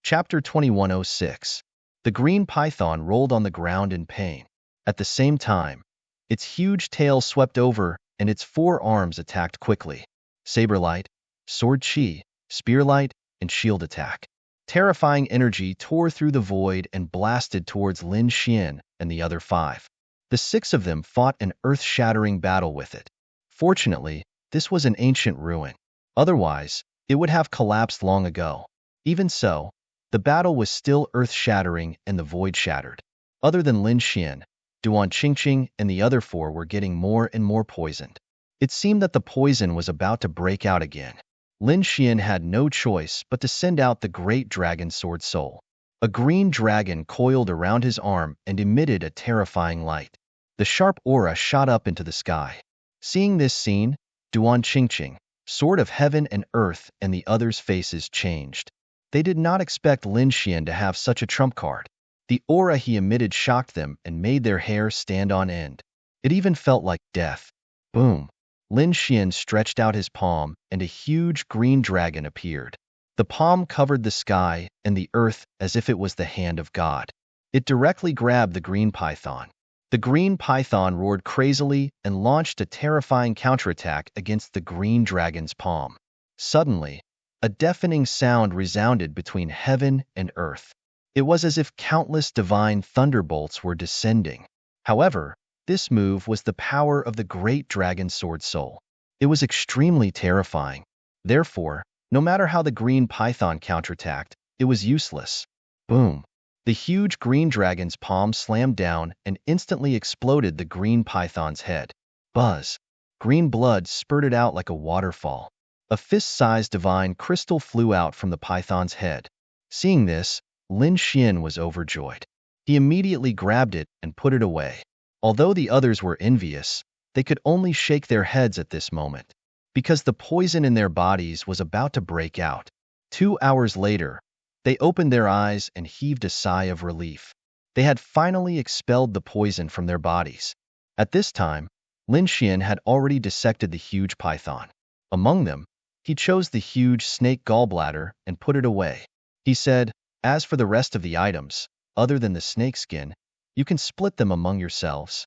Chapter 2106. The green python rolled on the ground in pain. At the same time, its huge tail swept over and its four arms attacked quickly. Saberlight, sword chi, spearlight, and shield attack. Terrifying energy tore through the void and blasted towards Lin Xian and the other five. The six of them fought an earth-shattering battle with it. Fortunately, this was an ancient ruin. Otherwise, it would have collapsed long ago. Even so, the battle was still earth-shattering and the void shattered. Other than Lin Xian, Duan Qingqing and the other four were getting more and more poisoned. It seemed that the poison was about to break out again. Lin Xian had no choice but to send out the great dragon sword soul. A green dragon coiled around his arm and emitted a terrifying light. The sharp aura shot up into the sky. Seeing this scene, Duan Qingqing, Sword of Heaven and Earth, and the others' faces changed. They did not expect Lin Xian to have such a trump card. The aura he emitted shocked them and made their hair stand on end. It even felt like death. Boom! Lin Xian stretched out his palm and a huge green dragon appeared. The palm covered the sky and the earth as if it was the hand of God. It directly grabbed the green python. The green python roared crazily and launched a terrifying counterattack against the green dragon's palm. Suddenly, a deafening sound resounded between heaven and earth. It was as if countless divine thunderbolts were descending. However, this move was the power of the great dragon sword soul. It was extremely terrifying. Therefore, no matter how the green python counterattacked, it was useless. Boom! The huge green dragon's palm slammed down and instantly exploded the green python's head. Buzz! Green blood spurted out like a waterfall. A fist-sized divine crystal flew out from the python's head. Seeing this, Lin Xian was overjoyed. He immediately grabbed it and put it away. Although the others were envious, they could only shake their heads at this moment, because the poison in their bodies was about to break out. 2 hours later, they opened their eyes and heaved a sigh of relief. They had finally expelled the poison from their bodies. At this time, Lin Xian had already dissected the huge python. Among them, he chose the huge snake gallbladder and put it away. He said, "As for the rest of the items, other than the snake skin, you can split them among yourselves."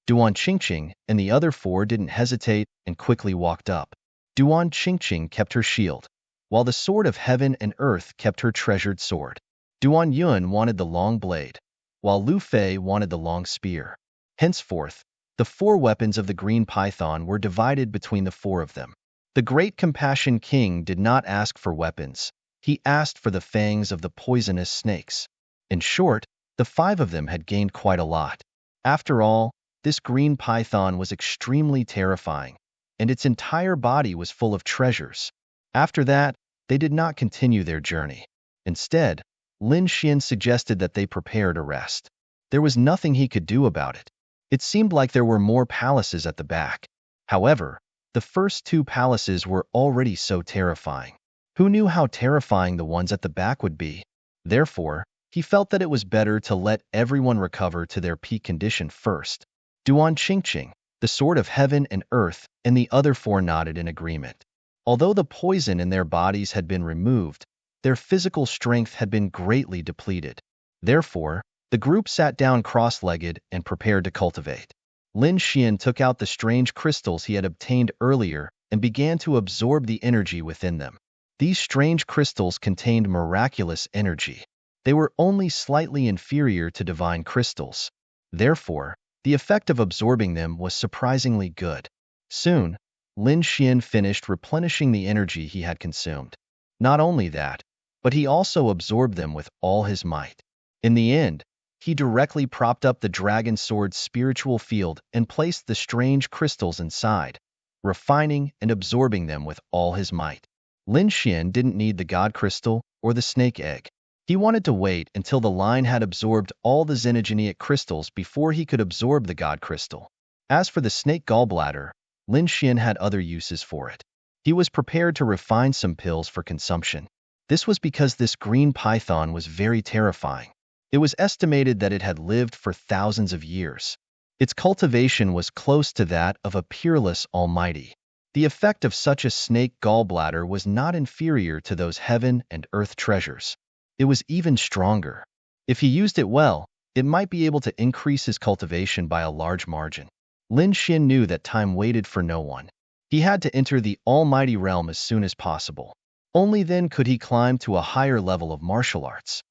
Duan Qingqing and the other four didn't hesitate and quickly walked up. Duan Qingqing kept her shield, while the Sword of Heaven and Earth kept her treasured sword. Duan Yun wanted the long blade, while Lu Fei wanted the long spear. Henceforth, the four weapons of the green python were divided between the four of them. The great Compassion King did not ask for weapons. He asked for the fangs of the poisonous snakes. In short, the five of them had gained quite a lot. After all, this green python was extremely terrifying, and its entire body was full of treasures. After that, they did not continue their journey. Instead, Lin Xian suggested that they prepare to rest. There was nothing he could do about it. It seemed like there were more palaces at the back. However, the first two palaces were already so terrifying. Who knew how terrifying the ones at the back would be? Therefore, he felt that it was better to let everyone recover to their peak condition first. Duan Qingqing, the Sword of Heaven and Earth, and the other four nodded in agreement. Although the poison in their bodies had been removed, their physical strength had been greatly depleted. Therefore, the group sat down cross-legged and prepared to cultivate. Lin Xian took out the strange crystals he had obtained earlier and began to absorb the energy within them. These strange crystals contained miraculous energy. They were only slightly inferior to divine crystals. Therefore, the effect of absorbing them was surprisingly good. Soon, Lin Xian finished replenishing the energy he had consumed. Not only that, but he also absorbed them with all his might. In the end, he directly propped up the dragon sword's spiritual field and placed the strange crystals inside, refining and absorbing them with all his might. Lin Xian didn't need the god crystal or the snake egg. He wanted to wait until the line had absorbed all the xenogenic crystals before he could absorb the god crystal. As for the snake gallbladder, Lin Xian had other uses for it. He was prepared to refine some pills for consumption. This was because this green python was very terrifying. It was estimated that it had lived for thousands of years. Its cultivation was close to that of a peerless almighty. The effect of such a snake gallbladder was not inferior to those heaven and earth treasures. it was even stronger. If he used it well, it might be able to increase his cultivation by a large margin. Lin Xin knew that time waited for no one. He had to enter the almighty realm as soon as possible. Only then could he climb to a higher level of martial arts.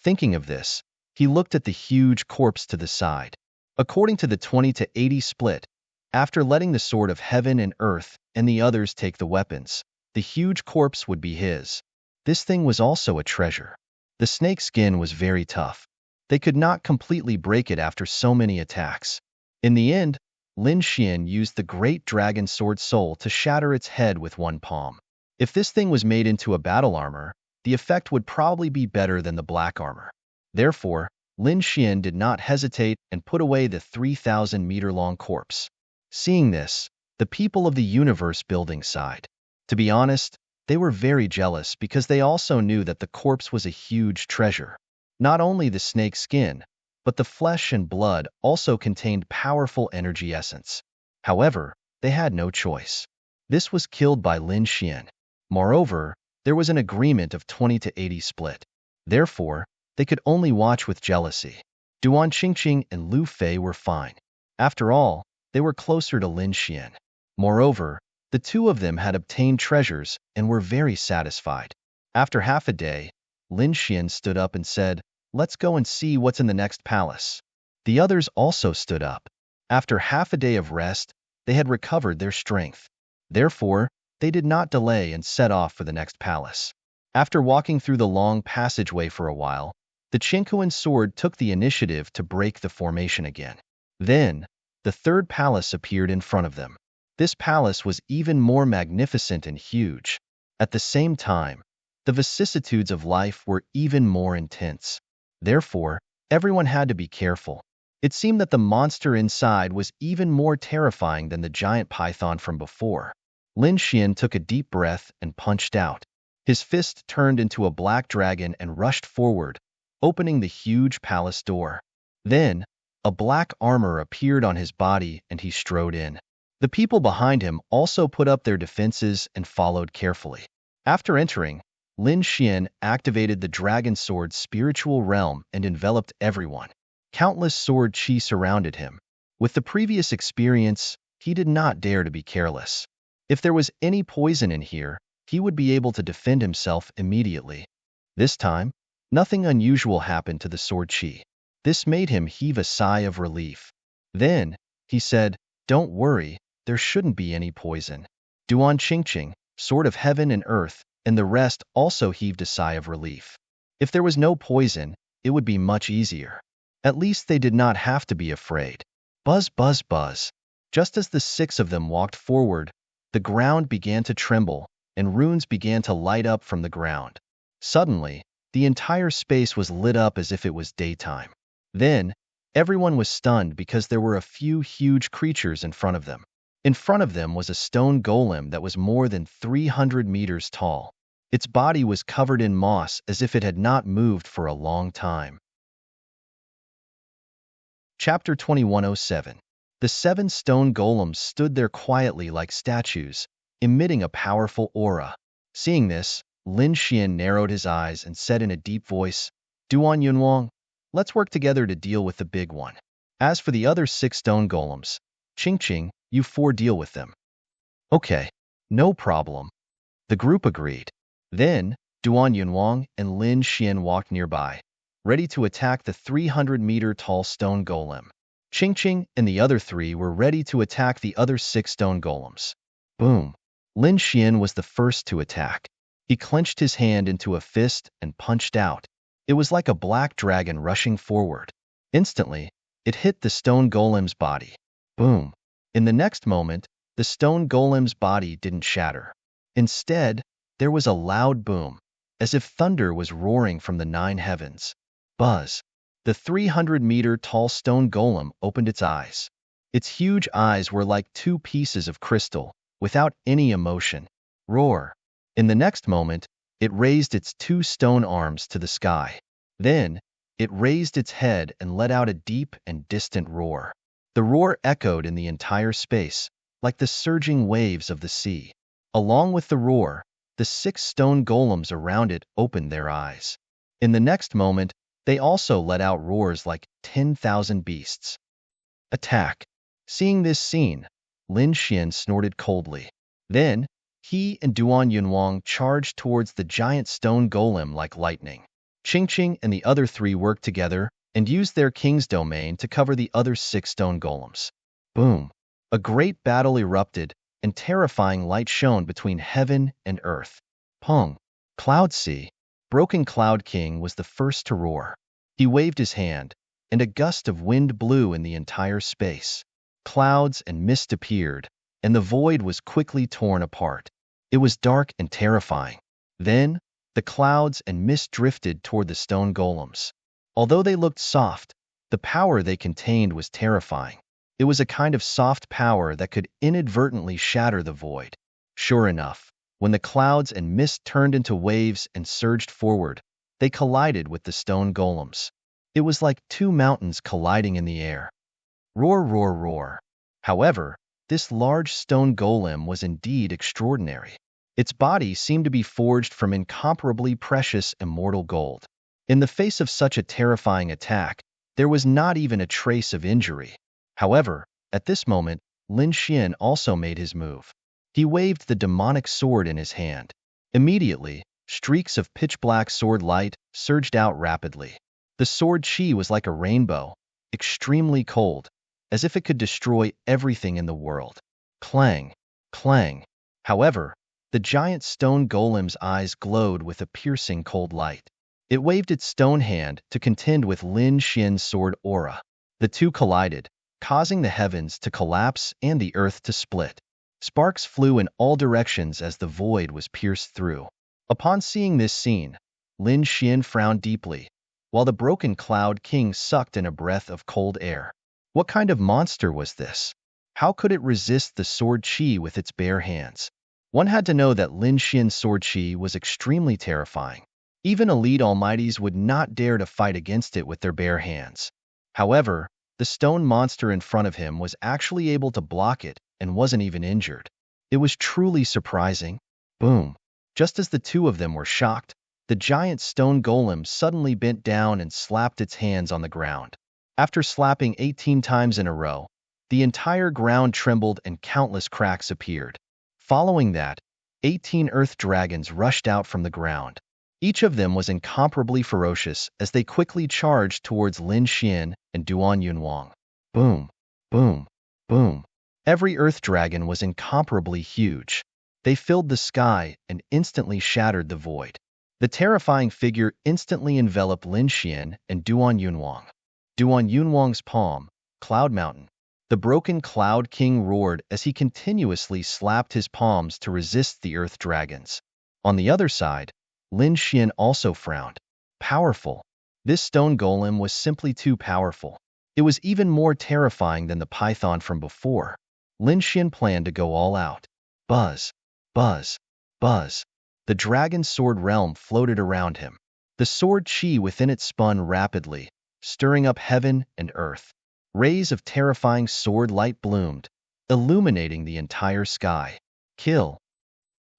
Thinking of this, he looked at the huge corpse to the side. According to the 20-80 split, after letting the sword of heaven and earth and the others take the weapons, the huge corpse would be his. This thing was also a treasure. The snake skin was very tough. They could not completely break it after so many attacks. In the end, Lin Xian used the great dragon sword soul to shatter its head with one palm. If this thing was made into a battle armor, the effect would probably be better than the black armor. Therefore, Lin Xian did not hesitate and put away the 3,000-meter-long corpse. Seeing this, the people of the universe building sighed. To be honest, they were very jealous because they also knew that the corpse was a huge treasure. Not only the snake skin, but the flesh and blood also contained powerful energy essence. However, they had no choice. This was killed by Lin Xian. Moreover, there was an agreement of 20-80 split. Therefore, they could only watch with jealousy. Duan Qingqing and Lu Fei were fine. After all, they were closer to Lin Xian. Moreover, the two of them had obtained treasures and were very satisfied. After half a day, Lin Xian stood up and said, "Let's go and see what's in the next palace." The others also stood up. After half a day of rest, they had recovered their strength. Therefore, they did not delay and set off for the next palace. After walking through the long passageway for a while, the Qingkuan sword took the initiative to break the formation again. Then, the third palace appeared in front of them. This palace was even more magnificent and huge. At the same time, the vicissitudes of life were even more intense. Therefore, everyone had to be careful. It seemed that the monster inside was even more terrifying than the giant python from before. Lin Xian took a deep breath and punched out. His fist turned into a black dragon and rushed forward, opening the huge palace door. Then, a black armor appeared on his body and he strode in. The people behind him also put up their defenses and followed carefully. After entering, Lin Xian activated the dragon sword's spiritual realm and enveloped everyone. Countless sword chi surrounded him. With the previous experience, he did not dare to be careless. If there was any poison in here, he would be able to defend himself immediately. This time, nothing unusual happened to the sword chi. This made him heave a sigh of relief. Then, he said, "Don't worry, there shouldn't be any poison." Duan Qingqing, sword of heaven and earth, and the rest also heaved a sigh of relief. If there was no poison, it would be much easier. At least they did not have to be afraid. Buzz, buzz, buzz. Just as the six of them walked forward, the ground began to tremble, and runes began to light up from the ground. Suddenly, the entire space was lit up as if it was daytime. Then, everyone was stunned because there were a few huge creatures in front of them. In front of them was a stone golem that was more than 300 meters tall. Its body was covered in moss as if it had not moved for a long time. Chapter 2107. The 7 stone golems stood there quietly like statues, emitting a powerful aura. Seeing this, Lin Xian narrowed his eyes and said in a deep voice, "Duan Yunwang, let's work together to deal with the big one. As for the other 6 stone golems, Qingqing, you 4 deal with them." "Okay, no problem." The group agreed. Then, Duan Yunwang and Lin Xian walked nearby, ready to attack the 300-meter-tall stone golem. Qingqing and the other 3 were ready to attack the other 6 stone golems. Boom! Lin Xian was the first to attack. He clenched his hand into a fist and punched out. It was like a black dragon rushing forward. Instantly, it hit the stone golem's body. Boom! In the next moment, the stone golem's body didn't shatter. Instead, there was a loud boom, as if thunder was roaring from the 9 heavens. Buzz! The 300-meter-tall stone golem opened its eyes. Its huge eyes were like 2 pieces of crystal, without any emotion. Roar! In the next moment, it raised its 2 stone arms to the sky. Then, it raised its head and let out a deep and distant roar. The roar echoed in the entire space, like the surging waves of the sea. Along with the roar, the 6 stone golems around it opened their eyes. In the next moment, they also let out roars like 10,000 beasts. Attack! Seeing this scene, Lin Xian snorted coldly. Then, he and Duan Yunwang charged towards the giant stone golem like lightning. Qingqing and the other three worked together and used their king's domain to cover the other 6 stone golems. Boom! A great battle erupted, and terrifying light shone between heaven and earth. Pong! Cloud Sea! Broken Cloud King was the first to roar. He waved his hand, and a gust of wind blew in the entire space. Clouds and mist appeared, and the void was quickly torn apart. It was dark and terrifying. Then, the clouds and mist drifted toward the stone golems. Although they looked soft, the power they contained was terrifying. It was a kind of soft power that could inadvertently shatter the void. Sure enough, when the clouds and mist turned into waves and surged forward, they collided with the stone golems. It was like 2 mountains colliding in the air. Roar, roar, roar. However, this large stone golem was indeed extraordinary. Its body seemed to be forged from incomparably precious immortal gold. In the face of such a terrifying attack, there was not even a trace of injury. However, at this moment, Lin Xian also made his move. He waved the demonic sword in his hand. Immediately, streaks of pitch-black sword light surged out rapidly. The sword chi was like a rainbow, extremely cold, as if it could destroy everything in the world. Clang, clang. However, the giant stone golem's eyes glowed with a piercing cold light. It waved its stone hand to contend with Lin Xian's sword aura. The two collided, causing the heavens to collapse and the earth to split. Sparks flew in all directions as the void was pierced through. Upon seeing this scene, Lin Xian frowned deeply, while the broken Cloud King sucked in a breath of cold air. What kind of monster was this? How could it resist the sword chi with its bare hands? One had to know that Lin Xian's sword chi was extremely terrifying. Even elite almighties would not dare to fight against it with their bare hands. However, the stone monster in front of him was actually able to block it and wasn't even injured. It was truly surprising. Boom! Just as the two of them were shocked, the giant stone golem suddenly bent down and slapped its hands on the ground. After slapping 18 times in a row, the entire ground trembled and countless cracks appeared. Following that, 18 earth dragons rushed out from the ground. Each of them was incomparably ferocious as they quickly charged towards Lin Xian and Duan Yunwang. Boom, boom, boom. Every earth dragon was incomparably huge. They filled the sky and instantly shattered the void. The terrifying figure instantly enveloped Lin Xian and Duan Yunwang. Duan Yunwang's palm, Cloud Mountain. The broken Cloud King roared as he continuously slapped his palms to resist the earth dragons. On the other side, Lin Xian also frowned. Powerful. This stone golem was simply too powerful. It was even more terrifying than the python from before. Lin Xian planned to go all out. Buzz, buzz, buzz. The dragon sword realm floated around him. The sword chi within it spun rapidly, stirring up heaven and earth. Rays of terrifying sword light bloomed, illuminating the entire sky. Kill.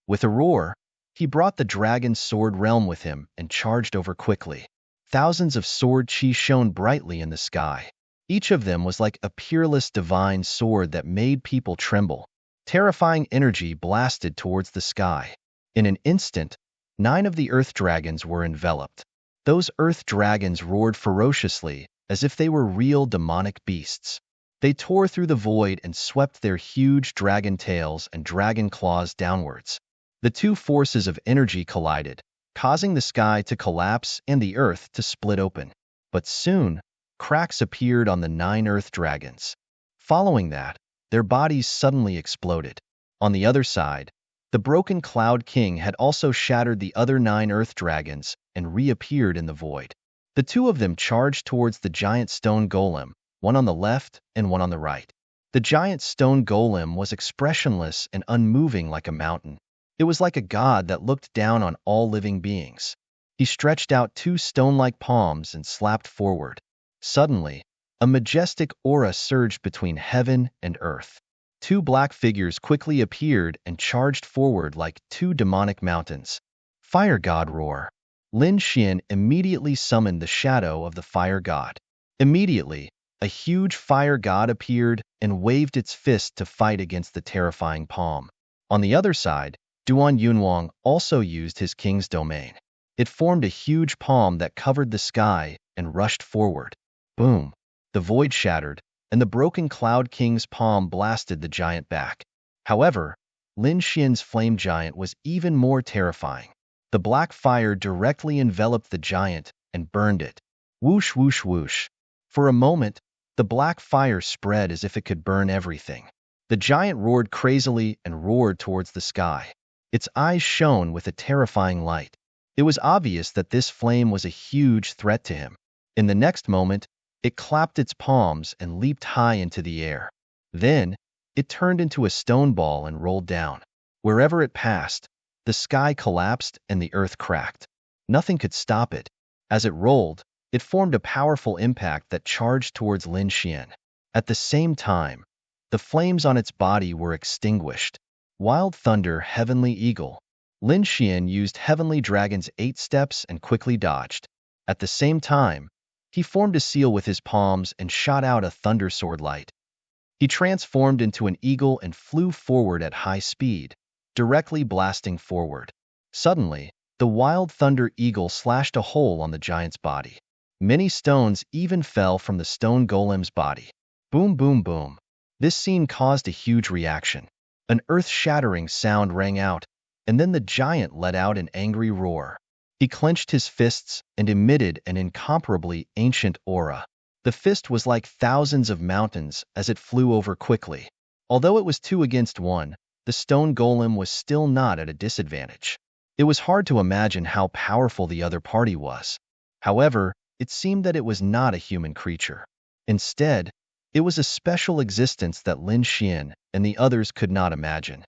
With a roar, he brought the dragon's sword realm with him and charged over quickly. Thousands of sword chi shone brightly in the sky. Each of them was like a peerless divine sword that made people tremble. Terrifying energy blasted towards the sky. In an instant, 9 of the earth dragons were enveloped. Those earth dragons roared ferociously, as if they were real demonic beasts. They tore through the void and swept their huge dragon tails and dragon claws downwards. The two forces of energy collided, causing the sky to collapse and the earth to split open. But soon, cracks appeared on the 9 earth dragons. Following that, their bodies suddenly exploded. On the other side, the broken Cloud King had also shattered the other 9 earth dragons and reappeared in the void. The two of them charged towards the giant stone golem, one on the left and one on the right. The giant stone golem was expressionless and unmoving like a mountain. It was like a god that looked down on all living beings. He stretched out 2 stone-like palms and slapped forward. Suddenly, a majestic aura surged between heaven and earth. 2 black figures quickly appeared and charged forward like 2 demonic mountains. Fire God roar. Lin Xian immediately summoned the shadow of the fire god. Immediately, a huge fire god appeared and waved its fist to fight against the terrifying palm. On the other side, Duan Yunwang also used his king's domain. It formed a huge palm that covered the sky and rushed forward. Boom! The void shattered, and the broken Cloud King's palm blasted the giant back. However, Lin Xian's flame giant was even more terrifying. The black fire directly enveloped the giant and burned it. Whoosh, whoosh, whoosh. For a moment, the black fire spread as if it could burn everything. The giant roared crazily and roared towards the sky. Its eyes shone with a terrifying light. It was obvious that this flame was a huge threat to him. In the next moment, it clapped its palms and leaped high into the air. Then, it turned into a stone ball and rolled down. Wherever it passed, the sky collapsed and the earth cracked. Nothing could stop it. As it rolled, it formed a powerful impact that charged towards Lin Xian. At the same time, the flames on its body were extinguished. Wild Thunder, Heavenly Eagle. Lin Xian used Heavenly Dragon's 8 steps and quickly dodged. At the same time, he formed a seal with his palms and shot out a thunder sword light. He transformed into an eagle and flew forward at high speed, directly blasting forward. Suddenly, the Wild Thunder Eagle slashed a hole on the giant's body. Many stones even fell from the stone golem's body. Boom, boom, boom. This scene caused a huge reaction. An earth-shattering sound rang out, and then the giant let out an angry roar. He clenched his fists and emitted an incomparably ancient aura. The fist was like thousands of mountains as it flew over quickly. Although it was 2 against 1, the stone golem was still not at a disadvantage. It was hard to imagine how powerful the other party was. However, it seemed that it was not a human creature. Instead, it was a special existence that Lin Xian and the others could not imagine.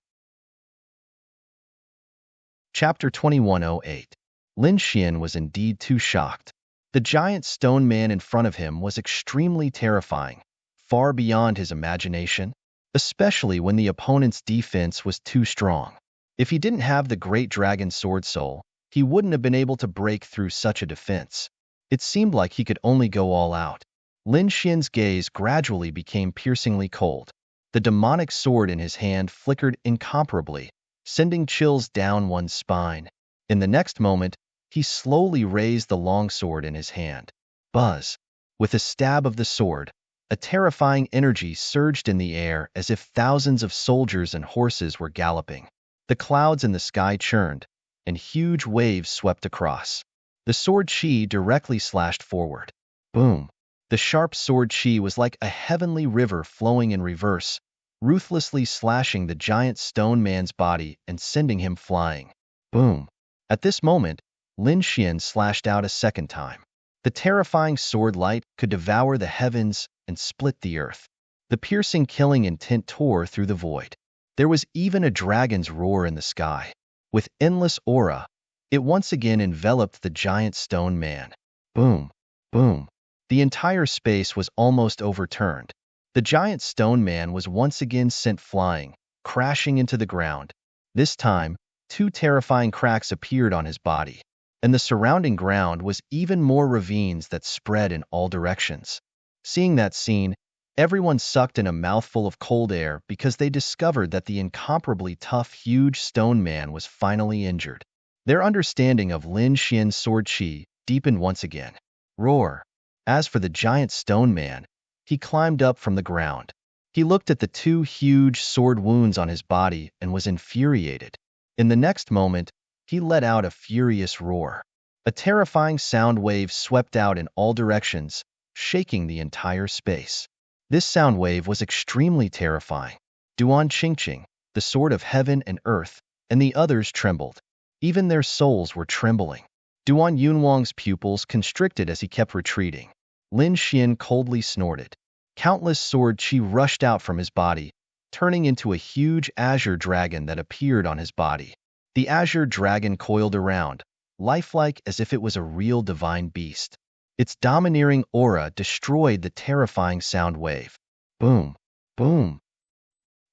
Chapter 2108. Lin Xian was indeed too shocked. The giant stone man in front of him was extremely terrifying, far beyond his imagination, especially when the opponent's defense was too strong. If he didn't have the great dragon sword soul, he wouldn't have been able to break through such a defense. It seemed like he could only go all out. Lin Xian's gaze gradually became piercingly cold. The demonic sword in his hand flickered incomparably, sending chills down one's spine. In the next moment, he slowly raised the long sword in his hand. Buzz! With a stab of the sword, a terrifying energy surged in the air as if thousands of soldiers and horses were galloping. The clouds in the sky churned, and huge waves swept across. The sword chi directly slashed forward. Boom! The sharp sword chi was like a heavenly river flowing in reverse, ruthlessly slashing the giant stone man's body and sending him flying. Boom! At this moment, Lin Xian slashed out a second time. The terrifying sword light could devour the heavens and split the earth. The piercing killing intent tore through the void. There was even a dragon's roar in the sky. With endless aura, it once again enveloped the giant stone man. Boom! Boom! The entire space was almost overturned. The giant stone man was once again sent flying, crashing into the ground. This time, 2 terrifying cracks appeared on his body, and the surrounding ground was even more ravines that spread in all directions. Seeing that scene, everyone sucked in a mouthful of cold air because they discovered that the incomparably tough, huge stone man was finally injured. Their understanding of Lin Xian's sword chi deepened once again. Roar! As for the giant stone man, he climbed up from the ground. He looked at the 2 huge sword wounds on his body and was infuriated. In the next moment, he let out a furious roar. A terrifying sound wave swept out in all directions, shaking the entire space. This sound wave was extremely terrifying. Duan Qingqing, the sword of heaven and earth, and the others trembled. Even their souls were trembling. Duan Yunwang's pupils constricted as he kept retreating. Lin Xian coldly snorted. Countless sword chi rushed out from his body, turning into a huge azure dragon that appeared on his body. The azure dragon coiled around, lifelike as if it was a real divine beast. Its domineering aura destroyed the terrifying sound wave. Boom! Boom!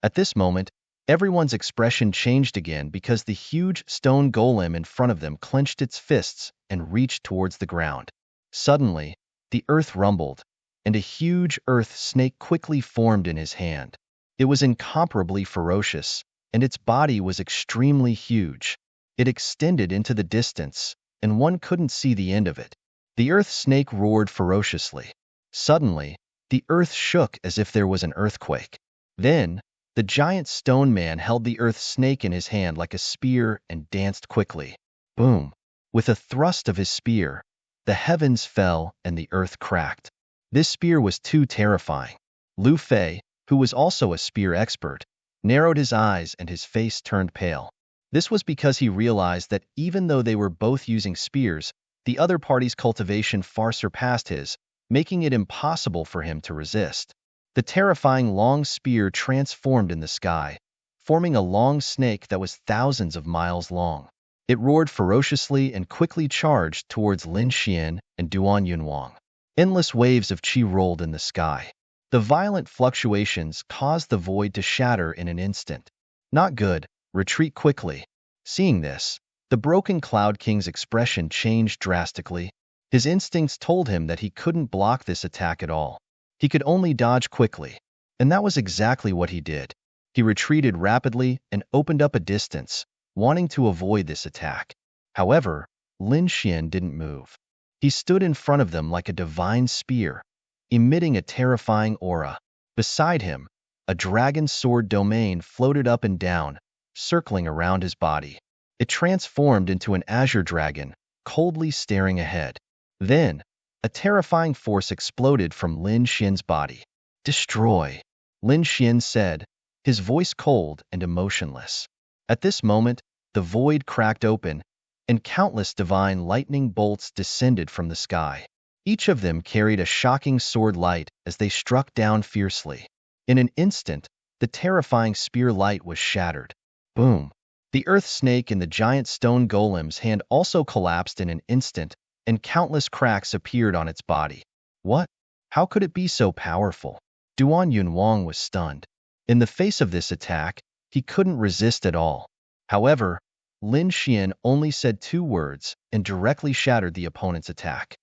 At this moment, everyone's expression changed again because the huge stone golem in front of them clenched its fists and reached towards the ground. Suddenly, the earth rumbled, and a huge earth snake quickly formed in his hand. It was incomparably ferocious, and its body was extremely huge. It extended into the distance, and one couldn't see the end of it. The earth snake roared ferociously. Suddenly, the earth shook as if there was an earthquake. Then, the giant stone man held the earth snake in his hand like a spear and danced quickly. Boom! With a thrust of his spear, the heavens fell and the earth cracked. This spear was too terrifying. Lu Fei, who was also a spear expert, narrowed his eyes and his face turned pale. This was because he realized that even though they were both using spears, the other party's cultivation far surpassed his, making it impossible for him to resist. The terrifying long spear transformed in the sky, forming a long snake that was thousands of miles long. It roared ferociously and quickly charged towards Lin Xian and Duan Yunwang. Endless waves of qi rolled in the sky. The violent fluctuations caused the void to shatter in an instant. Not good, retreat quickly. Seeing this, the broken Cloud King's expression changed drastically. His instincts told him that he couldn't block this attack at all. He could only dodge quickly. And that was exactly what he did. He retreated rapidly and opened up a distance, wanting to avoid this attack. However, Lin Xian didn't move. He stood in front of them like a divine spear, emitting a terrifying aura. Beside him, a dragon sword domain floated up and down, circling around his body. It transformed into an azure dragon, coldly staring ahead. Then, a terrifying force exploded from Lin Xian's body. Destroy, Lin Xian said, his voice cold and emotionless. At this moment, the void cracked open, and countless divine lightning bolts descended from the sky. Each of them carried a shocking sword light as they struck down fiercely. In an instant, the terrifying spear light was shattered. Boom! The earth snake in the giant stone golem's hand also collapsed in an instant, and countless cracks appeared on its body. What? How could it be so powerful? Duan Yunwang was stunned. In the face of this attack, he couldn't resist at all. However, Lin Xian only said 2 words and directly shattered the opponent's attack.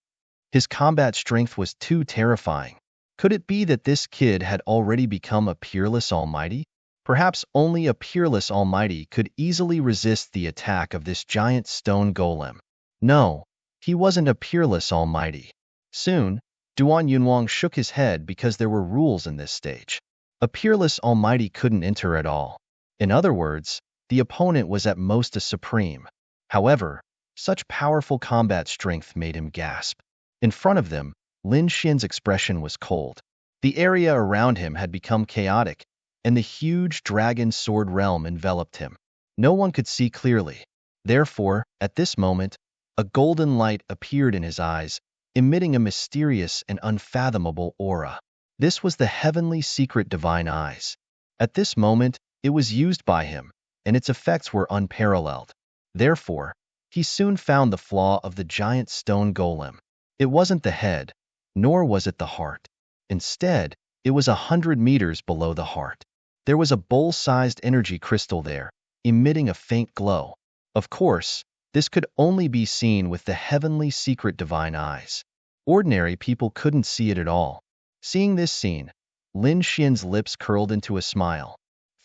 His combat strength was too terrifying. Could it be that this kid had already become a peerless almighty? Perhaps only a peerless almighty could easily resist the attack of this giant stone golem. No, he wasn't a peerless almighty. Soon, Duan Yunwang shook his head because there were rules in this stage. A peerless almighty couldn't enter at all. In other words, the opponent was at most a supreme. However, such powerful combat strength made him gasp. In front of them, Lin Xian's expression was cold. The area around him had become chaotic, and the huge dragon sword realm enveloped him. No one could see clearly. Therefore, at this moment, a golden light appeared in his eyes, emitting a mysterious and unfathomable aura. This was the heavenly secret divine eyes. At this moment, it was used by him, and its effects were unparalleled. Therefore, he soon found the flaw of the giant stone golem. It wasn't the head, nor was it the heart. Instead, it was 100 meters below the heart. There was a bowl-sized energy crystal there, emitting a faint glow. Of course, this could only be seen with the heavenly secret divine eyes. Ordinary people couldn't see it at all. Seeing this scene, Lin Xian's lips curled into a smile.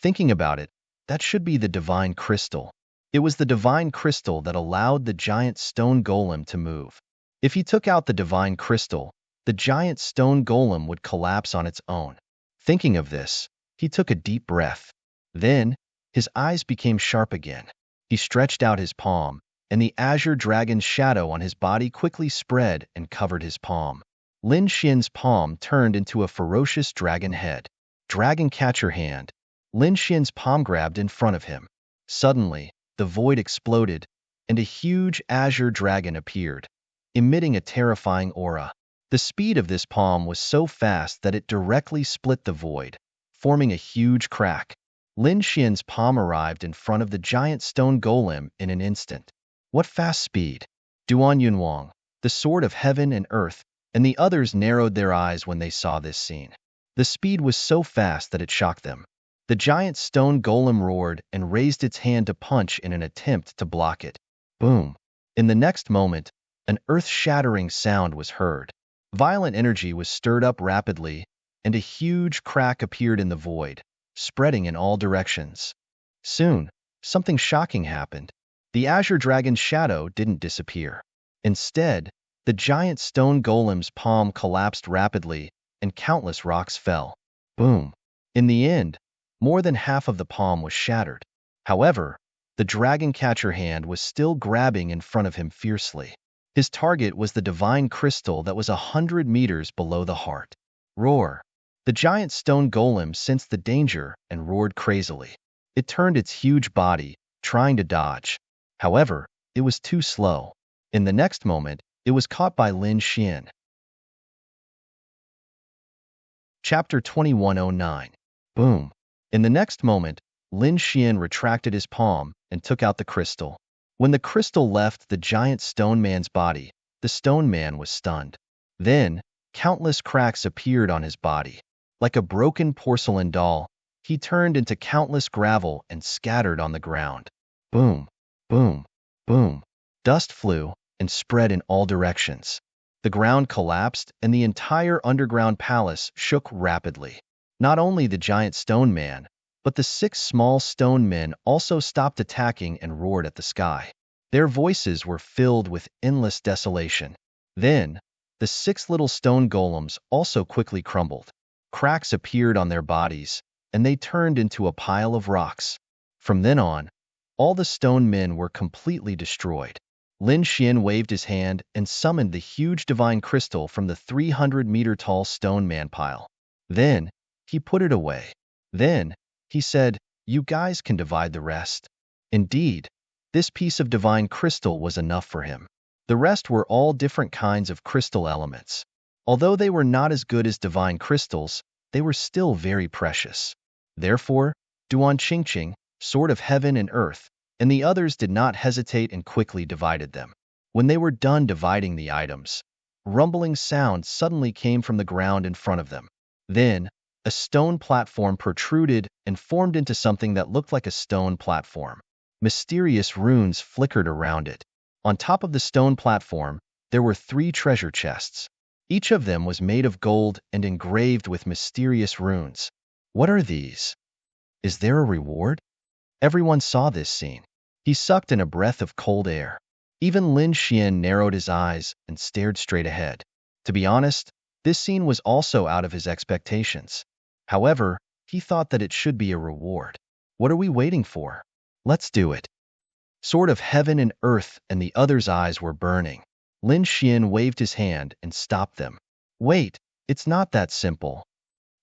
Thinking about it, that should be the divine crystal. It was the divine crystal that allowed the giant stone golem to move. If he took out the divine crystal, the giant stone golem would collapse on its own. Thinking of this, he took a deep breath. Then, his eyes became sharp again. He stretched out his palm, and the azure dragon's shadow on his body quickly spread and covered his palm. Lin Xian's palm turned into a ferocious dragon head. Dragon catcher hand. Lin Xian's palm grabbed in front of him. Suddenly, the void exploded, and a huge azure dragon appeared, emitting a terrifying aura. The speed of this palm was so fast that it directly split the void, forming a huge crack. Lin Xian's palm arrived in front of the giant stone golem in an instant. What fast speed! Duan Yunwang, the sword of heaven and earth, and the others narrowed their eyes when they saw this scene. The speed was so fast that it shocked them. The giant stone golem roared and raised its hand to punch in an attempt to block it. Boom! In the next moment, an earth-shattering sound was heard. Violent energy was stirred up rapidly, and a huge crack appeared in the void, spreading in all directions. Soon, something shocking happened. The Azure Dragon's shadow didn't disappear. Instead, the giant stone golem's palm collapsed rapidly, and countless rocks fell. Boom! In the end, more than half of the palm was shattered. However, the dragon catcher hand was still grabbing in front of him fiercely. His target was the divine crystal that was 100 meters below the heart. Roar! The giant stone golem sensed the danger and roared crazily. It turned its huge body, trying to dodge. However, it was too slow. In the next moment, it was caught by Lin Xian. Chapter 2109. Boom! In the next moment, Lin Xian retracted his palm and took out the crystal. When the crystal left the giant stone man's body, the stone man was stunned. Then, countless cracks appeared on his body. Like a broken porcelain doll, he turned into countless gravel and scattered on the ground. Boom! Boom! Boom! Dust flew and spread in all directions. The ground collapsed and the entire underground palace shook rapidly. Not only the giant stone man, but the 6 small stone men also stopped attacking and roared at the sky. Their voices were filled with endless desolation. Then, the 6 little stone golems also quickly crumbled. Cracks appeared on their bodies, and they turned into a pile of rocks. From then on, all the stone men were completely destroyed. Lin Xian waved his hand and summoned the huge divine crystal from the 300-meter-tall stone man pile. Then, he put it away. Then, he said, "You guys can divide the rest." Indeed, this piece of divine crystal was enough for him. The rest were all different kinds of crystal elements. Although they were not as good as divine crystals, they were still very precious. Therefore, Duan Qingqing, Sword of Heaven and Earth, and the others did not hesitate and quickly divided them. When they were done dividing the items, rumbling sounds suddenly came from the ground in front of them. Then, a stone platform protruded and formed into something that looked like a stone platform. Mysterious runes flickered around it. On top of the stone platform, there were 3 treasure chests. Each of them was made of gold and engraved with mysterious runes. What are these? Is there a reward? Everyone saw this scene. He sucked in a breath of cold air. Even Lin Xian narrowed his eyes and stared straight ahead. To be honest, this scene was also out of his expectations. However, he thought that it should be a reward. What are we waiting for? Let's do it. Sword of Heaven and Earth and the others' eyes were burning. Lin Xian waved his hand and stopped them. Wait, it's not that simple.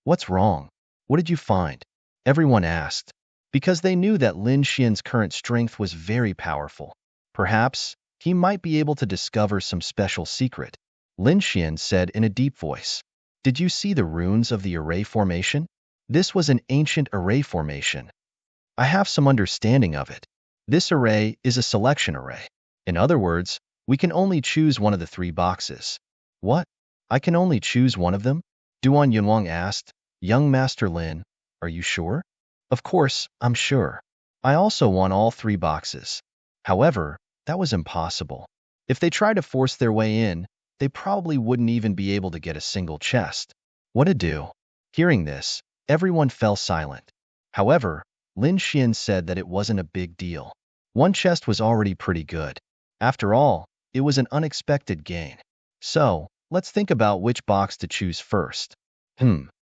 What's wrong? What did you find? Everyone asked. Because they knew that Lin Xian's current strength was very powerful. Perhaps, he might be able to discover some special secret. Lin Xian said in a deep voice. Did you see the runes of the array formation? This was an ancient array formation. I have some understanding of it. This array is a selection array. In other words, we can only choose one of the 3 boxes. What? I can only choose one of them? Duan Yunwang asked. Young Master Lin, are you sure? Of course, I'm sure. I also want all 3 boxes. However, that was impossible. If they tried to force their way in, they probably wouldn't even be able to get a single chest. What to do? Hearing this, everyone fell silent. However, Lin Xian said that it wasn't a big deal. 1 chest was already pretty good. After all, it was an unexpected gain. So, let's think about which box to choose first.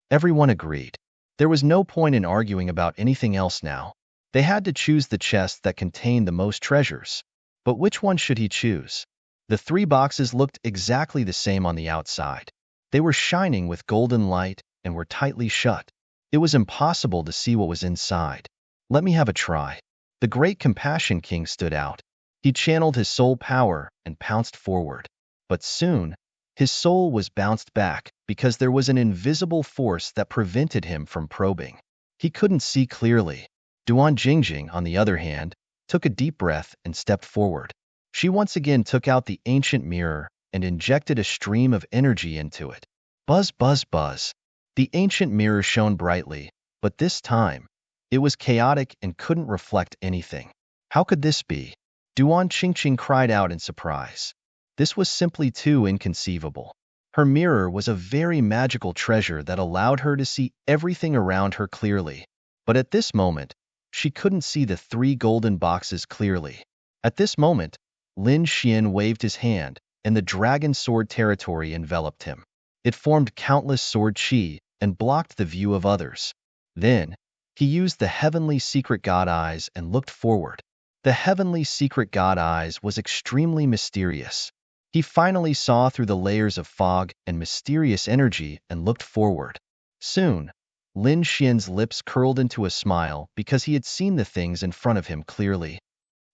Everyone agreed. There was no point in arguing about anything else now. They had to choose the chest that contained the most treasures. But which one should he choose? The 3 boxes looked exactly the same on the outside. They were shining with golden light and were tightly shut. It was impossible to see what was inside. Let me have a try. The great Compassion King stood out. He channeled his soul power and pounced forward. But soon, his soul was bounced back because there was an invisible force that prevented him from probing. He couldn't see clearly. Duan Jingjing, on the other hand, took a deep breath and stepped forward. She once again took out the ancient mirror and injected a stream of energy into it. Buzz, buzz, buzz. The ancient mirror shone brightly, but this time, it was chaotic and couldn't reflect anything. How could this be? Duan Qingqing cried out in surprise. This was simply too inconceivable. Her mirror was a very magical treasure that allowed her to see everything around her clearly. But at this moment, she couldn't see the 3 golden boxes clearly. At this moment, Lin Xian waved his hand, and the dragon sword territory enveloped him. It formed countless sword chi and blocked the view of others. Then, he used the heavenly secret god eyes and looked forward. The heavenly secret god eyes was extremely mysterious. He finally saw through the layers of fog and mysterious energy and looked forward. Soon, Lin Xian's lips curled into a smile because he had seen the things in front of him clearly.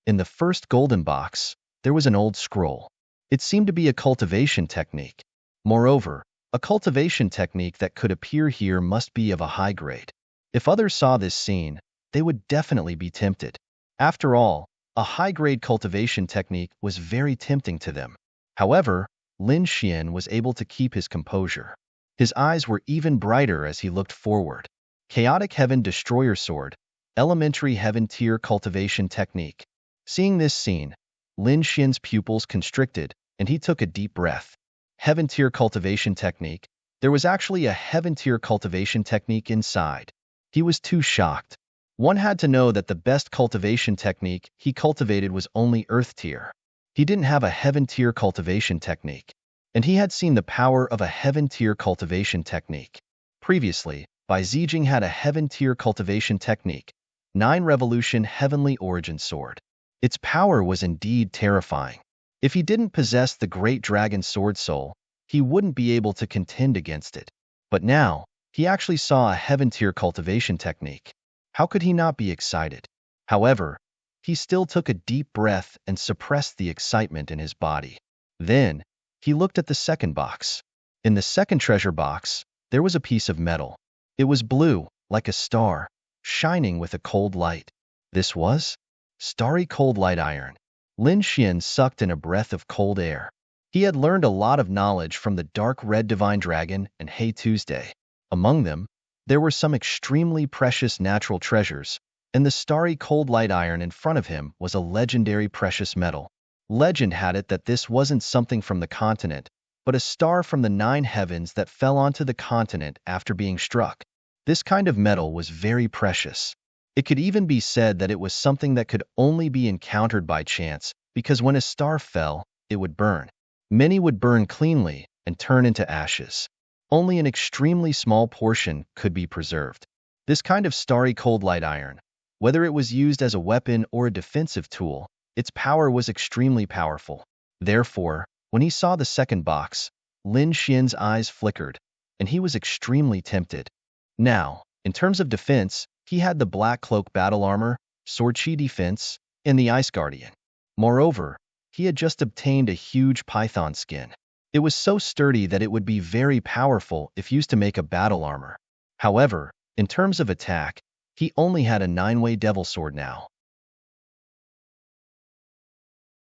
In the first golden box, there was an old scroll. It seemed to be a cultivation technique. Moreover, a cultivation technique that could appear here must be of a high grade. If others saw this scene, they would definitely be tempted. After all, a high-grade cultivation technique was very tempting to them. However, Lin Xian was able to keep his composure. His eyes were even brighter as he looked forward. Chaotic Heaven Destroyer Sword, Elementary Heaven Tier Cultivation Technique. Seeing this scene, Lin Xian's pupils constricted, and he took a deep breath. Heaven Tier Cultivation Technique. There was actually a Heaven Tier Cultivation Technique inside. He was too shocked. One had to know that the best cultivation technique he cultivated was only Earth Tier. He didn't have a Heaven Tier cultivation technique, and he had seen the power of a Heaven Tier cultivation technique. Previously, Bai Zijing had a Heaven Tier cultivation technique, 9 Revolution Heavenly Origin Sword. Its power was indeed terrifying. If he didn't possess the Great Dragon Sword Soul, he wouldn't be able to contend against it. But now, he actually saw a Heaven Tier cultivation technique. How could he not be excited? However, he still took a deep breath and suppressed the excitement in his body. Then, he looked at the second box. In the second treasure box, there was a piece of metal. It was blue, like a star, shining with a cold light. This was starry cold light iron. Lin Xian sucked in a breath of cold air. He had learned a lot of knowledge from the dark red divine dragon and Hey Tuesday. Among them, there were some extremely precious natural treasures, and the starry cold light iron in front of him was a legendary precious metal. Legend had it that this wasn't something from the continent, but a star from the 9 heavens that fell onto the continent after being struck. This kind of metal was very precious. It could even be said that it was something that could only be encountered by chance, because when a star fell, it would burn. Many would burn cleanly and turn into ashes. Only an extremely small portion could be preserved. This kind of starry cold light iron, whether it was used as a weapon or a defensive tool, its power was extremely powerful. Therefore, when he saw the second box, Lin Xian's eyes flickered, and he was extremely tempted. Now, in terms of defense, he had the Black Cloak battle armor, Sword Chi defense, and the Ice Guardian. Moreover, he had just obtained a huge python skin. It was so sturdy that it would be very powerful if used to make a battle armor. However, in terms of attack, he only had a 9-way devil sword now.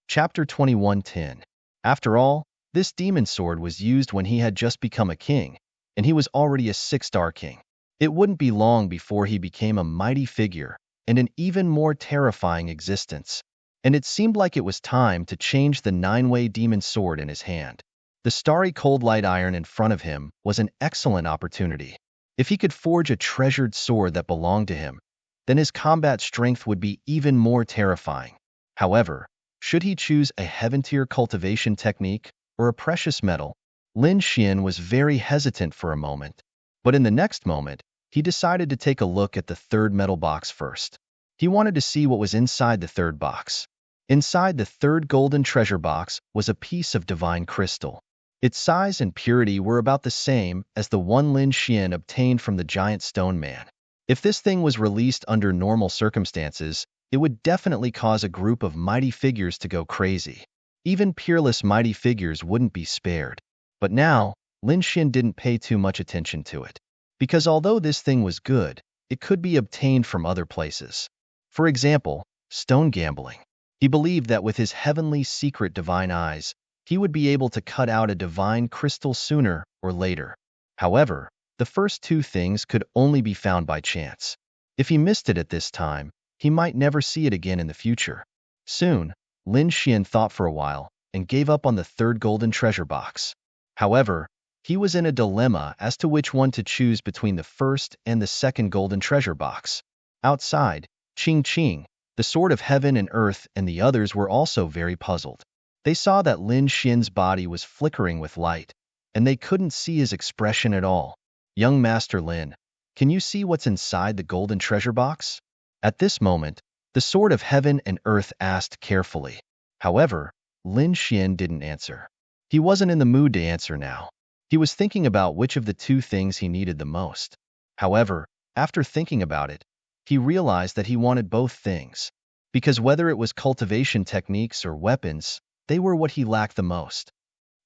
Chapter 21:10. After all, this demon sword was used when he had just become a king, and he was already a 6-star king. It wouldn't be long before he became a mighty figure and an even more terrifying existence. And it seemed like it was time to change the 9-way demon sword in his hand. The starry cold light iron in front of him was an excellent opportunity. If he could forge a treasured sword that belonged to him, then his combat strength would be even more terrifying. However, should he choose a Heaven Tier cultivation technique or a precious metal, Lin Xian was very hesitant for a moment. But in the next moment, he decided to take a look at the third metal box first. He wanted to see what was inside the third box. Inside the third golden treasure box was a piece of divine crystal. Its size and purity were about the same as the one Lin Xian obtained from the giant stone man. If this thing was released under normal circumstances, it would definitely cause a group of mighty figures to go crazy. Even peerless mighty figures wouldn't be spared. But now, Lin Xian didn't pay too much attention to it. Because although this thing was good, it could be obtained from other places. For example, stone gambling. He believed that with his heavenly secret divine eyes, he would be able to cut out a divine crystal sooner or later. However, the first 2 things could only be found by chance. If he missed it at this time, he might never see it again in the future. Soon, Lin Xian thought for a while, and gave up on the third golden treasure box. However, he was in a dilemma as to which one to choose between the first and the second golden treasure box. Outside, Ching Ching, the Sword of Heaven and Earth, and the others were also very puzzled. They saw that Lin Xian's body was flickering with light, and they couldn't see his expression at all. Young Master Lin, can you see what's inside the golden treasure box? At this moment, the Sword of Heaven and Earth asked carefully. However, Lin Xian didn't answer. He wasn't in the mood to answer now. He was thinking about which of the two things he needed the most. However, after thinking about it, he realized that he wanted both things, because whether it was cultivation techniques or weapons, they were what he lacked the most.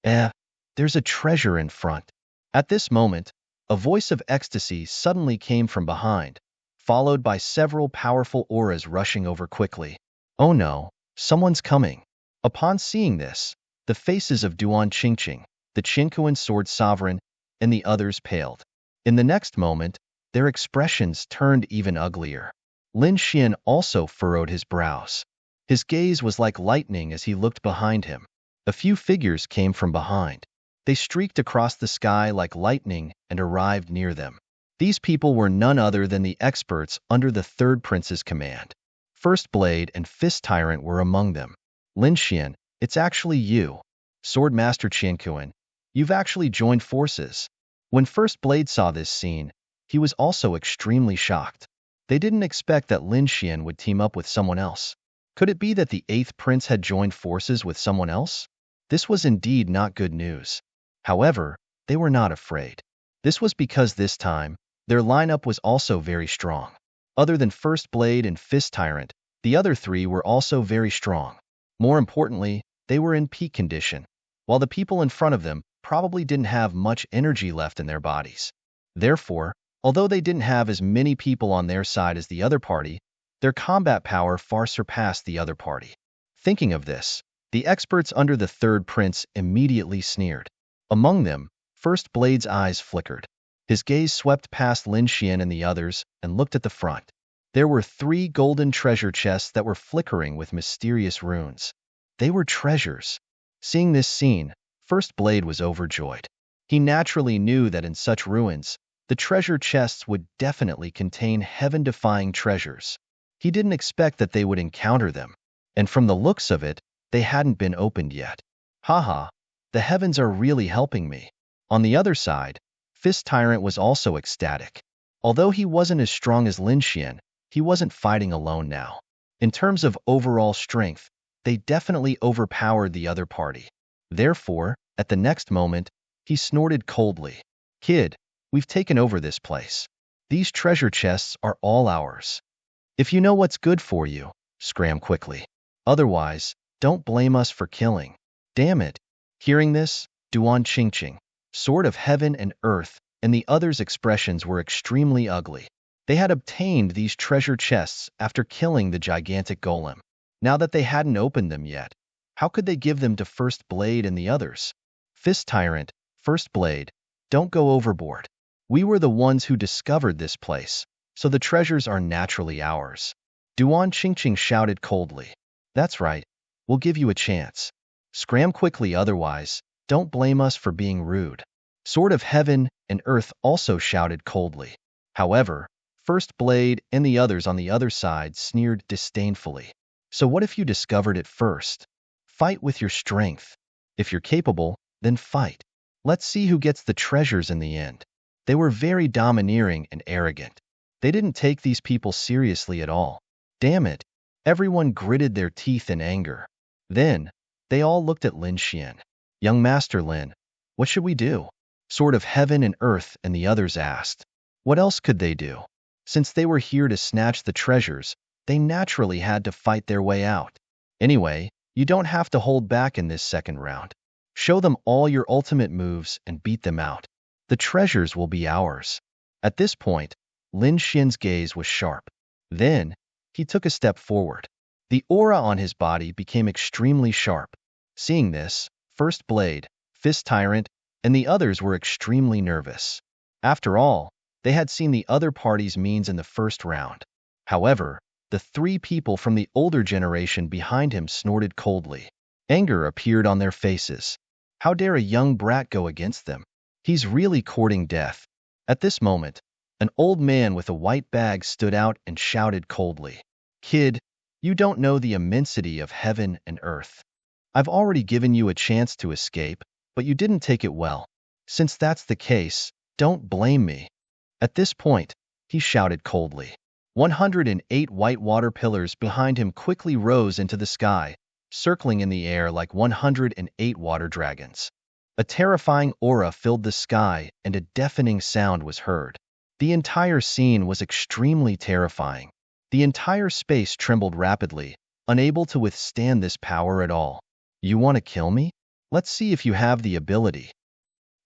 There's a treasure in front. At this moment, a voice of ecstasy suddenly came from behind, followed by several powerful auras rushing over quickly. Oh no, someone's coming. Upon seeing this, the faces of Duan Qingqing, the Qinkuan Sword Sovereign, and the others paled. In the next moment, their expressions turned even uglier. Lin Xian also furrowed his brows. His gaze was like lightning as he looked behind him. A few figures came from behind. They streaked across the sky like lightning and arrived near them. These people were none other than the experts under the third prince's command. First Blade and Fist Tyrant were among them. Lin Xian, it's actually you. Sword Master Qiankuan, you've actually joined forces. When First Blade saw this scene, he was also extremely shocked. They didn't expect that Lin Xian would team up with someone else. Could it be that the 8th prince had joined forces with someone else? This was indeed not good news. However, they were not afraid. This was because this time, their lineup was also very strong. Other than First Blade and Fist Tyrant, the other 3 were also very strong. More importantly, they were in peak condition, while the people in front of them probably didn't have much energy left in their bodies. Therefore, although they didn't have as many people on their side as the other party, their combat power far surpassed the other party. Thinking of this, the experts under the third prince immediately sneered. Among them, First Blade's eyes flickered. His gaze swept past Lin Xian and the others and looked at the front. There were 3 golden treasure chests that were flickering with mysterious runes. They were treasures. Seeing this scene, First Blade was overjoyed. He naturally knew that in such ruins, the treasure chests would definitely contain heaven-defying treasures. He didn't expect that they would encounter them, and from the looks of it, they hadn't been opened yet. Haha, the heavens are really helping me. On the other side, Fist Tyrant was also ecstatic. Although he wasn't as strong as Lin Xian, he wasn't fighting alone now. In terms of overall strength, they definitely overpowered the other party. Therefore, at the next moment, he snorted coldly. Kid, we've taken over this place. These treasure chests are all ours. If you know what's good for you, scram quickly. Otherwise, don't blame us for killing. Damn it. Hearing this, Duan Qingqing, Sword of Heaven and Earth, and the others' expressions were extremely ugly. They had obtained these treasure chests after killing the gigantic golem. Now that they hadn't opened them yet, how could they give them to First Blade and the others? Fist Tyrant, First Blade, don't go overboard. We were the ones who discovered this place, so the treasures are naturally ours. Duan Qingqing shouted coldly. That's right, we'll give you a chance. Scram quickly, otherwise, don't blame us for being rude. Sword of Heaven and Earth also shouted coldly. However, First Blade and the others on the other side sneered disdainfully. So what if you discovered it first? Fight with your strength. If you're capable, then fight. Let's see who gets the treasures in the end. They were very domineering and arrogant. They didn't take these people seriously at all. Damn it. Everyone gritted their teeth in anger. Then, they all looked at Lin Xian. Young Master Lin, what should we do? Sword of Heaven and Earth and the others asked. What else could they do? Since they were here to snatch the treasures, they naturally had to fight their way out. Anyway, you don't have to hold back in this second round. Show them all your ultimate moves and beat them out. The treasures will be ours. At this point, Lin Xian's gaze was sharp. Then, he took a step forward. The aura on his body became extremely sharp. Seeing this, First Blade, Fist Tyrant, and the others were extremely nervous. After all, they had seen the other party's means in the first round. However, the 3 people from the older generation behind him snorted coldly. Anger appeared on their faces. How dare a young brat go against them? He's really courting death. At this moment, an old man with a white bag stood out and shouted coldly, "Kid, you don't know the immensity of heaven and earth. I've already given you a chance to escape, but you didn't take it well. Since that's the case, don't blame me." At this point, he shouted coldly. 108 white water pillars behind him quickly rose into the sky, circling in the air like 108 water dragons. A terrifying aura filled the sky and a deafening sound was heard. The entire scene was extremely terrifying. The entire space trembled rapidly, unable to withstand this power at all. "You want to kill me? Let's see if you have the ability."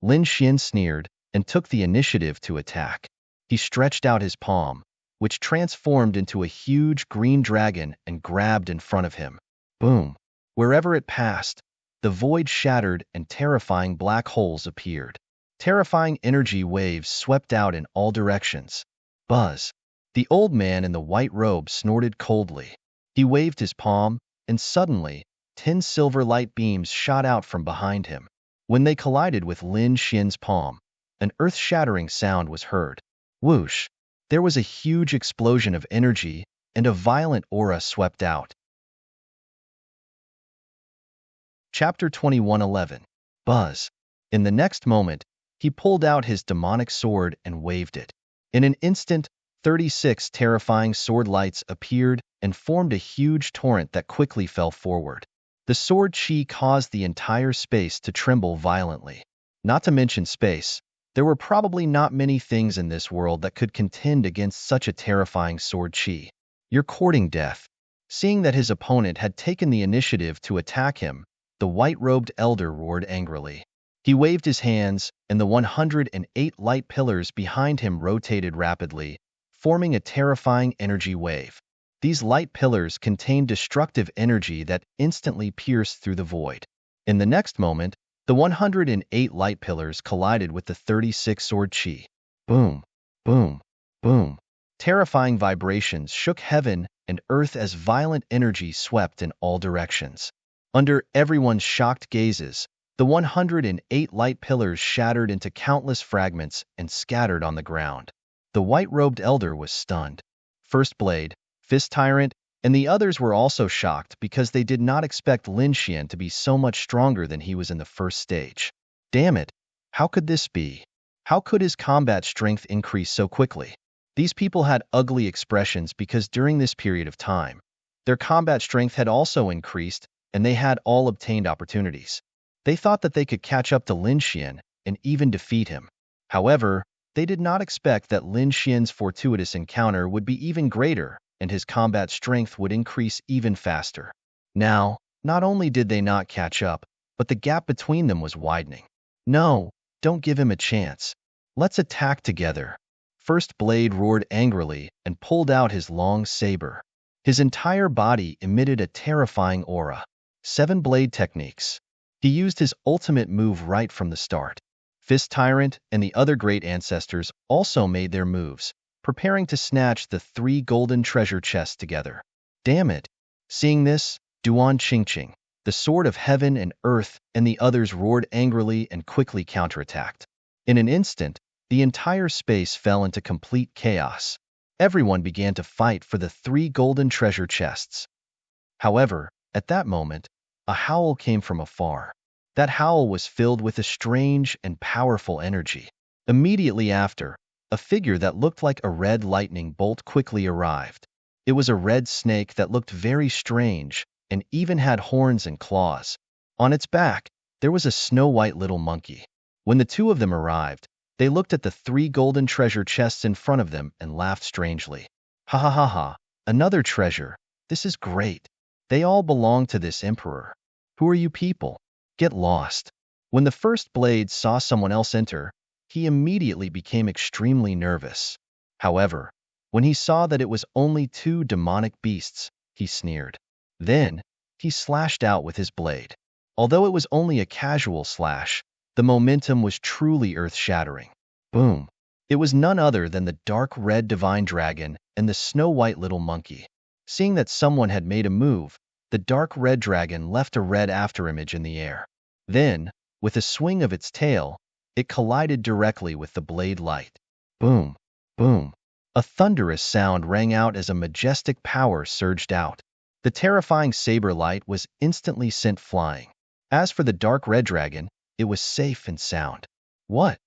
Lin Xian sneered and took the initiative to attack. He stretched out his palm, which transformed into a huge green dragon and grabbed in front of him. Boom! Wherever it passed, the void shattered and terrifying black holes appeared. Terrifying energy waves swept out in all directions. Buzz! The old man in the white robe snorted coldly. He waved his palm, and suddenly, 10 silver light beams shot out from behind him. When they collided with Lin Xian's palm, an earth-shattering sound was heard. Whoosh! There was a huge explosion of energy, and a violent aura swept out. Chapter 21:11. Buzz. In the next moment, he pulled out his demonic sword and waved it. In an instant, 36 terrifying sword lights appeared and formed a huge torrent that quickly fell forward. The sword chi caused the entire space to tremble violently. Not to mention space, there were probably not many things in this world that could contend against such a terrifying sword chi. "You're courting death." Seeing that his opponent had taken the initiative to attack him, the white-robed elder roared angrily. He waved his hands, and the 108 light pillars behind him rotated rapidly, forming a terrifying energy wave. These light pillars contained destructive energy that instantly pierced through the void. In the next moment, the 108 light pillars collided with the 36 sword chi. Boom, boom, boom. Terrifying vibrations shook heaven and earth as violent energy swept in all directions. Under everyone's shocked gazes, the 108 light pillars shattered into countless fragments and scattered on the ground. The white-robed elder was stunned. First Blade, Fist Tyrant, and the others were also shocked because they did not expect Lin Xian to be so much stronger than he was in the first stage. Damn it! How could this be? How could his combat strength increase so quickly? These people had ugly expressions because during this period of time, their combat strength had also increased and they had all obtained opportunities. They thought that they could catch up to Lin Xian and even defeat him. However, they did not expect that Lin Xian's fortuitous encounter would be even greater and his combat strength would increase even faster. Now, not only did they not catch up, but the gap between them was widening. "No, don't give him a chance. Let's attack together." First Blade roared angrily and pulled out his long saber. His entire body emitted a terrifying aura. 7 blade techniques. He used his ultimate move right from the start. Fist Tyrant and the other great ancestors also made their moves, preparing to snatch the 3 golden treasure chests together. Damn it! Seeing this, Duan Qingqing, the sword of heaven and earth, and the others roared angrily and quickly counterattacked. In an instant, the entire space fell into complete chaos. Everyone began to fight for the 3 golden treasure chests. However, at that moment, a howl came from afar. That howl was filled with a strange and powerful energy. Immediately after, a figure that looked like a red lightning bolt quickly arrived. It was a red snake that looked very strange and even had horns and claws. On its back, there was a snow-white little monkey. When the two of them arrived, they looked at the 3 golden treasure chests in front of them and laughed strangely. "Ha ha ha ha, another treasure. This is great. They all belong to this emperor. Who are you people? Get lost." When the first Blade saw someone else enter, he immediately became extremely nervous. However, when he saw that it was only 2 demonic beasts, he sneered. Then, he slashed out with his blade. Although it was only a casual slash, the momentum was truly earth-shattering. Boom! It was none other than the dark red divine dragon and the snow-white little monkey. Seeing that someone had made a move, the dark red dragon left a red afterimage in the air. Then, with a swing of its tail, it collided directly with the blade light. Boom! Boom! A thunderous sound rang out as a majestic power surged out. The terrifying saber light was instantly sent flying. As for the dark red dragon, it was safe and sound. What?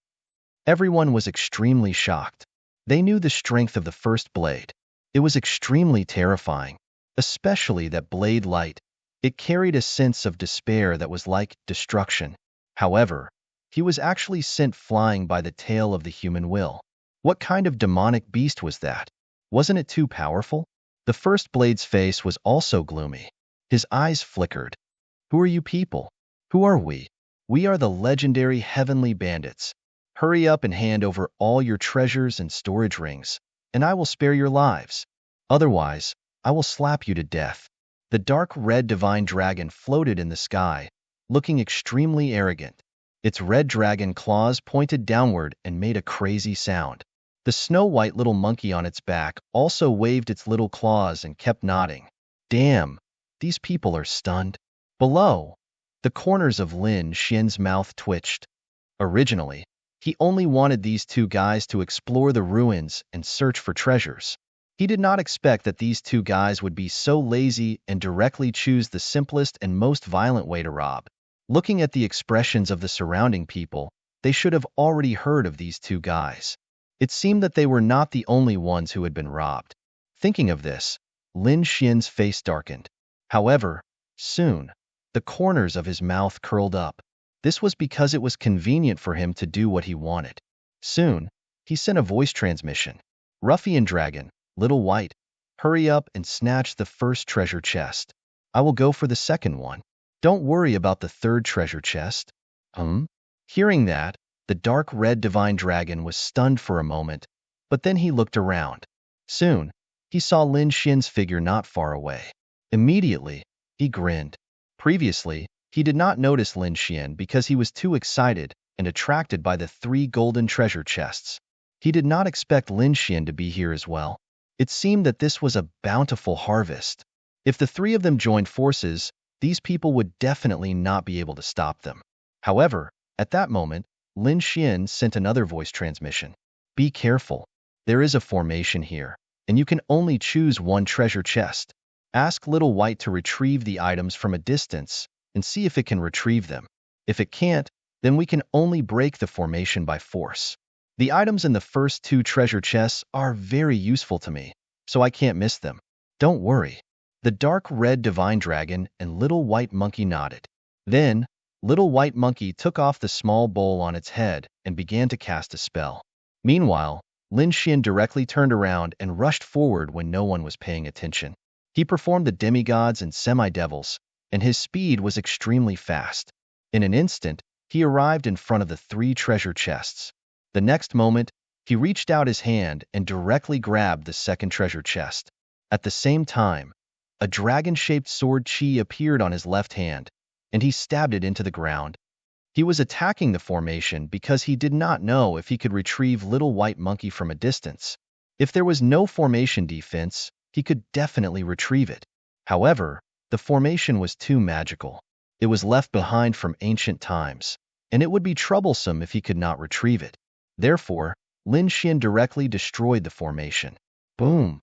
Everyone was extremely shocked. They knew the strength of the first blade. It was extremely terrifying, especially that blade light. It carried a sense of despair that was like destruction. However, he was actually sent flying by the tail of the human will. What kind of demonic beast was that? Wasn't it too powerful? The first blade's face was also gloomy. His eyes flickered. Who are you people? Who are we? We are the legendary heavenly bandits. Hurry up and hand over all your treasures and storage rings, and I will spare your lives. Otherwise, I will slap you to death. The dark red divine dragon floated in the sky, looking extremely arrogant. Its red dragon claws pointed downward and made a crazy sound. The snow-white little monkey on its back also waved its little claws and kept nodding. Damn, these people are stunned. Below, the corners of Lin Xian's mouth twitched. Originally, he only wanted these two guys to explore the ruins and search for treasures. He did not expect that these two guys would be so lazy and directly choose the simplest and most violent way to rob. Looking at the expressions of the surrounding people, they should have already heard of these two guys. It seemed that they were not the only ones who had been robbed. Thinking of this, Lin Xian's face darkened. However, soon, the corners of his mouth curled up. This was because it was convenient for him to do what he wanted. Soon, he sent a voice transmission. Ruffian Dragon, Little White, hurry up and snatch the first treasure chest. I will go for the second one. Don't worry about the third treasure chest. Hearing that, the dark red divine dragon was stunned for a moment, but then he looked around. Soon, he saw Lin Xian's figure not far away. Immediately, he grinned. Previously, he did not notice Lin Xian because he was too excited and attracted by the 3 golden treasure chests. He did not expect Lin Xian to be here as well. It seemed that this was a bountiful harvest. If the 3 of them joined forces, these people would definitely not be able to stop them. However, at that moment, Lin Xian sent another voice transmission. Be careful. There is a formation here, and you can only choose one treasure chest. Ask Little White to retrieve the items from a distance and see if it can retrieve them. If it can't, then we can only break the formation by force. The items in the first 2 treasure chests are very useful to me, so I can't miss them. Don't worry. The dark red divine dragon and Little White Monkey nodded. Then, Little White Monkey took off the small bowl on its head and began to cast a spell. Meanwhile, Lin Xian directly turned around and rushed forward when no one was paying attention. He performed the demigods and semi-devils, and his speed was extremely fast. In an instant, he arrived in front of the 3 treasure chests. The next moment, he reached out his hand and directly grabbed the second treasure chest. At the same time, a dragon-shaped sword chi appeared on his left hand, and he stabbed it into the ground. He was attacking the formation because he did not know if he could retrieve Little White Monkey from a distance. If there was no formation defense, he could definitely retrieve it. However, the formation was too magical. It was left behind from ancient times, and it would be troublesome if he could not retrieve it. Therefore, Lin Xian directly destroyed the formation. Boom!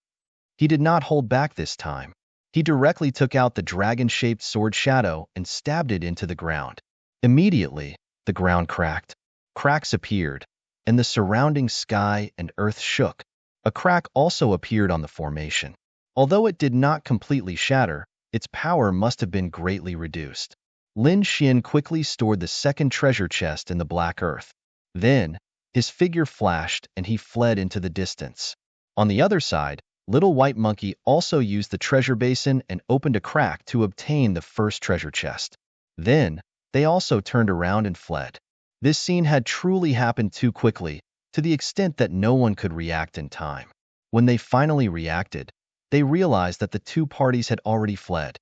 He did not hold back this time. He directly took out the dragon-shaped sword shadow and stabbed it into the ground. Immediately, the ground cracked. Cracks appeared, and the surrounding sky and earth shook. A crack also appeared on the formation. Although it did not completely shatter, its power must have been greatly reduced. Lin Xian quickly stored the second treasure chest in the black earth. Then, his figure flashed and he fled into the distance. On the other side, Little White Monkey also used the treasure basin and opened a crack to obtain the first treasure chest. Then, they also turned around and fled. This scene had truly happened too quickly, to the extent that no one could react in time. When they finally reacted, they realized that the 2 parties had already fled.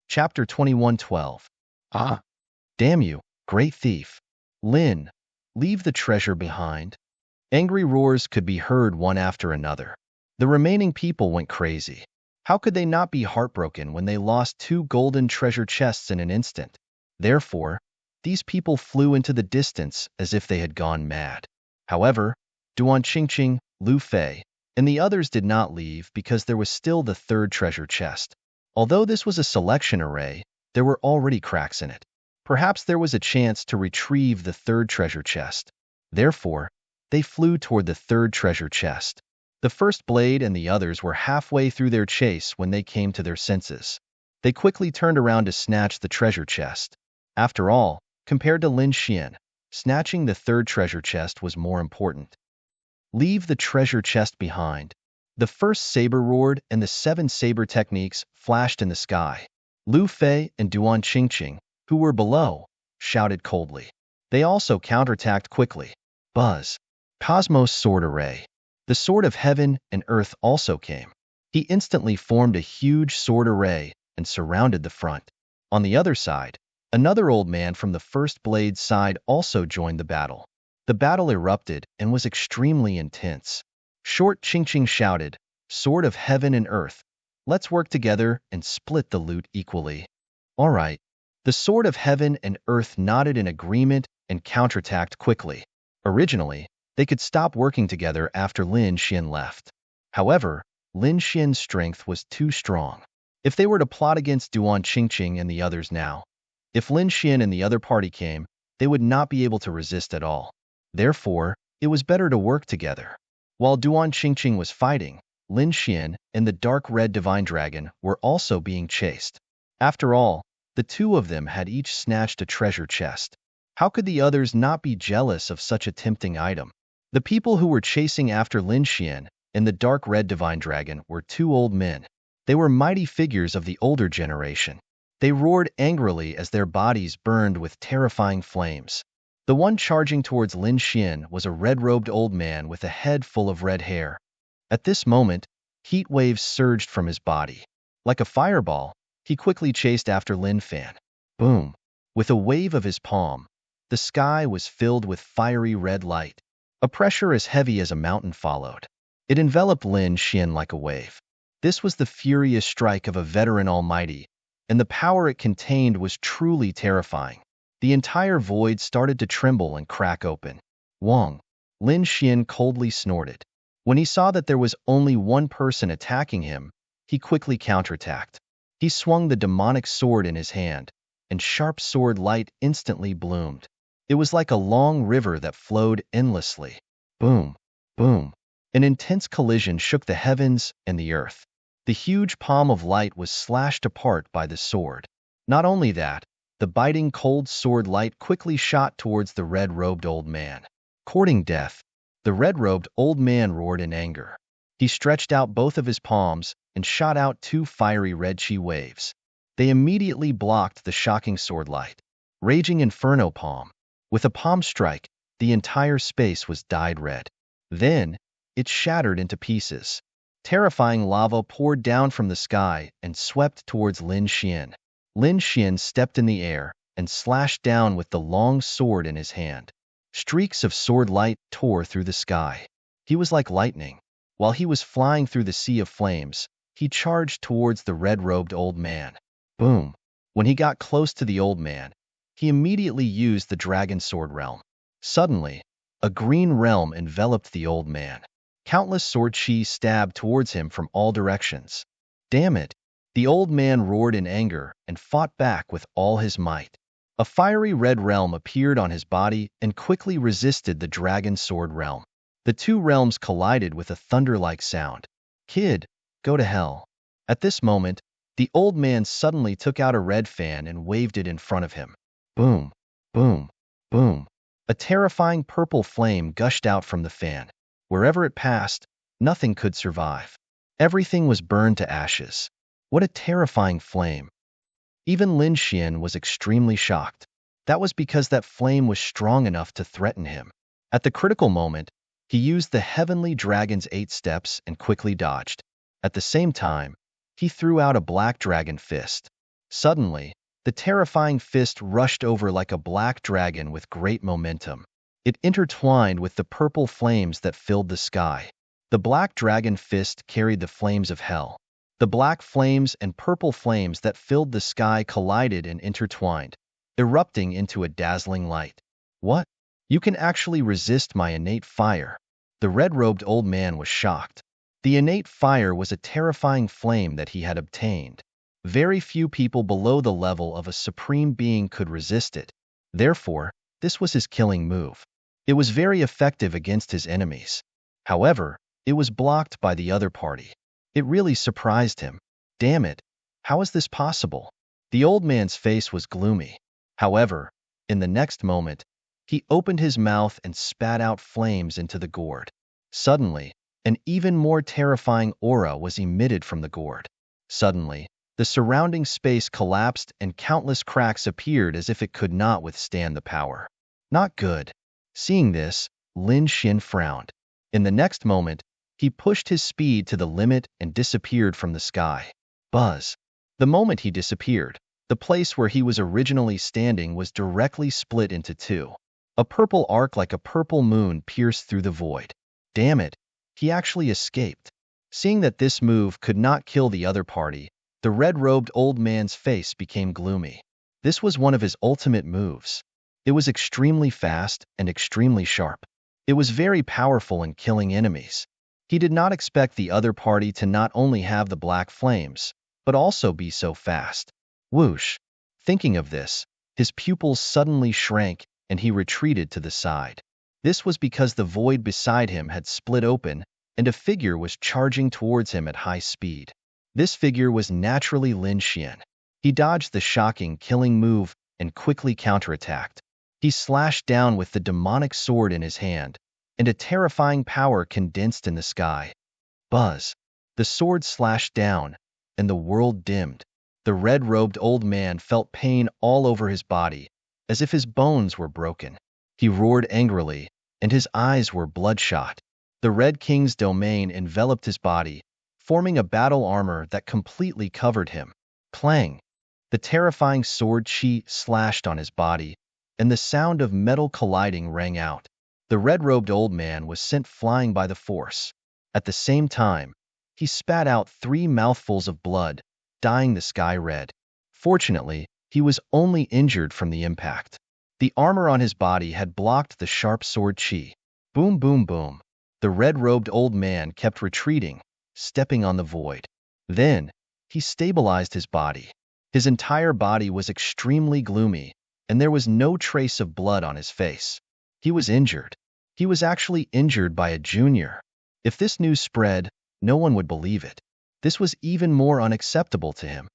Chapter 21:12. Ah! Damn you, great thief! Lin, leave the treasure behind. Angry roars could be heard one after another. The remaining people went crazy. How could they not be heartbroken when they lost 2 golden treasure chests in an instant? Therefore, these people flew into the distance as if they had gone mad. However, Duan Qingqing, Lu Fei, and the others did not leave because there was still the 3rd treasure chest. Although this was a selection array, there were already cracks in it. Perhaps there was a chance to retrieve the 3rd treasure chest. Therefore, they flew toward the 3rd treasure chest. The first blade and the others were halfway through their chase when they came to their senses. They quickly turned around to snatch the treasure chest. After all, compared to Lin Xian, snatching the 3rd treasure chest was more important. Leave the treasure chest behind. The first saber roared and the 7 saber techniques flashed in the sky. Lu Fei and Duan Qingqing, who were below, shouted coldly. They also counterattacked quickly. Buzz. Cosmos Sword Array. The Sword of Heaven and Earth also came. He instantly formed a huge sword array and surrounded the front. On the other side, another old man from the first blade's side also joined the battle. The battle erupted and was extremely intense. Short Qingqing shouted, Sword of Heaven and Earth, let's work together and split the loot equally. All right. The Sword of Heaven and Earth nodded in agreement and counterattacked quickly. Originally, they could stop working together after Lin Xian left. However, Lin Xian's strength was too strong. If they were to plot against Duan Qingqing and the others now, if Lin Xian and the other party came, they would not be able to resist at all. Therefore, it was better to work together. While Duan Qingqing was fighting, Lin Xian and the dark red divine dragon were also being chased. After all, the 2 of them had each snatched a treasure chest. How could the others not be jealous of such a tempting item? The people who were chasing after Lin Xian and the dark red divine dragon were 2 old men. They were mighty figures of the older generation. They roared angrily as their bodies burned with terrifying flames. The one charging towards Lin Xian was a red-robed old man with a head full of red hair. At this moment, heat waves surged from his body. Like a fireball, he quickly chased after Lin Fan. Boom! With a wave of his palm, the sky was filled with fiery red light. A pressure as heavy as a mountain followed. It enveloped Lin Xian like a wave. This was the furious strike of a veteran almighty, and the power it contained was truly terrifying. The entire void started to tremble and crack open. Wong. Lin Xian coldly snorted. When he saw that there was only one person attacking him, he quickly counterattacked. He swung the demonic sword in his hand, and sharp sword light instantly bloomed. It was like a long river that flowed endlessly. Boom, boom. An intense collision shook the heavens and the earth. The huge palm of light was slashed apart by the sword. Not only that, the biting cold sword light quickly shot towards the red-robed old man. Courting death, the red-robed old man roared in anger. He stretched out both of his palms and shot out 2 fiery red chi waves. They immediately blocked the shocking sword light. Raging Inferno Palm. With a palm strike, the entire space was dyed red. Then, it shattered into pieces. Terrifying lava poured down from the sky and swept towards Lin Xian. Lin Xian stepped in the air and slashed down with the long sword in his hand. Streaks of sword light tore through the sky. He was like lightning. While he was flying through the sea of flames, he charged towards the red-robed old man. Boom! When he got close to the old man, he immediately used the dragon sword realm. Suddenly, a green realm enveloped the old man. Countless sword chi stabbed towards him from all directions. Damn it! The old man roared in anger and fought back with all his might. A fiery red realm appeared on his body and quickly resisted the dragon sword realm. The 2 realms collided with a thunder-like sound. Kid, go to hell. At this moment, the old man suddenly took out a red fan and waved it in front of him. Boom, boom, boom. A terrifying purple flame gushed out from the fan. Wherever it passed, nothing could survive. Everything was burned to ashes. What a terrifying flame. Even Lin Xian was extremely shocked. That was because that flame was strong enough to threaten him. At the critical moment, he used the heavenly dragon's 8 steps and quickly dodged. At the same time, he threw out a black dragon fist. Suddenly, the terrifying fist rushed over like a black dragon with great momentum. It intertwined with the purple flames that filled the sky. The black dragon fist carried the flames of hell. The black flames and purple flames that filled the sky collided and intertwined, erupting into a dazzling light. What? You can actually resist my innate fire. The red-robed old man was shocked. The innate fire was a terrifying flame that he had obtained. Very few people below the level of a supreme being could resist it. Therefore, this was his killing move. It was very effective against his enemies. However, it was blocked by the other party. It really surprised him. Damn it, how is this possible? The old man's face was gloomy. However, in the next moment, he opened his mouth and spat out flames into the gourd. Suddenly, an even more terrifying aura was emitted from the gourd. Suddenly, the surrounding space collapsed and countless cracks appeared as if it could not withstand the power. Not good. Seeing this, Lin Xin frowned. In the next moment, he pushed his speed to the limit and disappeared from the sky. Buzz. The moment he disappeared, the place where he was originally standing was directly split into two. A purple arc like a purple moon pierced through the void. Damn it, he actually escaped. Seeing that this move could not kill the other party, the red-robed old man's face became gloomy. This was one of his ultimate moves. It was extremely fast and extremely sharp. It was very powerful in killing enemies. He did not expect the other party to not only have the black flames, but also be so fast. Whoosh! Thinking of this, his pupils suddenly shrank and he retreated to the side. This was because the void beside him had split open and a figure was charging towards him at high speed. This figure was naturally Lin Xian. He dodged the shocking killing move and quickly counterattacked. He slashed down with the demonic sword in his hand, and a terrifying power condensed in the sky. Buzz. The sword slashed down, and the world dimmed. The red-robed old man felt pain all over his body, as if his bones were broken. He roared angrily, and his eyes were bloodshot. The Red King's domain enveloped his body, forming a battle armor that completely covered him. Clang! The terrifying sword chi slashed on his body, and the sound of metal colliding rang out. The red-robed old man was sent flying by the force. At the same time, he spat out 3 mouthfuls of blood, dyeing the sky red. Fortunately, he was only injured from the impact. The armor on his body had blocked the sharp sword chi. Boom, boom, boom. The red-robed old man kept retreating, stepping on the void. Then, he stabilized his body. His entire body was extremely gloomy, and there was no trace of blood on his face. He was injured. He was actually injured by a junior. If this news spread, no one would believe it. This was even more unacceptable to him.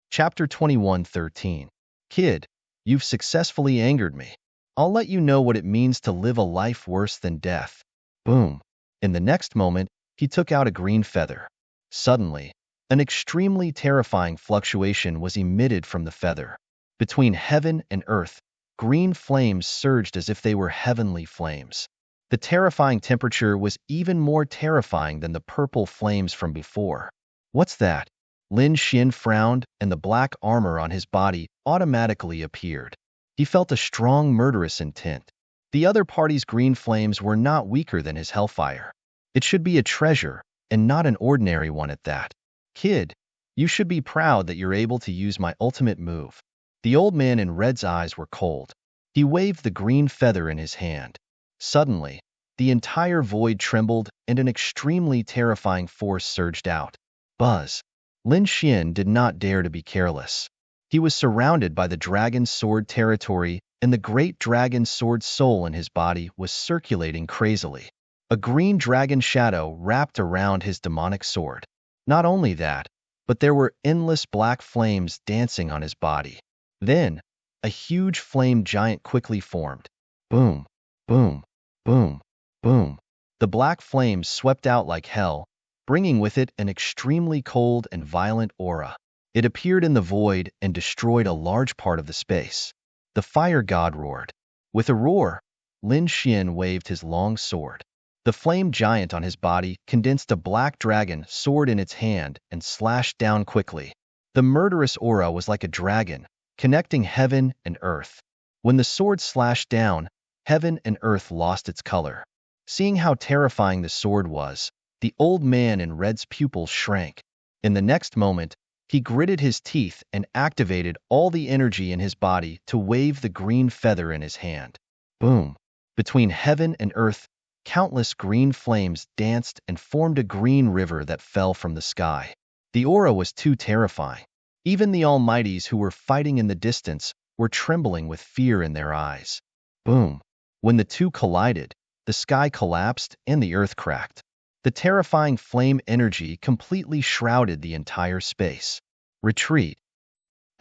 Chapter 21:13. Kid, you've successfully angered me. I'll let you know what it means to live a life worse than death. Boom. In the next moment, he took out a green feather. Suddenly, an extremely terrifying fluctuation was emitted from the feather. Between heaven and earth, green flames surged as if they were heavenly flames. The terrifying temperature was even more terrifying than the purple flames from before. What's that? Lin Xin frowned, and the black armor on his body automatically appeared. He felt a strong murderous intent. The other party's green flames were not weaker than his hellfire. It should be a treasure, and not an ordinary one at that. Kid, you should be proud that you're able to use my ultimate move. The old man in red's eyes were cold. He waved the green feather in his hand. Suddenly, the entire void trembled and an extremely terrifying force surged out. Buzz. Lin Xian did not dare to be careless. He was surrounded by the dragon sword territory, and the great dragon sword soul in his body was circulating crazily. A green dragon shadow wrapped around his demonic sword. Not only that, but there were endless black flames dancing on his body. Then, a huge flame giant quickly formed. Boom, boom, boom, boom. The black flames swept out like hell, bringing with it an extremely cold and violent aura. It appeared in the void and destroyed a large part of the space. The fire god roared. With a roar, Lin Xian waved his long sword. The flame giant on his body condensed a black dragon sword in its hand and slashed down quickly. The murderous aura was like a dragon, connecting heaven and earth. When the sword slashed down, heaven and earth lost its color. Seeing how terrifying the sword was, The old man in red's pupils shrank. In the next moment, he gritted his teeth and activated all the energy in his body to wave the green feather in his hand. Boom! Between heaven and earth, countless green flames danced and formed a green river that fell from the sky. The aura was too terrifying. Even the Almighties who were fighting in the distance were trembling with fear in their eyes. Boom! When the two collided, the sky collapsed and the earth cracked. The terrifying flame energy completely shrouded the entire space. Retreat.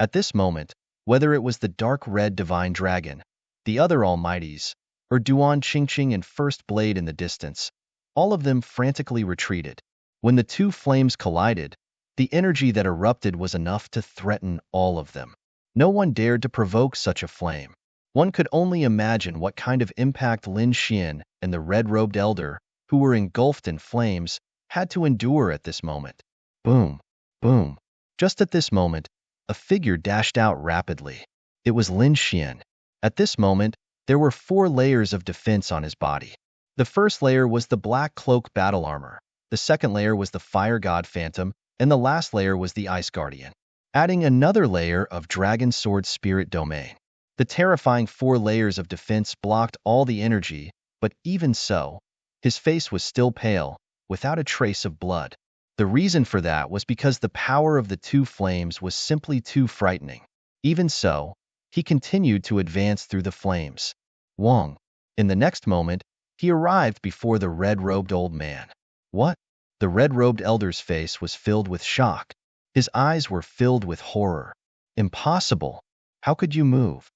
At this moment, whether it was the dark red divine dragon, the other Almighties, or Duan Qingqing and First Blade in the distance, all of them frantically retreated. When the two flames collided, the energy that erupted was enough to threaten all of them. No one dared to provoke such a flame. One could only imagine what kind of impact Lin Xian and the red-robed elder, who were engulfed in flames, had to endure at this moment. Boom! Boom! Just at this moment, a figure dashed out rapidly. It was Lin Xian. At this moment, there were 4 layers of defense on his body. The first layer was the black cloak battle armor, the second layer was the fire god phantom, and the last layer was the ice guardian, adding another layer of dragon sword spirit domain. The terrifying 4 layers of defense blocked all the energy, but even so, his face was still pale, without a trace of blood. The reason for that was because the power of the 2 flames was simply too frightening. Even so, he continued to advance through the flames. Wong. In the next moment, he arrived before the red-robed old man. What? The red-robed elder's face was filled with shock. His eyes were filled with horror. Impossible. How could you move?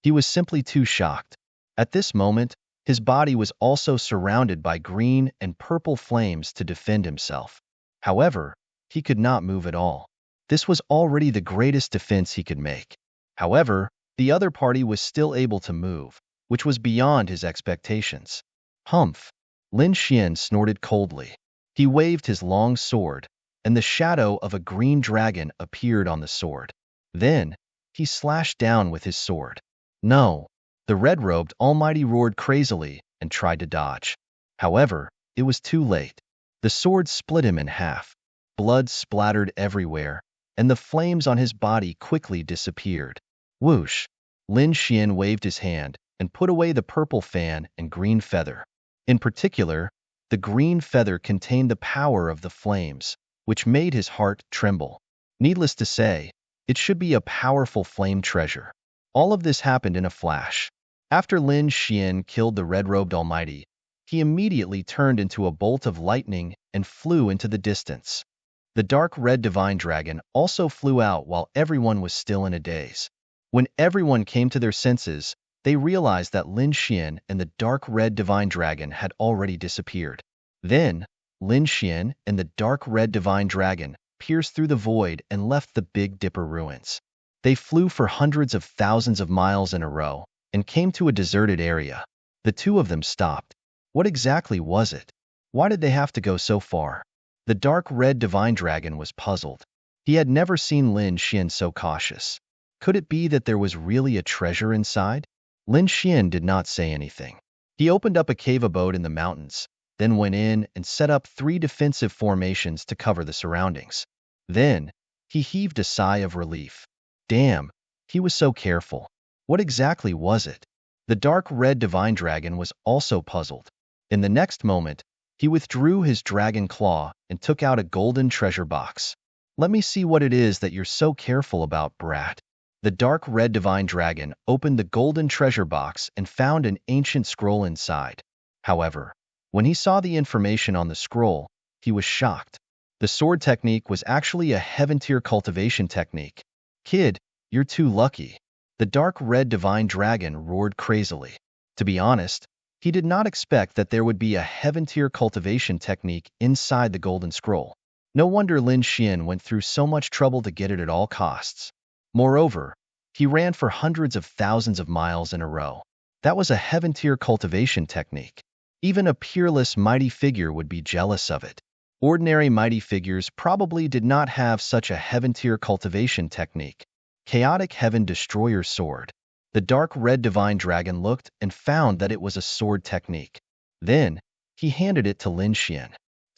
He was simply too shocked. At this moment, his body was also surrounded by green and purple flames to defend himself. However, he could not move at all. This was already the greatest defense he could make. However, the other party was still able to move, which was beyond his expectations. Humph! Lin Xian snorted coldly. He waved his long sword, and the shadow of a green dragon appeared on the sword. Then, he slashed down with his sword. No! The red-robed Almighty roared crazily and tried to dodge. However, it was too late. The sword split him in half. Blood splattered everywhere, and the flames on his body quickly disappeared. Whoosh! Lin Xian waved his hand and put away the purple fan and green feather. In particular, the green feather contained the power of the flames, which made his heart tremble. Needless to say, it should be a powerful flame treasure. All of this happened in a flash. After Lin Xian killed the red-robed Almighty, he immediately turned into a bolt of lightning and flew into the distance. The dark red divine dragon also flew out while everyone was still in a daze. When everyone came to their senses, they realized that Lin Xian and the dark red divine dragon had already disappeared. Then, Lin Xian and the dark red divine dragon pierced through the void and left the Big Dipper ruins. They flew for hundreds of thousands of miles in a row and came to a deserted area. The two of them stopped. What exactly was it? Why did they have to go so far? The dark red divine dragon was puzzled. He had never seen Lin Xian so cautious. Could it be that there was really a treasure inside? Lin Xian did not say anything. He opened up a cave abode in the mountains, then went in and set up 3 defensive formations to cover the surroundings. Then, he heaved a sigh of relief. Damn, he was so careful. What exactly was it? The dark red divine dragon was also puzzled. In the next moment, he withdrew his dragon claw and took out a golden treasure box. Let me see what it is that you're so careful about, brat. The dark red divine dragon opened the golden treasure box and found an ancient scroll inside. However, when he saw the information on the scroll, he was shocked. The sword technique was actually a heaven-tier cultivation technique. Kid, you're too lucky. The dark red divine dragon roared crazily. To be honest, he did not expect that there would be a heaven-tier cultivation technique inside the golden scroll. No wonder Lin Xian went through so much trouble to get it at all costs. Moreover, he ran for hundreds of thousands of miles in a row. That was a heaven-tier cultivation technique. Even a peerless mighty figure would be jealous of it. Ordinary mighty figures probably did not have such a heaven-tier cultivation technique. Chaotic Heaven Destroyer Sword. The dark red divine dragon looked and found that it was a sword technique. Then, he handed it to Lin Xian.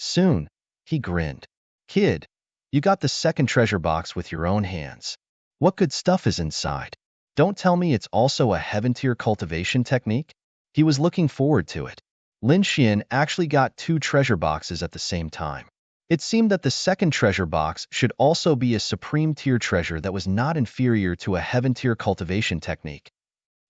Soon, he grinned. Kid, you got the second treasure box with your own hands. What good stuff is inside? Don't tell me it's also a heaven-tier cultivation technique? He was looking forward to it. Lin Xian actually got two treasure boxes at the same time. It seemed that the second treasure box should also be a supreme tier treasure that was not inferior to a heaven-tier cultivation technique.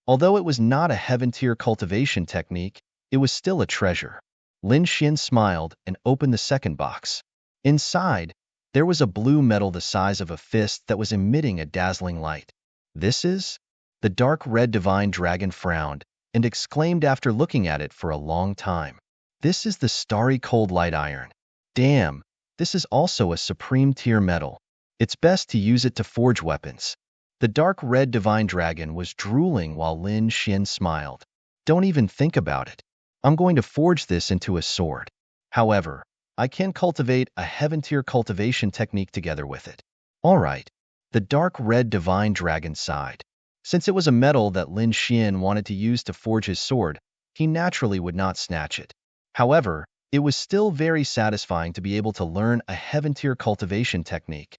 Although it was not a heaven-tier cultivation technique, it was still a treasure. Lin Xian smiled and opened the second box. Inside, there was a blue metal the size of a fist that was emitting a dazzling light. This is? The dark red divine dragon frowned and exclaimed after looking at it for a long time. This is the starry cold light iron. Damn, this is also a supreme tier metal. It's best to use it to forge weapons. The dark red divine dragon was drooling while Lin Xian smiled. Don't even think about it. I'm going to forge this into a sword. However, I can cultivate a heaven-tier cultivation technique together with it. Alright, the dark red divine dragon sighed. Since it was a metal that Lin Xian wanted to use to forge his sword, he naturally would not snatch it. However, it was still very satisfying to be able to learn a heaven-tier cultivation technique.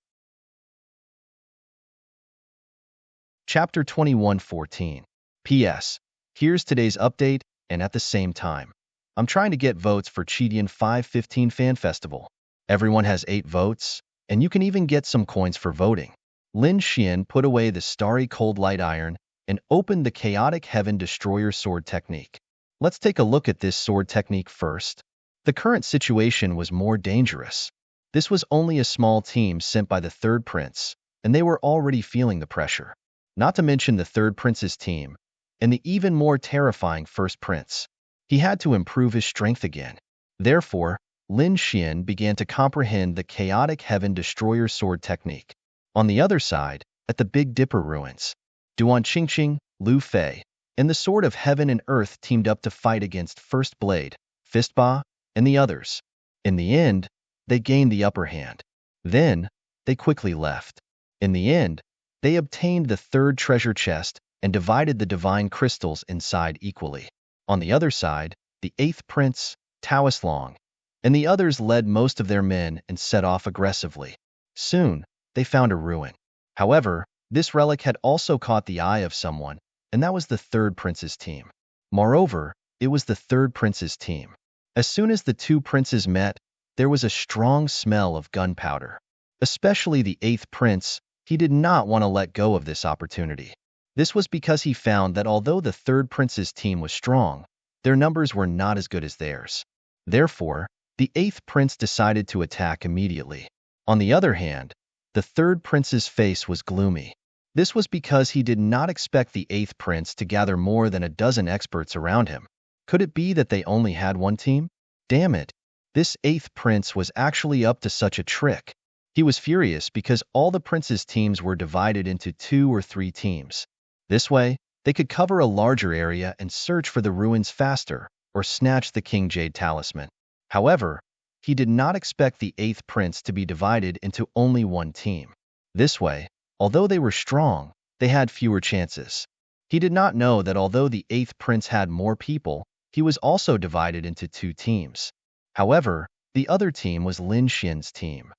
Chapter 21:14. P.S. Here's today's update, and at the same time, I'm trying to get votes for Chidian 515 Fan Festival. Everyone has 8 votes, and you can even get some coins for voting. Lin Xian put away the starry cold light iron and opened the chaotic heaven destroyer sword technique. Let's take a look at this sword technique first. The current situation was more dangerous. This was only a small team sent by the third prince, and they were already feeling the pressure. Not to mention the third prince's team, and the even more terrifying first prince. He had to improve his strength again. Therefore, Lin Xian began to comprehend the chaotic heaven destroyer sword technique. On the other side, at the Big Dipper ruins, Duan Qingqing, Lu Fei, and the Sword of Heaven and Earth teamed up to fight against First Blade, Fistba, and the others. In the end, they gained the upper hand. Then, they quickly left. In the end, they obtained the third treasure chest and divided the divine crystals inside equally. On the other side, the 8th prince, Taoist Long, and the others led most of their men and set off aggressively. Soon, they found a ruin. However, this relic had also caught the eye of someone, and that was the third prince's team. Moreover, it was the third prince's team. As soon as the two princes met, there was a strong smell of gunpowder. Especially the 8th prince, he did not want to let go of this opportunity. This was because he found that although the third prince's team was strong, their numbers were not as good as theirs. Therefore, the 8th prince decided to attack immediately. On the other hand, the third prince's face was gloomy. This was because he did not expect the 8th prince to gather more than a dozen experts around him. Could it be that they only had one team? Damn it! This 8th prince was actually up to such a trick. He was furious because all the prince's teams were divided into 2 or 3 teams. This way, they could cover a larger area and search for the ruins faster, or snatch the King Jade Talisman. However, he did not expect the 8th prince to be divided into only one team. This way, although they were strong, they had fewer chances. He did not know that although the 8th prince had more people, he was also divided into 2 teams. However, the other team was Lin Xian's team.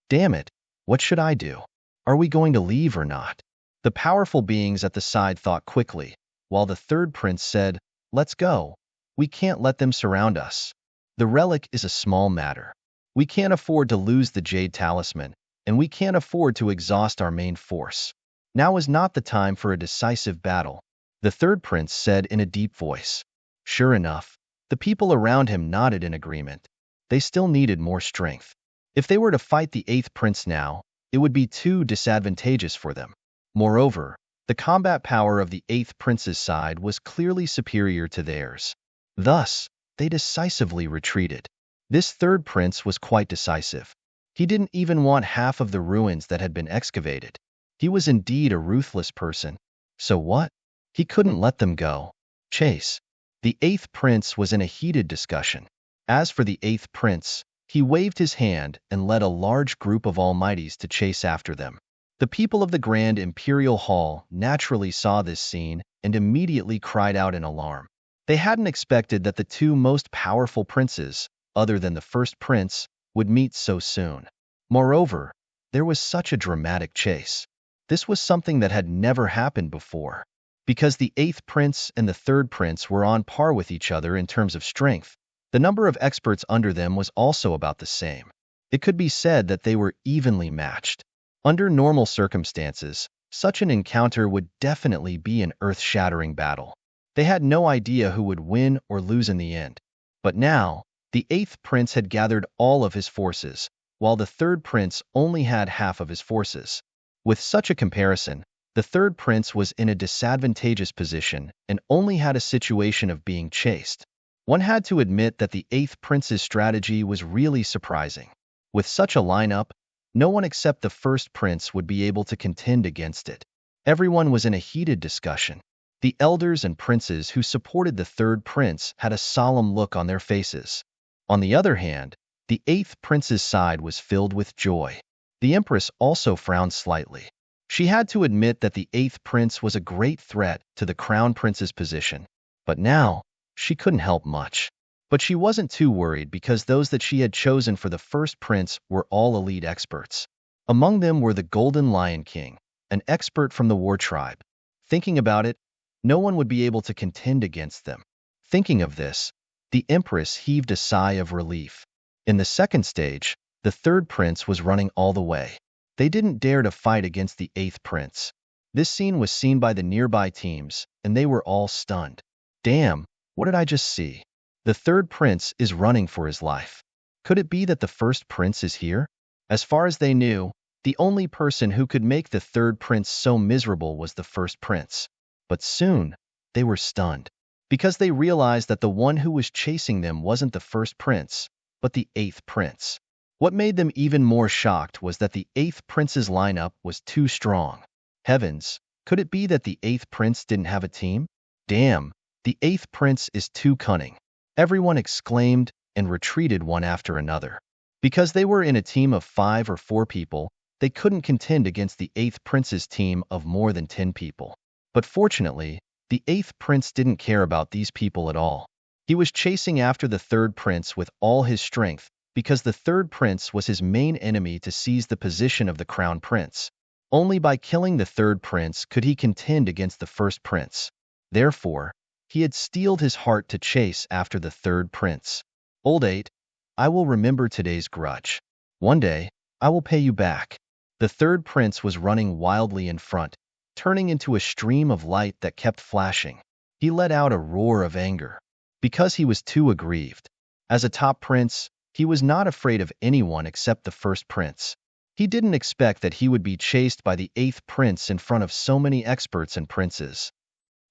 Damn it, what should I do? Are we going to leave or not? The powerful beings at the side thought quickly, while the third prince said, "Let's go. We can't let them surround us. The relic is a small matter. We can't afford to lose the Jade Talisman, and we can't afford to exhaust our main force. Now is not the time for a decisive battle," the third prince said in a deep voice. Sure enough, the people around him nodded in agreement. They still needed more strength. If they were to fight the 8th prince now, it would be too disadvantageous for them. Moreover, the combat power of the 8th prince's side was clearly superior to theirs. Thus, they decisively retreated. This third prince was quite decisive. He didn't even want half of the ruins that had been excavated. He was indeed a ruthless person. So what? He couldn't let them go. Chase. The 8th prince was in a heated discussion. As for the 8th prince, he waved his hand and led a large group of almighties to chase after them. The people of the Grand Imperial Hall naturally saw this scene and immediately cried out in alarm. They hadn't expected that the 2 most powerful princes, other than the first prince, would meet so soon. Moreover, there was such a dramatic chase. This was something that had never happened before. Because the eighth prince and the third prince were on par with each other in terms of strength, the number of experts under them was also about the same. It could be said that they were evenly matched. Under normal circumstances, such an encounter would definitely be an earth-shattering battle. They had no idea who would win or lose in the end. But now, the eighth prince had gathered all of his forces, while the third prince only had half of his forces. With such a comparison, the third prince was in a disadvantageous position and only had a situation of being chased. One had to admit that the eighth prince's strategy was really surprising. With such a lineup, no one except the first prince would be able to contend against it. Everyone was in a heated discussion. The elders and princes who supported the third prince had a solemn look on their faces. On the other hand, the eighth prince's side was filled with joy. The empress also frowned slightly. She had to admit that the eighth prince was a great threat to the crown prince's position. But now, she couldn't help much. But she wasn't too worried because those that she had chosen for the first prince were all elite experts. Among them were the Golden Lion King, an expert from the war tribe. Thinking about it, no one would be able to contend against them. Thinking of this, the empress heaved a sigh of relief. In the second stage, the third prince was running all the way. They didn't dare to fight against the eighth prince. This scene was seen by the nearby teams, and they were all stunned. Damn, what did I just see? The third prince is running for his life. Could it be that the first prince is here? As far as they knew, the only person who could make the third prince so miserable was the first prince. But soon, they were stunned, because they realized that the one who was chasing them wasn't the first prince, but the eighth prince. What made them even more shocked was that the eighth prince's lineup was too strong. Heavens, could it be that the eighth prince didn't have a team? Damn, the eighth prince is too cunning. Everyone exclaimed and retreated one after another. Because they were in a team of 5 or 4 people, they couldn't contend against the eighth prince's team of more than 10 people. But fortunately, the eighth prince didn't care about these people at all. He was chasing after the third prince with all his strength, because the third prince was his main enemy to seize the position of the crown prince. Only by killing the third prince could he contend against the first prince. Therefore, he had steeled his heart to chase after the third prince. Old 8, I will remember today's grudge. One day, I will pay you back. The third prince was running wildly in front, turning into a stream of light that kept flashing. He let out a roar of anger, because he was too aggrieved. As a top prince, he was not afraid of anyone except the first prince. He didn't expect that he would be chased by the eighth prince in front of so many experts and princes.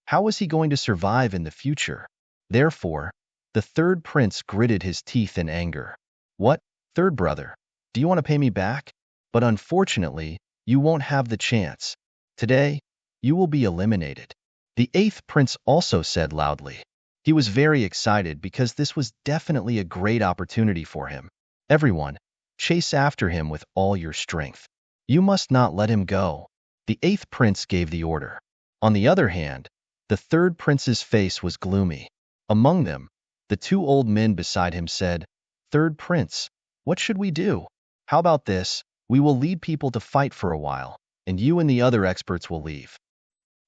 How was he going to survive in the future? Therefore, the third prince gritted his teeth in anger. What, third brother? Do you want to pay me back? But unfortunately, you won't have the chance. Today, you will be eliminated. The eighth prince also said loudly. He was very excited because this was definitely a great opportunity for him. Everyone, chase after him with all your strength. You must not let him go. The eighth prince gave the order. On the other hand, the third prince's face was gloomy. Among them, the 2 old men beside him said, Third prince, what should we do? How about this? We will lead people to fight for a while, and you and the other experts will leave.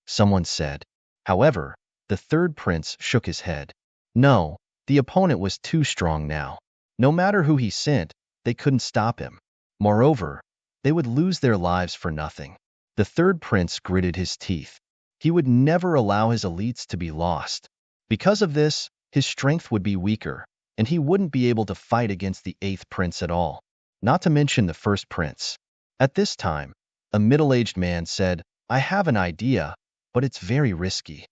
Someone said. However, the third prince shook his head. No, the opponent was too strong now. No matter who he sent, they couldn't stop him. Moreover, they would lose their lives for nothing. The third prince gritted his teeth. He would never allow his elites to be lost. Because of this, his strength would be weaker, and he wouldn't be able to fight against the eighth prince at all, not to mention the first prince. At this time, a middle-aged man said, I have an idea, but it's very risky.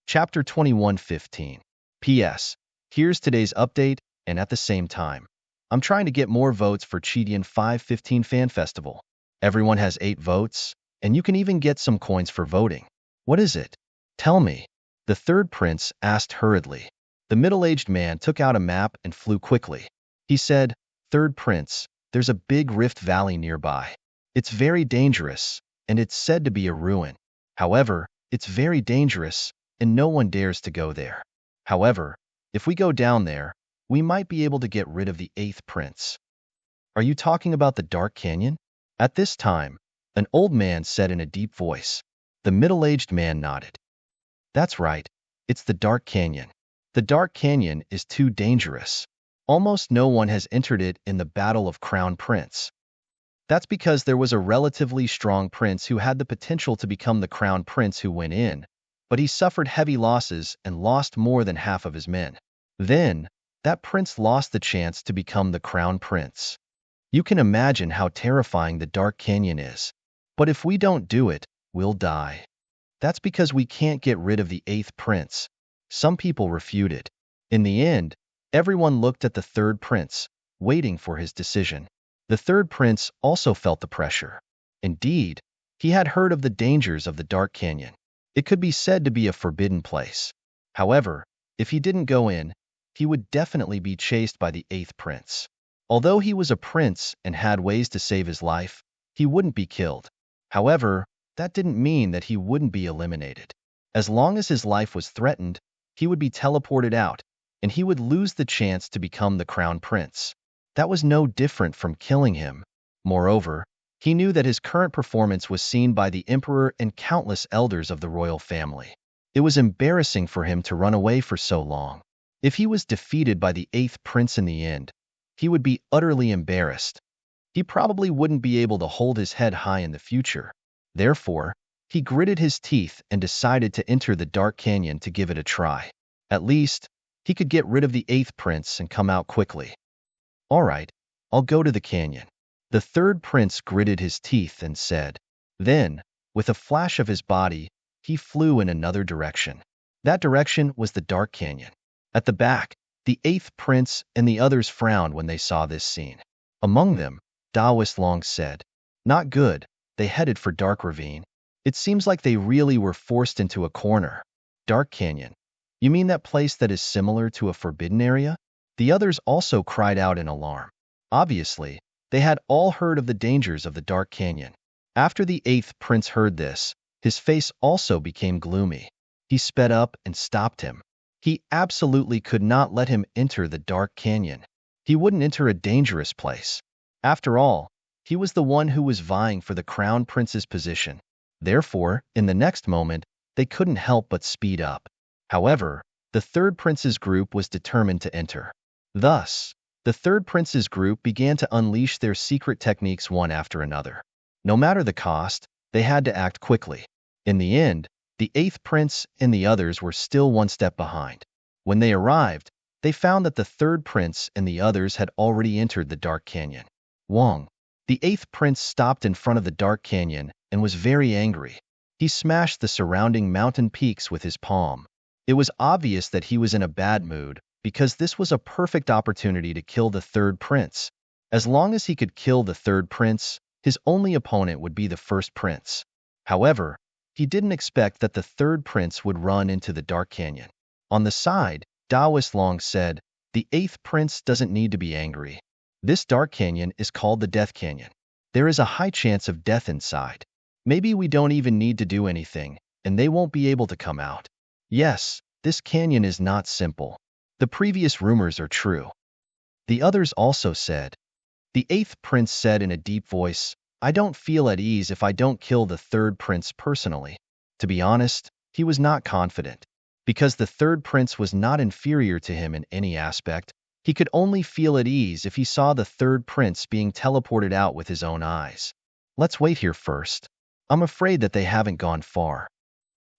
Chapter 21:15. P.S. Here's today's update, and at the same time, I'm trying to get more votes for Chidian 515 Fan Festival. Everyone has 8 votes, and you can even get some coins for voting. What is it? Tell me. The third prince asked hurriedly. The middle-aged man took out a map and flew quickly. He said, Third prince, there's a big rift valley nearby. It's very dangerous, and it's said to be a ruin. However, it's very dangerous, and no one dares to go there. However, if we go down there, we might be able to get rid of the eighth prince. Are you talking about the Dark Canyon? At this time, an old man said in a deep voice. The middle-aged man nodded. That's right, it's the Dark Canyon. The Dark Canyon is too dangerous. Almost no one has entered it in the Battle of Crown Prince. That's because there was a relatively strong prince who had the potential to become the crown prince who went in, but he suffered heavy losses and lost more than half of his men. Then, that prince lost the chance to become the crown prince. You can imagine how terrifying the Dark Canyon is. But if we don't do it, we'll die. That's because we can't get rid of the eighth prince. Some people refuted. In the end, everyone looked at the third prince, waiting for his decision. The third prince also felt the pressure. Indeed, he had heard of the dangers of the Dark Canyon. It could be said to be a forbidden place. However, if he didn't go in, he would definitely be chased by the eighth prince. Although he was a prince and had ways to save his life, he wouldn't be killed. However, that didn't mean that he wouldn't be eliminated. As long as his life was threatened, he would be teleported out, and he would lose the chance to become the crown prince. That was no different from killing him. Moreover, he knew that his current performance was seen by the emperor and countless elders of the royal family. It was embarrassing for him to run away for so long. If he was defeated by the eighth prince in the end, he would be utterly embarrassed. He probably wouldn't be able to hold his head high in the future. Therefore, he gritted his teeth and decided to enter the Dark Canyon to give it a try. At least, he could get rid of the eighth prince and come out quickly. All right, I'll go to the canyon. The third prince gritted his teeth and said. Then, with a flash of his body, he flew in another direction. That direction was the Dark Canyon. At the back, the eighth prince and the others frowned when they saw this scene. Among them, Daoist Long said, Not good, they headed for Dark Ravine. It seems like they really were forced into a corner. Dark Canyon. You mean that place that is similar to a forbidden area? The others also cried out in alarm. Obviously, they had all heard of the dangers of the Dark Canyon. After the eighth prince heard this, his face also became gloomy. He sped up and stopped him. He absolutely could not let him enter the Dark Canyon. He wouldn't enter a dangerous place. After all, he was the one who was vying for the crown prince's position. Therefore, in the next moment, they couldn't help but speed up. However, the third prince's group was determined to enter. Thus, the third prince's group began to unleash their secret techniques one after another. No matter the cost, they had to act quickly. In the end, the eighth prince and the others were still one step behind. When they arrived, they found that the third prince and the others had already entered the Dark Canyon. Wang, the eighth prince, stopped in front of the Dark Canyon and was very angry. He smashed the surrounding mountain peaks with his palm. It was obvious that he was in a bad mood, because this was a perfect opportunity to kill the third prince. As long as he could kill the third prince, his only opponent would be the first prince. However, he didn't expect that the third prince would run into the Dark Canyon. On the side, Daoist Long said, The eighth prince doesn't need to be angry. This Dark Canyon is called the Death Canyon. There is a high chance of death inside. Maybe we don't even need to do anything, and they won't be able to come out. Yes, this canyon is not simple. The previous rumors are true. The others also said. The eighth prince said in a deep voice, I don't feel at ease if I don't kill the third prince personally. To be honest, he was not confident. Because the third prince was not inferior to him in any aspect, he could only feel at ease if he saw the third prince being teleported out with his own eyes. Let's wait here first. I'm afraid that they haven't gone far.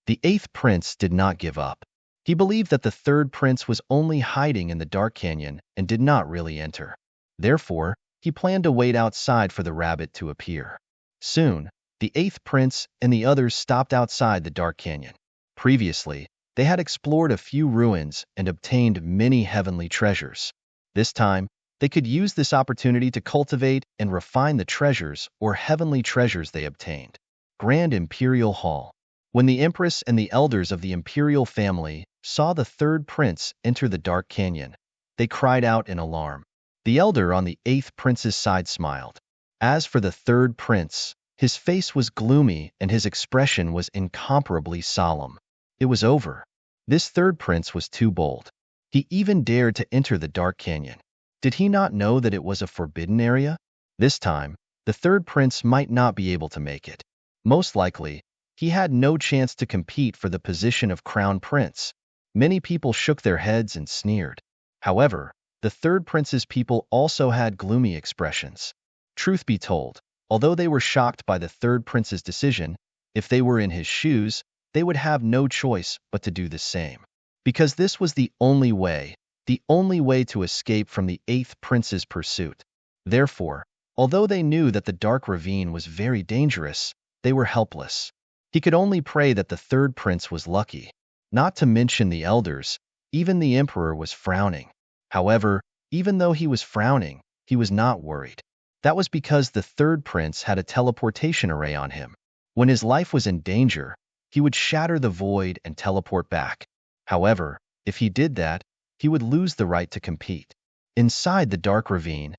The eighth prince did not give up. He believed that the third prince was only hiding in the Dark Canyon and did not really enter. Therefore, he planned to wait outside for the rabbit to appear. Soon, the eighth prince and the others stopped outside the Dark Canyon. Previously, they had explored a few ruins and obtained many heavenly treasures. This time, they could use this opportunity to cultivate and refine the treasures or heavenly treasures they obtained. Grand Imperial Hall. When the Empress and the elders of the imperial family saw the third prince enter the Dark Canyon, they cried out in alarm. The elder on the eighth prince's side smiled. As for the third prince, his face was gloomy and his expression was incomparably solemn. It was over. This third prince was too bold. He even dared to enter the dark canyon. Did he not know that it was a forbidden area? This time, the third prince might not be able to make it. Most likely, he had no chance to compete for the position of crown prince. Many people shook their heads and sneered. However, the third prince's people also had gloomy expressions. Truth be told, although they were shocked by the third prince's decision, if they were in his shoes, they would have no choice but to do the same. Because this was the only way to escape from the eighth prince's pursuit. Therefore, although they knew that the dark ravine was very dangerous, they were helpless. He could only pray that the third prince was lucky. Not to mention the elders, even the emperor was frowning. However, even though he was frowning, he was not worried. That was because the third prince had a teleportation array on him. When his life was in danger, he would shatter the void and teleport back. However, if he did that, he would lose the right to compete. Inside the dark ravine,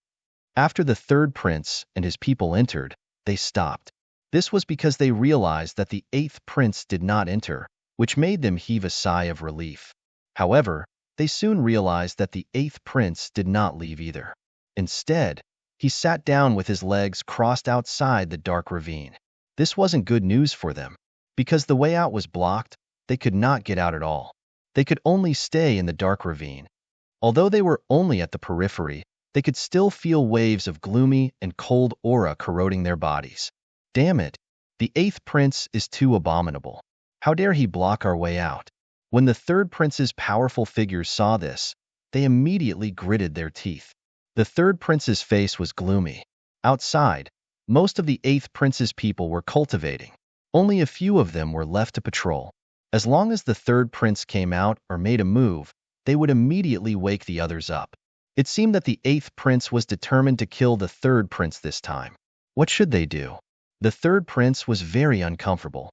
after the third prince and his people entered, they stopped. This was because they realized that the eighth prince did not enter, which made them heave a sigh of relief. However, they soon realized that the eighth prince did not leave either. Instead, he sat down with his legs crossed outside the dark ravine. This wasn't good news for them. Because the way out was blocked, they could not get out at all. They could only stay in the dark ravine. Although they were only at the periphery, they could still feel waves of gloomy and cold aura corroding their bodies. Damn it! The eighth prince is too abominable. How dare he block our way out? When the third prince's powerful figures saw this, they immediately gritted their teeth. The third prince's face was gloomy. Outside, most of the eighth prince's people were cultivating. Only a few of them were left to patrol. As long as the third prince came out or made a move, they would immediately wake the others up. It seemed that the eighth prince was determined to kill the third prince this time. What should they do? The third prince was very uncomfortable.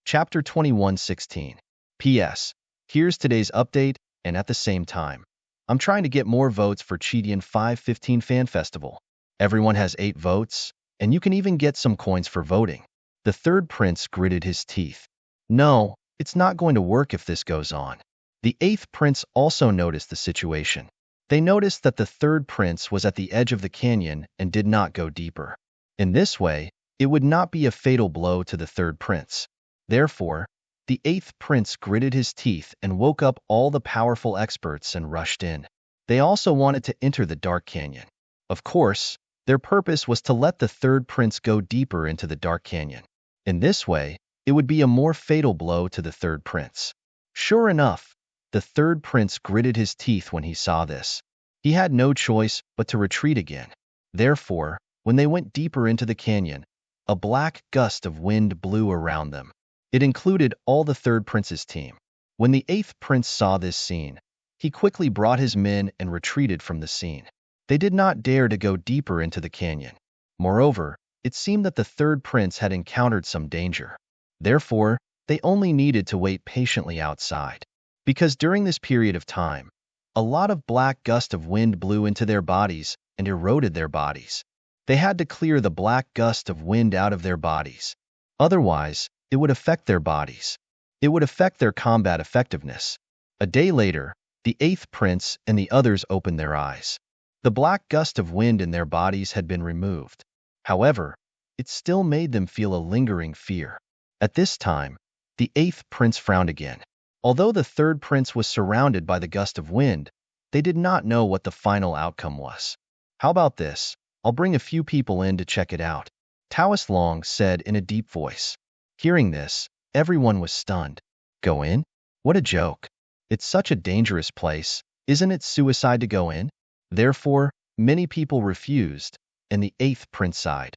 Chapter 21:16. P.S. Here's today's update, and at the same time, I'm trying to get more votes for Cheetian 515 Fan Festival. Everyone has 8 votes, and you can even get some coins for voting. The third prince gritted his teeth. No, it's not going to work if this goes on. The eighth prince also noticed the situation. They noticed that the third prince was at the edge of the canyon and did not go deeper. In this way, it would not be a fatal blow to the third prince. Therefore, the eighth prince gritted his teeth and woke up all the powerful experts and rushed in. They also wanted to enter the dark canyon. Of course, their purpose was to let the third prince go deeper into the dark canyon. In this way, it would be a more fatal blow to the third prince. Sure enough, the third prince gritted his teeth when he saw this. He had no choice but to retreat again. Therefore, when they went deeper into the canyon, a black gust of wind blew around them. It included all the third prince's team. When the eighth prince saw this scene, he quickly brought his men and retreated from the scene. They did not dare to go deeper into the canyon. Moreover, it seemed that the third prince had encountered some danger. Therefore, they only needed to wait patiently outside. Because during this period of time, a lot of black gust of wind blew into their bodies and eroded their bodies. They had to clear the black gust of wind out of their bodies. Otherwise, it would affect their bodies. It would affect their combat effectiveness. A day later, the eighth prince and the others opened their eyes. The black gust of wind in their bodies had been removed. However, it still made them feel a lingering fear. At this time, the eighth prince frowned again. Although the third prince was surrounded by the gust of wind, they did not know what the final outcome was. How about this? I'll bring a few people in to check it out, Taoist Long said in a deep voice. Hearing this, everyone was stunned. Go in? What a joke. It's such a dangerous place. Isn't it suicide to go in? Therefore, many people refused, and the eighth prince sighed.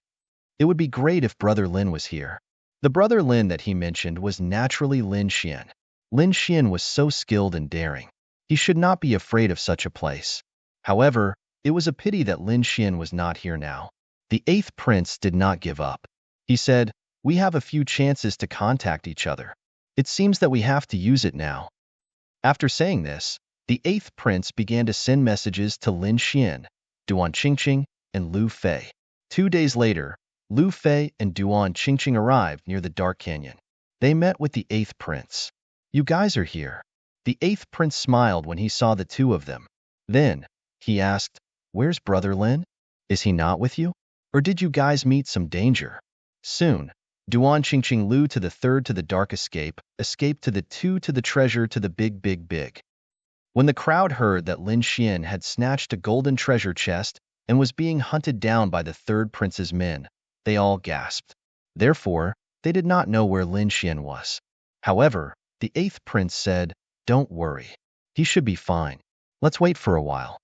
It would be great if Brother Lin was here. The Brother Lin that he mentioned was naturally Lin Xian. Lin Xian was so skilled and daring. He should not be afraid of such a place. However, it was a pity that Lin Xian was not here now. The eighth prince did not give up. He said, "We have a few chances to contact each other. It seems that we have to use it now." After saying this, the eighth prince began to send messages to Lin Xian, Duan Qingqing, and Lu Fei. 2 days later, Lu Fei and Duan Qingqing arrived near the dark canyon. They met with the eighth prince. You guys are here. The eighth prince smiled when he saw the two of them. Then, he asked, where's Brother Lin? Is he not with you? Or did you guys meet some danger? Soon, Duan Qingqing Lu to the third to the dark escape to the two to the treasure to the big. When the crowd heard that Lin Xian had snatched a golden treasure chest and was being hunted down by the third prince's men, they all gasped. Therefore, they did not know where Lin Xian was. However, the eighth prince said, don't worry. He should be fine. Let's wait for a while.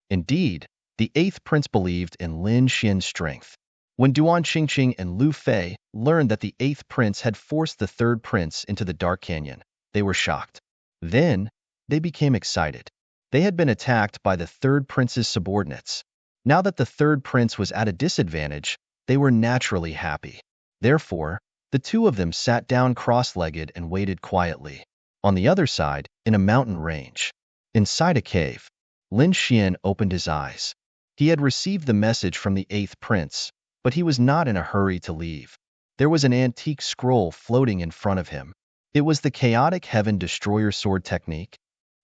Indeed, the eighth prince believed in Lin Xian's strength. When Duan Qingqing and Lu Fei learned that the eighth prince had forced the third prince into the dark canyon, they were shocked. Then, they became excited. They had been attacked by the third prince's subordinates. Now that the third prince was at a disadvantage, they were naturally happy. Therefore, the two of them sat down cross-legged and waited quietly. On the other side, in a mountain range, inside a cave, Lin Xian opened his eyes. He had received the message from the eighth prince, but he was not in a hurry to leave. There was an antique scroll floating in front of him. It was the Chaotic Heaven Destroyer Sword Technique.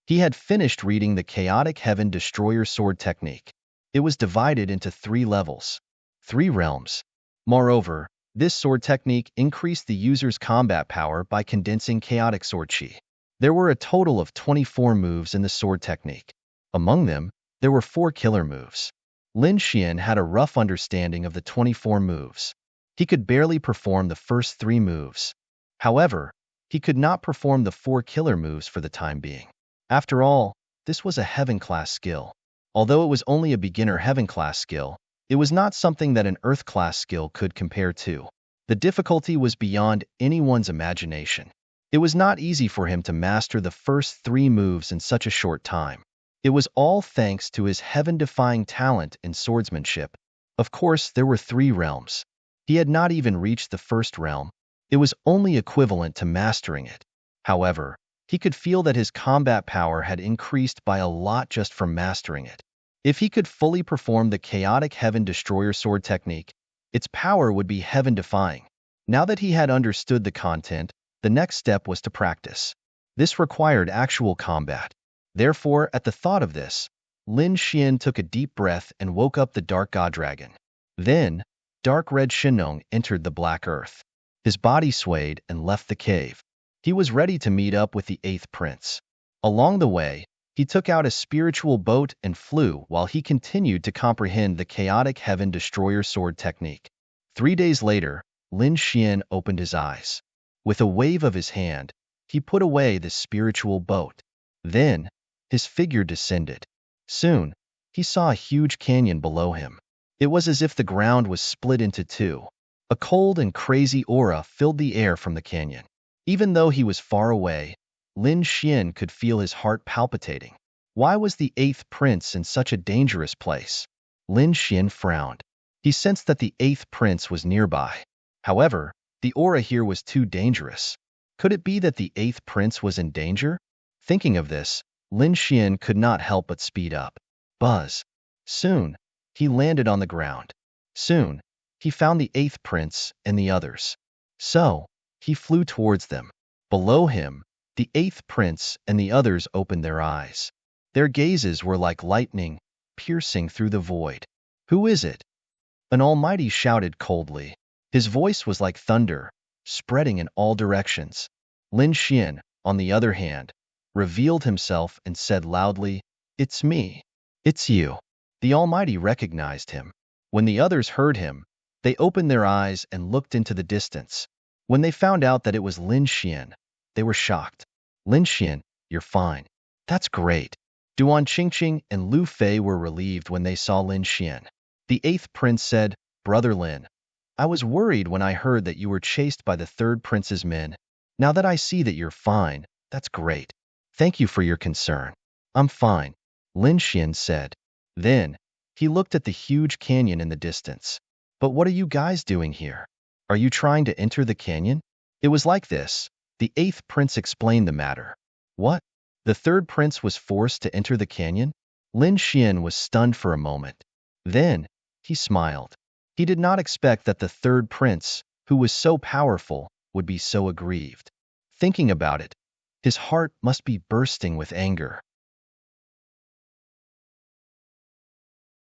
He had finished reading the Chaotic Heaven Destroyer Sword Technique. It was divided into 3 levels, 3 realms. Moreover, this sword technique increased the user's combat power by condensing chaotic sword chi. There were a total of 24 moves in the sword technique. Among them, there were 4 killer moves. Lin Xian had a rough understanding of the 24 moves. He could barely perform the first 3 moves. However, he could not perform the 4 killer moves for the time being. After all, this was a heaven-class skill. Although it was only a beginner heaven-class skill, it was not something that an earth-class skill could compare to. The difficulty was beyond anyone's imagination. It was not easy for him to master the first 3 moves in such a short time. It was all thanks to his heaven-defying talent in swordsmanship. Of course, there were 3 realms. He had not even reached the first realm. It was only equivalent to mastering it. However, he could feel that his combat power had increased by a lot just from mastering it. If he could fully perform the Chaotic Heaven Destroyer Sword Technique, its power would be heaven-defying. Now that he had understood the content, the next step was to practice. This required actual combat. Therefore, at the thought of this, Lin Xian took a deep breath and woke up the Dark God Dragon. Then, Dark Red Shinong entered the Black Earth. His body swayed and left the cave. He was ready to meet up with the eighth prince. Along the way, he took out a spiritual boat and flew while he continued to comprehend the Chaotic Heaven Destroyer Sword Technique. 3 days later, Lin Xian opened his eyes. With a wave of his hand, he put away the spiritual boat. Then, his figure descended. Soon, he saw a huge canyon below him. It was as if the ground was split into 2. A cold and crazy aura filled the air from the canyon. Even though he was far away, Lin Xian could feel his heart palpitating. Why was the eighth prince in such a dangerous place? Lin Xian frowned. He sensed that the eighth prince was nearby. However, the aura here was too dangerous. Could it be that the eighth prince was in danger? Thinking of this, Lin Xian could not help but speed up. Buzz. Soon, he landed on the ground. Soon, he found the eighth prince and the others. So, he flew towards them. Below him, the eighth prince and the others opened their eyes. Their gazes were like lightning, piercing through the void. Who is it? An almighty shouted coldly. His voice was like thunder, spreading in all directions. Lin Xian, on the other hand, revealed himself and said loudly, "It's me. It's you." The Almighty recognized him. When the others heard him, they opened their eyes and looked into the distance. When they found out that it was Lin Xian, they were shocked. "Lin Xian, you're fine. That's great." Duan Qingqing and Lu Fei were relieved when they saw Lin Xian. The eighth prince said, "Brother Lin, I was worried when I heard that you were chased by the third prince's men. Now that I see that you're fine, that's great. Thank you for your concern." "I'm fine," Lin Xian said. Then, he looked at the huge canyon in the distance. "But what are you guys doing here? Are you trying to enter the canyon?" It was like this. The eighth prince explained the matter. "What? The third prince was forced to enter the canyon?" Lin Xian was stunned for a moment. Then, he smiled. He did not expect that the third prince, who was so powerful, would be so aggrieved. Thinking about it, his heart must be bursting with anger.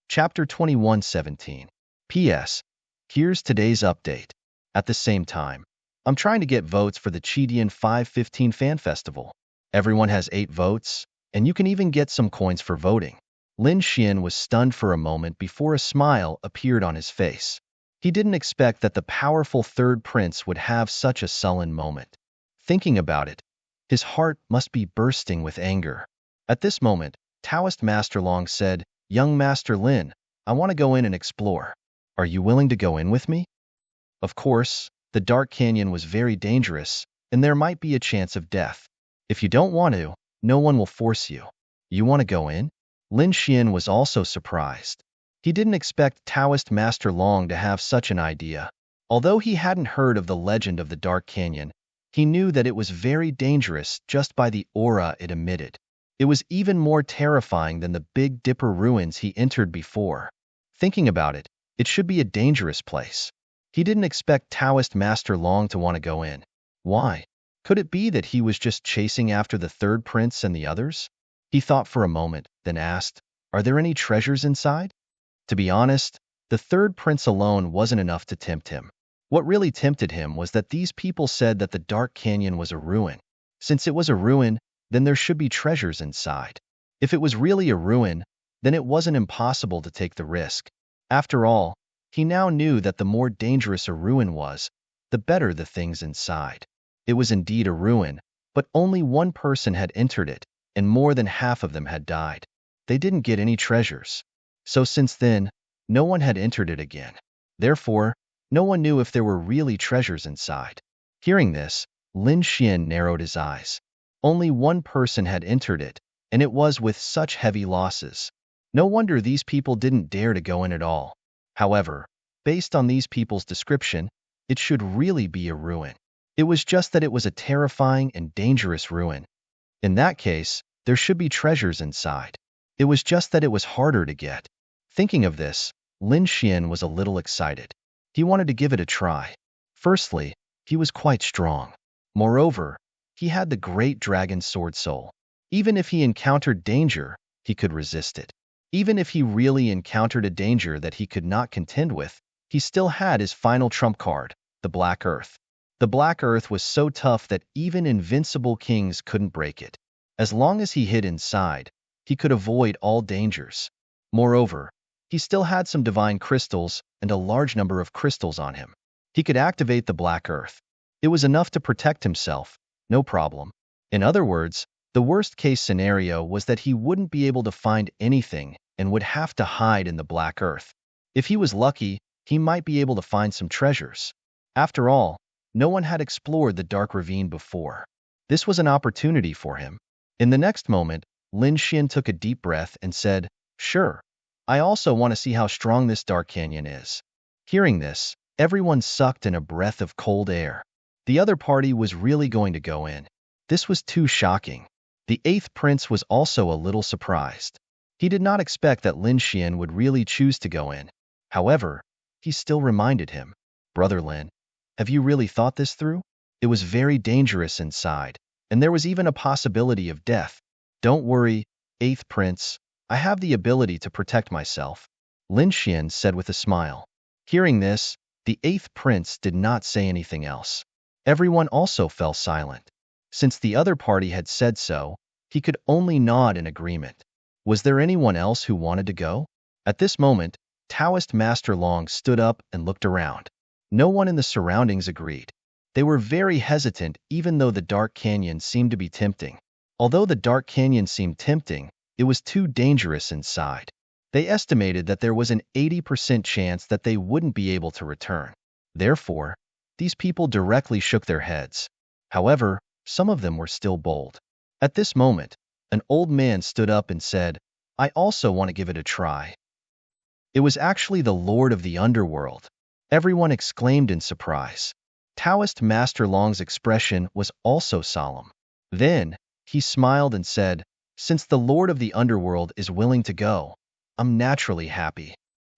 Chapter 21:17. P.S. Here's today's update. At the same time, I'm trying to get votes for the Chidian 515 Fan Festival. Everyone has 8 votes, and you can even get some coins for voting. Lin Xian was stunned for a moment before a smile appeared on his face. He didn't expect that the powerful third prince would have such a sullen moment. Thinking about it, his heart must be bursting with anger. At this moment, Taoist Master Long said, "Young Master Lin, I want to go in and explore. Are you willing to go in with me?" Of course, the dark canyon was very dangerous, and there might be a chance of death. If you don't want to, no one will force you. You want to go in? Lin Xian was also surprised. He didn't expect Taoist Master Long to have such an idea. Although he hadn't heard of the legend of the Dark Canyon, he knew that it was very dangerous just by the aura it emitted. It was even more terrifying than the Big Dipper ruins he entered before. Thinking about it, it should be a dangerous place. He didn't expect Taoist Master Long to want to go in. Why? Could it be that he was just chasing after the third prince and the others? He thought for a moment, then asked, "Are there any treasures inside?" To be honest, the third prince alone wasn't enough to tempt him. What really tempted him was that these people said that the Dark Canyon was a ruin. Since it was a ruin, then there should be treasures inside. If it was really a ruin, then it wasn't impossible to take the risk. After all, he now knew that the more dangerous a ruin was, the better the things inside. It was indeed a ruin, but only one person had entered it, and more than half of them had died. They didn't get any treasures. So since then, no one had entered it again. Therefore, no one knew if there were really treasures inside. Hearing this, Lin Xian narrowed his eyes. Only one person had entered it, and it was with such heavy losses. No wonder these people didn't dare to go in at all. However, based on these people's description, it should really be a ruin. It was just that it was a terrifying and dangerous ruin. In that case, there should be treasures inside. It was just that it was harder to get. Thinking of this, Lin Xian was a little excited. He wanted to give it a try. Firstly, he was quite strong. Moreover, he had the great dragon sword soul. Even if he encountered danger, he could resist it. Even if he really encountered a danger that he could not contend with, he still had his final trump card, the Black Earth. The Black Earth was so tough that even invincible kings couldn't break it. As long as he hid inside, he could avoid all dangers. Moreover, he still had some divine crystals and a large number of crystals on him. He could activate the Black Earth. It was enough to protect himself, no problem. In other words, the worst-case scenario was that he wouldn't be able to find anything and would have to hide in the Black Earth. If he was lucky, he might be able to find some treasures. After all, no one had explored the Dark Ravine before. This was an opportunity for him. In the next moment, Lin Xian took a deep breath and said, "Sure. I also want to see how strong this Dark Canyon is." Hearing this, everyone sucked in a breath of cold air. The other party was really going to go in. This was too shocking. The 8th prince was also a little surprised. He did not expect that Lin Xian would really choose to go in. However, he still reminded him, "Brother Lin, have you really thought this through? It was very dangerous inside, and there was even a possibility of death. Don't worry, 8th prince, I have the ability to protect myself," Lin Xian said with a smile. Hearing this, the 8th prince did not say anything else. Everyone also fell silent. Since the other party had said so, he could only nod in agreement. Was there anyone else who wanted to go? At this moment, Taoist Master Long stood up and looked around. No one in the surroundings agreed. They were very hesitant even though the Dark Canyon seemed to be tempting. Although the Dark Canyon seemed tempting, it was too dangerous inside. They estimated that there was an 80% chance that they wouldn't be able to return. Therefore, these people directly shook their heads. However, some of them were still bold. At this moment, an old man stood up and said, "I also want to give it a try." It was actually the Lord of the Underworld. Everyone exclaimed in surprise. Taoist Master Long's expression was also solemn. Then, he smiled and said, "Since the Lord of the Underworld is willing to go, I'm naturally happy."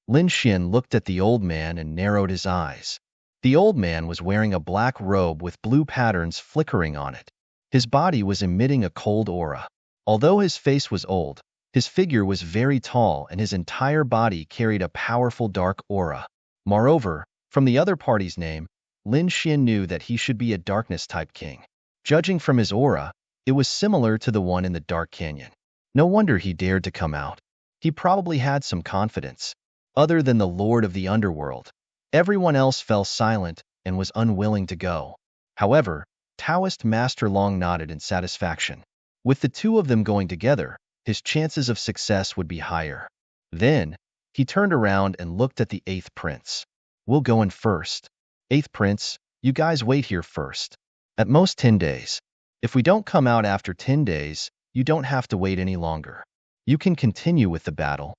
Lin Xian looked at the old man and narrowed his eyes. The old man was wearing a black robe with blue patterns flickering on it. His body was emitting a cold aura. Although his face was old, his figure was very tall and his entire body carried a powerful dark aura. Moreover, from the other party's name, Lin Xian knew that he should be a darkness-type king. Judging from his aura, it was similar to the one in the Dark Canyon. No wonder he dared to come out. He probably had some confidence. Other than the Lord of the Underworld, everyone else fell silent and was unwilling to go. However, Taoist Master Long nodded in satisfaction. With the two of them going together, his chances of success would be higher. Then, he turned around and looked at the 8th prince. We'll go in first. 8th prince, you guys wait here first. At most 10 days. If we don't come out after 10 days, you don't have to wait any longer. You can continue with the battle.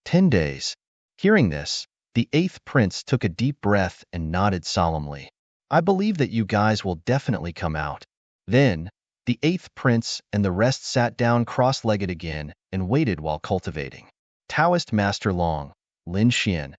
10 days. Hearing this, the 8th prince took a deep breath and nodded solemnly. I believe that you guys will definitely come out. Then, the 8th prince and the rest sat down cross-legged again and waited while cultivating. Taoist Master Long, Lin Xian,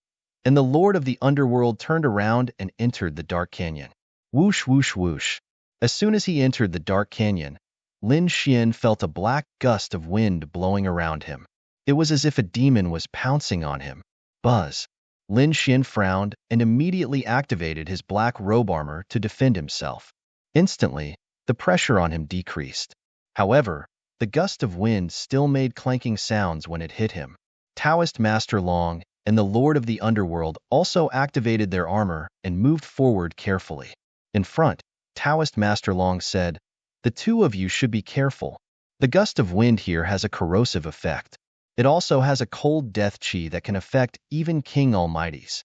and the Lord of the Underworld turned around and entered the Dark Canyon. Whoosh, whoosh, whoosh. As soon as he entered the Dark Canyon, Lin Xian felt a black gust of wind blowing around him. It was as if a demon was pouncing on him. Buzz. Lin Xian frowned and immediately activated his black robe armor to defend himself. Instantly, the pressure on him decreased. However, the gust of wind still made clanking sounds when it hit him. Taoist Master Long and the Lord of the Underworld also activated their armor and moved forward carefully. In front, Taoist Master Long said, "The two of you should be careful. The gust of wind here has a corrosive effect. It also has a cold death chi that can affect even King Almighties.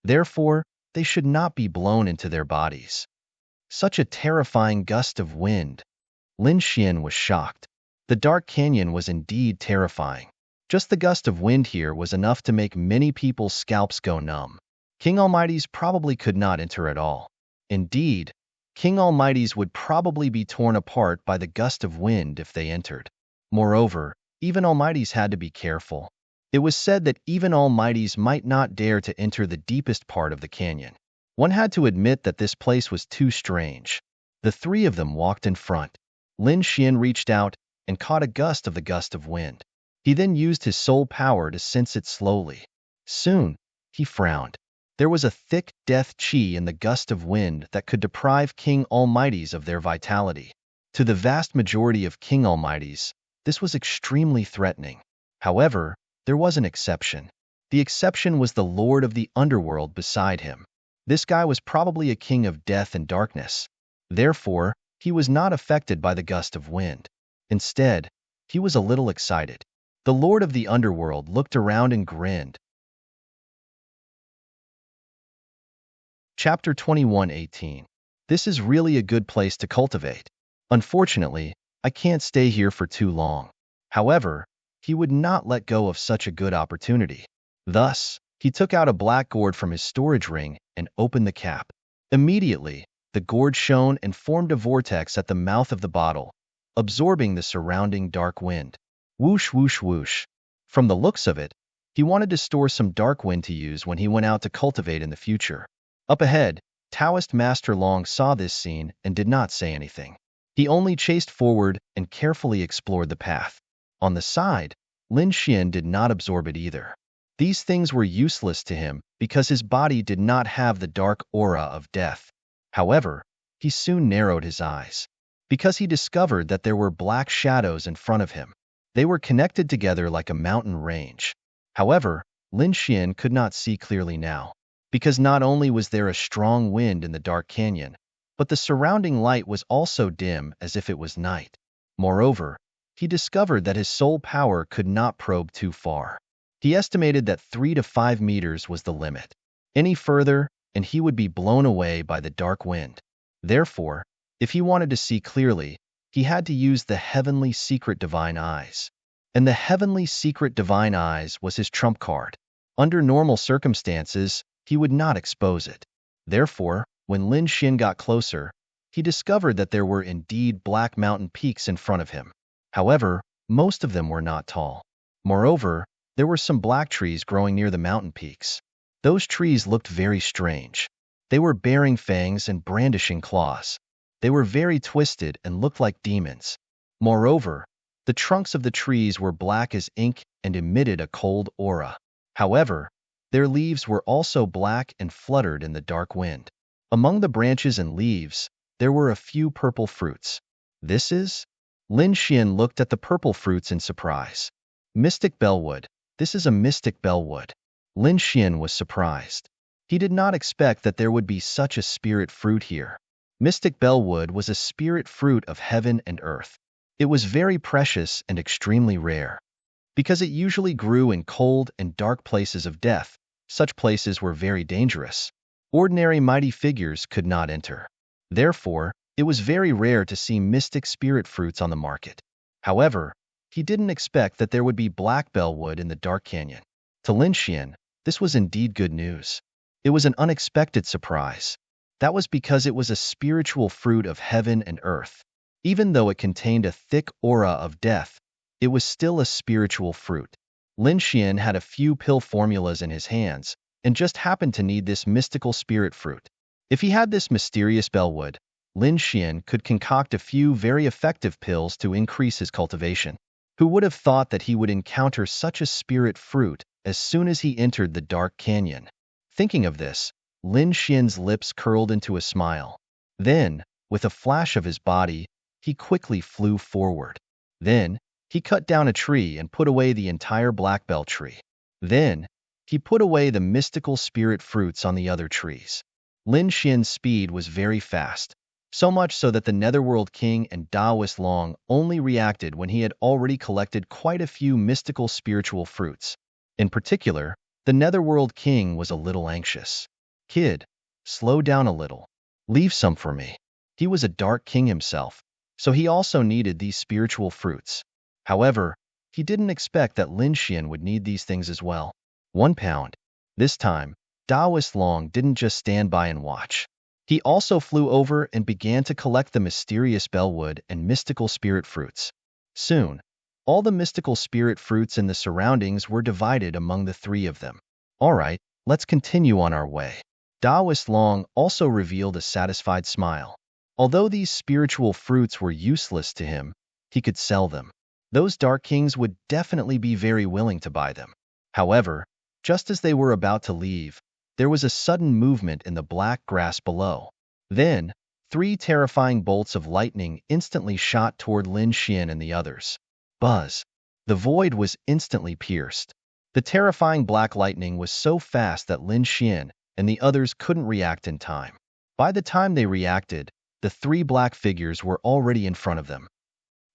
Therefore, they should not be blown into their bodies." Such a terrifying gust of wind. Lin Xian was shocked. The Dark Canyon was indeed terrifying. Just the gust of wind here was enough to make many people's scalps go numb. King Almighties probably could not enter at all. Indeed, King Almighties would probably be torn apart by the gust of wind if they entered. Moreover, even Almighties had to be careful. It was said that even Almighties might not dare to enter the deepest part of the canyon. One had to admit that this place was too strange. The three of them walked in front. Lin Xian reached out and caught a gust of the gust of wind. He then used his soul power to sense it slowly. Soon, he frowned. There was a thick death chi in the gust of wind that could deprive King Almighties of their vitality. To the vast majority of King Almighties, this was extremely threatening. However, there was an exception. The exception was the Lord of the Underworld beside him. This guy was probably a king of death and darkness. Therefore, he was not affected by the gust of wind. Instead, he was a little excited. The Lord of the Underworld looked around and grinned. Chapter 21:18. This is really a good place to cultivate. Unfortunately, I can't stay here for too long. However, he would not let go of such a good opportunity. Thus, he took out a black gourd from his storage ring and opened the cap. Immediately, the gourd shone and formed a vortex at the mouth of the bottle, absorbing the surrounding dark wind. Whoosh, whoosh, whoosh. From the looks of it, he wanted to store some dark wind to use when he went out to cultivate in the future. Up ahead, Taoist Master Long saw this scene and did not say anything. He only chased forward and carefully explored the path. On the side, Lin Xian did not absorb it either. These things were useless to him because his body did not have the dark aura of death. However, he soon narrowed his eyes, because he discovered that there were black shadows in front of him. They were connected together like a mountain range. However, Lin Xian could not see clearly now, because not only was there a strong wind in the Dark Canyon, but the surrounding light was also dim as if it was night. Moreover, he discovered that his soul power could not probe too far. He estimated that 3 to 5 meters was the limit. Any further, and he would be blown away by the dark wind. Therefore, if he wanted to see clearly, he had to use the Heavenly Secret Divine Eyes. And the Heavenly Secret Divine Eyes was his trump card. Under normal circumstances, he would not expose it. Therefore, when Lin Xian got closer, he discovered that there were indeed black mountain peaks in front of him. However, most of them were not tall. Moreover, there were some black trees growing near the mountain peaks. Those trees looked very strange. They were bearing fangs and brandishing claws. They were very twisted and looked like demons. Moreover, the trunks of the trees were black as ink and emitted a cold aura. However, their leaves were also black and fluttered in the dark wind. Among the branches and leaves, there were a few purple fruits. This is? Lin Xian looked at the purple fruits in surprise. Mystic bellwood. This is a mystic bellwood. Lin Xian was surprised. He did not expect that there would be such a spirit fruit here. Mystic bellwood was a spirit fruit of heaven and earth. It was very precious and extremely rare. Because it usually grew in cold and dark places of death, such places were very dangerous. Ordinary mighty figures could not enter. Therefore, it was very rare to see mystic spirit fruits on the market. However, he didn't expect that there would be black bellwood in the dark canyon. To Lin Xian, this was indeed good news. It was an unexpected surprise. That was because it was a spiritual fruit of heaven and earth. Even though it contained a thick aura of death, it was still a spiritual fruit. Lin Xian had a few pill formulas in his hands and just happened to need this mystical spirit fruit. If he had this mysterious bellwood, Lin Xian could concoct a few very effective pills to increase his cultivation. Who would have thought that he would encounter such a spirit fruit as soon as he entered the dark canyon? Thinking of this, Lin Xian's lips curled into a smile. Then, with a flash of his body, he quickly flew forward. Then, he cut down a tree and put away the entire black bell tree. Then, he put away the mystical spirit fruits on the other trees. Lin Xian's speed was very fast, so much so that the Netherworld King and Taoist Long only reacted when he had already collected quite a few mystical spiritual fruits. In particular, the Netherworld King was a little anxious. Kid, slow down a little. Leave some for me. He was a dark king himself, so he also needed these spiritual fruits. However, he didn't expect that Lin Xian would need these things as well. 1 pound. This time, Taoist Long didn't just stand by and watch. He also flew over and began to collect the mysterious bellwood and mystical spirit fruits. Soon, all the mystical spirit fruits in the surroundings were divided among the three of them. All right, let's continue on our way. Taoist Long also revealed a satisfied smile. Although these spiritual fruits were useless to him, he could sell them. Those dark kings would definitely be very willing to buy them. However, just as they were about to leave, there was a sudden movement in the black grass below. Then, 3 terrifying bolts of lightning instantly shot toward Lin Xian and the others. Buzz! The void was instantly pierced. The terrifying black lightning was so fast that Lin Xian and the others couldn't react in time. By the time they reacted, the 3 black figures were already in front of them.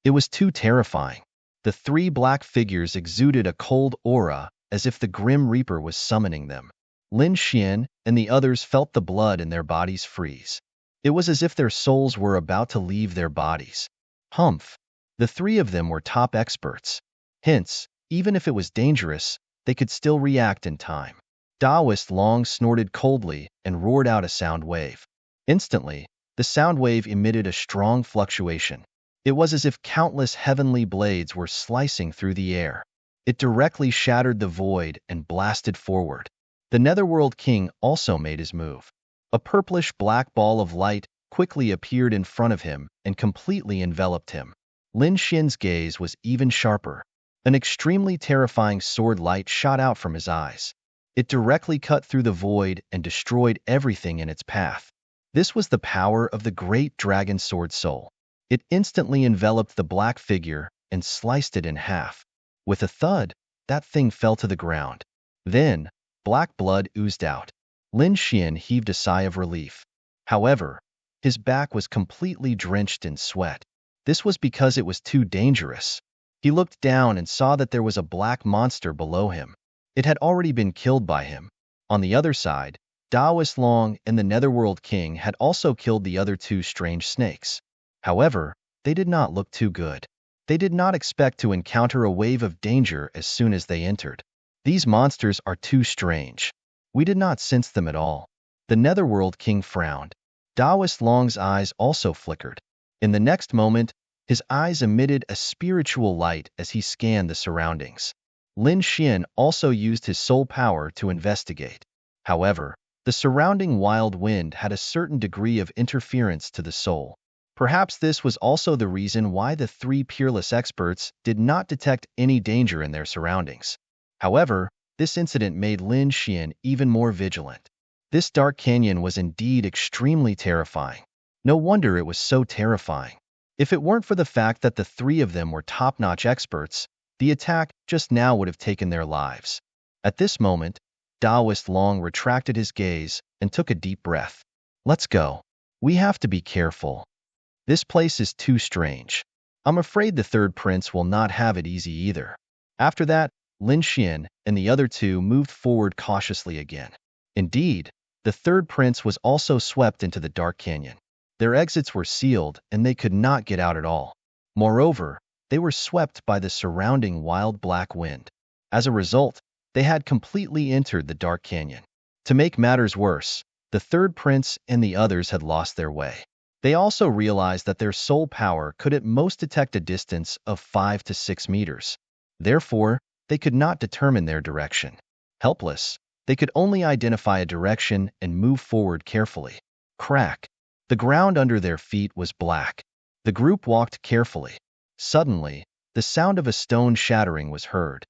It was too terrifying. The 3 black figures exuded a cold aura as if the Grim Reaper was summoning them. Lin Xian and the others felt the blood in their bodies freeze. It was as if their souls were about to leave their bodies. Humph! The 3 of them were top experts. Hence, even if it was dangerous, they could still react in time. Taoist Long snorted coldly and roared out a sound wave. Instantly, the sound wave emitted a strong fluctuation. It was as if countless heavenly blades were slicing through the air. It directly shattered the void and blasted forward. The Netherworld King also made his move. A purplish-black ball of light quickly appeared in front of him and completely enveloped him. Lin Xian's gaze was even sharper. An extremely terrifying sword light shot out from his eyes. It directly cut through the void and destroyed everything in its path. This was the power of the great dragon sword soul. It instantly enveloped the black figure and sliced it in half. With a thud, that thing fell to the ground. Then, black blood oozed out. Lin Xian heaved a sigh of relief. However, his back was completely drenched in sweat. This was because it was too dangerous. He looked down and saw that there was a black monster below him. It had already been killed by him. On the other side, Taoist Long and the Netherworld King had also killed the other 2 strange snakes. However, they did not look too good. They did not expect to encounter a wave of danger as soon as they entered. These monsters are too strange. We did not sense them at all. The Netherworld King frowned. Taoist Long's eyes also flickered. In the next moment, his eyes emitted a spiritual light as he scanned the surroundings. Lin Xian also used his soul power to investigate. However, The surrounding wild wind had a certain degree of interference to the soul. Perhaps this was also the reason why the three peerless experts did not detect any danger in their surroundings. However, this incident made Lin Xian even more vigilant. This dark canyon was indeed extremely terrifying. No wonder it was so terrifying. If it weren't for the fact that the three of them were top-notch experts, the attack just now would have taken their lives. At this moment, Taoist Long retracted his gaze and took a deep breath. Let's go. We have to be careful. This place is too strange. I'm afraid the third prince will not have it easy either. After that, Lin Xian and the other two moved forward cautiously again. Indeed, the third prince was also swept into the dark canyon. Their exits were sealed and they could not get out at all. Moreover, they were swept by the surrounding wild black wind. As a result, they had completely entered the dark canyon. To make matters worse, the third prince and the others had lost their way. They also realized that their soul power could at most detect a distance of 5 to 6 meters. Therefore, they could not determine their direction. Helpless, they could only identify a direction and move forward carefully. Crack. The ground under their feet was black. The group walked carefully. Suddenly, the sound of a stone shattering was heard.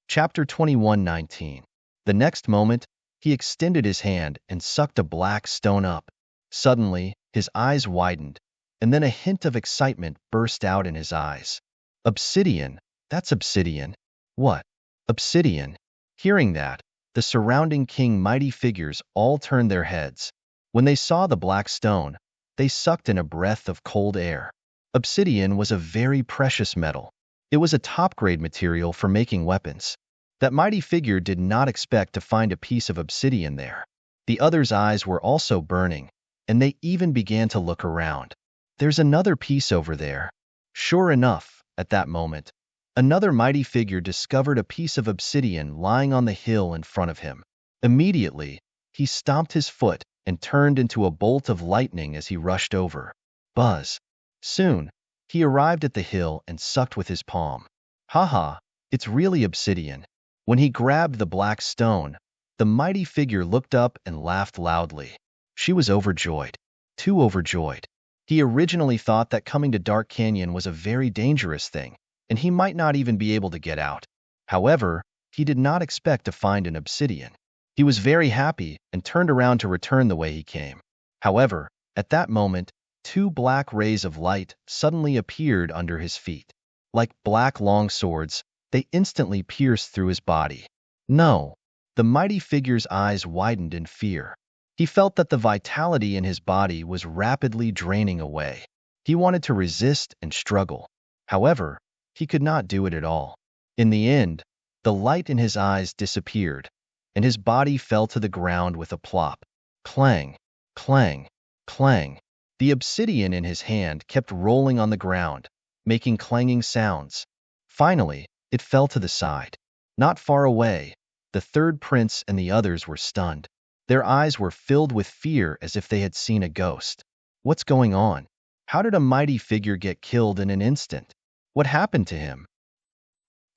Chapter 21:19. The next moment, he extended his hand and sucked a black stone up. Suddenly, his eyes widened, and then a hint of excitement burst out in his eyes. Obsidian, that's obsidian. What? Obsidian. Hearing that, the surrounding king mighty figures all turned their heads. When they saw the black stone, they sucked in a breath of cold air. Obsidian was a very precious metal. It was a top-grade material for making weapons. That mighty figure did not expect to find a piece of obsidian there. The others' eyes were also burning, and they even began to look around. There's another piece over there. Sure enough, at that moment, another mighty figure discovered a piece of obsidian lying on the hill in front of him. Immediately, he stomped his foot and turned into a bolt of lightning as he rushed over. Buzz. Soon, he arrived at the hill and sucked with his palm. Haha, it's really obsidian. When he grabbed the black stone, the mighty figure looked up and laughed loudly. She was overjoyed. Too overjoyed. He originally thought that coming to Dark Canyon was a very dangerous thing, and he might not even be able to get out. However, he did not expect to find an obsidian. He was very happy and turned around to return the way he came. However, at that moment, two black rays of light suddenly appeared under his feet. Like black long swords, they instantly pierced through his body. No! The mighty figure's eyes widened in fear. He felt that the vitality in his body was rapidly draining away. He wanted to resist and struggle. However, he could not do it at all. In the end, the light in his eyes disappeared, and his body fell to the ground with a plop. Clang, clang, clang. The obsidian in his hand kept rolling on the ground, making clanging sounds. Finally, it fell to the side. Not far away, the third prince and the others were stunned. Their eyes were filled with fear as if they had seen a ghost. What's going on? How did a mighty figure get killed in an instant? What happened to him?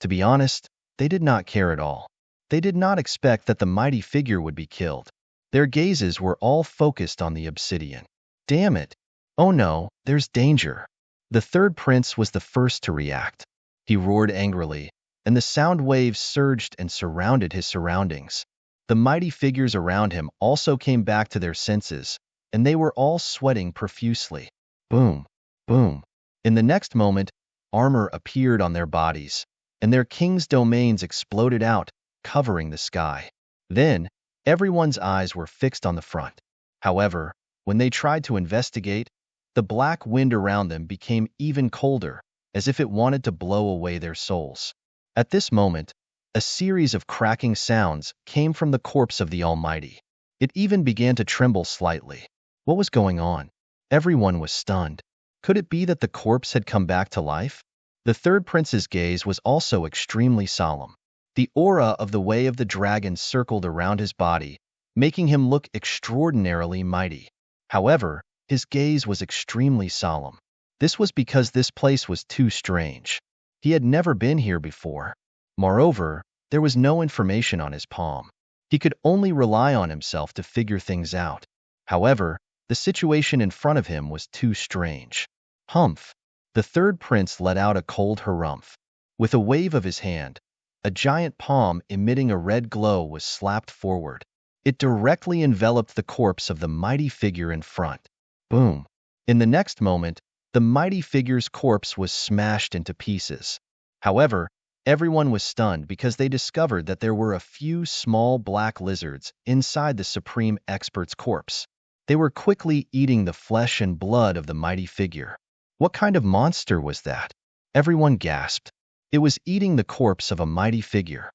To be honest, they did not care at all. They did not expect that the mighty figure would be killed. Their gazes were all focused on the obsidian. Damn it! Oh no, there's danger. The third prince was the first to react. He roared angrily, and the sound waves surged and surrounded his surroundings. The mighty figures around him also came back to their senses, and they were all sweating profusely. Boom, boom. In the next moment, armor appeared on their bodies, and their king's domains exploded out, covering the sky. Then, everyone's eyes were fixed on the front. However, when they tried to investigate, the black wind around them became even colder, as if it wanted to blow away their souls. At this moment, a series of cracking sounds came from the corpse of the Almighty. It even began to tremble slightly. What was going on? Everyone was stunned. Could it be that the corpse had come back to life? The third prince's gaze was also extremely solemn. The aura of the Way of the Dragon circled around his body, making him look extraordinarily mighty. However, his gaze was extremely solemn. This was because this place was too strange. He had never been here before. Moreover, There was no information on his palm. He could only rely on himself to figure things out. However, the situation in front of him was too strange. Humph! The third prince let out a cold harumph. With a wave of his hand, a giant palm emitting a red glow was slapped forward. It directly enveloped the corpse of the mighty figure in front. Boom! In the next moment, the mighty figure's corpse was smashed into pieces. However, everyone was stunned because they discovered that there were a few small black lizards inside the supreme expert's corpse. They were quickly eating the flesh and blood of the mighty figure. What kind of monster was that? Everyone gasped. It was eating the corpse of a mighty figure.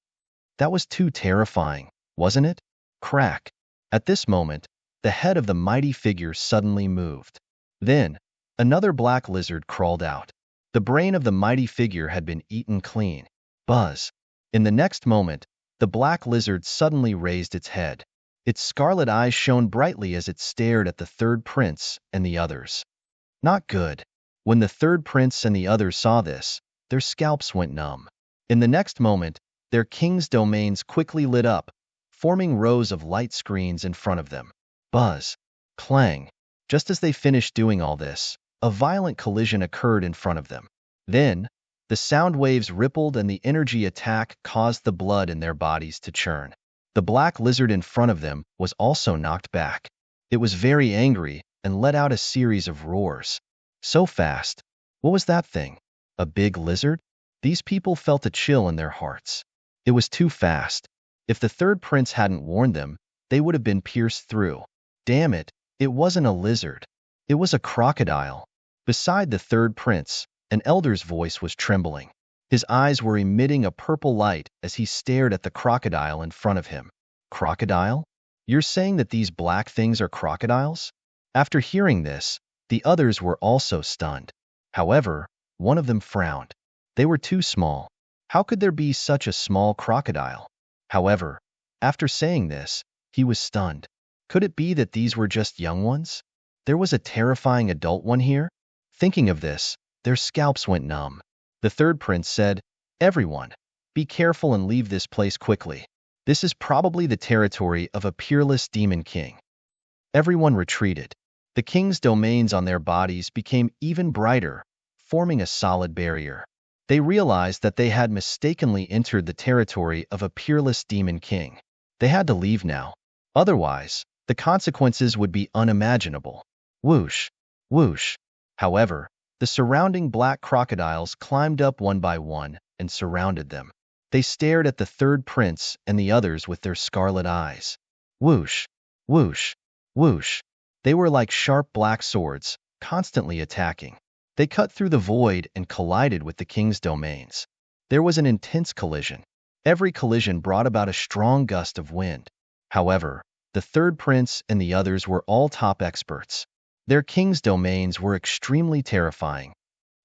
That was too terrifying, wasn't it? Crack! At this moment, the head of the mighty figure suddenly moved. Then, another black lizard crawled out. The brain of the mighty figure had been eaten clean. Buzz! In the next moment, the black lizard suddenly raised its head. Its scarlet eyes shone brightly as it stared at the third prince and the others. Not good. When the third prince and the others saw this, their scalps went numb. In the next moment, their king's domains quickly lit up, forming rows of light screens in front of them. Buzz! Clang! Just as they finished doing all this, a violent collision occurred in front of them. Then, the sound waves rippled and the energy attack caused the blood in their bodies to churn. The black lizard in front of them was also knocked back. It was very angry and let out a series of roars. So fast. What was that thing? A big lizard? These people felt a chill in their hearts. It was too fast. If the third prince hadn't warned them, they would have been pierced through. Damn it, it wasn't a lizard. It was a crocodile. Beside the third prince, an elder's voice was trembling. His eyes were emitting a purple light as he stared at the crocodile in front of him. Crocodile? You're saying that these black things are crocodiles? After hearing this, the others were also stunned. However, one of them frowned. They were too small. How could there be such a small crocodile? However, after saying this, he was stunned. Could it be that these were just young ones? There was a terrifying adult one here? Thinking of this, their scalps went numb. The third prince said, "Everyone, be careful and leave this place quickly. This is probably the territory of a peerless demon king." Everyone retreated. The king's domains on their bodies became even brighter, forming a solid barrier. They realized that they had mistakenly entered the territory of a peerless demon king. They had to leave now. Otherwise, the consequences would be unimaginable. Whoosh! Whoosh! However, the surrounding black crocodiles climbed up one by one and surrounded them. They stared at the third prince and the others with their scarlet eyes. Whoosh! Whoosh! Whoosh! They were like sharp black swords, constantly attacking. They cut through the void and collided with the king's domains. There was an intense collision. Every collision brought about a strong gust of wind. However, the third prince and the others were all top experts. Their king's domains were extremely terrifying.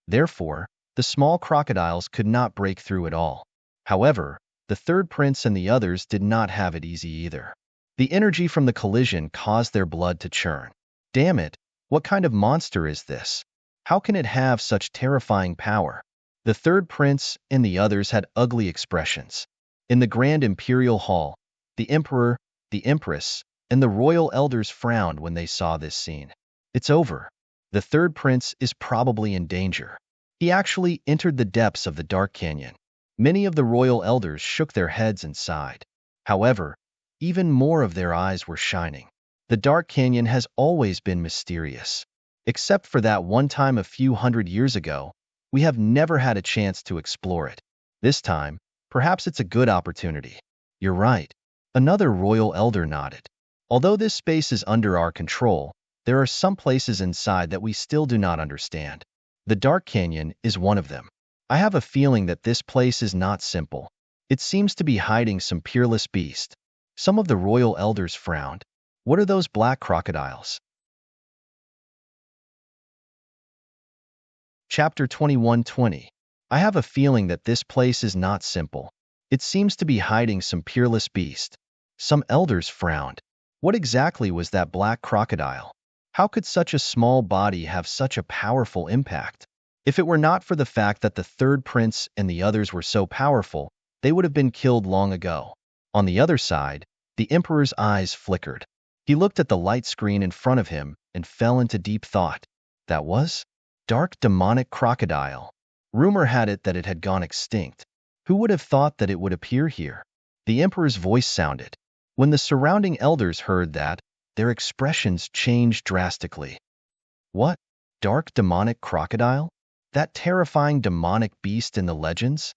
Therefore, the small crocodiles could not break through at all. However, the third prince and the others did not have it easy either. The energy from the collision caused their blood to churn. Damn it, what kind of monster is this? How can it have such terrifying power? The third prince and the others had ugly expressions. In the grand imperial hall, the emperor, the empress, and the royal elders frowned when they saw this scene. It's over. The third prince is probably in danger. He actually entered the depths of the dark canyon. Many of the royal elders shook their heads and sighed. However, even more of their eyes were shining. The dark canyon has always been mysterious. Except for that one time a few hundred years ago, we have never had a chance to explore it. This time, perhaps it's a good opportunity. You're right. Another royal elder nodded. Although this space is under our control, there are some places inside that we still do not understand. The Dark Canyon is one of them. I have a feeling that this place is not simple. It seems to be hiding some peerless beast. Some of the royal elders frowned. What are those black crocodiles? Chapter 21:20. I have a feeling that this place is not simple. It seems to be hiding some peerless beast. Some elders frowned. What exactly was that black crocodile? How could such a small body have such a powerful impact? If it were not for the fact that the third prince and the others were so powerful, they would have been killed long ago. On the other side, the Emperor's eyes flickered. He looked at the light screen in front of him and fell into deep thought. That was? Dark demonic crocodile. Rumor had it that it had gone extinct. Who would have thought that it would appear here? The Emperor's voice sounded. When the surrounding elders heard that, their expressions changed drastically. What? Dark demonic crocodile? That terrifying demonic beast in the legends?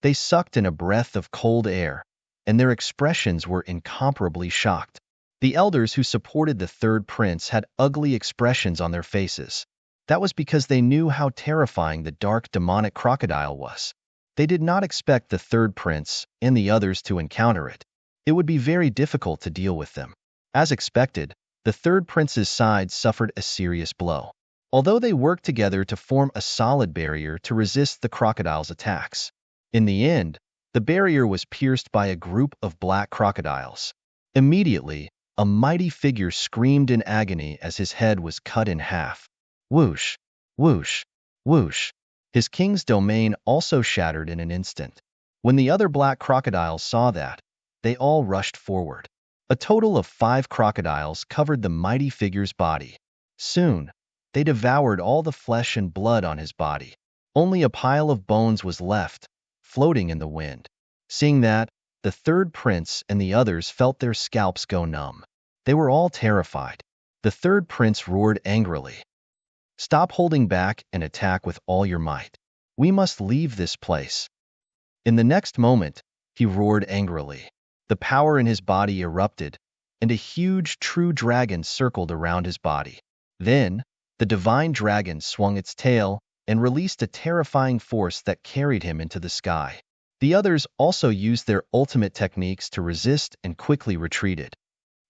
They sucked in a breath of cold air, and their expressions were incomparably shocked. The elders who supported the third prince had ugly expressions on their faces. That was because they knew how terrifying the dark demonic crocodile was. They did not expect the third prince and the others to encounter it. It would be very difficult to deal with them. As expected, the third prince's side suffered a serious blow. Although they worked together to form a solid barrier to resist the crocodile's attacks. In the end, the barrier was pierced by a group of black crocodiles. Immediately, a mighty figure screamed in agony as his head was cut in half. Whoosh, whoosh, whoosh. His king's domain also shattered in an instant. When the other black crocodiles saw that, they all rushed forward. A total of 5 crocodiles covered the mighty figure's body. Soon, they devoured all the flesh and blood on his body. Only a pile of bones was left, floating in the wind. Seeing that, the third prince and the others felt their scalps go numb. They were all terrified. The third prince roared angrily. Stop holding back and attack with all your might. We must leave this place. In the next moment, he roared angrily. The power in his body erupted, and a huge true dragon circled around his body. Then, the divine dragon swung its tail and released a terrifying force that carried him into the sky. The others also used their ultimate techniques to resist and quickly retreated.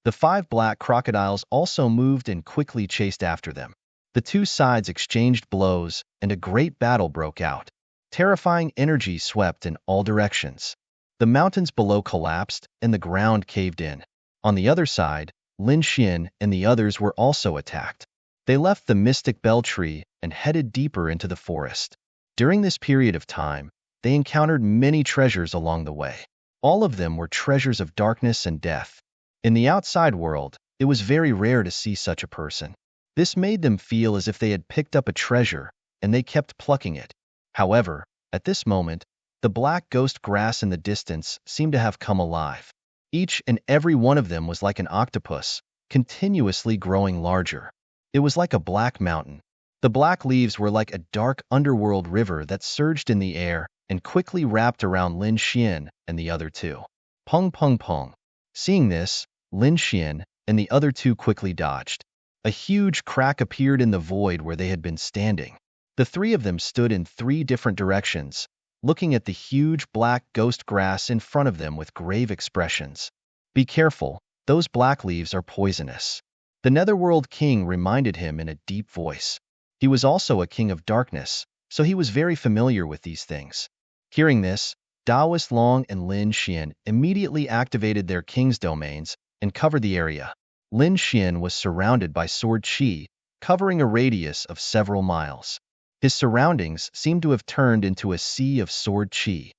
The 5 black crocodiles also moved and quickly chased after them. The 2 sides exchanged blows, and a great battle broke out. Terrifying energy swept in all directions. The mountains below collapsed, and the ground caved in. On the other side, Lin Xian and the others were also attacked. They left the mystic bell tree and headed deeper into the forest. During this period of time, they encountered many treasures along the way. All of them were treasures of darkness and death. In the outside world, it was very rare to see such a person. This made them feel as if they had picked up a treasure, and they kept plucking it. However, at this moment, the black ghost grass in the distance seemed to have come alive. Each and every one of them was like an octopus, continuously growing larger. It was like a black mountain. The black leaves were like a dark underworld river that surged in the air and quickly wrapped around Lin Xian and the other 2. Pung pung pung. Seeing this, Lin Xian and the other 2 quickly dodged. A huge crack appeared in the void where they had been standing. The 3 of them stood in 3 different directions, looking at the huge black ghost grass in front of them with grave expressions. Be careful, those black leaves are poisonous. The Netherworld King reminded him in a deep voice. He was also a king of darkness, so he was very familiar with these things. Hearing this, Daoist Long and Lin Xian immediately activated their king's domains and covered the area. Lin Xian was surrounded by sword qi, covering a radius of several miles. His surroundings seemed to have turned into a sea of sword qi.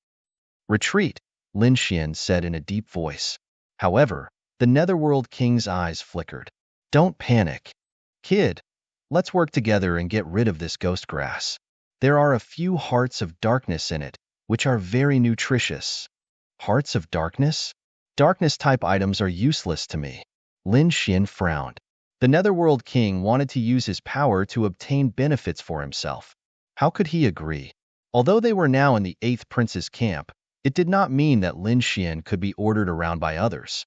Retreat, Lin Xian said in a deep voice. However, the Netherworld King's eyes flickered. Don't panic. Kid, let's work together and get rid of this ghost grass. There are a few hearts of darkness in it, which are very nutritious. Hearts of darkness? Darkness-type items are useless to me. Lin Xian frowned. The Netherworld King wanted to use his power to obtain benefits for himself. How could he agree? Although they were now in the 8th Prince's camp, it did not mean that Lin Xian could be ordered around by others.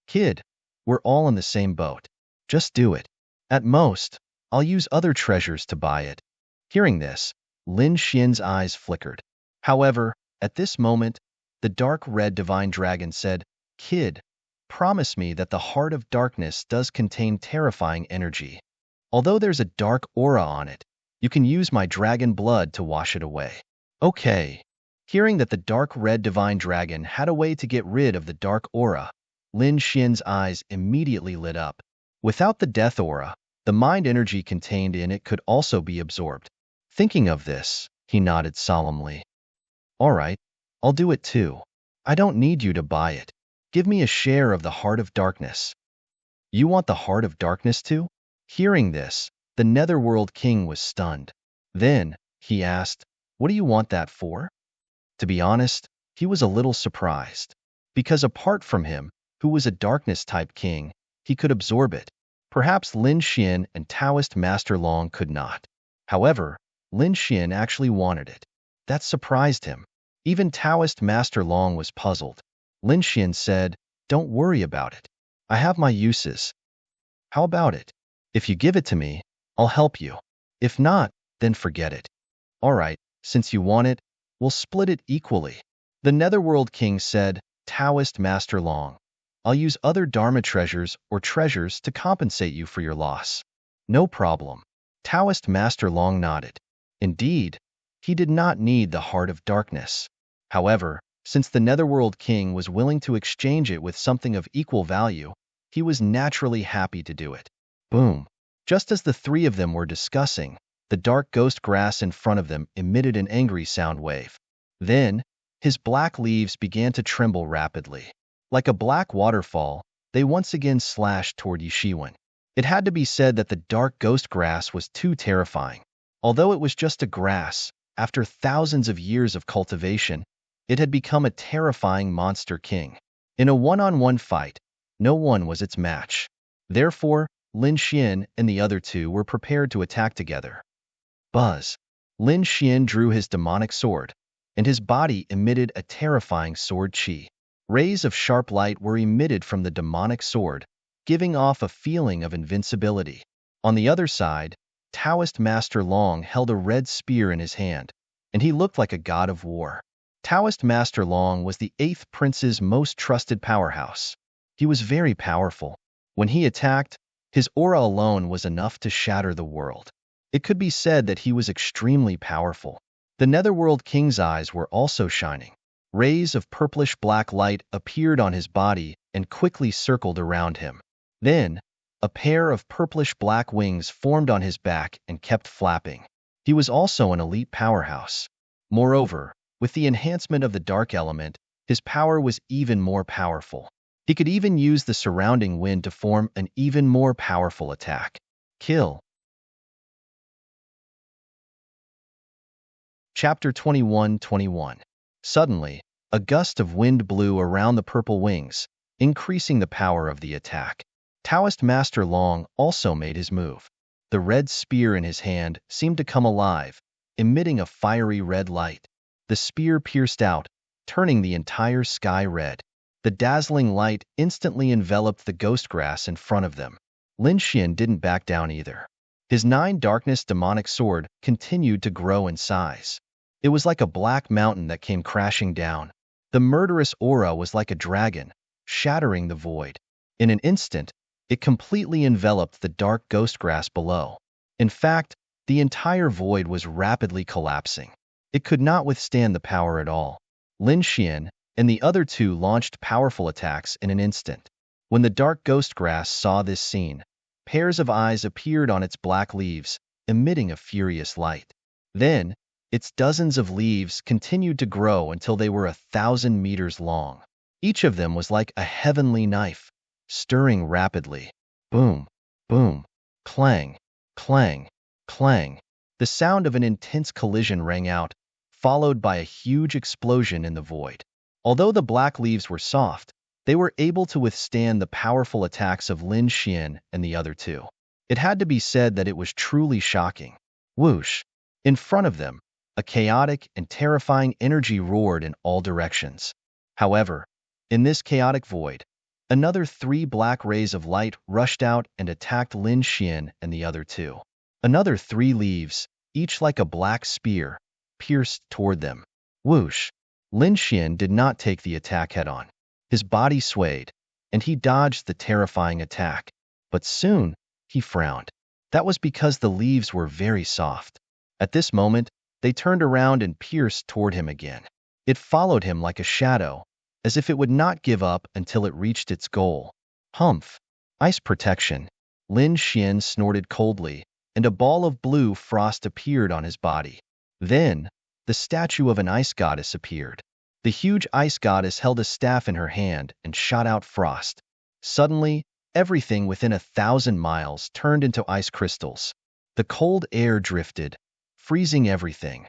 Kid, we're all in the same boat. Just do it. At most, I'll use other treasures to buy it. Hearing this, Lin Xian's eyes flickered. However, at this moment, the dark red divine dragon said, Kid, promise me that the heart of darkness does contain terrifying energy. Although there's a dark aura on it, you can use my dragon blood to wash it away. Okay. Hearing that the dark red divine dragon had a way to get rid of the dark aura, Lin Xian's eyes immediately lit up. Without the death aura, the mind energy contained in it could also be absorbed. Thinking of this, he nodded solemnly. All right, I'll do it too. I don't need you to buy it. Give me a share of the heart of darkness. You want the heart of darkness too? Hearing this, the Netherworld King was stunned. Then, he asked, what do you want that for? To be honest, he was a little surprised. Because apart from him, who was a darkness-type king, he could absorb it. Perhaps Lin Xian and Taoist Master Long could not. However, Lin Xian actually wanted it. That surprised him. Even Taoist Master Long was puzzled. Lin Xian said, don't worry about it. I have my uses. How about it? If you give it to me, I'll help you. If not, then forget it. All right, since you want it, we'll split it equally. The Netherworld King said, Taoist Master Long, I'll use other Dharma treasures or treasures to compensate you for your loss. No problem. Taoist Master Long nodded. Indeed, he did not need the heart of darkness. However, since the Netherworld King was willing to exchange it with something of equal value, he was naturally happy to do it. Boom. Just as the three of them were discussing, the dark ghost grass in front of them emitted an angry sound wave. Then, his black leaves began to tremble rapidly. Like a black waterfall, they once again slashed toward Yishiwen. It had to be said that the dark ghost grass was too terrifying. Although it was just a grass, after thousands of years of cultivation, it had become a terrifying monster king. In a one-on-one fight, no one was its match. Therefore, Lin Xian and the other two were prepared to attack together. Buzz. Lin Xian drew his demonic sword, and his body emitted a terrifying sword chi. Rays of sharp light were emitted from the demonic sword, giving off a feeling of invincibility. On the other side, Taoist Master Long held a red spear in his hand, and he looked like a god of war. Taoist Master Long was the 8th prince's most trusted powerhouse. He was very powerful. When he attacked, his aura alone was enough to shatter the world. It could be said that he was extremely powerful. The Netherworld King's eyes were also shining. Rays of purplish-black light appeared on his body and quickly circled around him. Then, a pair of purplish-black wings formed on his back and kept flapping. He was also an elite powerhouse. Moreover, with the enhancement of the dark element, his power was even more powerful. He could even use the surrounding wind to form an even more powerful attack. Kill. Chapter 21-21. Suddenly, a gust of wind blew around the purple wings, increasing the power of the attack. Taoist Master Long also made his move. The red spear in his hand seemed to come alive, emitting a fiery red light. The spear pierced out, turning the entire sky red. The dazzling light instantly enveloped the ghost grass in front of them. Lin Xian didn't back down either. His 9 darkness demonic sword continued to grow in size. It was like a black mountain that came crashing down. The murderous aura was like a dragon, shattering the void. In an instant, it completely enveloped the dark ghost grass below. In fact, the entire void was rapidly collapsing. It could not withstand the power at all. Lin Xian and the other two launched powerful attacks in an instant. When the dark ghost grass saw this scene, pairs of eyes appeared on its black leaves, emitting a furious light. Then, its dozens of leaves continued to grow until they were 1,000 meters long. Each of them was like a heavenly knife, stirring rapidly. Boom, boom, clang, clang, clang. The sound of an intense collision rang out, followed by a huge explosion in the void. Although the black leaves were soft, they were able to withstand the powerful attacks of Lin Xian and the other two. It had to be said that it was truly shocking. Whoosh! In front of them, a chaotic and terrifying energy roared in all directions. However, in this chaotic void, another 3 black rays of light rushed out and attacked Lin Xian and the other two. Another 3 leaves, each like a black spear, pierced toward them. Whoosh! Lin Xian did not take the attack head-on. His body swayed, and he dodged the terrifying attack. But soon, he frowned. That was because the leaves were very soft. At this moment, they turned around and pierced toward him again. It followed him like a shadow, as if it would not give up until it reached its goal. Humph! Ice protection. Lin Xian snorted coldly, and a ball of blue frost appeared on his body. Then, the statue of an ice goddess appeared. The huge ice goddess held a staff in her hand and shot out frost. Suddenly, everything within 1,000 miles turned into ice crystals. The cold air drifted, freezing everything.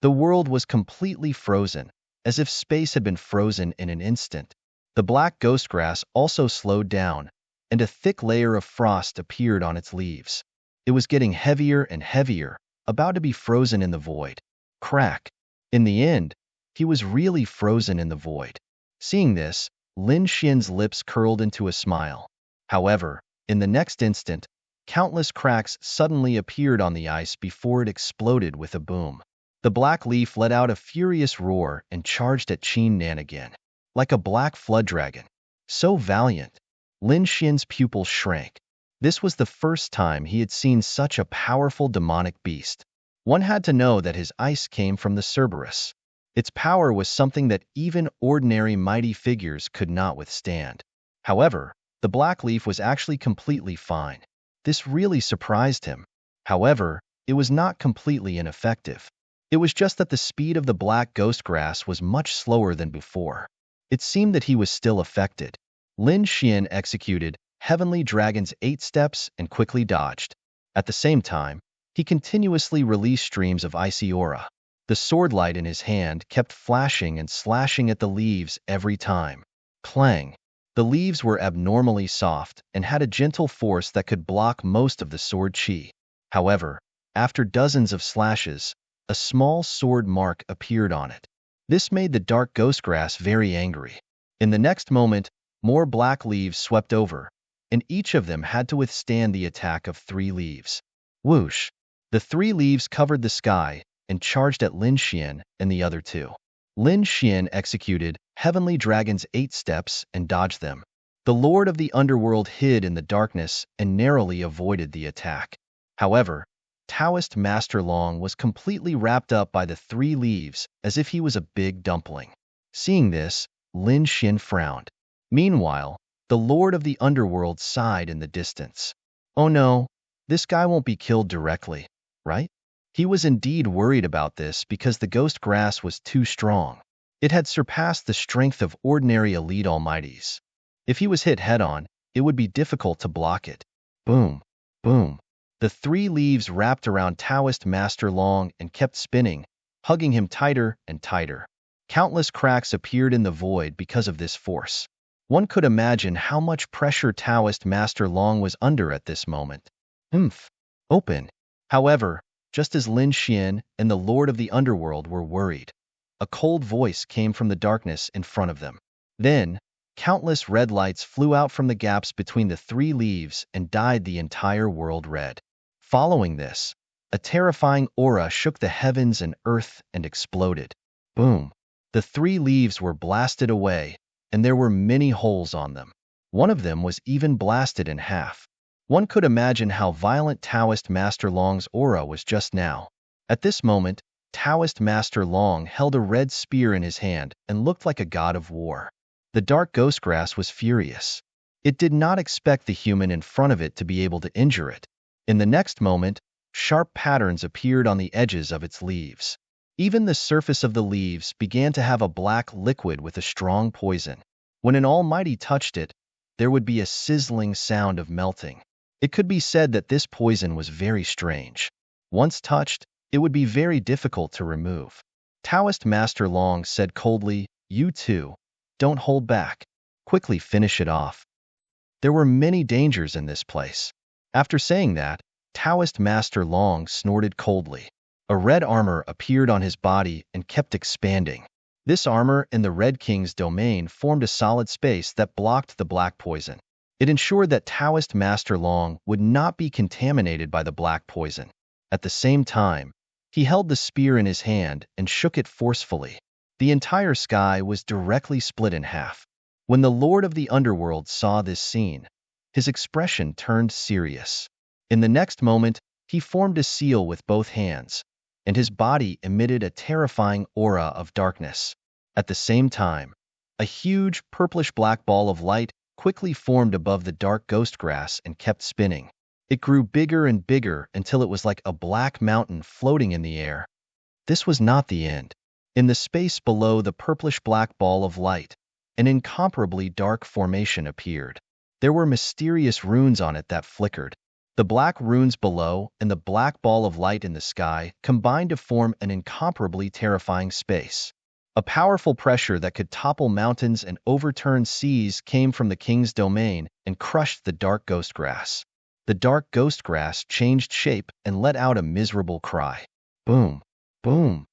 The world was completely frozen, as if space had been frozen in an instant. The black ghost grass also slowed down, and a thick layer of frost appeared on its leaves. It was getting heavier and heavier, about to be frozen in the void. Crack! In the end, he was really frozen in the void. Seeing this, Lin Xian's lips curled into a smile. However, in the next instant, countless cracks suddenly appeared on the ice before it exploded with a boom. The black leaf let out a furious roar and charged at Qin Nan again, like a black flood dragon. So valiant! Lin Xian's pupils shrank. This was the first time he had seen such a powerful demonic beast. One had to know that his ice came from the Cerberus. Its power was something that even ordinary mighty figures could not withstand. However, the black leaf was actually completely fine. This really surprised him. However, it was not completely ineffective. It was just that the speed of the black ghost grass was much slower than before. It seemed that he was still affected. Lin Xian executed Heavenly Dragon's 8 steps and quickly dodged. At the same time, he continuously released streams of icy aura. The sword light in his hand kept flashing and slashing at the leaves every time. Clang! The leaves were abnormally soft and had a gentle force that could block most of the sword chi. However, after dozens of slashes, a small sword mark appeared on it. This made the dark ghost grass very angry. In the next moment, more black leaves swept over, and each of them had to withstand the attack of 3 leaves. Whoosh! The 3 leaves covered the sky and charged at Lin Xian and the other 2. Lin Xian executed Heavenly Dragon's 8 steps and dodged them. The Lord of the Underworld hid in the darkness and narrowly avoided the attack. However, Taoist Master Long was completely wrapped up by the 3 leaves as if he was a big dumpling. Seeing this, Lin Xian frowned. Meanwhile, the Lord of the Underworld sighed in the distance. Oh no, this guy won't be killed directly, right? He was indeed worried about this because the ghost grass was too strong. It had surpassed the strength of ordinary elite almighties. If he was hit head-on, it would be difficult to block it. Boom! Boom! The 3 leaves wrapped around Taoist Master Long and kept spinning, hugging him tighter and tighter. Countless cracks appeared in the void because of this force. One could imagine how much pressure Taoist Master Long was under at this moment. Open! However, just as Lin Xian and the Lord of the Underworld were worried, a cold voice came from the darkness in front of them. Then, countless red lights flew out from the gaps between the 3 leaves and dyed the entire world red. Following this, a terrifying aura shook the heavens and earth and exploded. Boom! The 3 leaves were blasted away, and there were many holes on them. One of them was even blasted in half. One could imagine how violent Taoist Master Long's aura was just now. At this moment, Taoist Master Long held a red spear in his hand and looked like a god of war. The dark ghost grass was furious. It did not expect the human in front of it to be able to injure it. In the next moment, sharp patterns appeared on the edges of its leaves. Even the surface of the leaves began to have a black liquid with a strong poison. When an almighty touched it, there would be a sizzling sound of melting. It could be said that this poison was very strange. Once touched, it would be very difficult to remove. Taoist Master Long said coldly, "You too, don't hold back. Quickly finish it off." There were many dangers in this place. After saying that, Taoist Master Long snorted coldly. A red armor appeared on his body and kept expanding. This armor in the Red King's domain formed a solid space that blocked the black poison. It ensured that Taoist Master Long would not be contaminated by the black poison. At the same time, he held the spear in his hand and shook it forcefully. The entire sky was directly split in half. When the Lord of the Underworld saw this scene, his expression turned serious. In the next moment, he formed a seal with both hands, and his body emitted a terrifying aura of darkness. At the same time, a huge purplish-black ball of light quickly formed above the dark ghost grass and kept spinning. It grew bigger and bigger until it was like a black mountain floating in the air. This was not the end. In the space below the purplish-black ball of light, an incomparably dark formation appeared. There were mysterious runes on it that flickered. The black runes below and the black ball of light in the sky combined to form an incomparably terrifying space. A powerful pressure that could topple mountains and overturn seas came from the king's domain and crushed the dark ghost grass. The dark ghost grass changed shape and let out a miserable cry. Boom! Boom!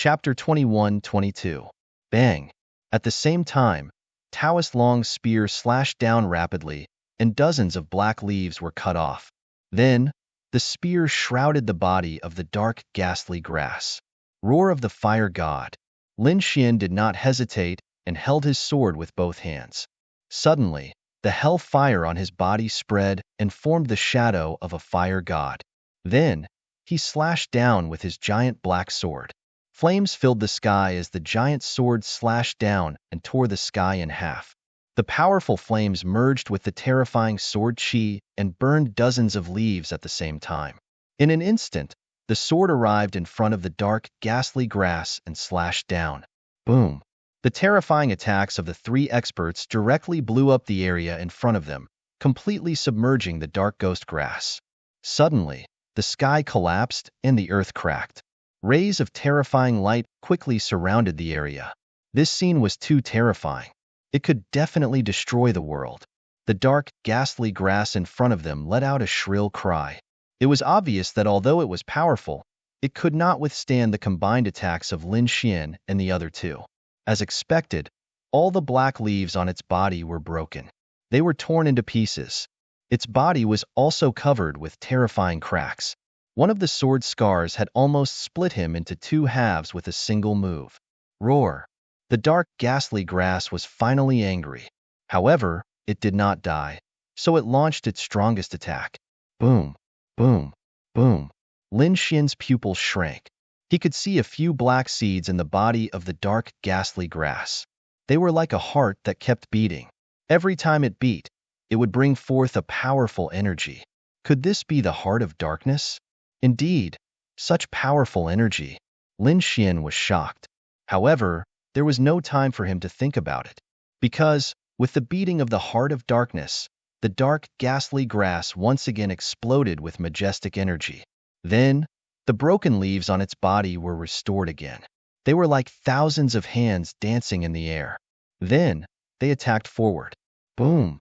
Chapter 21-22. Bang! At the same time, Taoist Long's spear slashed down rapidly, and dozens of black leaves were cut off. Then, the spear shrouded the body of the dark, ghastly grass. Roar of the fire god. Lin Xian did not hesitate and held his sword with both hands. Suddenly, the hell fire on his body spread and formed the shadow of a fire god. Then, he slashed down with his giant black sword. Flames filled the sky as the giant sword slashed down and tore the sky in half. The powerful flames merged with the terrifying sword chi and burned dozens of leaves at the same time. In an instant, the sword arrived in front of the dark, ghastly grass and slashed down. Boom! The terrifying attacks of the three experts directly blew up the area in front of them, completely submerging the dark ghost grass. Suddenly, the sky collapsed and the earth cracked. Rays of terrifying light quickly surrounded the area. This scene was too terrifying. It could definitely destroy the world. The dark, ghastly grass in front of them let out a shrill cry. It was obvious that although it was powerful, it could not withstand the combined attacks of Lin Xian and the other two. As expected, all the black leaves on its body were broken. They were torn into pieces. Its body was also covered with terrifying cracks. One of the sword scars had almost split him into two halves with a single move. Roar! The dark, ghastly grass was finally angry. However, it did not die, so it launched its strongest attack. Boom! Boom! Boom! Lin Xian's pupils shrank. He could see a few black seeds in the body of the dark, ghastly grass. They were like a heart that kept beating. Every time it beat, it would bring forth a powerful energy. Could this be the heart of darkness? Indeed, such powerful energy. Lin Xian was shocked. However, there was no time for him to think about it. Because, with the beating of the heart of darkness, the dark, ghastly grass once again exploded with majestic energy. Then, the broken leaves on its body were restored again. They were like thousands of hands dancing in the air. Then, they attacked forward. Boom!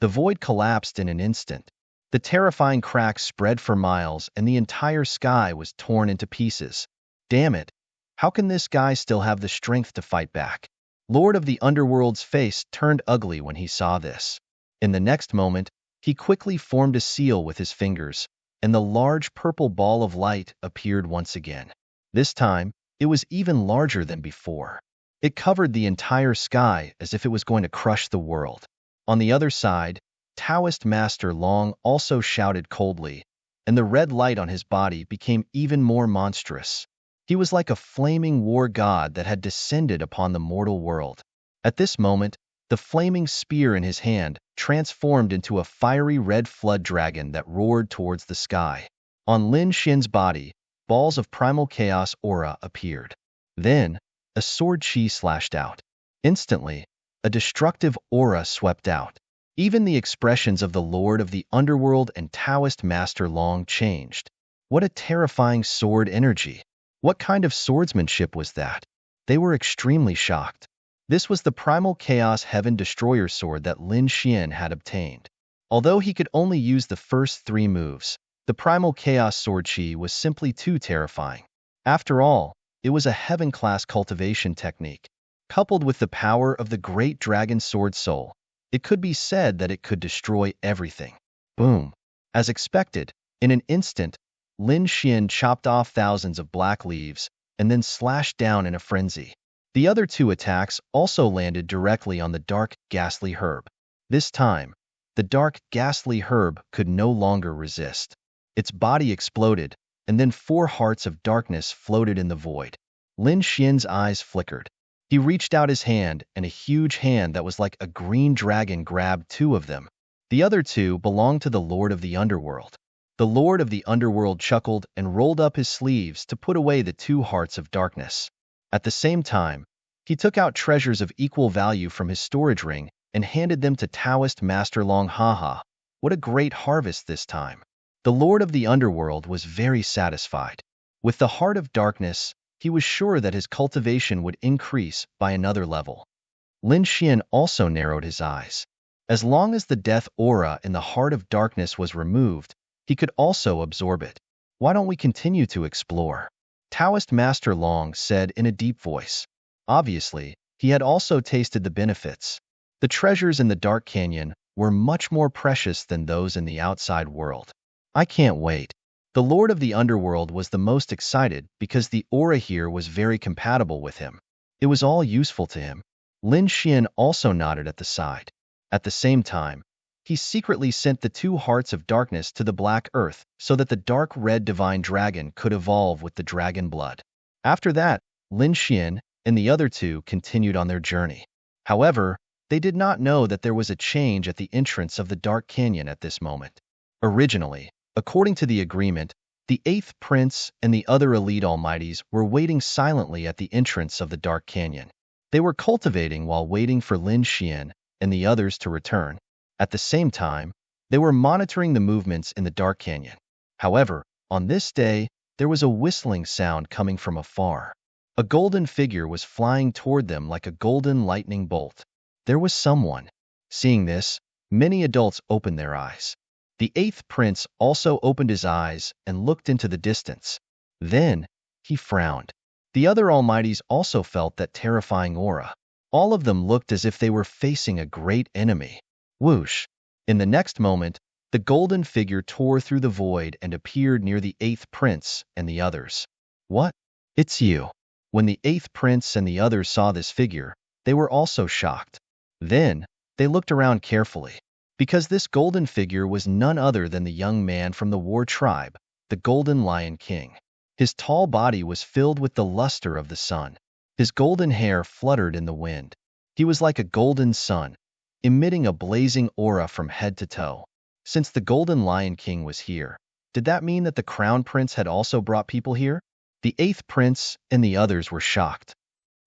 The void collapsed in an instant. The terrifying cracks spread for miles and the entire sky was torn into pieces. Damn it! How can this guy still have the strength to fight back? Lord of the Underworld's face turned ugly when he saw this. In the next moment, he quickly formed a seal with his fingers, and the large purple ball of light appeared once again. This time, it was even larger than before. It covered the entire sky as if it was going to crush the world. On the other side, Taoist Master Long also shouted coldly, and the red light on his body became even more monstrous. He was like a flaming war god that had descended upon the mortal world. At this moment, the flaming spear in his hand transformed into a fiery red flood dragon that roared towards the sky. On Lin Xian's body, balls of primal chaos aura appeared. Then, a sword chi slashed out. Instantly, a destructive aura swept out. Even the expressions of the Lord of the Underworld and Taoist Master Long changed. What a terrifying sword energy! What kind of swordsmanship was that? They were extremely shocked. This was the Primal Chaos Heaven Destroyer sword that Lin Xian had obtained. Although he could only use the first three moves, the Primal Chaos Sword Chi was simply too terrifying. After all, it was a heaven-class cultivation technique. Coupled with the power of the Great Dragon Sword Soul, it could be said that it could destroy everything. Boom! As expected, in an instant, Lin Xian chopped off thousands of black leaves and then slashed down in a frenzy. The other two attacks also landed directly on the dark, ghastly herb. This time, the dark, ghastly herb could no longer resist. Its body exploded, and then four hearts of darkness floated in the void. Lin Xian's eyes flickered. He reached out his hand, and a huge hand that was like a green dragon grabbed two of them. The other two belonged to the Lord of the Underworld. The Lord of the Underworld chuckled and rolled up his sleeves to put away the two hearts of darkness. At the same time, he took out treasures of equal value from his storage ring and handed them to Taoist Master Long. Haha, what a great harvest this time. The Lord of the Underworld was very satisfied. With the heart of darkness, he was sure that his cultivation would increase by another level. Lin Xian also narrowed his eyes. As long as the death aura in the heart of darkness was removed, he could also absorb it. Why don't we continue to explore? Taoist Master Long said in a deep voice. Obviously, he had also tasted the benefits. The treasures in the Dark Canyon were much more precious than those in the outside world. I can't wait. The Lord of the Underworld was the most excited because the aura here was very compatible with him. It was all useful to him. Lin Xian also nodded at the side. At the same time, he secretly sent the two hearts of darkness to the Black Earth so that the dark red divine dragon could evolve with the dragon blood. After that, Lin Xian and the other two continued on their journey. However, they did not know that there was a change at the entrance of the Dark Canyon at this moment. Originally, according to the agreement, the Eighth Prince and the other elite almighties were waiting silently at the entrance of the Dark Canyon. They were cultivating while waiting for Lin Xian and the others to return. At the same time, they were monitoring the movements in the Dark Canyon. However, on this day, there was a whistling sound coming from afar. A golden figure was flying toward them like a golden lightning bolt. There was someone. Seeing this, many adults opened their eyes. The Eighth Prince also opened his eyes and looked into the distance. Then, he frowned. The other almighties also felt that terrifying aura. All of them looked as if they were facing a great enemy. Whoosh! In the next moment, the golden figure tore through the void and appeared near the Eighth Prince and the others. What? It's you. When the Eighth Prince and the others saw this figure, they were also shocked. Then, they looked around carefully, because this golden figure was none other than the young man from the war tribe, the Golden Lion King. His tall body was filled with the luster of the sun. His golden hair fluttered in the wind. He was like a golden sun, emitting a blazing aura from head to toe. Since the Golden Lion King was here, did that mean that the Crown Prince had also brought people here? The Eighth Prince and the others were shocked.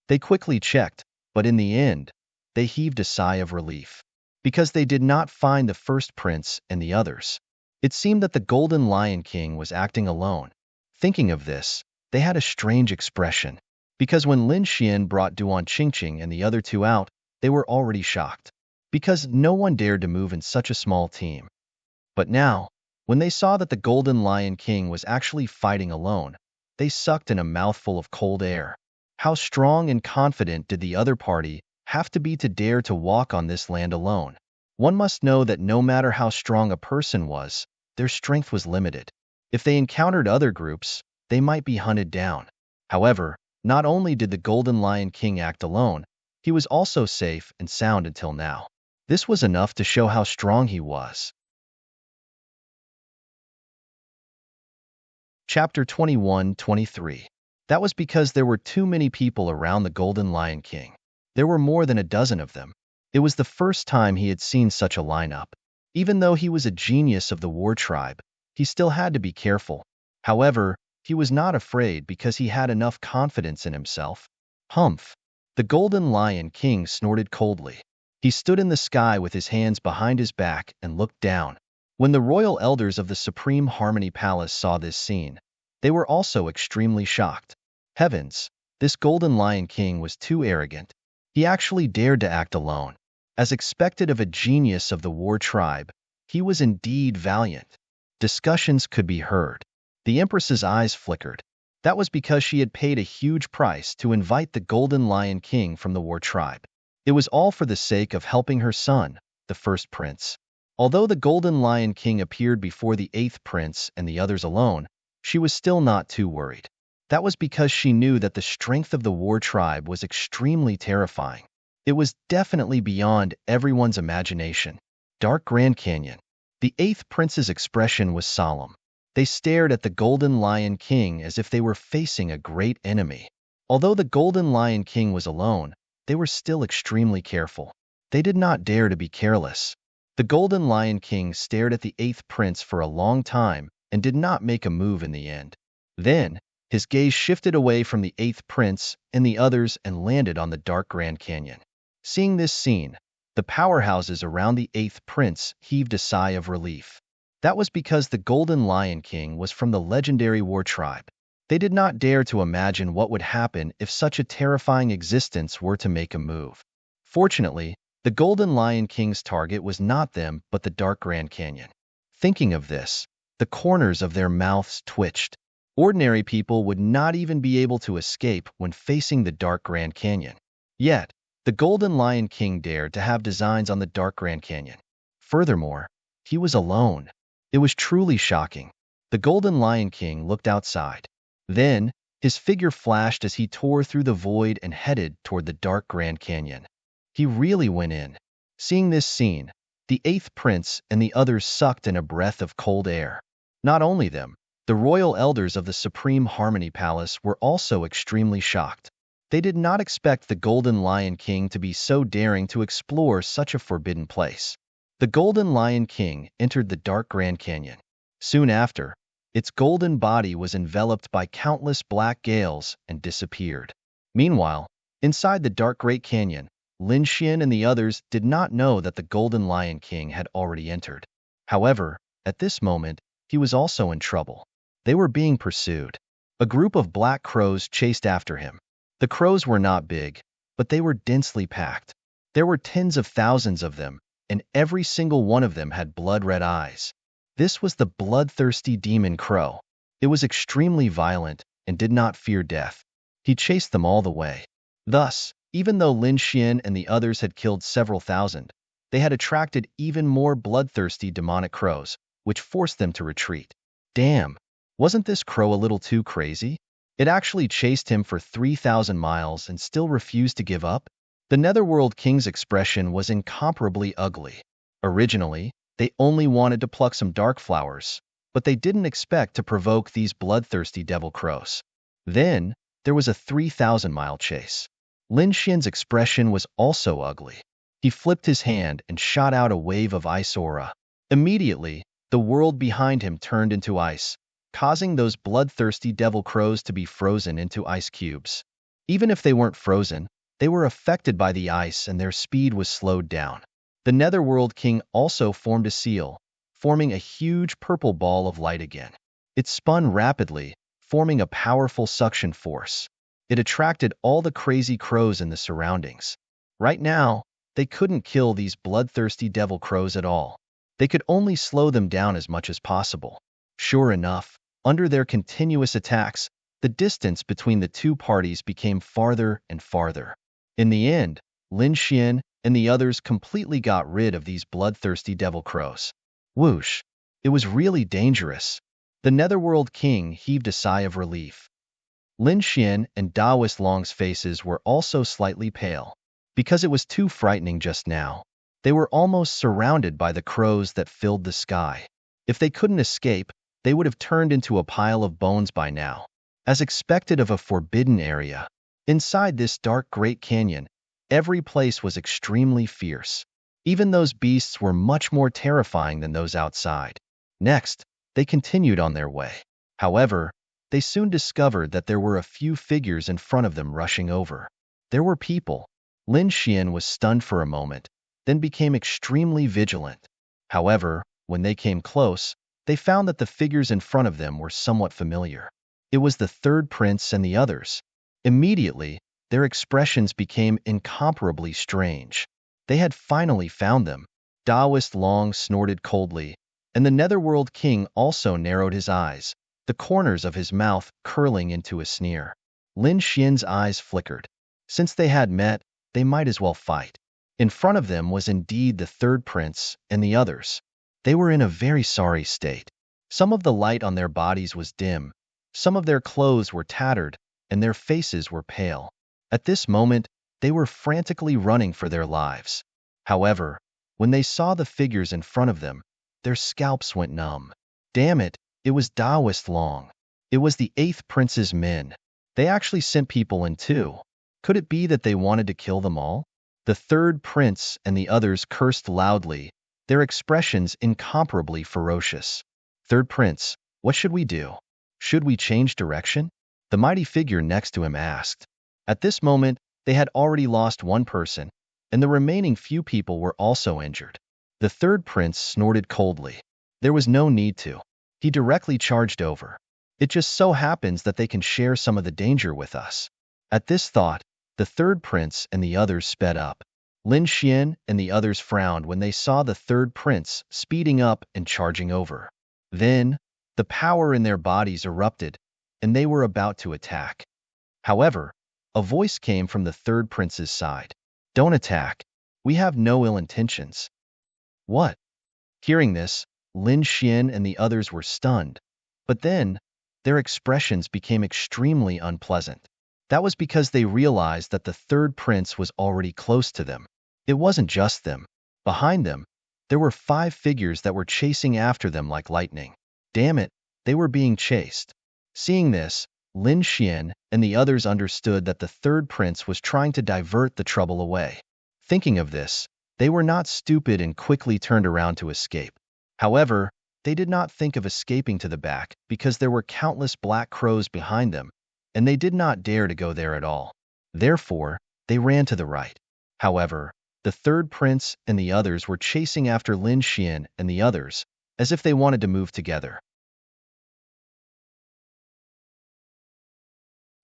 They quickly checked, but in the end, they heaved a sigh of relief, because they did not find the first prince and the others. It seemed that the Golden Lion King was acting alone. Thinking of this, they had a strange expression, because when Lin Xian brought Duan Qingqing and the other two out, they were already shocked, because no one dared to move in such a small team. But now, when they saw that the Golden Lion King was actually fighting alone, they sucked in a mouthful of cold air. How strong and confident did the other party have to be to dare to walk on this land alone? One must know that no matter how strong a person was, their strength was limited. If they encountered other groups, they might be hunted down. However, not only did the Golden Lion King act alone, he was also safe and sound until now. This was enough to show how strong he was. Chapter 21-23. That was because there were too many people around the Golden Lion King. There were more than a dozen of them. It was the first time he had seen such a lineup. Even though he was a genius of the war tribe, he still had to be careful. However, he was not afraid because he had enough confidence in himself. Humph! The Golden Lion King snorted coldly. He stood in the sky with his hands behind his back and looked down. When the royal elders of the Supreme Harmony Palace saw this scene, they were also extremely shocked. Heavens! This Golden Lion King was too arrogant. He actually dared to act alone. As expected of a genius of the war tribe, he was indeed valiant. Discussions could be heard. The Empress's eyes flickered. That was because she had paid a huge price to invite the Golden Lion King from the war tribe. It was all for the sake of helping her son, the first prince. Although the Golden Lion King appeared before the Eighth Prince and the others alone, she was still not too worried. That was because she knew that the strength of the war tribe was extremely terrifying. It was definitely beyond everyone's imagination. Dark Grand Canyon. The Eighth Prince's expression was solemn. They stared at the Golden Lion King as if they were facing a great enemy. Although the Golden Lion King was alone, they were still extremely careful. They did not dare to be careless. The Golden Lion King stared at the Eighth Prince for a long time and did not make a move in the end. Then, his gaze shifted away from the eighth prince and the others and landed on the dark Grand Canyon. Seeing this scene, the powerhouses around the eighth prince heaved a sigh of relief. That was because the Golden Lion King was from the legendary war tribe. They did not dare to imagine what would happen if such a terrifying existence were to make a move. Fortunately, the Golden Lion King's target was not them but the dark Grand Canyon. Thinking of this, the corners of their mouths twitched. Ordinary people would not even be able to escape when facing the dark Grand Canyon. Yet, the Golden Lion King dared to have designs on the dark Grand Canyon. Furthermore, he was alone. It was truly shocking. The Golden Lion King looked outside. Then, his figure flashed as he tore through the void and headed toward the dark Grand Canyon. He really went in. Seeing this scene, the eighth prince and the others sucked in a breath of cold air. Not only them, the royal elders of the Supreme Harmony Palace were also extremely shocked. They did not expect the Golden Lion King to be so daring to explore such a forbidden place. The Golden Lion King entered the dark Grand Canyon. Soon after, its golden body was enveloped by countless black gales and disappeared. Meanwhile, inside the dark Great Canyon, Lin Xian and the others did not know that the Golden Lion King had already entered. However, at this moment, he was also in trouble. They were being pursued. A group of black crows chased after him. The crows were not big, but they were densely packed. There were tens of thousands of them, and every single one of them had blood-red eyes. This was the bloodthirsty demon crow. It was extremely violent and did not fear death. He chased them all the way. Thus, even though Lin Xian and the others had killed several thousand, they had attracted even more bloodthirsty demonic crows, which forced them to retreat. Damn! Wasn't this crow a little too crazy? It actually chased him for 3,000 miles and still refused to give up? The Netherworld King's expression was incomparably ugly. Originally, they only wanted to pluck some dark flowers, but they didn't expect to provoke these bloodthirsty devil crows. Then, there was a 3,000-mile chase. Lin Xian's expression was also ugly. He flipped his hand and shot out a wave of ice aura. Immediately, the world behind him turned into ice, causing those bloodthirsty devil crows to be frozen into ice cubes. Even if they weren't frozen, they were affected by the ice and their speed was slowed down. The Netherworld King also formed a seal, forming a huge purple ball of light again. It spun rapidly, forming a powerful suction force. It attracted all the crazy crows in the surroundings. Right now, they couldn't kill these bloodthirsty devil crows at all. They could only slow them down as much as possible. Sure enough, under their continuous attacks, the distance between the two parties became farther and farther. In the end, Lin Xian and the others completely got rid of these bloodthirsty devil crows. Whoosh! It was really dangerous. The Netherworld King heaved a sigh of relief. Lin Xian and Daoist Long's faces were also slightly pale. Because it was too frightening just now, they were almost surrounded by the crows that filled the sky. If they couldn't escape, they would have turned into a pile of bones by now. As expected of a forbidden area, inside this dark Great Canyon, every place was extremely fierce. Even those beasts were much more terrifying than those outside. Next, they continued on their way. However, they soon discovered that there were a few figures in front of them rushing over. There were people. Lin Xian was stunned for a moment, then became extremely vigilant. However, when they came close, they found that the figures in front of them were somewhat familiar. It was the third prince and the others. Immediately, their expressions became incomparably strange. They had finally found them. Daoist Long snorted coldly, and the Netherworld King also narrowed his eyes, the corners of his mouth curling into a sneer. Lin Xian's eyes flickered. Since they had met, they might as well fight. In front of them was indeed the third prince and the others. They were in a very sorry state. Some of the light on their bodies was dim, some of their clothes were tattered, and their faces were pale. At this moment, they were frantically running for their lives. However, when they saw the figures in front of them, their scalps went numb. Damn it, it was Daoist Long. It was the eighth prince's men. They actually sent people in too. Could it be that they wanted to kill them all? The third prince and the others cursed loudly, their expressions incomparably ferocious. Third prince, What should we do? Should we change direction? The mighty figure next to him asked. At this moment, they had already lost one person, and the remaining few people were also injured. The third prince snorted coldly. There was no need to. He directly charged over. It just so happens that they can share some of the danger with us. At this thought, the third prince and the others sped up. Lin Xian and the others frowned when they saw the third prince speeding up and charging over. Then, the power in their bodies erupted, and they were about to attack. However, a voice came from the third prince's side. Don't attack. We have no ill intentions. What? Hearing this, Lin Xian and the others were stunned. But then, their expressions became extremely unpleasant. That was because they realized that the third prince was already close to them. It wasn't just them. Behind them, there were 5 figures that were chasing after them like lightning. Damn it, they were being chased. Seeing this, Lin Xian and the others understood that the third prince was trying to divert the trouble away. Thinking of this, they were not stupid and quickly turned around to escape. However, they did not think of escaping to the back because there were countless black crows behind them, and they did not dare to go there at all. Therefore, they ran to the right. However, the third prince and the others were chasing after Lin Xian and the others, as if they wanted to move together.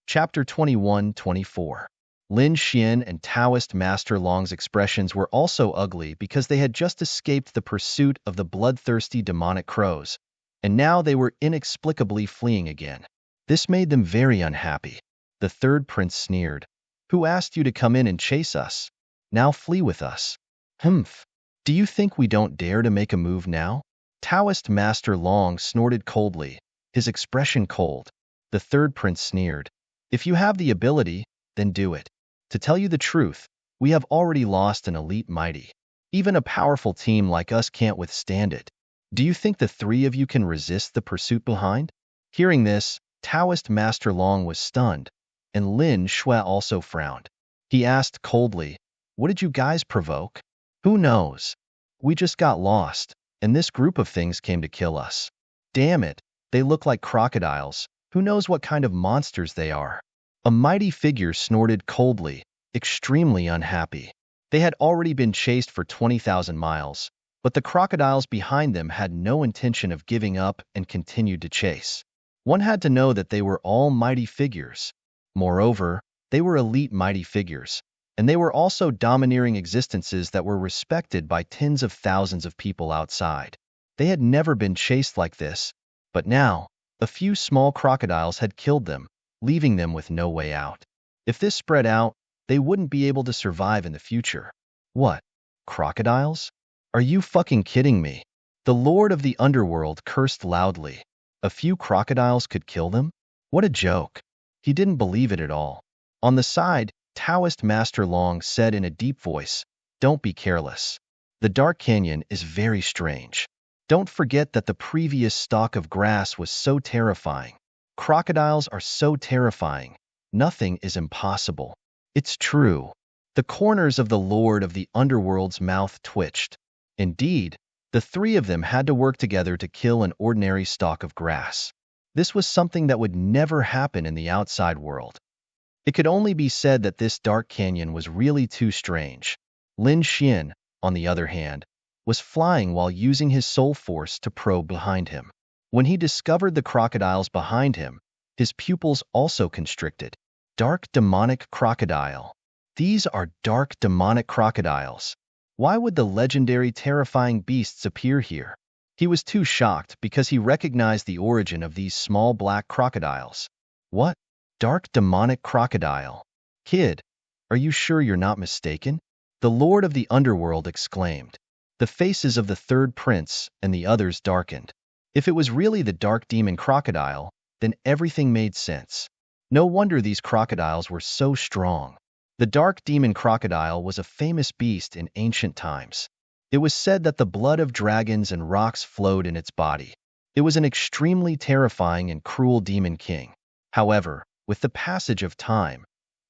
Chapter 21-24. Lin Xian and Taoist Master Long's expressions were also ugly because they had just escaped the pursuit of the bloodthirsty demonic crows, and now they were inexplicably fleeing again. This made them very unhappy. The third prince sneered. Who asked you to come in and chase us? Now flee with us. Humph. Do you think we don't dare to make a move now? Taoist Master Long snorted coldly, his expression cold. The third prince sneered. If you have the ability, then do it. To tell you the truth, we have already lost an elite mighty. Even a powerful team like us can't withstand it. Do you think the 3 of you can resist the pursuit behind? Hearing this, Taoist Master Long was stunned, and Lin Shui also frowned. He asked coldly, what did you guys provoke? Who knows? We just got lost, and this group of things came to kill us. Damn it, they look like crocodiles. Who knows what kind of monsters they are? A mighty figure snorted coldly, extremely unhappy. They had already been chased for 20,000 miles, but the crocodiles behind them had no intention of giving up and continued to chase. One had to know that they were all mighty figures. Moreover, they were elite mighty figures, and they were also domineering existences that were respected by tens of thousands of people outside. They had never been chased like this, but now, a few small crocodiles had killed them, leaving them with no way out. If this spread out, they wouldn't be able to survive in the future. What? Crocodiles? Are you fucking kidding me? The Lord of the Underworld cursed loudly. A few crocodiles could kill them? What a joke. He didn't believe it at all. On the side, Taoist Master Long said in a deep voice, don't be careless. The Dark Canyon is very strange. Don't forget that the previous stalk of grass was so terrifying. Crocodiles are so terrifying. Nothing is impossible. It's true. The corners of the Lord of the Underworld's mouth twitched. Indeed, the 3 of them had to work together to kill an ordinary stalk of grass. This was something that would never happen in the outside world. It could only be said that this dark canyon was really too strange. Lin Xian, on the other hand, was flying while using his soul force to probe behind him. When he discovered the crocodiles behind him, his pupils also constricted. Dark demonic crocodile. These are dark demonic crocodiles. Why would the legendary terrifying beasts appear here? He was too shocked because he recognized the origin of these small black crocodiles. What? Dark demonic crocodile. Kid, are you sure you're not mistaken? The Lord of the Underworld exclaimed. The faces of the third prince and the others darkened. If it was really the dark demon crocodile, then everything made sense. No wonder these crocodiles were so strong. The dark demon crocodile was a famous beast in ancient times. It was said that the blood of dragons and rocks flowed in its body. It was an extremely terrifying and cruel demon king. However, with the passage of time,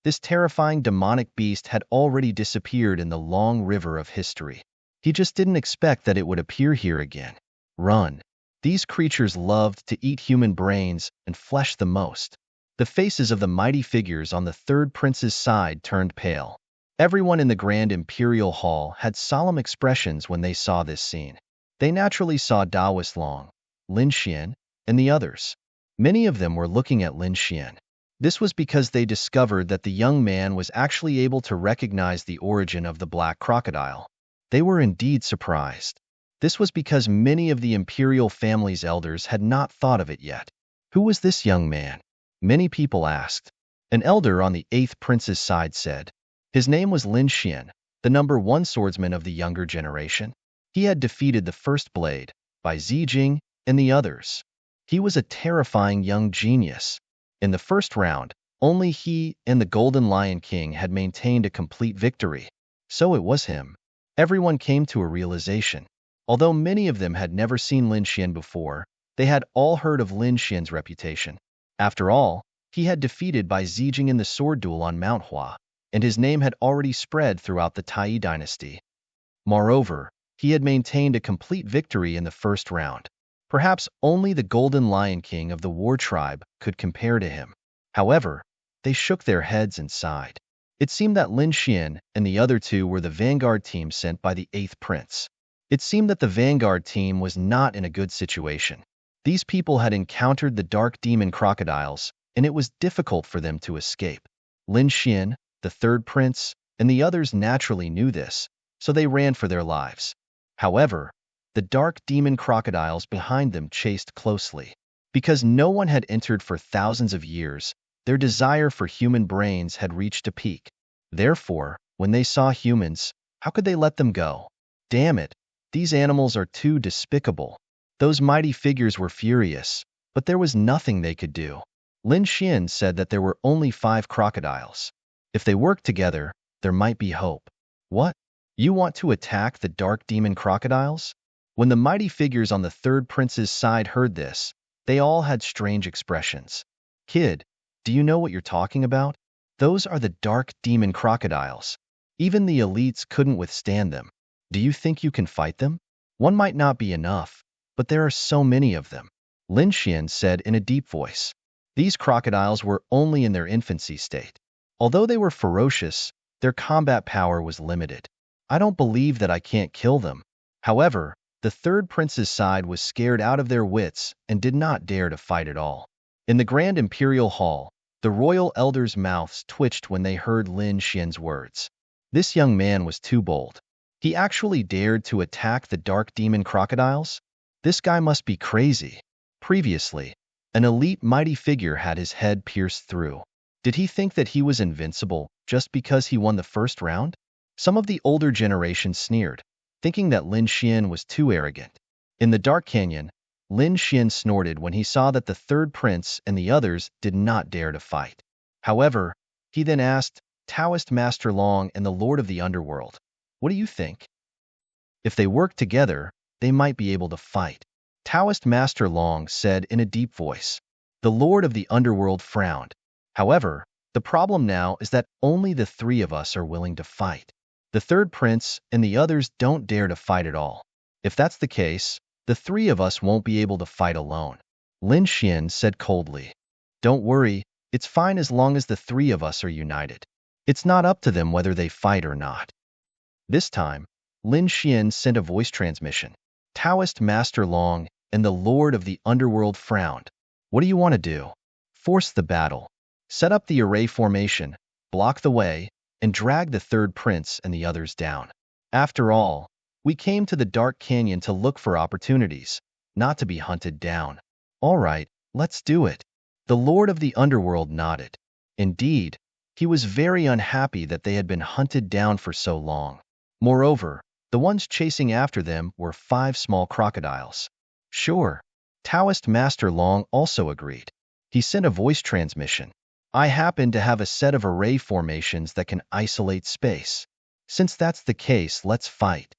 this terrifying demonic beast had already disappeared in the long river of history. He just didn't expect that it would appear here again. Run. These creatures loved to eat human brains and flesh the most. The faces of the mighty figures on the third prince's side turned pale. Everyone in the Grand Imperial Hall had solemn expressions when they saw this scene. They naturally saw Daoist Long, Lin Xian, and the others. Many of them were looking at Lin Xian. This was because they discovered that the young man was actually able to recognize the origin of the black crocodile. They were indeed surprised. This was because many of the imperial family's elders had not thought of it yet. Who was this young man? Many people asked. An elder on the 8th prince's side said. His name was Lin Xian, the #1 swordsman of the younger generation. He had defeated the First Blade, Bai Zijing, and the others. He was a terrifying young genius. In the first round, only he and the Golden Lion King had maintained a complete victory. So it was him. Everyone came to a realization. Although many of them had never seen Lin Xian before, they had all heard of Lin Xian's reputation. After all, he had defeated Bai Zijing in the sword duel on Mount Hua, and his name had already spread throughout the Tai dynasty. Moreover, he had maintained a complete victory in the first round. Perhaps only the Golden Lion King of the War Tribe could compare to him. However, they shook their heads and sighed. It seemed that Lin Xian and the other two were the vanguard team sent by the 8th prince. It seemed that the vanguard team was not in a good situation. These people had encountered the dark demon crocodiles, and it was difficult for them to escape. Lin Xian, the 3rd prince, and the others naturally knew this, so they ran for their lives. However, the dark demon crocodiles behind them chased closely. Because no one had entered for thousands of years, their desire for human brains had reached a peak. Therefore, when they saw humans, how could they let them go? Damn it, these animals are too despicable. Those mighty figures were furious, but there was nothing they could do. Lin Xian said that there were only 5 crocodiles. If they worked together, there might be hope. What? You want to attack the dark demon crocodiles? When the mighty figures on the 3rd prince's side heard this, they all had strange expressions. Kid, do you know what you're talking about? Those are the dark demon crocodiles. Even the elites couldn't withstand them. Do you think you can fight them? One might not be enough, but there are so many of them. Lin Xian said in a deep voice. These crocodiles were only in their infancy state. Although they were ferocious, their combat power was limited. I don't believe that I can't kill them. However, the 3rd prince's side was scared out of their wits and did not dare to fight at all. In the Grand Imperial Hall, the royal elders' mouths twitched when they heard Lin Xian's words. This young man was too bold. He actually dared to attack the dark demon crocodiles? This guy must be crazy. Previously, an elite mighty figure had his head pierced through. Did he think that he was invincible just because he won the first round? Some of the older generation sneered, thinking that Lin Xian was too arrogant. In the dark canyon, Lin Xian snorted when he saw that the 3rd prince and the others did not dare to fight. However, he then asked Taoist Master Long and the Lord of the Underworld, "What do you think? If they work together, they might be able to fight." Taoist Master Long said in a deep voice. The Lord of the Underworld frowned. However, the problem now is that only the 3 of us are willing to fight. The 3rd prince and the others don't dare to fight at all. If that's the case, the 3 of us won't be able to fight alone. Lin Xian said coldly. Don't worry, it's fine as long as the 3 of us are united. It's not up to them whether they fight or not. This time, Lin Xian sent a voice transmission. Taoist Master Long and the Lord of the Underworld frowned. What do you want to do? Force the battle. Set up the array formation, block the way, and drag the 3rd prince and the others down. After all, we came to the Dark Canyon to look for opportunities, not to be hunted down. All right, let's do it. The Lord of the Underworld nodded. Indeed, he was very unhappy that they had been hunted down for so long. Moreover, the ones chasing after them were 5 small crocodiles. Sure. Taoist Master Long also agreed. He sent a voice transmission. I happen to have a set of array formations that can isolate space. Since that's the case, let's fight.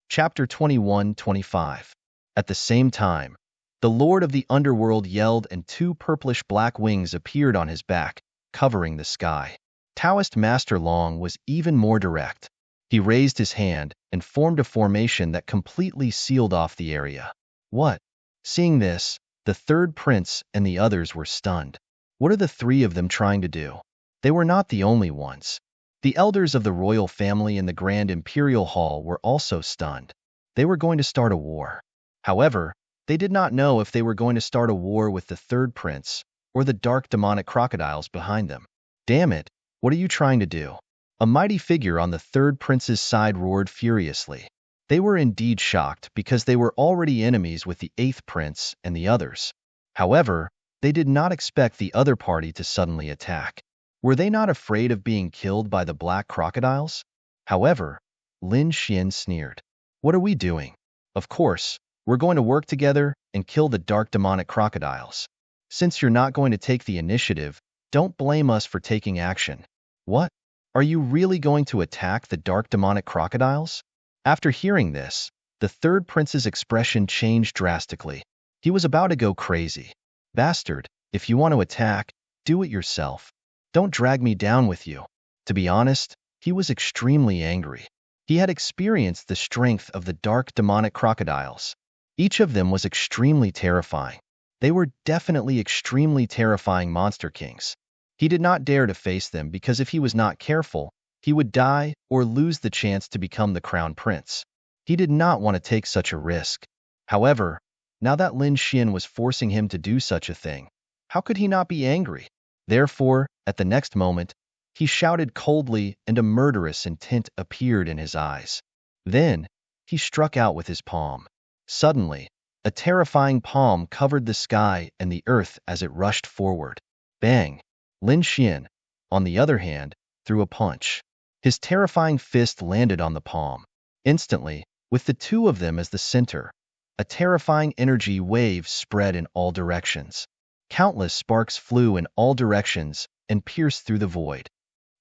Chapter 21-25. At the same time, the Lord of the Underworld yelled and 2 purplish-black wings appeared on his back, covering the sky. Taoist Master Long was even more direct. He raised his hand and formed a formation that completely sealed off the area. What? Seeing this, the third prince and the others were stunned. What are the three of them trying to do? They were not the only ones. The elders of the royal family in the Grand Imperial Hall were also stunned. They were going to start a war. However, they did not know if they were going to start a war with the third prince or the dark demonic crocodiles behind them. Damn it, what are you trying to do? A mighty figure on the third prince's side roared furiously. They were indeed shocked because they were already enemies with the eighth prince and the others. However, they did not expect the other party to suddenly attack. Were they not afraid of being killed by the black crocodiles? However, Lin Xian sneered. What are we doing? Of course, we're going to work together and kill the dark demonic crocodiles. Since you're not going to take the initiative, don't blame us for taking action. What? Are you really going to attack the dark demonic crocodiles? After hearing this, the third prince's expression changed drastically. He was about to go crazy. Bastard, if you want to attack, do it yourself. Don't drag me down with you. To be honest, he was extremely angry. He had experienced the strength of the dark demonic crocodiles. Each of them was extremely terrifying. They were definitely extremely terrifying monster kings. He did not dare to face them because if he was not careful, he would die or lose the chance to become the crown prince. He did not want to take such a risk. However, now that Lin Xian was forcing him to do such a thing, how could he not be angry? Therefore, at the next moment, he shouted coldly and a murderous intent appeared in his eyes. Then, he struck out with his palm. Suddenly, a terrifying palm covered the sky and the earth as it rushed forward. Bang! Lin Xian, on the other hand, threw a punch. His terrifying fist landed on the palm. Instantly, with the two of them as the center, a terrifying energy wave spread in all directions. Countless sparks flew in all directions and pierced through the void.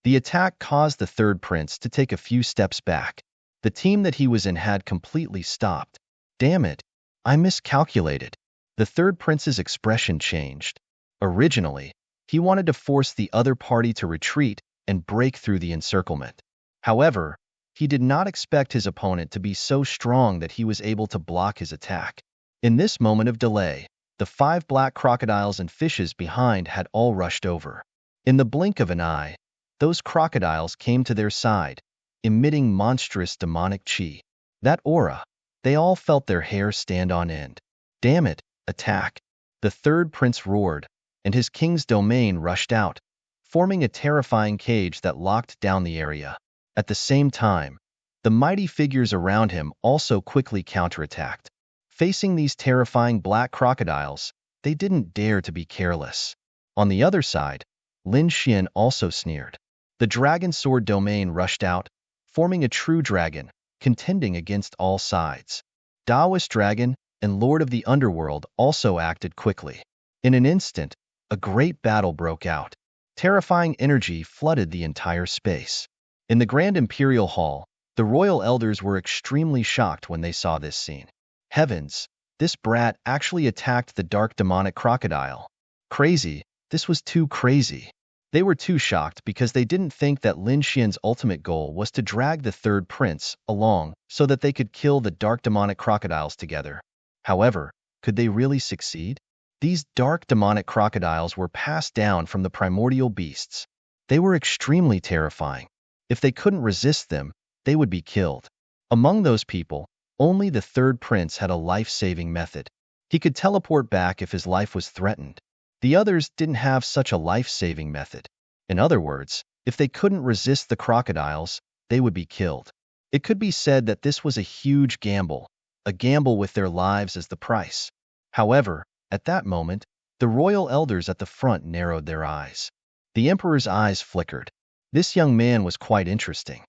The attack caused the third prince to take a few steps back. The team that he was in had completely stopped. Damn it, I miscalculated. The third prince's expression changed. Originally, he wanted to force the other party to retreat and break through the encirclement. However, he did not expect his opponent to be so strong that he was able to block his attack. In this moment of delay, the 5 black crocodiles and fishes behind had all rushed over. In the blink of an eye, those crocodiles came to their side, emitting monstrous demonic chi. That aura, they all felt their hair stand on end. Damn it, attack! The third prince roared, and his king's domain rushed out, forming a terrifying cage that locked down the area. At the same time, the mighty figures around him also quickly counterattacked. Facing these terrifying black crocodiles, they didn't dare to be careless. On the other side, Lin Xian also sneered. The dragon sword domain rushed out, forming a true dragon, contending against all sides. Taoist dragon and lord of the underworld also acted quickly. In an instant, a great battle broke out. Terrifying energy flooded the entire space. In the Grand Imperial Hall, the royal elders were extremely shocked when they saw this scene. Heavens, this brat actually attacked the dark demonic crocodile. Crazy, this was too crazy. They were too shocked because they didn't think that Lin Xian's ultimate goal was to drag the third prince along so that they could kill the dark demonic crocodiles together. However, could they really succeed? These dark demonic crocodiles were passed down from the primordial beasts. They were extremely terrifying. If they couldn't resist them, they would be killed. Among those people, only the third prince had a life-saving method. He could teleport back if his life was threatened. The others didn't have such a life-saving method. In other words, if they couldn't resist the crocodiles, they would be killed. It could be said that this was a huge gamble, a gamble with their lives as the price. However, at that moment, the royal elders at the front narrowed their eyes. The emperor's eyes flickered. This young man was quite interesting.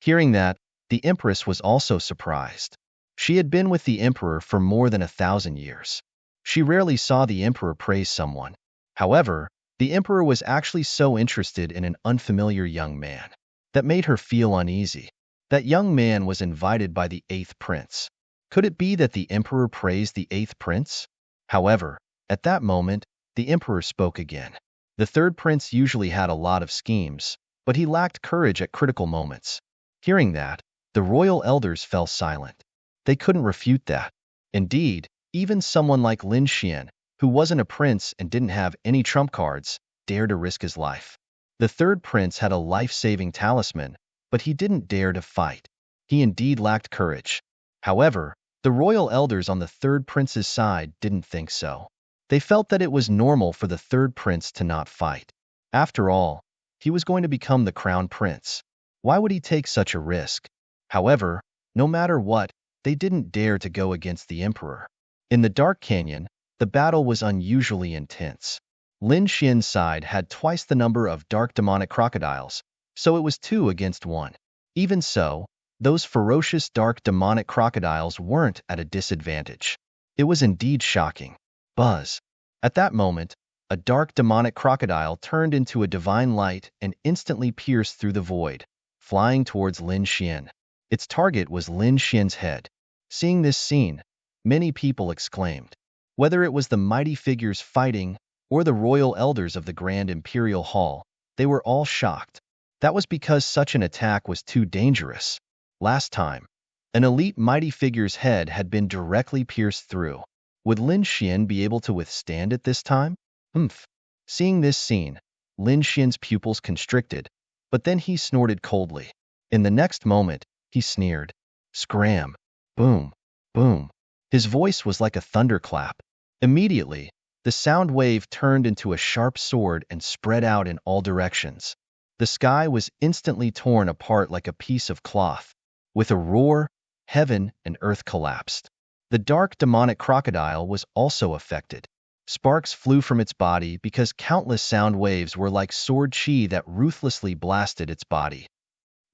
Hearing that, the empress was also surprised. She had been with the emperor for more than 1,000 years. She rarely saw the emperor praise someone. However, the emperor was actually so interested in an unfamiliar young man that made her feel uneasy. That young man was invited by the 8th prince. Could it be that the emperor praised the 8th prince? However, at that moment, the emperor spoke again. The third prince usually had a lot of schemes, but he lacked courage at critical moments. Hearing that, the royal elders fell silent. They couldn't refute that. Indeed, even someone like Lin Xian, who wasn't a prince and didn't have any trump cards, dared to risk his life. The third prince had a life-saving talisman, but he didn't dare to fight. He indeed lacked courage. However, the royal elders on the third prince's side didn't think so. They felt that it was normal for the third prince to not fight. After all, he was going to become the crown prince. Why would he take such a risk? However, no matter what, they didn't dare to go against the emperor. In the dark canyon, the battle was unusually intense. Lin Xian's side had twice the number of dark demonic crocodiles, so it was 2 against 1. Even so, those ferocious dark demonic crocodiles weren't at a disadvantage. It was indeed shocking. Buzz. At that moment, a dark demonic crocodile turned into a divine light and instantly pierced through the void, flying towards Lin Xian. Its target was Lin Xian's head. Seeing this scene, many people exclaimed. Whether it was the mighty figures fighting or the royal elders of the Grand Imperial Hall, they were all shocked. That was because such an attack was too dangerous. Last time, an elite mighty figure's head had been directly pierced through. Would Lin Xian be able to withstand it this time? Seeing this scene, Lin Xian's pupils constricted, but then he snorted coldly. In the next moment, he sneered. Scram! Boom! Boom! His voice was like a thunderclap. Immediately, the sound wave turned into a sharp sword and spread out in all directions. The sky was instantly torn apart like a piece of cloth. With a roar, heaven and earth collapsed. The dark demonic crocodile was also affected. Sparks flew from its body because countless sound waves were like sword chi that ruthlessly blasted its body.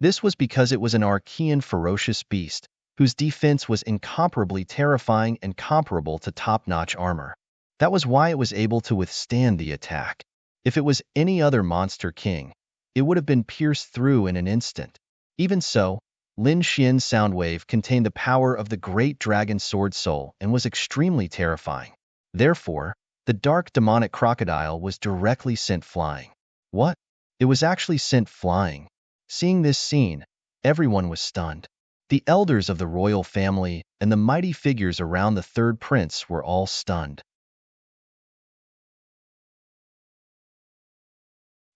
This was because it was an Archean ferocious beast, whose defense was incomparably terrifying and comparable to top-notch armor. That was why it was able to withstand the attack. If it was any other monster king, it would have been pierced through in an instant. Even so, Lin Xian's sound wave contained the power of the great dragon sword soul and was extremely terrifying. Therefore, the dark demonic crocodile was directly sent flying. What? It was actually sent flying. Seeing this scene, everyone was stunned. The elders of the royal family and the mighty figures around the third prince were all stunned.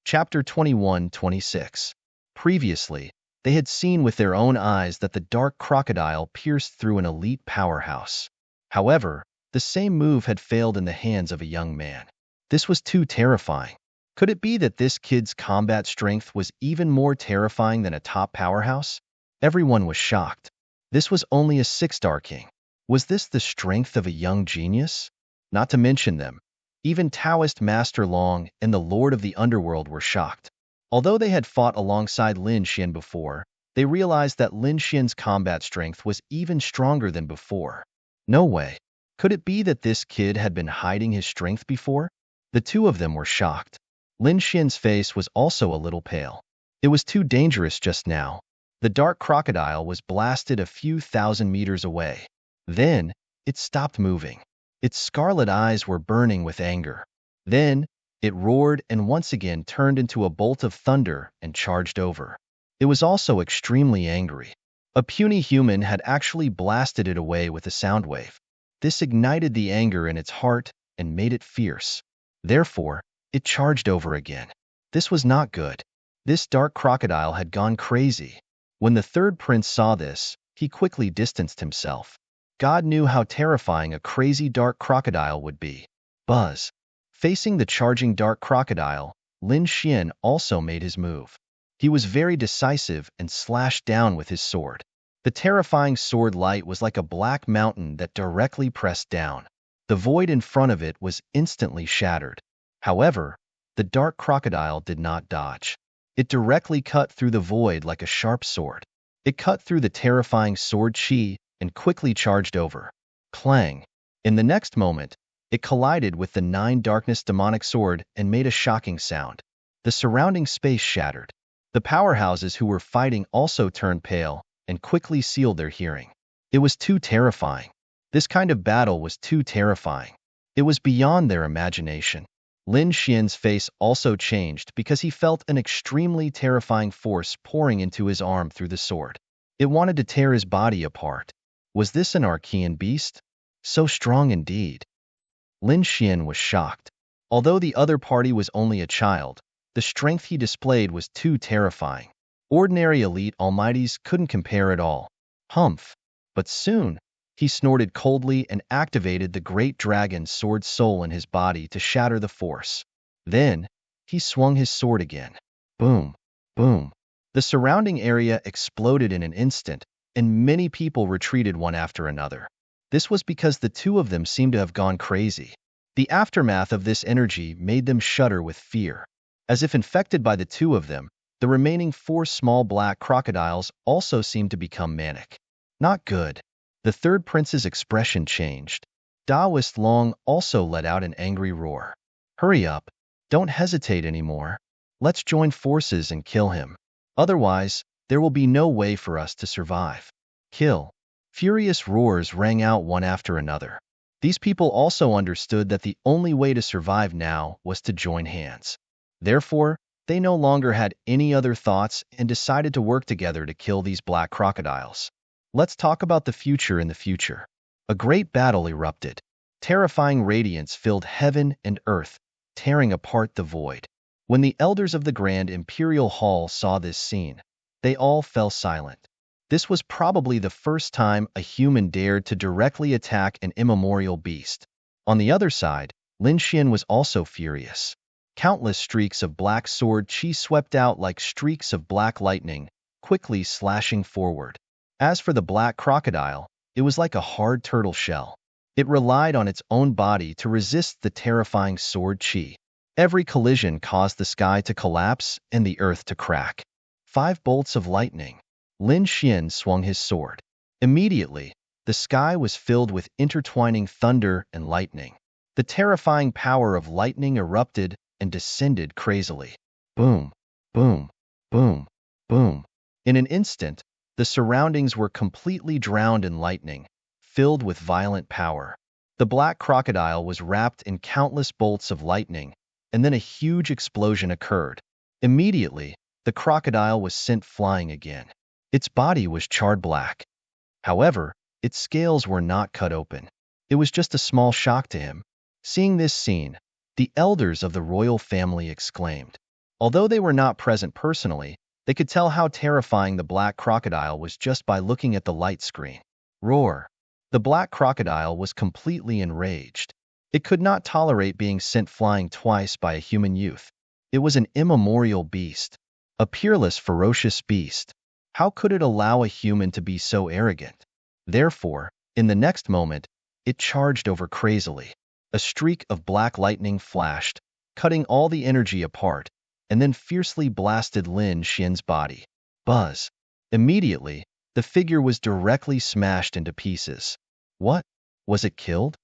Chapter 21-26. Previously, they had seen with their own eyes that the dark crocodile pierced through an elite powerhouse. However, the same move had failed in the hands of a young man. This was too terrifying. Could it be that this kid's combat strength was even more terrifying than a top powerhouse? Everyone was shocked. This was only a 6-star king. Was this the strength of a young genius? Not to mention them, even Taoist Master Long and the Lord of the Underworld were shocked. Although they had fought alongside Lin Xian before, they realized that Lin Xian's combat strength was even stronger than before. No way. Could it be that this kid had been hiding his strength before? The two of them were shocked. Lin Xian's face was also a little pale. It was too dangerous just now. The dark crocodile was blasted a few thousand meters away. Then, it stopped moving. Its scarlet eyes were burning with anger. Then, it roared and once again turned into a bolt of thunder and charged over. It was also extremely angry. A puny human had actually blasted it away with a sound wave. This ignited the anger in its heart and made it fierce. Therefore, it charged over again. This was not good. This dark crocodile had gone crazy. When the third prince saw this, he quickly distanced himself. God knew how terrifying a crazy dark crocodile would be. Buzz. Facing the charging dark crocodile, Lin Xian also made his move. He was very decisive and slashed down with his sword. The terrifying sword light was like a black mountain that directly pressed down. The void in front of it was instantly shattered. However, the dark crocodile did not dodge. It directly cut through the void like a sharp sword. It cut through the terrifying sword chi and quickly charged over. Clang! In the next moment, it collided with the 9 darkness demonic sword and made a shocking sound. The surrounding space shattered. The powerhouses who were fighting also turned pale and quickly sealed their hearing. It was too terrifying. This kind of battle was too terrifying. It was beyond their imagination. Lin Xian's face also changed because he felt an extremely terrifying force pouring into his arm through the sword. It wanted to tear his body apart. Was this an Archean beast? So strong indeed. Lin Xian was shocked. Although the other party was only a child, the strength he displayed was too terrifying. Ordinary elite almighties couldn't compare at all. Humph. But soon, he snorted coldly and activated the great dragon's sword soul in his body to shatter the force. Then, he swung his sword again. Boom, boom. The surrounding area exploded in an instant, and many people retreated one after another. This was because the two of them seemed to have gone crazy. The aftermath of this energy made them shudder with fear. As if infected by the two of them, the remaining 4 small black crocodiles also seemed to become manic. Not good. The third prince's expression changed. Daoist Long also let out an angry roar. Hurry up. Don't hesitate anymore. Let's join forces and kill him. Otherwise, there will be no way for us to survive. Kill. Furious roars rang out one after another. These people also understood that the only way to survive now was to join hands. Therefore, they no longer had any other thoughts and decided to work together to kill these black crocodiles. Let's talk about the future in the future. A great battle erupted. Terrifying radiance filled heaven and earth, tearing apart the void. When the elders of the Grand Imperial Hall saw this scene, they all fell silent. This was probably the first time a human dared to directly attack an immemorial beast. On the other side, Lin Xian was also furious. Countless streaks of black sword chi swept out like streaks of black lightning, quickly slashing forward. As for the black crocodile, it was like a hard turtle shell. It relied on its own body to resist the terrifying sword chi. Every collision caused the sky to collapse and the earth to crack. 5 bolts of lightning. Lin Xian swung his sword. Immediately, the sky was filled with intertwining thunder and lightning. The terrifying power of lightning erupted and descended crazily. Boom, boom, boom, boom. In an instant, the surroundings were completely drowned in lightning, filled with violent power. The black crocodile was wrapped in countless bolts of lightning, and then a huge explosion occurred. Immediately, the crocodile was sent flying again. Its body was charred black. However, its scales were not cut open. It was just a small shock to him. Seeing this scene, the elders of the royal family exclaimed. Although they were not present personally, they could tell how terrifying the black crocodile was just by looking at the light screen. Roar. The black crocodile was completely enraged. It could not tolerate being sent flying twice by a human youth. It was an immemorial beast. A peerless, ferocious beast. How could it allow a human to be so arrogant? Therefore, in the next moment, it charged over crazily. A streak of black lightning flashed, cutting all the energy apart, and then fiercely blasted Lin Xian's body. Buzz. Immediately, the figure was directly smashed into pieces. What? Was it killed?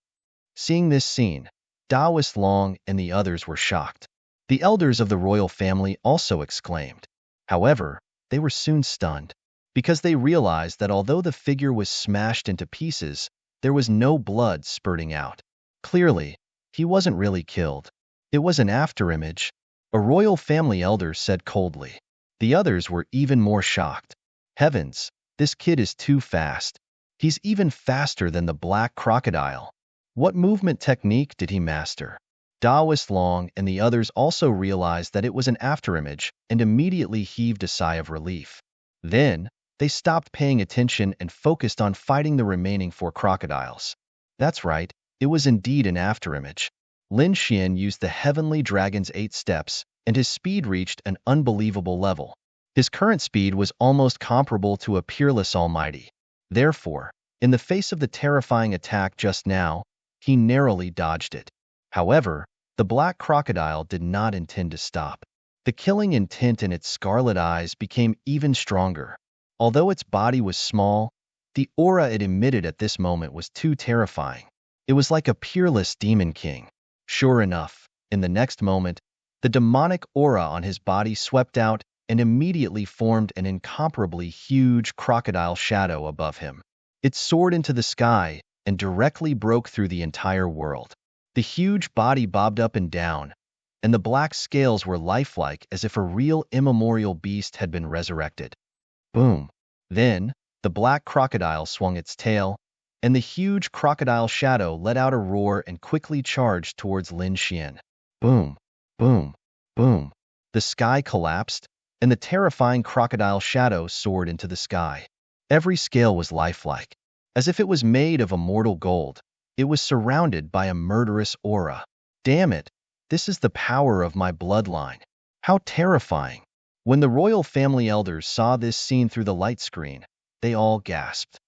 Seeing this scene, Daoist Long and the others were shocked. The elders of the royal family also exclaimed. However, they were soon stunned, because they realized that although the figure was smashed into pieces, there was no blood spurting out. Clearly, he wasn't really killed. It was an afterimage. A royal family elder said coldly. The others were even more shocked. Heavens, this kid is too fast. He's even faster than the black crocodile. What movement technique did he master? Daoist Long and the others also realized that it was an afterimage and immediately heaved a sigh of relief. Then, they stopped paying attention and focused on fighting the remaining 4 crocodiles. That's right, it was indeed an afterimage. Lin Xian used the heavenly dragon's 8 steps, and his speed reached an unbelievable level. His current speed was almost comparable to a peerless almighty. Therefore, in the face of the terrifying attack just now, he narrowly dodged it. However, the black crocodile did not intend to stop. The killing intent in its scarlet eyes became even stronger. Although its body was small, the aura it emitted at this moment was too terrifying. It was like a peerless demon king. Sure enough, in the next moment, the demonic aura on his body swept out and immediately formed an incomparably huge crocodile shadow above him. It soared into the sky and directly broke through the entire world. The huge body bobbed up and down, and the black scales were lifelike as if a real immemorial beast had been resurrected. Boom! Then, the black crocodile swung its tail, and the huge crocodile shadow let out a roar and quickly charged towards Lin Xian. Boom! Boom! Boom! The sky collapsed, and the terrifying crocodile shadow soared into the sky. Every scale was lifelike. As if it was made of immortal gold, it was surrounded by a murderous aura. Damn it! This is the power of my bloodline. How terrifying! When the royal family elders saw this scene through the light screen, they all gasped.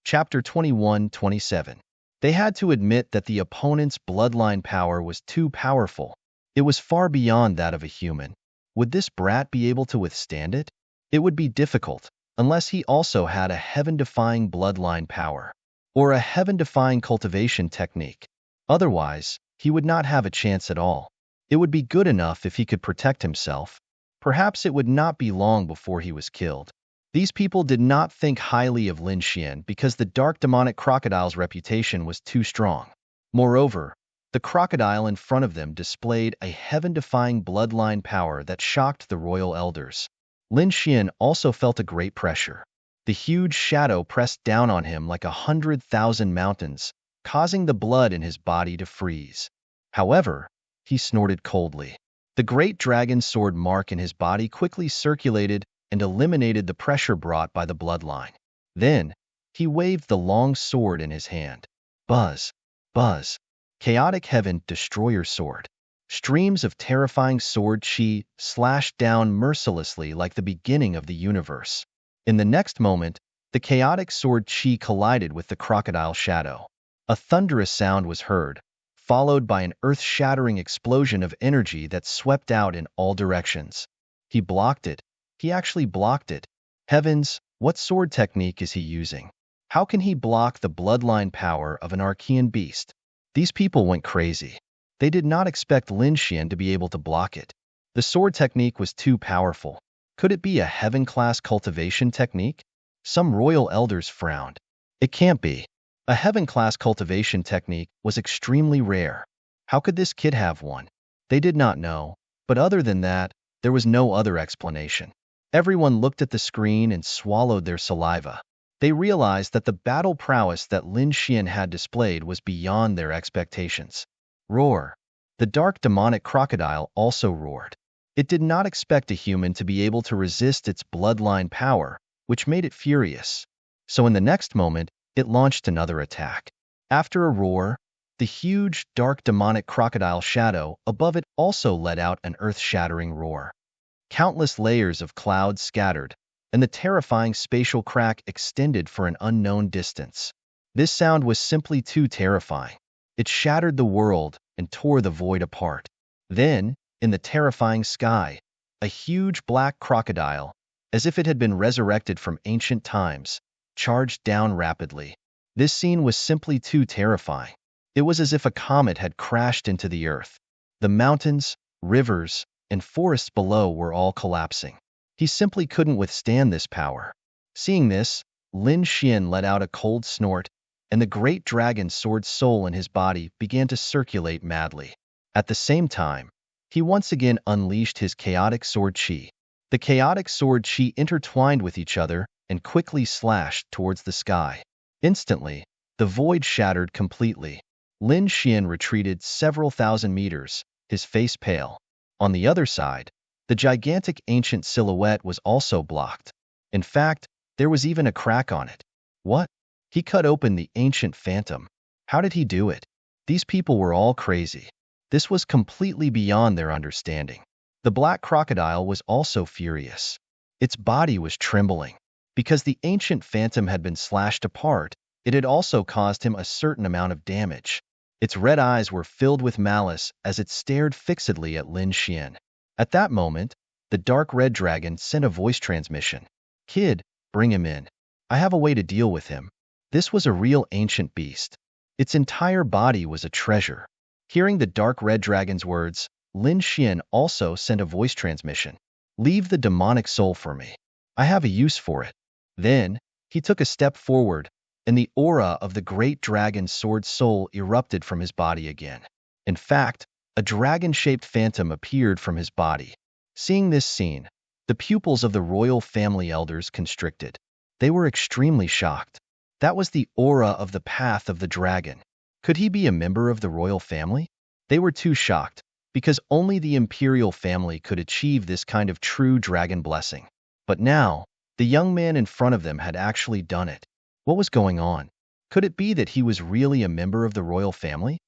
Chapter 21-27. They had to admit that the opponent's bloodline power was too powerful. It was far beyond that of a human. Would this brat be able to withstand it? It would be difficult, unless he also had a heaven-defying bloodline power, or a heaven-defying cultivation technique. Otherwise, he would not have a chance at all. It would be good enough if he could protect himself. Perhaps it would not be long before he was killed. These people did not think highly of Lin Xian because the dark demonic crocodile's reputation was too strong. Moreover, the crocodile in front of them displayed a heaven-defying bloodline power that shocked the royal elders. Lin Xian also felt a great pressure. The huge shadow pressed down on him like 100,000 mountains, causing the blood in his body to freeze. However, he snorted coldly. The great dragon sword mark in his body quickly circulated and eliminated the pressure brought by the bloodline. Then, he waved the long sword in his hand. Buzz! Buzz! Chaotic Heaven Destroyer Sword. Streams of terrifying sword chi slashed down mercilessly like the beginning of the universe. In the next moment, the chaotic sword chi collided with the crocodile shadow. A thunderous sound was heard, followed by an earth-shattering explosion of energy that swept out in all directions. He blocked it. He actually blocked it. Heavens, what sword technique is he using? How can he block the bloodline power of an Archean beast? These people went crazy. They did not expect Lin Xian to be able to block it. The sword technique was too powerful. Could it be a heaven-class cultivation technique? Some royal elders frowned. It can't be. A heaven-class cultivation technique was extremely rare. How could this kid have one? They did not know, but other than that, there was no other explanation. Everyone looked at the screen and swallowed their saliva. They realized that the battle prowess that Lin Xian had displayed was beyond their expectations. Roar! The dark demonic crocodile also roared. It did not expect a human to be able to resist its bloodline power, which made it furious. So in the next moment, it launched another attack. After a roar, the huge, dark demonic crocodile shadow above it also let out an earth-shattering roar. Countless layers of clouds scattered, and the terrifying spatial crack extended for an unknown distance. This sound was simply too terrifying. It shattered the world and tore the void apart. Then, in the terrifying sky, a huge black crocodile, as if it had been resurrected from ancient times, charged down rapidly. This scene was simply too terrifying. It was as if a comet had crashed into the earth. The mountains, rivers, and forests below were all collapsing. He simply couldn't withstand this power. Seeing this, Lin Xian let out a cold snort, and the great dragon sword soul in his body began to circulate madly. At the same time, he once again unleashed his chaotic sword chi. The chaotic sword chi intertwined with each other and quickly slashed towards the sky. Instantly, the void shattered completely. Lin Xian retreated several thousand meters, his face pale. On the other side, the gigantic ancient silhouette was also blocked. In fact, there was even a crack on it. What? He cut open the ancient phantom. How did he do it? These people were all crazy. This was completely beyond their understanding. The black crocodile was also furious. Its body was trembling. Because the ancient phantom had been slashed apart, it had also caused him a certain amount of damage. Its red eyes were filled with malice as it stared fixedly at Lin Xian. At that moment, the dark red dragon sent a voice transmission. Kid, bring him in. I have a way to deal with him. This was a real ancient beast. Its entire body was a treasure. Hearing the dark red dragon's words, Lin Xian also sent a voice transmission. Leave the demonic soul for me. I have a use for it. Then, he took a step forward, and the aura of the great dragon's sword soul erupted from his body again. In fact, a dragon-shaped phantom appeared from his body. Seeing this scene, the pupils of the royal family elders constricted. They were extremely shocked. That was the aura of the path of the dragon. Could he be a member of the royal family? They were too shocked, because only the imperial family could achieve this kind of true dragon blessing. But now, the young man in front of them had actually done it. What was going on? Could it be that he was really a member of the royal family?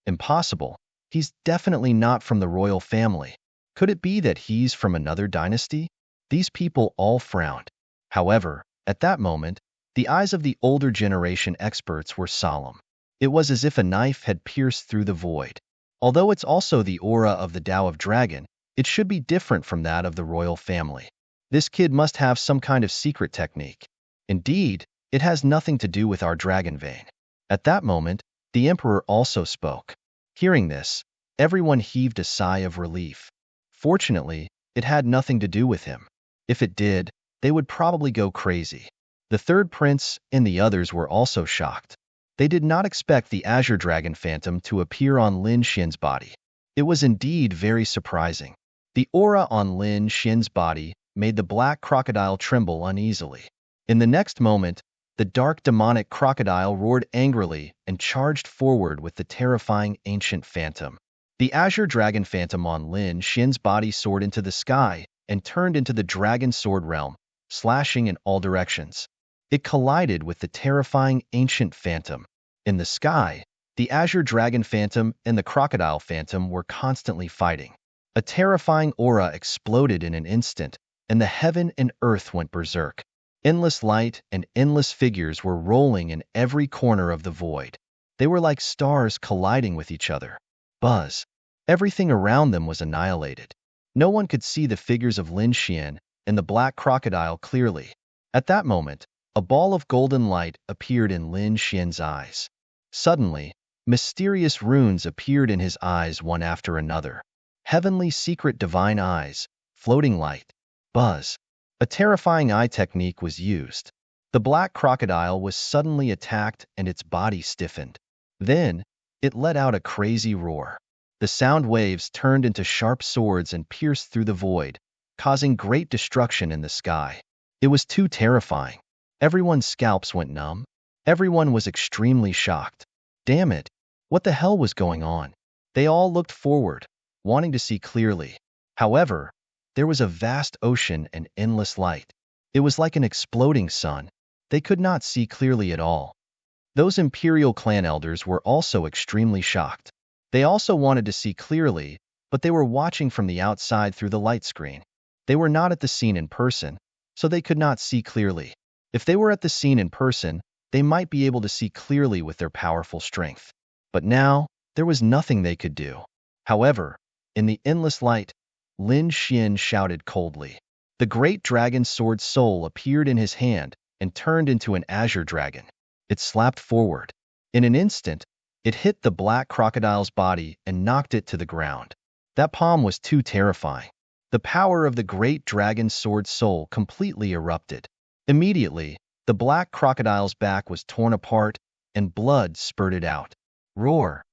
Impossible. He's definitely not from the royal family. Could it be that he's from another dynasty? These people all frowned. However, at that moment, the eyes of the older generation experts were solemn. It was as if a knife had pierced through the void. Although it's also the aura of the Tao of Dragon, it should be different from that of the royal family. This kid must have some kind of secret technique. Indeed, it has nothing to do with our dragon vein. At that moment, the emperor also spoke. Hearing this, everyone heaved a sigh of relief. Fortunately, it had nothing to do with him. If it did, they would probably go crazy. The third prince and the others were also shocked. They did not expect the Azure Dragon Phantom to appear on Lin Xin's body. It was indeed very surprising. The aura on Lin Xin's body made the black crocodile tremble uneasily. In the next moment, the dark demonic crocodile roared angrily and charged forward with the terrifying ancient phantom. The Azure Dragon Phantom on Lin Xin's body soared into the sky and turned into the dragon sword realm, slashing in all directions. It collided with the terrifying ancient phantom. In the sky, the Azure Dragon Phantom and the Crocodile Phantom were constantly fighting. A terrifying aura exploded in an instant, and the heaven and earth went berserk. Endless light and endless figures were rolling in every corner of the void. They were like stars colliding with each other. Buzz. Everything around them was annihilated. No one could see the figures of Lin Xian and the black crocodile clearly. At that moment, a ball of golden light appeared in Lin Xian's eyes. Suddenly, mysterious runes appeared in his eyes one after another. Heavenly secret divine eyes, floating light. Buzz. A terrifying eye technique was used. The black crocodile was suddenly attacked and its body stiffened. Then, it let out a crazy roar. The sound waves turned into sharp swords and pierced through the void, causing great destruction in the sky. It was too terrifying. Everyone's scalps went numb. Everyone was extremely shocked. Damn it! What the hell was going on? They all looked forward, wanting to see clearly. However, there was a vast ocean and endless light. It was like an exploding sun. They could not see clearly at all. Those Imperial clan elders were also extremely shocked. They also wanted to see clearly, but they were watching from the outside through the light screen. They were not at the scene in person, so they could not see clearly. If they were at the scene in person, they might be able to see clearly with their powerful strength. But now, there was nothing they could do. However, in the endless light, Lin Xian shouted coldly. The great dragon sword soul appeared in his hand and turned into an azure dragon. It slapped forward. In an instant, it hit the black crocodile's body and knocked it to the ground. That palm was too terrifying. The power of the great dragon sword soul completely erupted. Immediately, the black crocodile's back was torn apart and blood spurted out. Roar!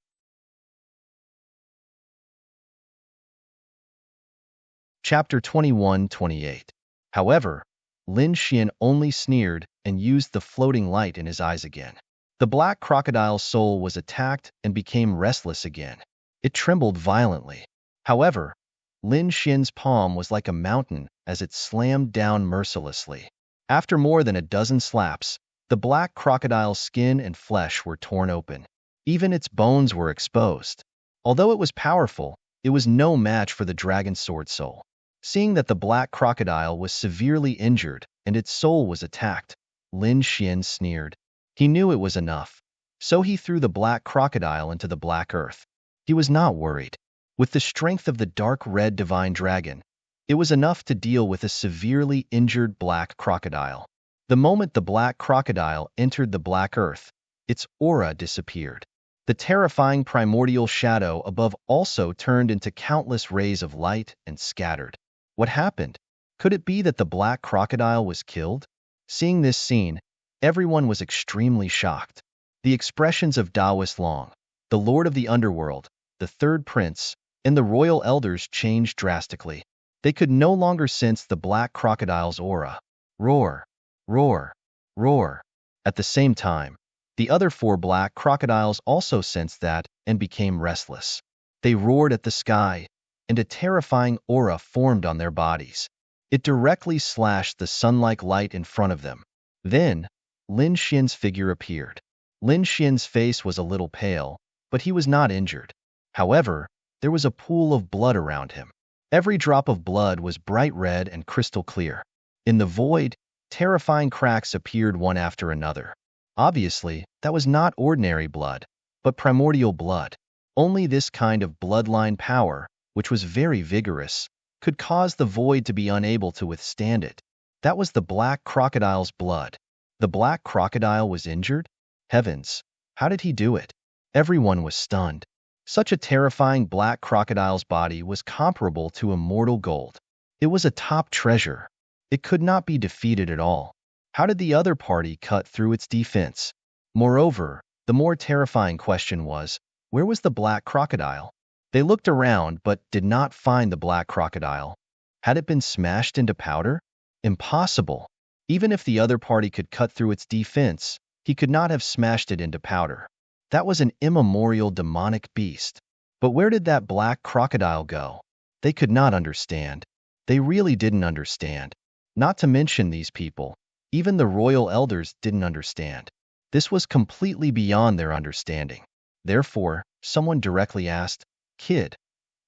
Chapter 21-28. However, Lin Xian only sneered and used the floating light in his eyes again. The black crocodile's soul was attacked and became restless again. It trembled violently. However, Lin Xian's palm was like a mountain as it slammed down mercilessly. After more than a dozen slaps, the black crocodile's skin and flesh were torn open. Even its bones were exposed. Although it was powerful, it was no match for the dragon sword soul. Seeing that the black crocodile was severely injured and its soul was attacked, Lin Xian sneered. He knew it was enough, so he threw the black crocodile into the black earth. He was not worried. With the strength of the dark red divine dragon, it was enough to deal with a severely injured black crocodile. The moment the black crocodile entered the black earth, its aura disappeared. The terrifying primordial shadow above also turned into countless rays of light and scattered. What happened? Could it be that the black crocodile was killed? Seeing this scene, Everyone was extremely shocked. The expressions of Daoist Long, the Lord of the Underworld, the Third Prince, and the royal elders changed drastically. They could no longer sense the black crocodile's aura. Roar, roar, roar. At the same time, the other four black crocodiles also sensed that and became restless. They roared at the sky, and a terrifying aura formed on their bodies. It directly slashed the sun-like light in front of them. Then, Lin Xian's figure appeared. Lin Xian's face was a little pale, but he was not injured. However, there was a pool of blood around him. Every drop of blood was bright red and crystal clear. In the void, terrifying cracks appeared one after another. Obviously, that was not ordinary blood, but primordial blood. Only this kind of bloodline power, which was very vigorous, could cause the void to be unable to withstand it. That was the black crocodile's blood. The black crocodile was injured? Heavens, how did he do it? Everyone was stunned. Such a terrifying black crocodile's body was comparable to immortal gold. It was a top treasure. It could not be defeated at all. How did the other party cut through its defense? Moreover, the more terrifying question was, where was the black crocodile? They looked around but did not find the black crocodile. Had it been smashed into powder? Impossible. Even if the other party could cut through its defense, he could not have smashed it into powder. That was an immemorial demonic beast. But where did that black crocodile go? They could not understand. They really didn't understand. Not to mention these people. Even the royal elders didn't understand. This was completely beyond their understanding. Therefore, someone directly asked, "Kid,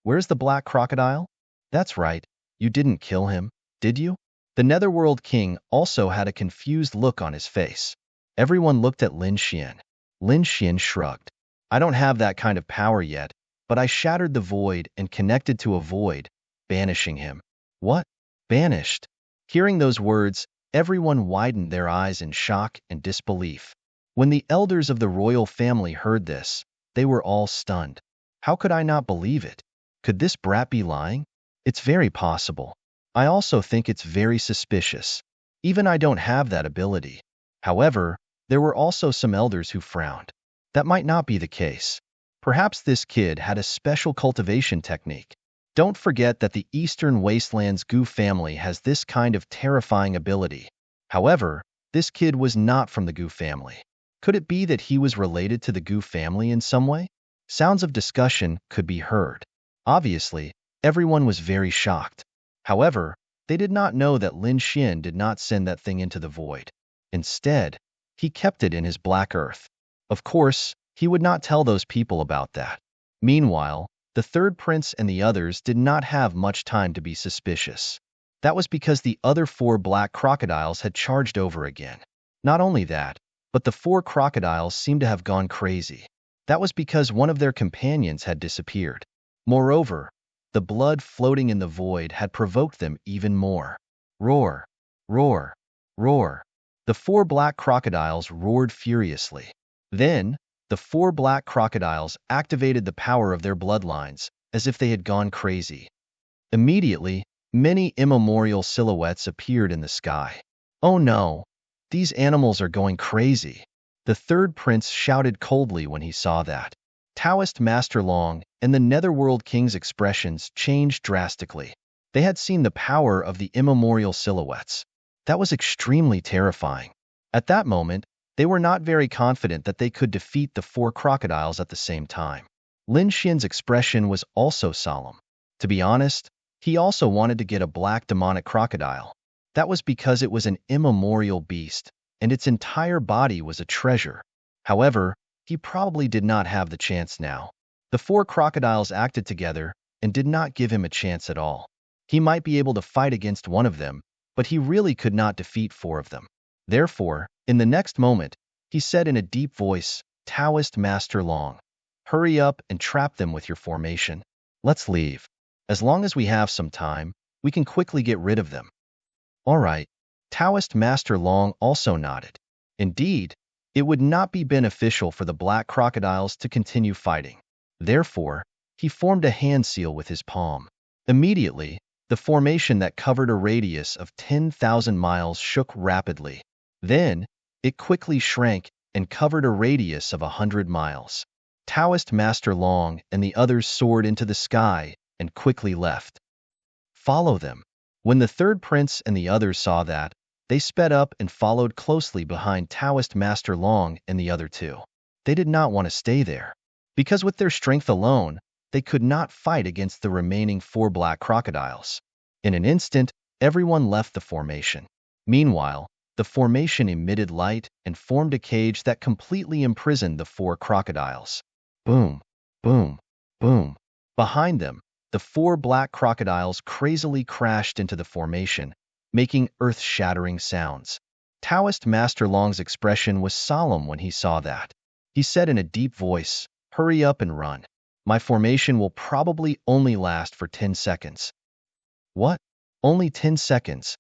where's the black crocodile?" "That's right, you didn't kill him, did you?" The Netherworld King also had a confused look on his face. Everyone looked at Lin Xian. Lin Xian shrugged. "I don't have that kind of power yet, but I shattered the void and connected to a void, banishing him." "What? Banished?" Hearing those words, everyone widened their eyes in shock and disbelief. When the elders of the royal family heard this, they were all stunned. How could I not believe it? Could this brat be lying? It's very possible. I also think it's very suspicious. Even I don't have that ability. However, there were also some elders who frowned. That might not be the case. Perhaps this kid had a special cultivation technique. Don't forget that the Eastern Wastelands Gu family has this kind of terrifying ability. However, this kid was not from the Gu family. Could it be that he was related to the Gu family in some way? Sounds of discussion could be heard. Obviously, everyone was very shocked. However, they did not know that Lin Xian did not send that thing into the void. Instead, he kept it in his black earth. Of course, he would not tell those people about that. Meanwhile, the third prince and the others did not have much time to be suspicious. That was because the other four black crocodiles had charged over again. Not only that, but the four crocodiles seemed to have gone crazy. That was because one of their companions had disappeared. Moreover, the blood floating in the void had provoked them even more. Roar, roar, roar. The four black crocodiles roared furiously. Then, the four black crocodiles activated the power of their bloodlines, as if they had gone crazy. Immediately, many immemorial silhouettes appeared in the sky. "Oh no! These animals are going crazy!" The third prince shouted coldly when he saw that. Taoist Master Long and the Netherworld King's expressions changed drastically. They had seen the power of the immemorial silhouettes. That was extremely terrifying. At that moment, they were not very confident that they could defeat the four crocodiles at the same time. Lin Xian's expression was also solemn. To be honest, he also wanted to get a black demonic crocodile. That was because it was an immemorial beast, and its entire body was a treasure. However, he probably did not have the chance now. The four crocodiles acted together and did not give him a chance at all. He might be able to fight against one of them, but he really could not defeat four of them. Therefore, in the next moment, he said in a deep voice, "Taoist Master Long, hurry up and trap them with your formation. Let's leave. As long as we have some time, we can quickly get rid of them." "All right." Taoist Master Long also nodded. Indeed, it would not be beneficial for the black crocodiles to continue fighting. Therefore, he formed a hand seal with his palm. Immediately, the formation that covered a radius of 10,000 miles shook rapidly. Then, It quickly shrank and covered a radius of 100 miles. Taoist Master Long and the others soared into the sky and quickly left. Follow them. When the third prince and the others saw that, they sped up and followed closely behind Taoist Master Long and the other two. They did not want to stay there, because with their strength alone, they could not fight against the remaining 4 black crocodiles. In an instant, everyone left the formation. Meanwhile, the formation emitted light and formed a cage that completely imprisoned the 4 crocodiles. Boom, boom, boom. Behind them, the 4 black crocodiles crazily crashed into the formation, making earth-shattering sounds. Taoist Master Long's expression was solemn when he saw that. He said in a deep voice, "Hurry up and run. My formation will probably only last for 10 seconds. What? Only 10 seconds?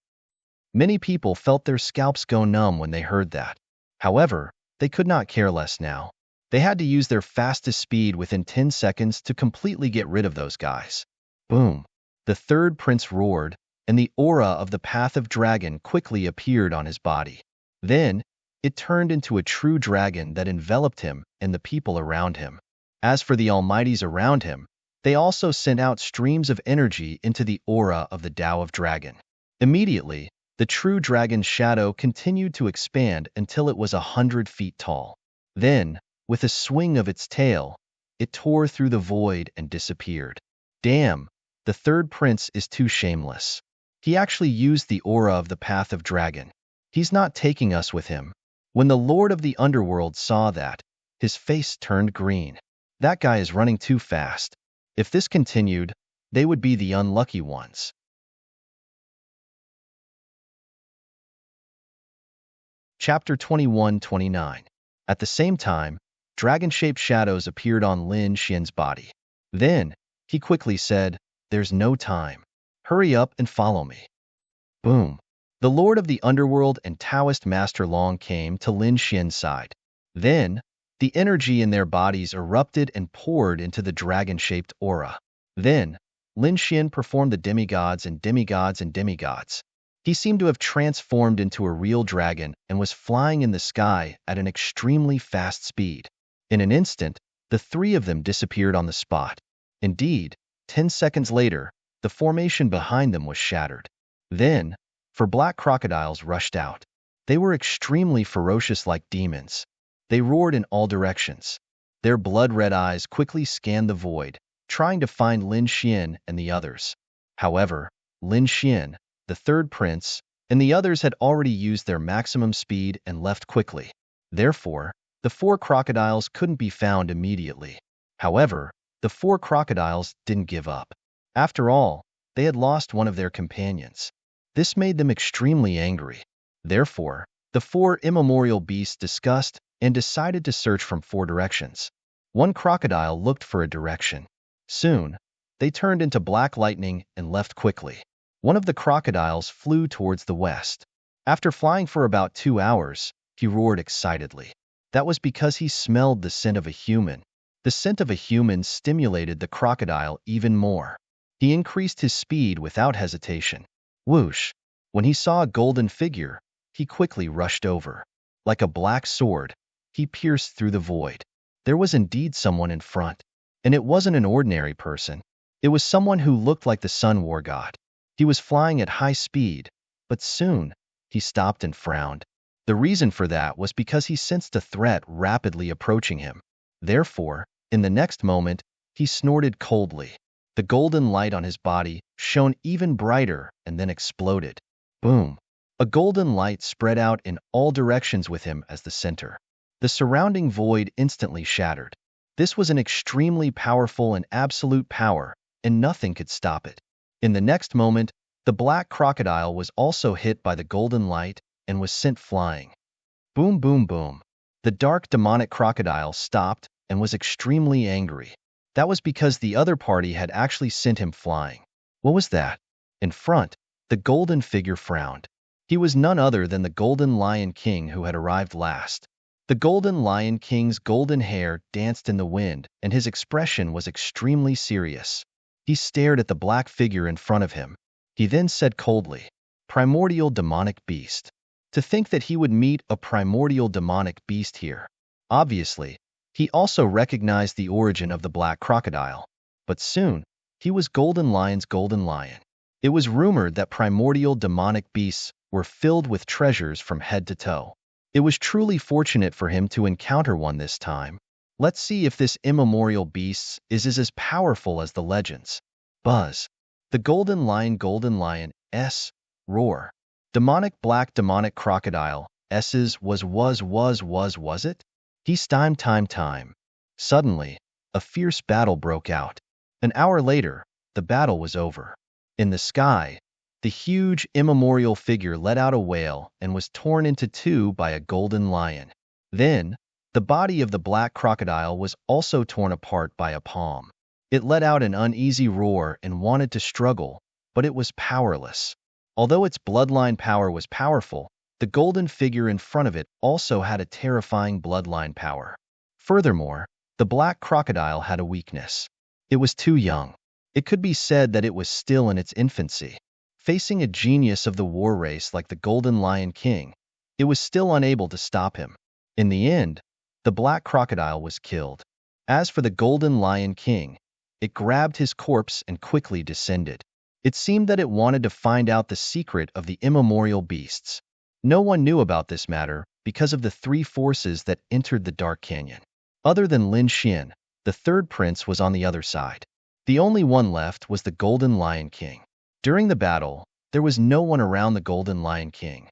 Many people felt their scalps go numb when they heard that. However, they could not care less now. They had to use their fastest speed within 10 seconds to completely get rid of those guys. Boom. The third prince roared, and the aura of the Path of Dragon quickly appeared on his body. Then, it turned into a true dragon that enveloped him and the people around him. As for the Almighties around him, they also sent out streams of energy into the aura of the Tao of Dragon. Immediately, the true dragon's shadow continued to expand until it was 100 feet tall. Then, with a swing of its tail, it tore through the void and disappeared. Damn, the third prince is too shameless. He actually used the aura of the Path of Dragon. He's not taking us with him. When the Lord of the Underworld saw that, his face turned green. That guy is running too fast. If this continued, they would be the unlucky ones. Chapter 21-29. At the same time, dragon-shaped shadows appeared on Lin Xian's body. Then, he quickly said, "There's no time. Hurry up and follow me." Boom. The Lord of the Underworld and Taoist Master Long came to Lin Xian's side. Then, the energy in their bodies erupted and poured into the dragon-shaped aura. Then, Lin Xian performed the demigods and demigods and demigods. He seemed to have transformed into a real dragon and was flying in the sky at an extremely fast speed. In an instant, the 3 of them disappeared on the spot. Indeed, 10 seconds later, the formation behind them was shattered. Then, 4 black crocodiles rushed out. They were extremely ferocious like demons. They roared in all directions. Their blood-red eyes quickly scanned the void, trying to find Lin Xian and the others. However, Lin Xian, the third prince, and the others had already used their maximum speed and left quickly. Therefore, the 4 crocodiles couldn't be found immediately. However, the 4 crocodiles didn't give up. After all, they had lost one of their companions. This made them extremely angry. Therefore, the 4 immemorial beasts discussed and decided to search from 4 directions. One crocodile looked for a direction. Soon, they turned into black lightning and left quickly. One of the crocodiles flew towards the west. After flying for about 2 hours, he roared excitedly. That was because he smelled the scent of a human. The scent of a human stimulated the crocodile even more. He increased his speed without hesitation. Whoosh! When he saw a golden figure, he quickly rushed over. Like a black sword, he pierced through the void. There was indeed someone in front, and it wasn't an ordinary person. It was someone who looked like the Sun War God. He was flying at high speed, but soon, he stopped and frowned. The reason for that was because he sensed a threat rapidly approaching him. Therefore, in the next moment, he snorted coldly. The golden light on his body shone even brighter and then exploded. Boom! A golden light spread out in all directions with him as the center. The surrounding void instantly shattered. This was an extremely powerful and absolute power, and nothing could stop it. In the next moment, the black crocodile was also hit by the golden light and was sent flying. Boom, boom, boom. The dark demonic crocodile stopped and was extremely angry. That was because the other party had actually sent him flying. What was that? In front, the golden figure frowned. He was none other than the Golden Lion King who had arrived last. The Golden Lion King's golden hair danced in the wind, and his expression was extremely serious. He stared at the black figure in front of him. He then said coldly, "Primordial demonic beast. To think that he would meet a primordial demonic beast here. Obviously, he also recognized the origin of the black crocodile. But soon, he was Golden Lion's golden lion. It was rumored that primordial demonic beasts were filled with treasures from head to toe. It was truly fortunate for him to encounter one this time. Let's see if this immemorial beast is as powerful as the legends. Buzz. The golden lion, S. Roar. Demonic black demonic crocodile, S's was it? He's time. Suddenly, a fierce battle broke out. An hour later, the battle was over. In the sky, the huge immemorial figure let out a wail and was torn into two by a golden lion. Then, the body of the black crocodile was also torn apart by a palm. It let out an uneasy roar and wanted to struggle, but it was powerless. Although its bloodline power was powerful, the golden figure in front of it also had a terrifying bloodline power. Furthermore, the black crocodile had a weakness. It was too young. It could be said that it was still in its infancy. Facing a genius of the war race like the Golden Lion King, it was still unable to stop him. In the end, the black crocodile was killed. As for the Golden Lion King, it grabbed his corpse and quickly descended. It seemed that it wanted to find out the secret of the immemorial beasts. No one knew about this matter because of the three forces that entered the dark canyon. Other than Lin Xian, the third prince was on the other side. The only one left was the Golden Lion King. During the battle, there was no one around the Golden Lion King.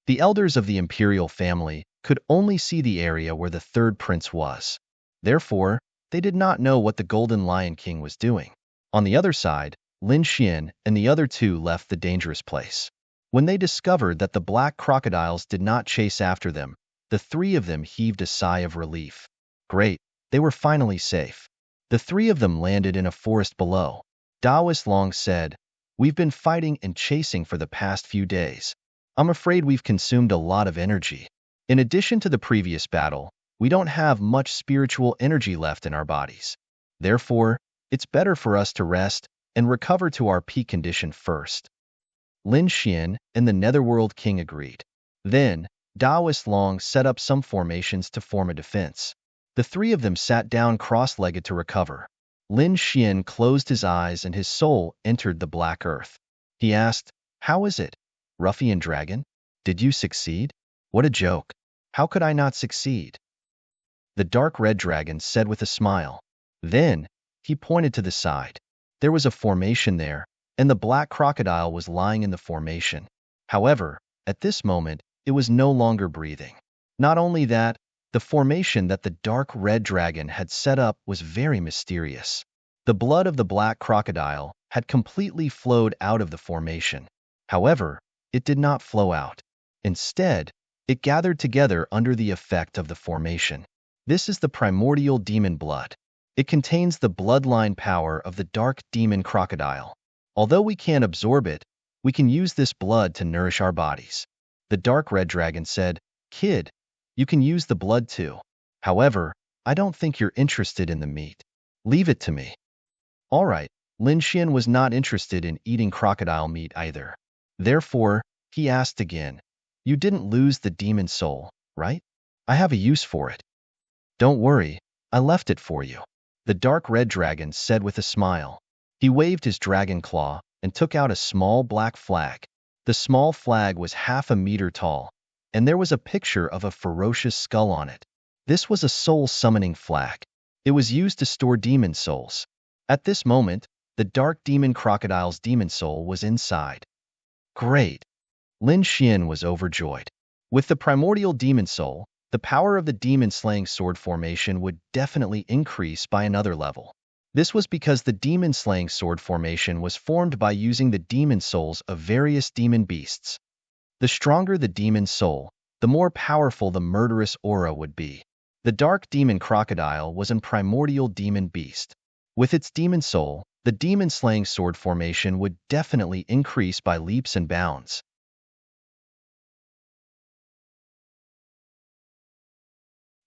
The elders of the imperial family could only see the area where the third prince was. Therefore, they did not know what the Golden Lion King was doing. On the other side, Lin Xian and the other two left the dangerous place. When they discovered that the black crocodiles did not chase after them, the three of them heaved a sigh of relief. Great, they were finally safe. The three of them landed in a forest below. Daoist Long said, "We've been fighting and chasing for the past few days. I'm afraid we've consumed a lot of energy. In addition to the previous battle, we don't have much spiritual energy left in our bodies. Therefore, it's better for us to rest and recover to our peak condition first." Lin Xian and the Netherworld King agreed. Then, Daoist Long set up some formations to form a defense. The three of them sat down cross-legged to recover. Lin Xian closed his eyes and his soul entered the black earth. He asked, "How is it, Ruffian Dragon? Did you succeed? What a joke. How could I not succeed?" The dark red dragon said with a smile. Then, he pointed to the side. There was a formation there, and the black crocodile was lying in the formation. However, at this moment, it was no longer breathing. Not only that, the formation that the dark red dragon had set up was very mysterious. The blood of the black crocodile had completely flowed out of the formation. However, it did not flow out. Instead, it gathered together under the effect of the formation. This is the primordial demon blood. It contains the bloodline power of the dark demon crocodile. Although we can't absorb it, we can use this blood to nourish our bodies. The dark red dragon said, "Kid, you can use the blood too. However, I don't think you're interested in the meat. Leave it to me." All right, Lin Xian was not interested in eating crocodile meat either. Therefore, he asked again, "You didn't lose the demon soul, right? I have a use for it." "Don't worry, I left it for you," the dark red dragon said with a smile. He waved his dragon claw and took out a small black flag. The small flag was half a meter tall, and there was a picture of a ferocious skull on it. This was a soul-summoning flag. It was used to store demon souls. At this moment, the dark demon crocodile's demon soul was inside. Great! Lin Xian was overjoyed. With the primordial demon soul, the power of the demon-slaying sword formation would definitely increase by another level. This was because the demon-slaying sword formation was formed by using the demon souls of various demon beasts. The stronger the demon soul, the more powerful the murderous aura would be. The dark demon crocodile was a primordial demon beast. With its demon soul, the demon-slaying sword formation would definitely increase by leaps and bounds.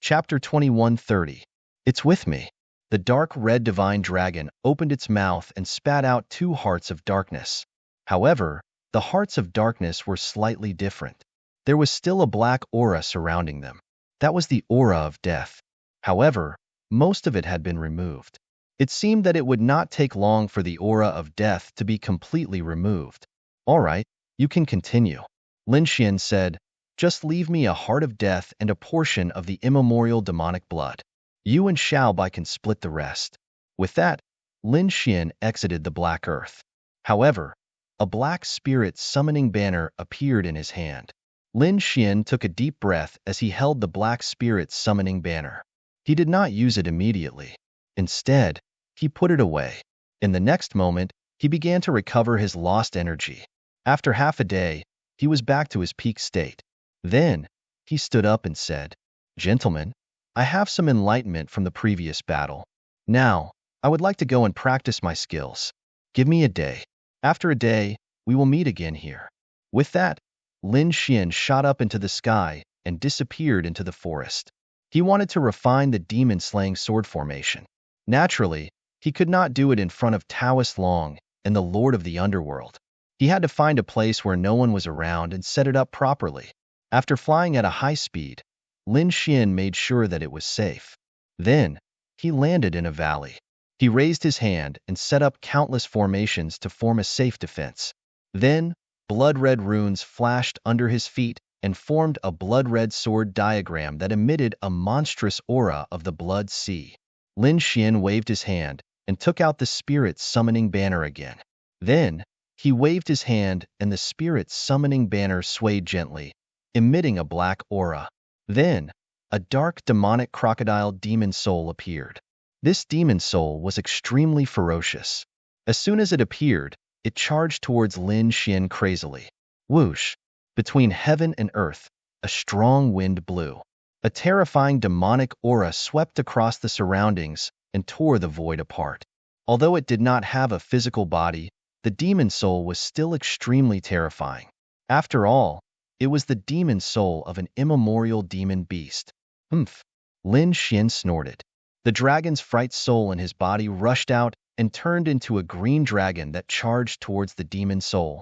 Chapter 21:30. It's with me. The dark red divine dragon opened its mouth and spat out two hearts of darkness. However, the hearts of darkness were slightly different. there was still a black aura surrounding them. That was the aura of death. However, most of it had been removed. It seemed that it would not take long for the aura of death to be completely removed. All right, you can continue. Lin Xian said, just leave me a heart of death and a portion of the immemorial demonic blood. You and Xiaobai can split the rest. With that, Lin Xian exited the black earth. However, a black spirit summoning banner appeared in his hand. Lin Xian took a deep breath as he held the black spirit summoning banner. He did not use it immediately. Instead, he put it away. In the next moment, he began to recover his lost energy. After half a day, he was back to his peak state. Then, he stood up and said, Gentlemen, I have some enlightenment from the previous battle. Now, I would like to go and practice my skills. Give me a day. After a day, we will meet again here. With that, Lin Xian shot up into the sky and disappeared into the forest. He wanted to refine the demon-slaying sword formation. Naturally, he could not do it in front of Taoist Long and the Lord of the Underworld. He had to find a place where no one was around and set it up properly. After flying at a high speed, Lin Xian made sure that it was safe. Then, he landed in a valley. He raised his hand and set up countless formations to form a safe defense. Then, blood-red runes flashed under his feet and formed a blood-red sword diagram that emitted a monstrous aura of the blood sea. Lin Xian waved his hand and took out the spirit summoning banner again. Then, he waved his hand and the spirit summoning banner swayed gently, emitting a black aura. Then, a dark demonic crocodile demon soul appeared. This demon soul was extremely ferocious. As soon as it appeared, it charged towards Lin Xian crazily. Whoosh! Between heaven and earth, a strong wind blew. A terrifying demonic aura swept across the surroundings and tore the void apart. Although it did not have a physical body, the demon soul was still extremely terrifying. After all, it was the demon soul of an immemorial demon beast. Humph! Lin Xian snorted. The dragon's fright soul in his body rushed out and turned into a green dragon that charged towards the demon soul.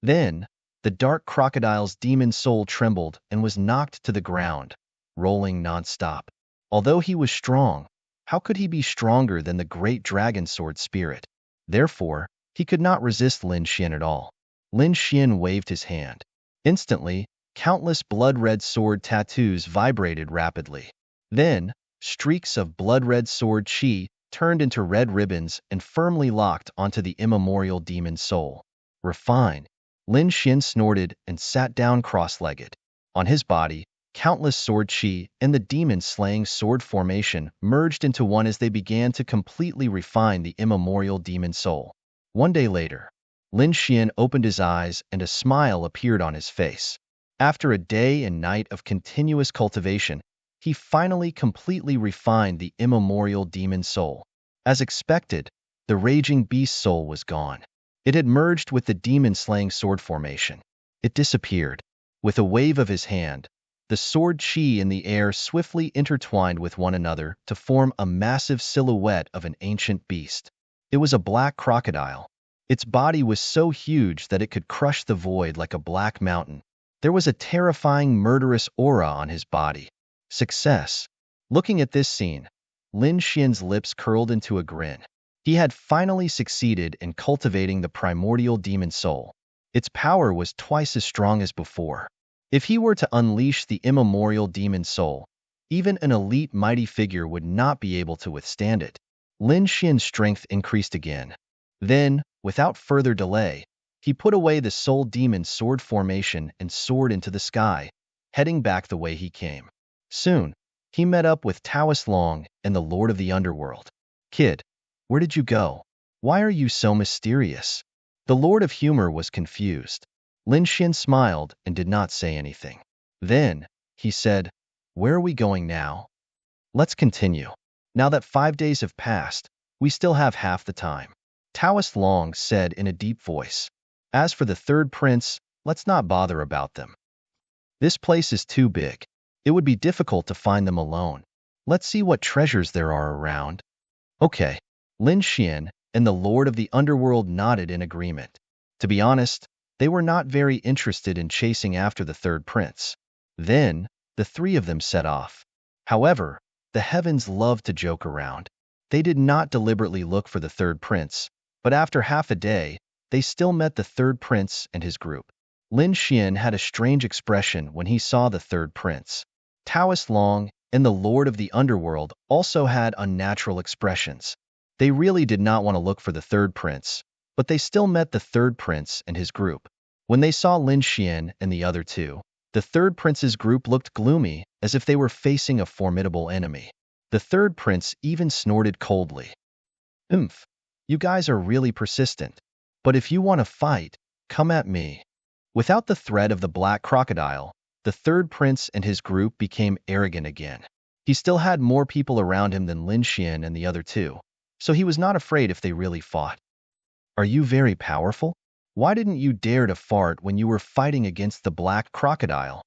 Then, the dark crocodile's demon soul trembled and was knocked to the ground, rolling non-stop. Although he was strong, how could he be stronger than the great dragon sword spirit? Therefore, he could not resist Lin Xian at all. Lin Xian waved his hand. Instantly, countless blood-red sword tattoos vibrated rapidly. Then, streaks of blood-red sword chi turned into red ribbons and firmly locked onto the immemorial demon soul. Refine. Lin Xian snorted and sat down cross-legged. On his body, countless sword chi and the demon-slaying sword formation merged into one as they began to completely refine the immemorial demon soul. One day later, Lin Xian opened his eyes and a smile appeared on his face. After a day and night of continuous cultivation, he finally completely refined the immemorial demon soul. As expected, the raging beast soul was gone. It had merged with the demon-slaying sword formation. It disappeared. With a wave of his hand, the sword chi in the air swiftly intertwined with one another to form a massive silhouette of an ancient beast. It was a black crocodile. Its body was so huge that it could crush the void like a black mountain. There was a terrifying murderous aura on his body. Success. Looking at this scene, Lin Xian's lips curled into a grin. He had finally succeeded in cultivating the primordial demon soul. Its power was twice as strong as before. If he were to unleash the immemorial demon soul, even an elite mighty figure would not be able to withstand it. Lin Xian's strength increased again. Then, without further delay, he put away the soul demon sword formation and soared into the sky, heading back the way he came. Soon, he met up with Taoist Long and the Lord of the Underworld. Kid, where did you go? Why are you so mysterious? The Lord of Humor was confused. Lin Xian smiled and did not say anything. Then, he said, where are we going now? Let's continue. Now that 5 days have passed, we still have half the time. Taoist Long said in a deep voice. As for the third prince, let's not bother about them. This place is too big. It would be difficult to find them alone. Let's see what treasures there are around. Okay. Lin Xian and the Lord of the Underworld nodded in agreement. To be honest, They were not very interested in chasing after the third prince. Then, the three of them set off. However, the heavens loved to joke around. They did not deliberately look for the third prince, but after half a day, they still met the third prince and his group. Lin Xian had a strange expression when he saw the third prince. Taoist Long and the Lord of the Underworld also had unnatural expressions. They really did not want to look for the third prince, but they still met the third prince and his group. When they saw Lin Xian and the other two, the third prince's group looked gloomy, as if they were facing a formidable enemy. The third prince even snorted coldly. "Oomph, you guys are really persistent. But if you want to fight, come at me." Without the threat of the black crocodile, the third prince and his group became arrogant again. He still had more people around him than Lin Xian and the other two, so he was not afraid if they really fought. "Are you very powerful? Why didn't you dare to fart when you were fighting against the black crocodile?"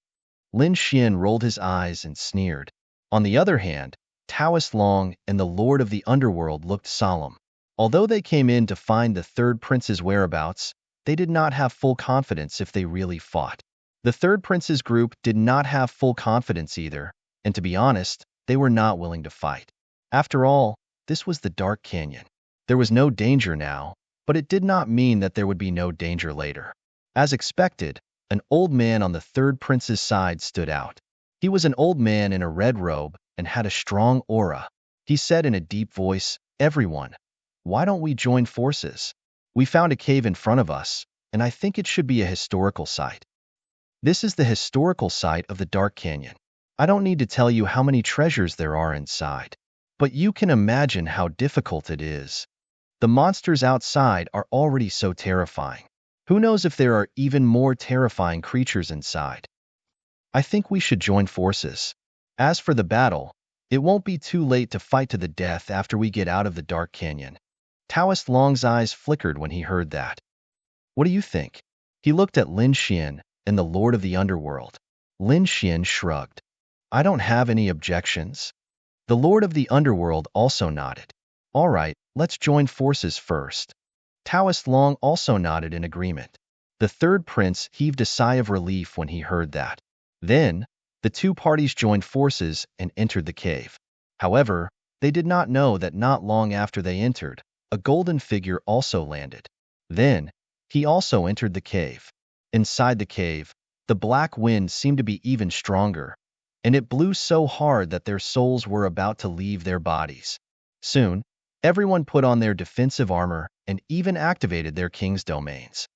Lin Xian rolled his eyes and sneered. On the other hand, Taoist Long and the Lord of the Underworld looked solemn. Although they came in to find the third prince's whereabouts, they did not have full confidence if they really fought. The third prince's group did not have full confidence either, and to be honest, they were not willing to fight. After all, this was the Dark Canyon. There was no danger now, but it did not mean that there would be no danger later. As expected, an old man on the third prince's side stood out. He was an old man in a red robe and had a strong aura. He said in a deep voice, "Everyone, why don't we join forces? We found a cave in front of us, and I think it should be a historical site." This is the historical site of the Dark Canyon. I don't need to tell you how many treasures there are inside, but you can imagine how difficult it is. The monsters outside are already so terrifying. Who knows if there are even more terrifying creatures inside? I think we should join forces. As for the battle, it won't be too late to fight to the death after we get out of the Dark Canyon. Taoist Long's eyes flickered when he heard that. "What do you think?" He looked at Lin Xian and the Lord of the Underworld. Lin Xian shrugged. "I don't have any objections." The Lord of the Underworld also nodded. "All right, let's join forces first." Taoist Long also nodded in agreement. The third prince heaved a sigh of relief when he heard that. Then, the two parties joined forces and entered the cave. However, they did not know that not long after they entered, a golden figure also landed. Then, he also entered the cave. Inside the cave, the black wind seemed to be even stronger, and it blew so hard that their souls were about to leave their bodies. Soon, everyone put on their defensive armor and even activated their king's domains.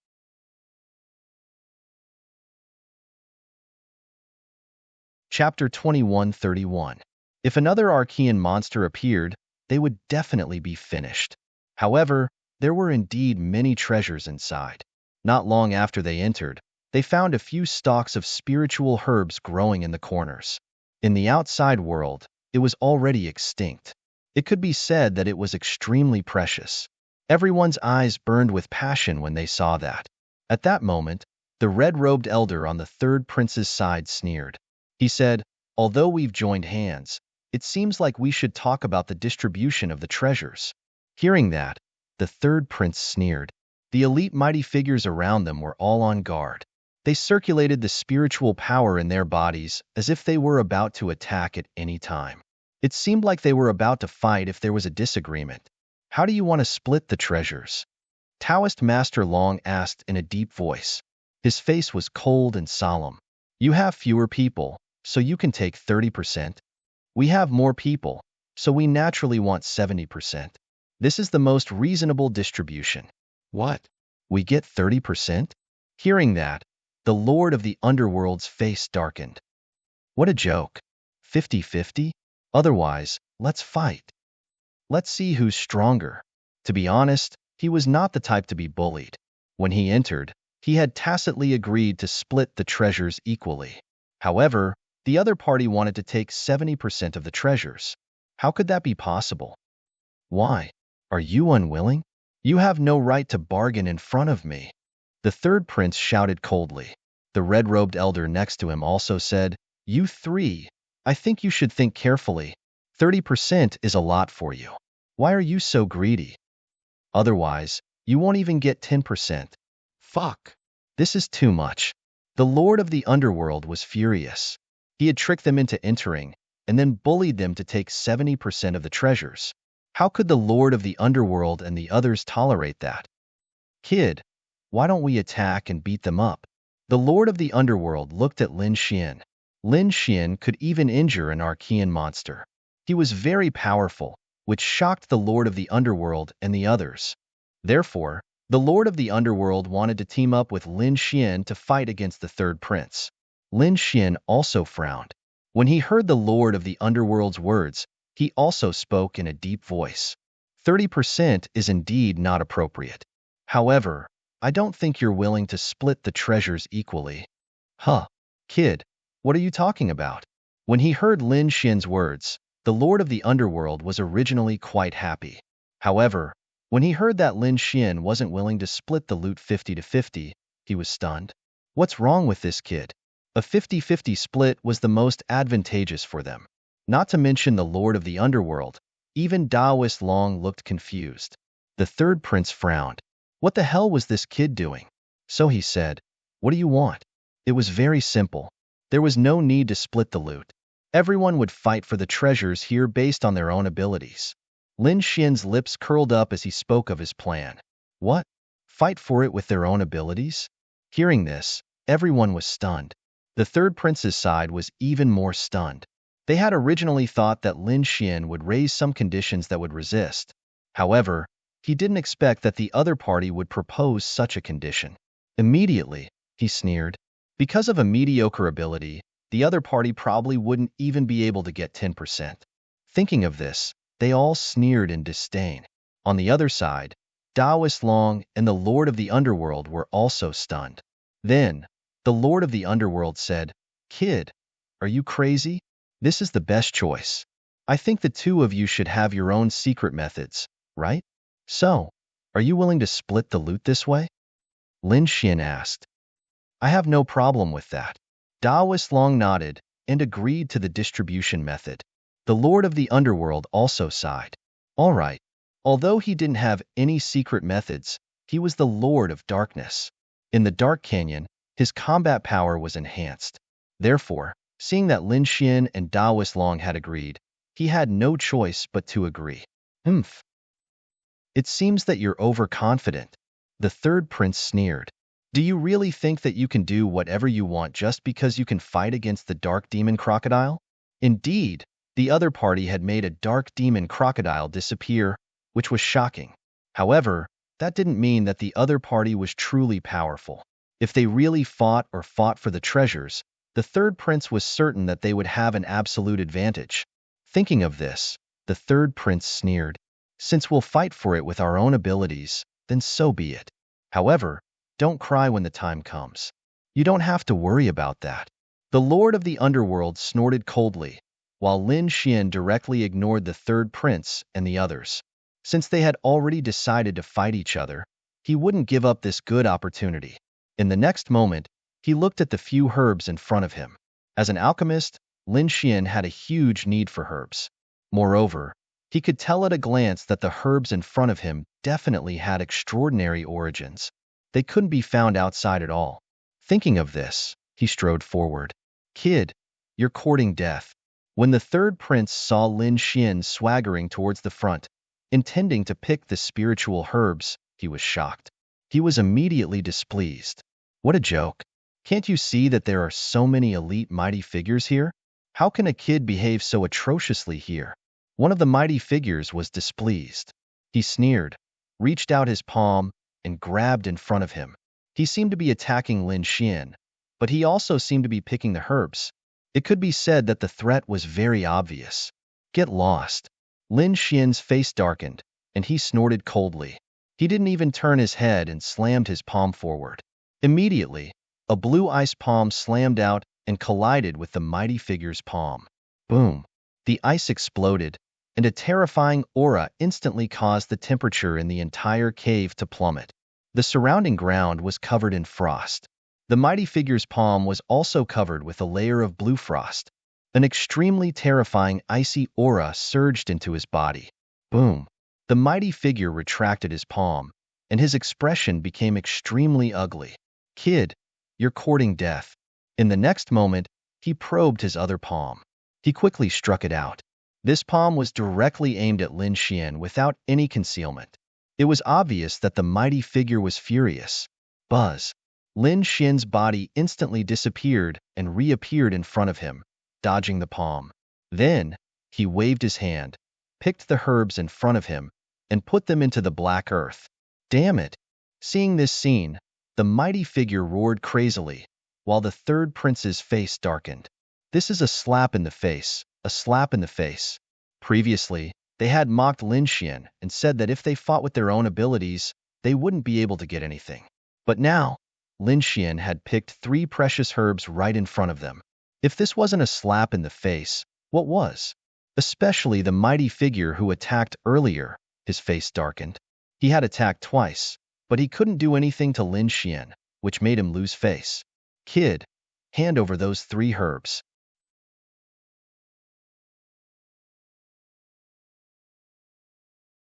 Chapter 2131. If another Archean monster appeared, they would definitely be finished. However, there were indeed many treasures inside. Not long after they entered, they found a few stalks of spiritual herbs growing in the corners. In the outside world, it was already extinct. It could be said that it was extremely precious. Everyone's eyes burned with passion when they saw that. At that moment, the red-robed elder on the third prince's side sneered. He said, "Although we've joined hands, it seems like we should talk about the distribution of the treasures." Hearing that, the third prince sneered. The elite mighty figures around them were all on guard. They circulated the spiritual power in their bodies as if they were about to attack at any time. It seemed like they were about to fight if there was a disagreement. "How do you want to split the treasures?" Taoist Master Long asked in a deep voice. His face was cold and solemn. "You have fewer people, so you can take 30%. We have more people, so we naturally want 70%. This is the most reasonable distribution." "What? We get 30%? Hearing that, the Lord of the Underworld's face darkened. "What a joke. 50-50? Otherwise, let's fight. Let's see who's stronger." To be honest, he was not the type to be bullied. When he entered, he had tacitly agreed to split the treasures equally. However, the other party wanted to take 70% of the treasures. How could that be possible? "Why? Are you unwilling? You have no right to bargain in front of me." The third prince shouted coldly. The red-robed elder next to him also said, "You three, I think you should think carefully. 30% is a lot for you. Why are you so greedy? Otherwise, you won't even get 10%. Fuck." This is too much. The Lord of the Underworld was furious. He had tricked them into entering, and then bullied them to take 70% of the treasures. How could the Lord of the Underworld and the others tolerate that? Kid, why don't we attack and beat them up? The Lord of the Underworld looked at Lin Xian. Lin Xian could even injure an Archean monster. He was very powerful, which shocked the Lord of the Underworld and the others. Therefore, the Lord of the Underworld wanted to team up with Lin Xian to fight against the third prince. Lin Xian also frowned. When he heard the Lord of the Underworld's words, he also spoke in a deep voice. 30% is indeed not appropriate. However, I don't think you're willing to split the treasures equally. Huh, kid, what are you talking about? When he heard Lin Xian's words, the Lord of the Underworld was originally quite happy. However, when he heard that Lin Xian wasn't willing to split the loot 50-50, he was stunned. What's wrong with this kid? A 50-50 split was the most advantageous for them. Not to mention the Lord of the Underworld, even Daoist Long looked confused. The third prince frowned. What the hell was this kid doing? So he said, "What do you want?" It was very simple. There was no need to split the loot. Everyone would fight for the treasures here based on their own abilities. Lin Xian's lips curled up as he spoke of his plan. What? Fight for it with their own abilities? Hearing this, everyone was stunned. The third prince's side was even more stunned. They had originally thought that Lin Xian would raise some conditions that would resist. However, he didn't expect that the other party would propose such a condition. Immediately, he sneered. Because of a mediocre ability, the other party probably wouldn't even be able to get 10%. Thinking of this, they all sneered in disdain. On the other side, Daoist Long and the Lord of the Underworld were also stunned. Then, the Lord of the Underworld said, "Kid, are you crazy? This is the best choice. I think the two of you should have your own secret methods, right? So, are you willing to split the loot this way?" Lin Xian asked. "I have no problem with that." Daoist Long nodded and agreed to the distribution method. The Lord of the Underworld also sighed. All right. Although he didn't have any secret methods, he was the Lord of Darkness. In the Dark Canyon, his combat power was enhanced. Therefore, seeing that Lin Xian and Daoist Long had agreed, he had no choice but to agree. Humph. It seems that you're overconfident. The third prince sneered. Do you really think that you can do whatever you want just because you can fight against the dark demon crocodile? Indeed, the other party had made a dark demon crocodile disappear, which was shocking. However, that didn't mean that the other party was truly powerful. If they really fought for the treasures, the third prince was certain that they would have an absolute advantage. Thinking of this, the third prince sneered. Since we'll fight for it with our own abilities, then so be it. However, don't cry when the time comes. You don't have to worry about that. The Lord of the Underworld snorted coldly, while Lin Xian directly ignored the third prince and the others. Since they had already decided to fight each other, he wouldn't give up this good opportunity. In the next moment, he looked at the few herbs in front of him. As an alchemist, Lin Xian had a huge need for herbs. Moreover, he could tell at a glance that the herbs in front of him definitely had extraordinary origins. They couldn't be found outside at all. Thinking of this, he strode forward. Kid, you're courting death. When the third prince saw Lin Xian swaggering towards the front, intending to pick the spiritual herbs, he was shocked. He was immediately displeased. What a joke. Can't you see that there are so many elite mighty figures here? How can a kid behave so atrociously here? One of the mighty figures was displeased. He sneered, reached out his palm, and grabbed in front of him. He seemed to be attacking Lin Xian, but he also seemed to be picking the herbs. It could be said that the threat was very obvious. Get lost. Lin Xian's face darkened, and he snorted coldly. He didn't even turn his head and slammed his palm forward. Immediately, a blue ice palm slammed out and collided with the mighty figure's palm. Boom! The ice exploded, and a terrifying aura instantly caused the temperature in the entire cave to plummet. The surrounding ground was covered in frost. The mighty figure's palm was also covered with a layer of blue frost. An extremely terrifying icy aura surged into his body. Boom! The mighty figure retracted his palm, and his expression became extremely ugly. Kid, you're courting death. In the next moment, he probed his other palm. He quickly struck it out. This palm was directly aimed at Lin Xian without any concealment. It was obvious that the mighty figure was furious. Buzz. Lin Xian's body instantly disappeared and reappeared in front of him, dodging the palm. Then, he waved his hand, picked the herbs in front of him, and put them into the black earth. Damn it! Seeing this scene, the mighty figure roared crazily, while the third prince's face darkened. This is a slap in the face, a slap in the face. Previously, they had mocked Lin Xian and said that if they fought with their own abilities, they wouldn't be able to get anything. But now, Lin Xian had picked 3 precious herbs right in front of them. If this wasn't a slap in the face, what was? Especially the mighty figure who attacked earlier, his face darkened. He had attacked twice, but he couldn't do anything to Lin Xian, which made him lose face. Kid, hand over those 3 herbs.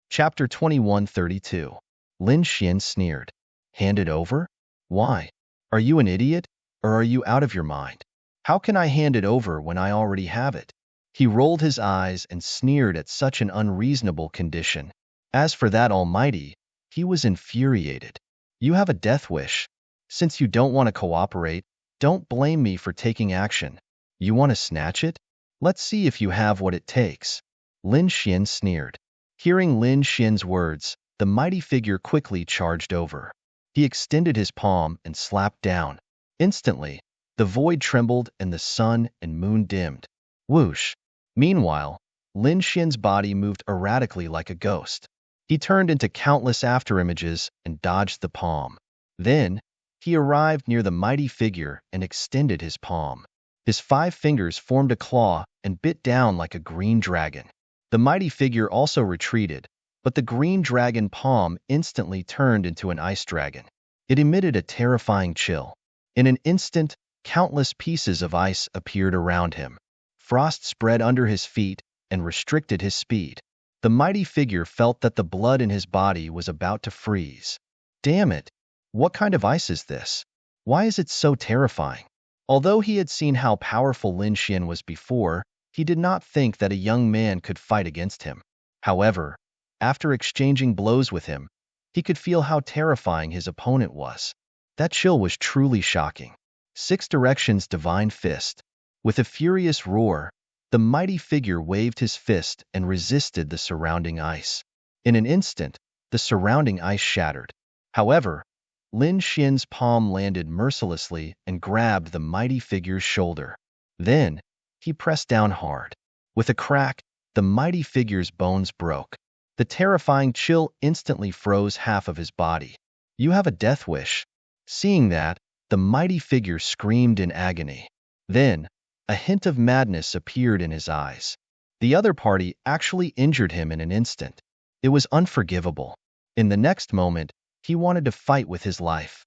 Chapter 2132. Lin Xian sneered. Hand it over? Why? Are you an idiot, or are you out of your mind? How can I hand it over when I already have it? He rolled his eyes and sneered at such an unreasonable condition. As for that almighty, he was infuriated. You have a death wish. Since you don't want to cooperate, don't blame me for taking action. You want to snatch it? Let's see if you have what it takes. Lin Xian sneered. Hearing Lin Xian's words, the mighty figure quickly charged over. He extended his palm and slapped down. Instantly, the void trembled and the sun and moon dimmed. Whoosh! Meanwhile, Lin Xian's body moved erratically like a ghost. He turned into countless afterimages and dodged the palm. Then, he arrived near the mighty figure and extended his palm. His 5 fingers formed a claw and bit down like a green dragon. The mighty figure also retreated, but the green dragon palm instantly turned into an ice dragon. It emitted a terrifying chill. In an instant, countless pieces of ice appeared around him. Frost spread under his feet and restricted his speed. The mighty figure felt that the blood in his body was about to freeze. Damn it! What kind of ice is this? Why is it so terrifying? Although he had seen how powerful Lin Xian was before, he did not think that a young man could fight against him. However, after exchanging blows with him, he could feel how terrifying his opponent was. That chill was truly shocking. 6 Directions Divine Fist. With a furious roar, the mighty figure waved his fist and resisted the surrounding ice. In an instant, the surrounding ice shattered. However, Lin Xian's palm landed mercilessly and grabbed the mighty figure's shoulder. Then, he pressed down hard. With a crack, the mighty figure's bones broke. The terrifying chill instantly froze half of his body. You have a death wish. Seeing that, the mighty figure screamed in agony. Then, a hint of madness appeared in his eyes. The other party actually injured him in an instant. It was unforgivable. In the next moment, he wanted to fight with his life.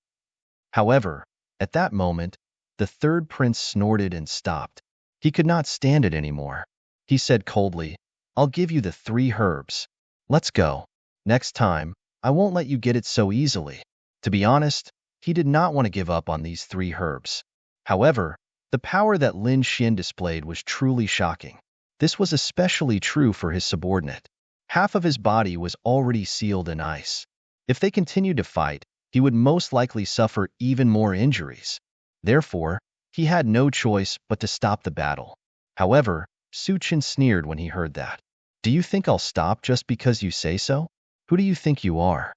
However, at that moment, the third prince snorted and stopped. He could not stand it anymore. He said coldly, I'll give you the 3 herbs. Let's go. Next time, I won't let you get it so easily. To be honest, he did not want to give up on these 3 herbs. However, the power that Lin Xian displayed was truly shocking. This was especially true for his subordinate. Half of his body was already sealed in ice. If they continued to fight, he would most likely suffer even more injuries. Therefore, he had no choice but to stop the battle. However, Su Chen sneered when he heard that. Do you think I'll stop just because you say so? Who do you think you are?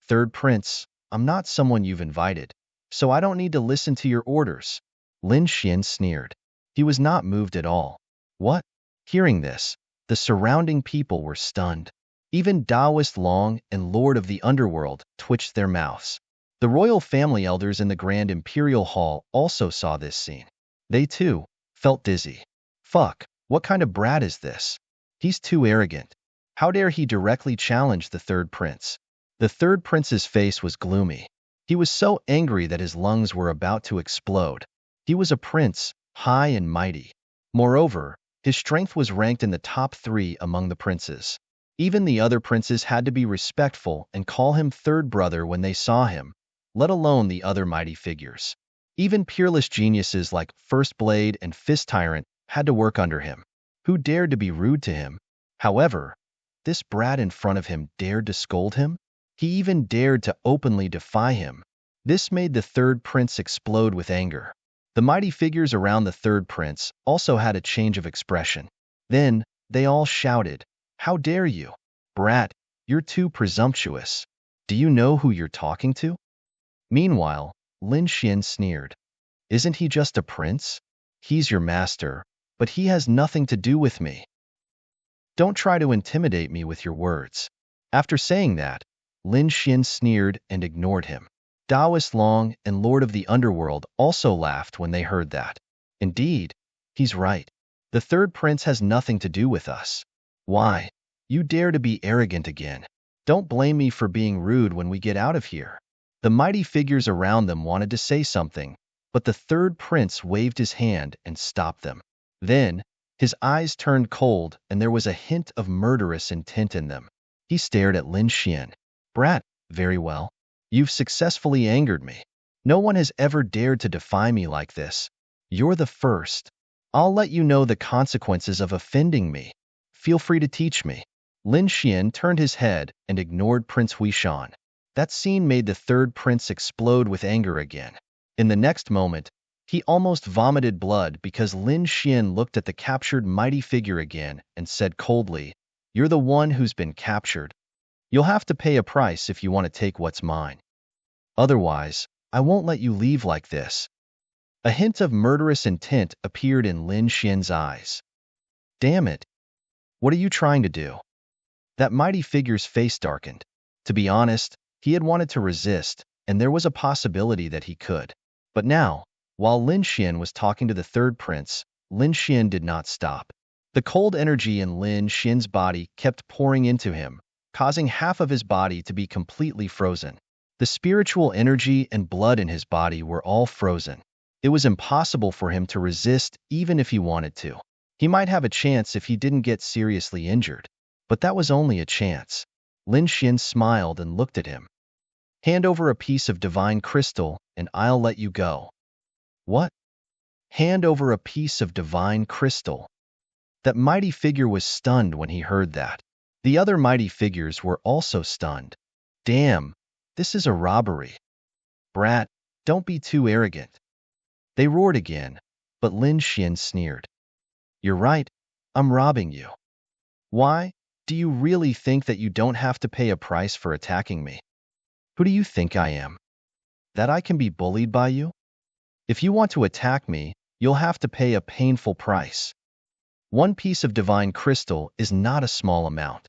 Third prince, I'm not someone you've invited, so I don't need to listen to your orders. Lin Xian sneered. He was not moved at all. What? Hearing this, the surrounding people were stunned. Even Taoist Long and Lord of the Underworld twitched their mouths. The royal family elders in the Grand Imperial Hall also saw this scene. They, too, felt dizzy. Fuck, what kind of brat is this? He's too arrogant. How dare he directly challenge the third prince? The third prince's face was gloomy. He was so angry that his lungs were about to explode. He was a prince, high and mighty. Moreover, his strength was ranked in the top 3 among the princes. Even the other princes had to be respectful and call him third brother when they saw him, let alone the other mighty figures. Even peerless geniuses like First Blade and Fist Tyrant had to work under him. Who dared to be rude to him? However, this brat in front of him dared to scold him? He even dared to openly defy him. This made the third prince explode with anger. The mighty figures around the third prince also had a change of expression. Then, they all shouted, "How dare you? Brat, you're too presumptuous. Do you know who you're talking to?" Meanwhile, Lin Xian sneered. "Isn't he just a prince? He's your master, but he has nothing to do with me. Don't try to intimidate me with your words." After saying that, Lin Xian sneered and ignored him. Taoist Long and Lord of the Underworld also laughed when they heard that. Indeed, he's right. The third prince has nothing to do with us. Why? You dare to be arrogant again. Don't blame me for being rude when we get out of here. The mighty figures around them wanted to say something, but the third prince waved his hand and stopped them. Then, his eyes turned cold and there was a hint of murderous intent in them. He stared at Lin Xian. "Brat, very well. You've successfully angered me. No one has ever dared to defy me like this. You're the first. I'll let you know the consequences of offending me. Feel free to teach me." Lin Xian turned his head and ignored Prince Huishan. That scene made the third prince explode with anger again. In the next moment, he almost vomited blood because Lin Xian looked at the captured mighty figure again and said coldly, "You're the one who's been captured. You'll have to pay a price if you want to take what's mine. Otherwise, I won't let you leave like this." A hint of murderous intent appeared in Lin Xian's eyes. "Damn it. What are you trying to do?" That mighty figure's face darkened. To be honest, he had wanted to resist, and there was a possibility that he could. But now, while Lin Xian was talking to the third prince, Lin Xian did not stop. The cold energy in Lin Xian's body kept pouring into him, causing half of his body to be completely frozen. The spiritual energy and blood in his body were all frozen. It was impossible for him to resist even if he wanted to. He might have a chance if he didn't get seriously injured. But that was only a chance. Lin Xian smiled and looked at him. "Hand over a piece of divine crystal, and I'll let you go." "What? Hand over a piece of divine crystal?" That mighty figure was stunned when he heard that. The other mighty figures were also stunned. "Damn, this is a robbery. Brat, don't be too arrogant." They roared again, but Lin Xian sneered. "You're right, I'm robbing you. Why? Do you really think that you don't have to pay a price for attacking me? Who do you think I am? That I can be bullied by you? If you want to attack me, you'll have to pay a painful price. One piece of divine crystal is not a small amount.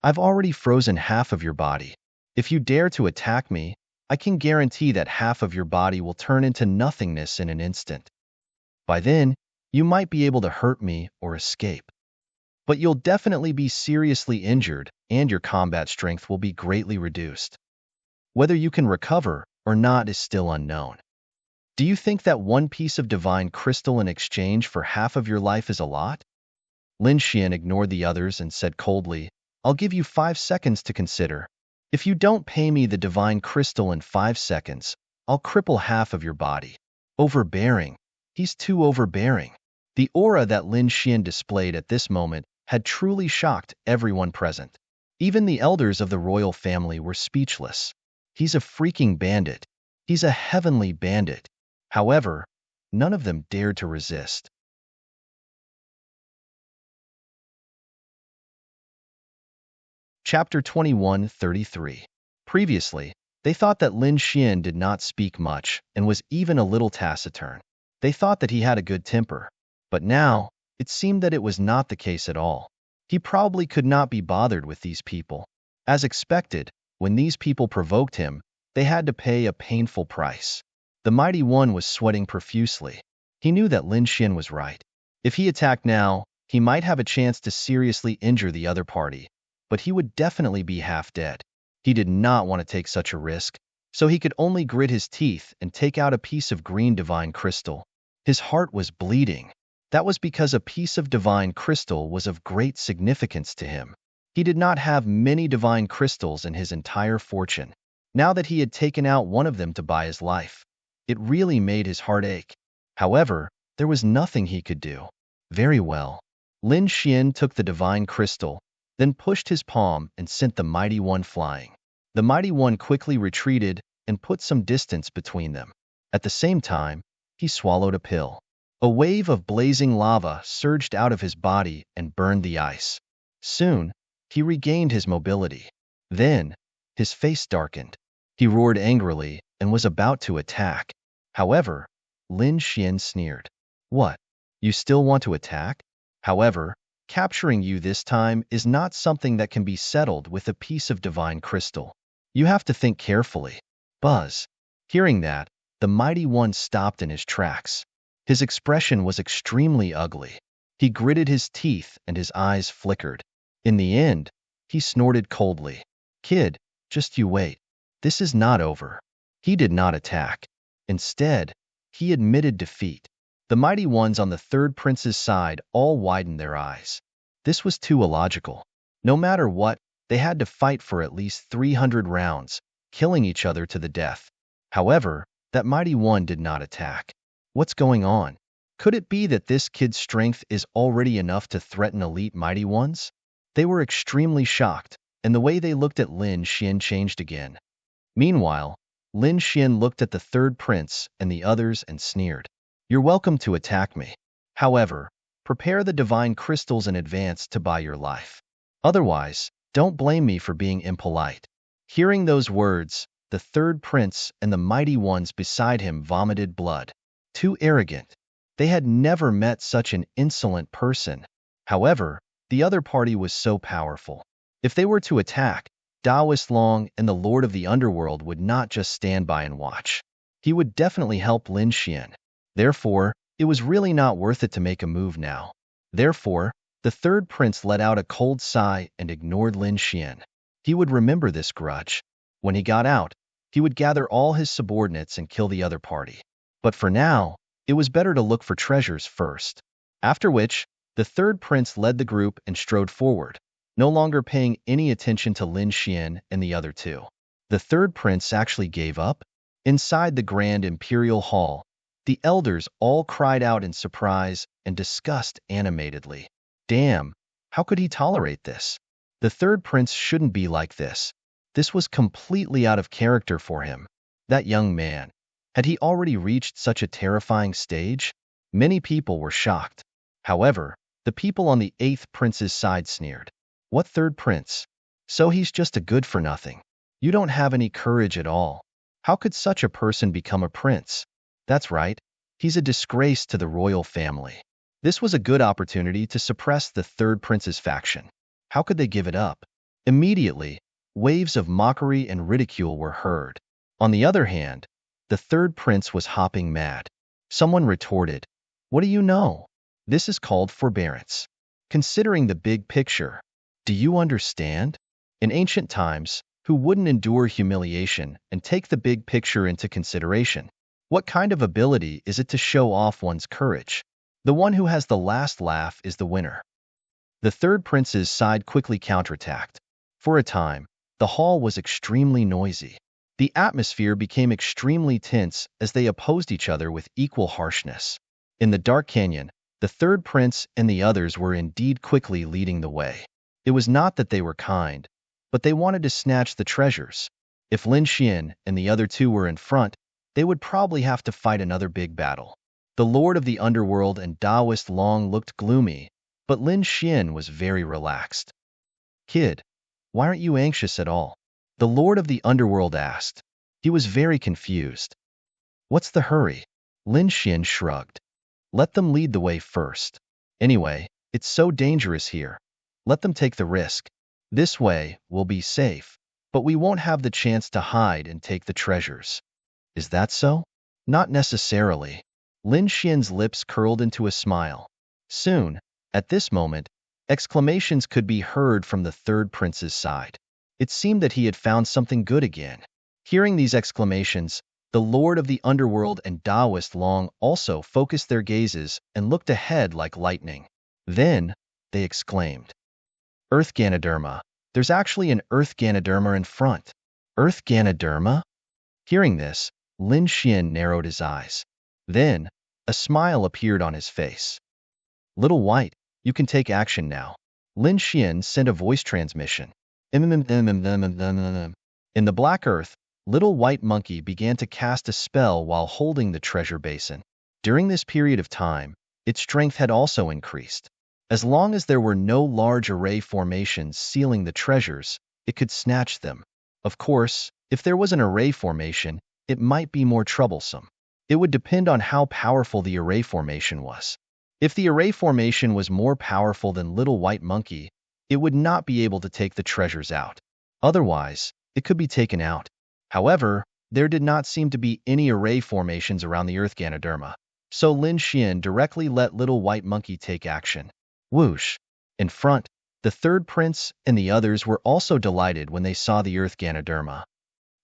I've already frozen half of your body. If you dare to attack me, I can guarantee that half of your body will turn into nothingness in an instant. By then, you might be able to hurt me or escape. But you'll definitely be seriously injured and your combat strength will be greatly reduced. Whether you can recover or not is still unknown. Do you think that one piece of divine crystal in exchange for half of your life is a lot?" Lin Xian ignored the others and said coldly, "I'll give you 5 seconds to consider. If you don't pay me the divine crystal in 5 seconds, I'll cripple half of your body." Overbearing. He's too overbearing. The aura that Lin Xian displayed at this moment had truly shocked everyone present. Even the elders of the royal family were speechless. He's a freaking bandit. He's a heavenly bandit. However, none of them dared to resist. Chapter 21:33. Previously, they thought that Lin Xian did not speak much and was even a little taciturn. They thought that he had a good temper. But now, it seemed that it was not the case at all. He probably could not be bothered with these people. As expected, when these people provoked him, they had to pay a painful price. The mighty one was sweating profusely. He knew that Lin Xian was right. If he attacked now, he might have a chance to seriously injure the other party, but he would definitely be half dead. He did not want to take such a risk, so he could only grit his teeth and take out a piece of green divine crystal. His heart was bleeding. That was because a piece of divine crystal was of great significance to him. He did not have many divine crystals in his entire fortune. now that he had taken out one of them to buy his life. It really made his heart ache. However, there was nothing he could do. Very well. Lin Xian took the divine crystal, then pushed his palm and sent the mighty one flying. The mighty one quickly retreated and put some distance between them. At the same time, he swallowed a pill. A wave of blazing lava surged out of his body and burned the ice. Soon, he regained his mobility. Then, his face darkened. He roared angrily and was about to attack. However, Lin Xian sneered. What? You still want to attack? However, capturing you this time is not something that can be settled with a piece of divine crystal. You have to think carefully. Buzz. Hearing that, the mighty one stopped in his tracks. His expression was extremely ugly. He gritted his teeth and his eyes flickered. In the end, he snorted coldly. Kid, just you wait. This is not over. He did not attack. Instead, he admitted defeat. The mighty ones on the third prince's side all widened their eyes. This was too illogical. No matter what, they had to fight for at least 300 rounds, killing each other to the death. However, that mighty one did not attack. What's going on? Could it be that this kid's strength is already enough to threaten elite mighty ones? They were extremely shocked, and the way they looked at Lin Xian changed again. Meanwhile, Lin Xian looked at the third prince and the others and sneered. You're welcome to attack me. However, prepare the divine crystals in advance to buy your life. Otherwise, don't blame me for being impolite. Hearing those words, the third prince and the mighty ones beside him vomited blood. Too arrogant. They had never met such an insolent person. However, the other party was so powerful. If they were to attack, Taoist Long and the Lord of the Underworld would not just stand by and watch. He would definitely help Lin Xian. Therefore, it was really not worth it to make a move now. Therefore, the third prince let out a cold sigh and ignored Lin Xian. He would remember this grudge. When he got out, he would gather all his subordinates and kill the other party. But for now, it was better to look for treasures first. After which, the third prince led the group and strode forward, no longer paying any attention to Lin Xian and the other two. The third prince actually gave up. Inside the grand imperial hall, the elders all cried out in surprise and disgust animatedly. Damn, how could he tolerate this? The third prince shouldn't be like this. This was completely out of character for him. That young man. Had he already reached such a terrifying stage? Many people were shocked. However, the people on the eighth prince's side sneered. What third prince? So he's just a good-for-nothing. You don't have any courage at all. How could such a person become a prince? That's right. He's a disgrace to the royal family. This was a good opportunity to suppress the third prince's faction. How could they give it up? Immediately, waves of mockery and ridicule were heard. On the other hand, the third prince was hopping mad. Someone retorted, what do you know? This is called forbearance. Considering the big picture, do you understand? In ancient times, who wouldn't endure humiliation and take the big picture into consideration? What kind of ability is it to show off one's courage? The one who has the last laugh is the winner. The third prince's side quickly counterattacked. For a time, the hall was extremely noisy. The atmosphere became extremely tense as they opposed each other with equal harshness. In the dark canyon, the third prince and the others were indeed quickly leading the way. It was not that they were kind, but they wanted to snatch the treasures. If Lin Xian and the other two were in front, they would probably have to fight another big battle. The Lord of the Underworld and Taoist Long looked gloomy, but Lin Xian was very relaxed. Kid, why aren't you anxious at all? The Lord of the Underworld asked. He was very confused. What's the hurry? Lin Xian shrugged. Let them lead the way first. Anyway, it's so dangerous here. Let them take the risk. This way, we'll be safe, but we won't have the chance to hide and take the treasures. Is that so? Not necessarily. Lin Xian's lips curled into a smile. Soon, at this moment, exclamations could be heard from the third prince's side. It seemed that he had found something good again. Hearing these exclamations, the Lord of the Underworld and Taoist Long also focused their gazes and looked ahead like lightning. Then, they exclaimed, Earth Ganoderma. There's actually an Earth Ganoderma in front. Earth Ganoderma? Hearing this, Lin Xian narrowed his eyes. Then, a smile appeared on his face. Little White, you can take action now. Lin Xian sent a voice transmission. In the Black Earth, Little White Monkey began to cast a spell while holding the treasure basin. During this period of time, its strength had also increased. As long as there were no large array formations sealing the treasures, it could snatch them. Of course, if there was an array formation, it might be more troublesome. It would depend on how powerful the array formation was. If the array formation was more powerful than Little White Monkey, it would not be able to take the treasures out. Otherwise, it could be taken out. However, there did not seem to be any array formations around the Earth Ganoderma, so Lin Xian directly let Little White Monkey take action. Whoosh! In front, the third prince and the others were also delighted when they saw the Earth Ganoderma.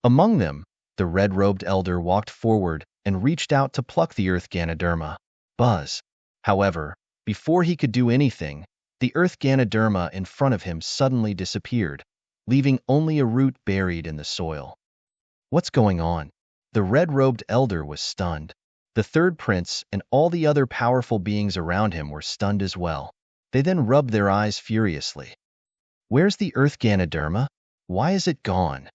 Among them, the red-robed elder walked forward and reached out to pluck the Earth Ganoderma. Buzz! However, before he could do anything, the Earth Ganoderma in front of him suddenly disappeared, leaving only a root buried in the soil. What's going on? The red-robed elder was stunned. The third prince and all the other powerful beings around him were stunned as well. They then rubbed their eyes furiously. Where's the Earth Ganoderma? Why is it gone?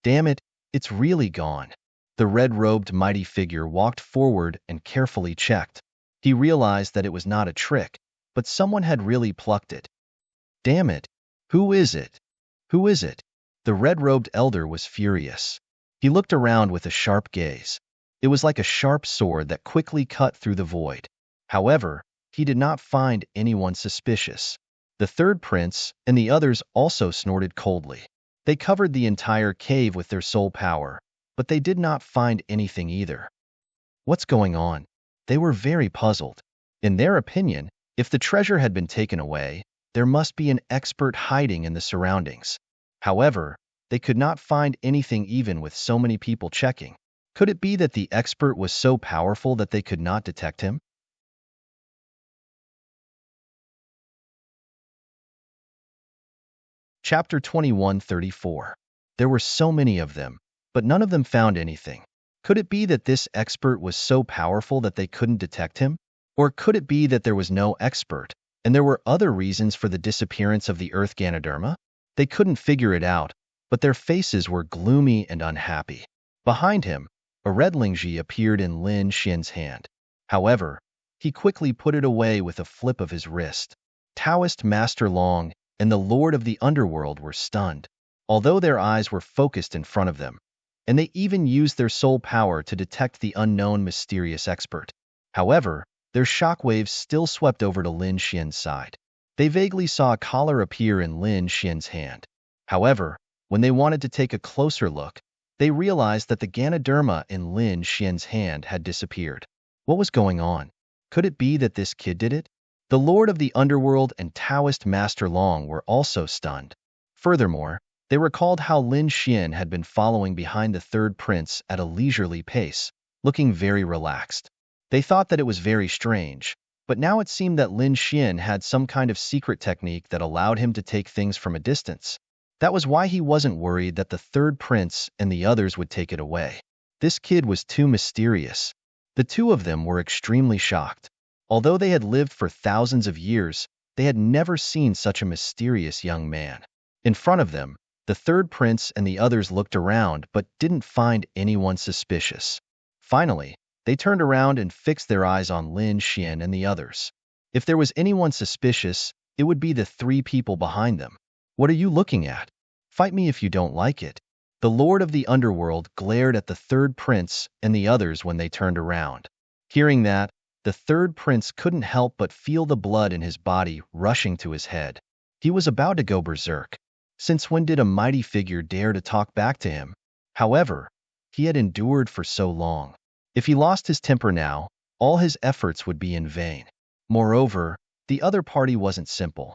Damn it, it's really gone. The red-robed mighty figure walked forward and carefully checked. He realized that it was not a trick, but someone had really plucked it. Damn it! Who is it? Who is it? The red-robed elder was furious. He looked around with a sharp gaze. It was like a sharp sword that quickly cut through the void. However, he did not find anyone suspicious. The third prince and the others also snorted coldly. They covered the entire cave with their soul power, but they did not find anything either. What's going on? They were very puzzled. In their opinion, if the treasure had been taken away, there must be an expert hiding in the surroundings. However, they could not find anything even with so many people checking. Could it be that the expert was so powerful that they could not detect him? Chapter 21:34. There were so many of them, but none of them found anything. Could it be that this expert was so powerful that they couldn't detect him? Or could it be that there was no expert, and there were other reasons for the disappearance of the Earth Ganoderma? They couldn't figure it out, but their faces were gloomy and unhappy. Behind him, a red lingji appeared in Lin Xian's hand. However, he quickly put it away with a flip of his wrist. Taoist Master Long and the Lord of the Underworld were stunned, although their eyes were focused in front of them, and they even used their soul power to detect the unknown mysterious expert. However, their shockwaves still swept over to Lin Xian's side. They vaguely saw a collar appear in Lin Xian's hand. However, when they wanted to take a closer look, they realized that the Ganoderma in Lin Xian's hand had disappeared. What was going on? Could it be that this kid did it? The Lord of the Underworld and Taoist Master Long were also stunned. Furthermore, they recalled how Lin Xian had been following behind the third prince at a leisurely pace, looking very relaxed. They thought that it was very strange, but now it seemed that Lin Xian had some kind of secret technique that allowed him to take things from a distance. That was why he wasn't worried that the third prince and the others would take it away. This kid was too mysterious. The two of them were extremely shocked. Although they had lived for thousands of years, they had never seen such a mysterious young man. In front of them, the third prince and the others looked around but didn't find anyone suspicious. Finally, they turned around and fixed their eyes on Lin Xian and the others. If there was anyone suspicious, it would be the three people behind them. What are you looking at? Fight me if you don't like it. The Lord of the Underworld glared at the third prince and the others when they turned around. Hearing that, the third prince couldn't help but feel the blood in his body rushing to his head. He was about to go berserk. Since when did a mighty figure dare to talk back to him? However, he had endured for so long. If he lost his temper now, all his efforts would be in vain. Moreover, the other party wasn't simple.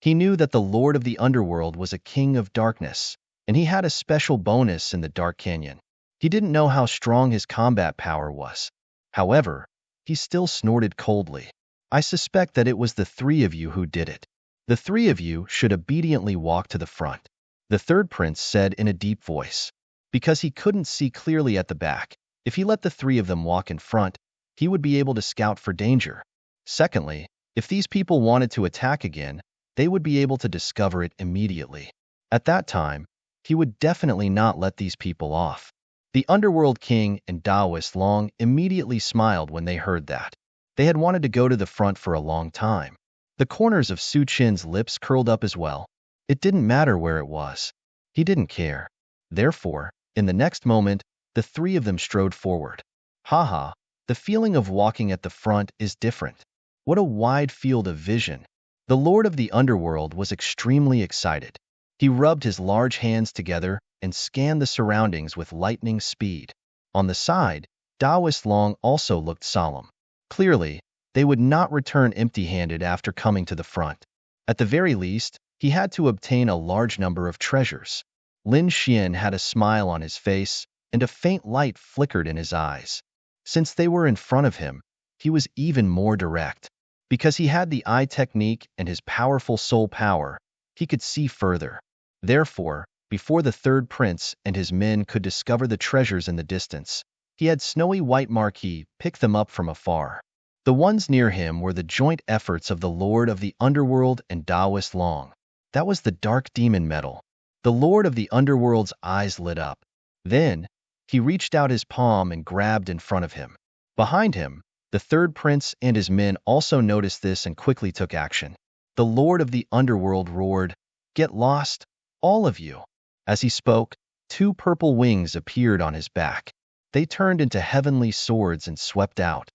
He knew that the Lord of the Underworld was a king of darkness, and he had a special bonus in the Dark Canyon. He didn't know how strong his combat power was. However, he still snorted coldly. I suspect that it was the three of you who did it. The three of you should obediently walk to the front. The third prince said in a deep voice. because he couldn't see clearly at the back. If he let the three of them walk in front, he would be able to scout for danger. Secondly, if these people wanted to attack again, they would be able to discover it immediately. At that time, he would definitely not let these people off. The Underworld King and Taoist Long immediately smiled when they heard that. They had wanted to go to the front for a long time. The corners of Su Qin's lips curled up as well. It didn't matter where it was. He didn't care. Therefore, in the next moment, the three of them strode forward. Haha, the feeling of walking at the front is different. What a wide field of vision. The Lord of the Underworld was extremely excited. He rubbed his large hands together and scanned the surroundings with lightning speed. On the side, Taoist Long also looked solemn. Clearly, they would not return empty-handed after coming to the front. At the very least, he had to obtain a large number of treasures. Lin Xian had a smile on his face, and a faint light flickered in his eyes. Since they were in front of him, he was even more direct. Because he had the eye technique and his powerful soul power, he could see further. Therefore, before the third prince and his men could discover the treasures in the distance, he had Snowy White Marquis pick them up from afar. The ones near him were the joint efforts of the Lord of the Underworld and Taoist Long. That was the dark demon metal. The Lord of the Underworld's eyes lit up. Then, he reached out his palm and grabbed in front of him. Behind him, the third prince and his men also noticed this and quickly took action. The Lord of the Underworld roared, "Get lost, all of you." As he spoke, two purple wings appeared on his back. They turned into heavenly swords and swept out.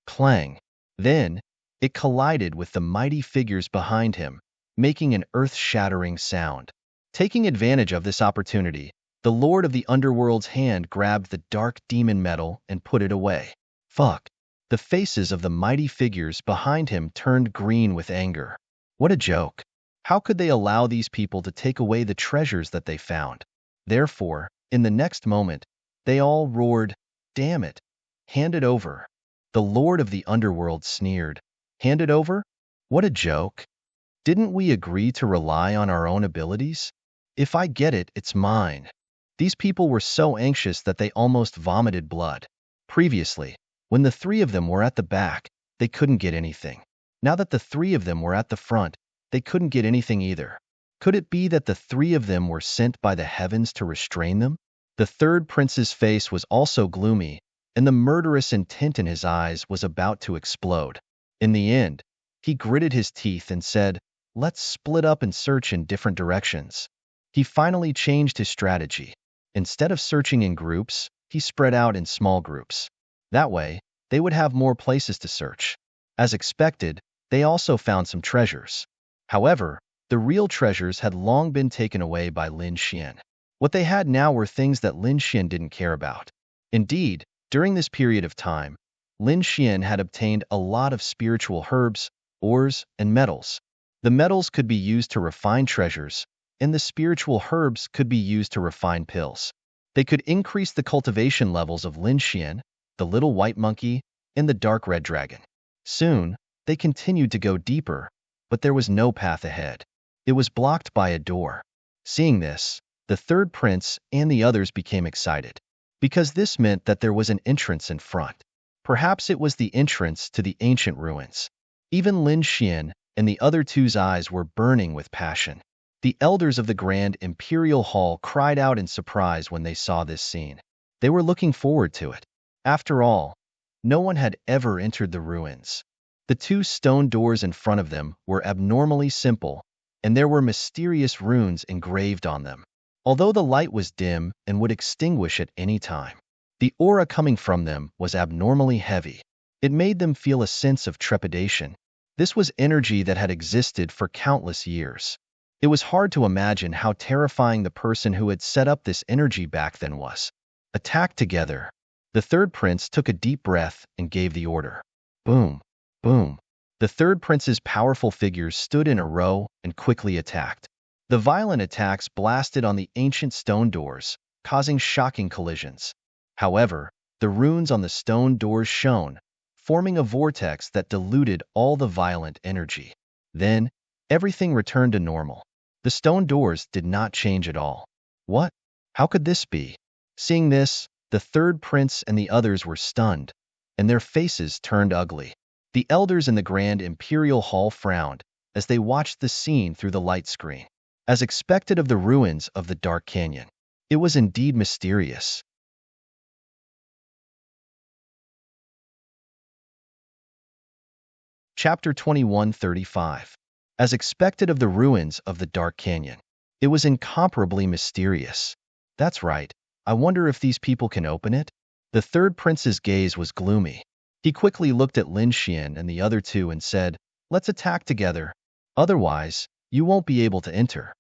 Clang! Then, it collided with the mighty figures behind him, making an earth-shattering sound. Taking advantage of this opportunity, the Lord of the Underworld's hand grabbed the dark demon metal and put it away. Fuck! The faces of the mighty figures behind him turned green with anger. What a joke! How could they allow these people to take away the treasures that they found? Therefore, in the next moment, they all roared, "Damn it! Hand it over!" The Lord of the Underworld sneered. "Hand it over? What a joke! Didn't we agree to rely on our own abilities? If I get it, it's mine." These people were so anxious that they almost vomited blood. Previously, when the three of them were at the back, they couldn't get anything. Now that the three of them were at the front, they couldn't get anything either. Could it be that the three of them were sent by the heavens to restrain them? The third prince's face was also gloomy, and the murderous intent in his eyes was about to explode. In the end, he gritted his teeth and said, "Let's split up and search in different directions." He finally changed his strategy. Instead of searching in groups, he spread out in small groups. That way, they would have more places to search. As expected, they also found some treasures. However, the real treasures had long been taken away by Lin Xian. What they had now were things that Lin Xian didn't care about. Indeed, during this period of time, Lin Xian had obtained a lot of spiritual herbs, ores, and metals. The metals could be used to refine treasures, and the spiritual herbs could be used to refine pills. They could increase the cultivation levels of Lin Xian, the little white monkey, and the dark red dragon. Soon, they continued to go deeper, but there was no path ahead. It was blocked by a door. Seeing this, the third prince and the others became excited, because this meant that there was an entrance in front. Perhaps it was the entrance to the ancient ruins. Even Lin Xian and the other two's eyes were burning with passion. The elders of the Grand Imperial Hall cried out in surprise when they saw this scene. They were looking forward to it. After all, no one had ever entered the ruins. The two stone doors in front of them were abnormally simple, and there were mysterious runes engraved on them. Although the light was dim and would extinguish at any time, the aura coming from them was abnormally heavy. It made them feel a sense of trepidation. This was energy that had existed for countless years. It was hard to imagine how terrifying the person who had set up this energy back then was. Attack together. The third prince took a deep breath and gave the order. Boom, boom. The third prince's powerful figures stood in a row and quickly attacked. The violent attacks blasted on the ancient stone doors, causing shocking collisions. However, the runes on the stone doors shone, forming a vortex that diluted all the violent energy. Then, everything returned to normal. The stone doors did not change at all. What? How could this be? Seeing this, the third prince and the others were stunned, and their faces turned ugly. The elders in the grand imperial hall frowned as they watched the scene through the light screen. As expected of the ruins of the Dark Canyon, it was indeed mysterious. Chapter 21:35. As expected of the ruins of the Dark Canyon, it was incomparably mysterious. That's right. I wonder if these people can open it? The third prince's gaze was gloomy. He quickly looked at Lin Xian and the other two and said, "Let's attack together. Otherwise, you won't be able to enter."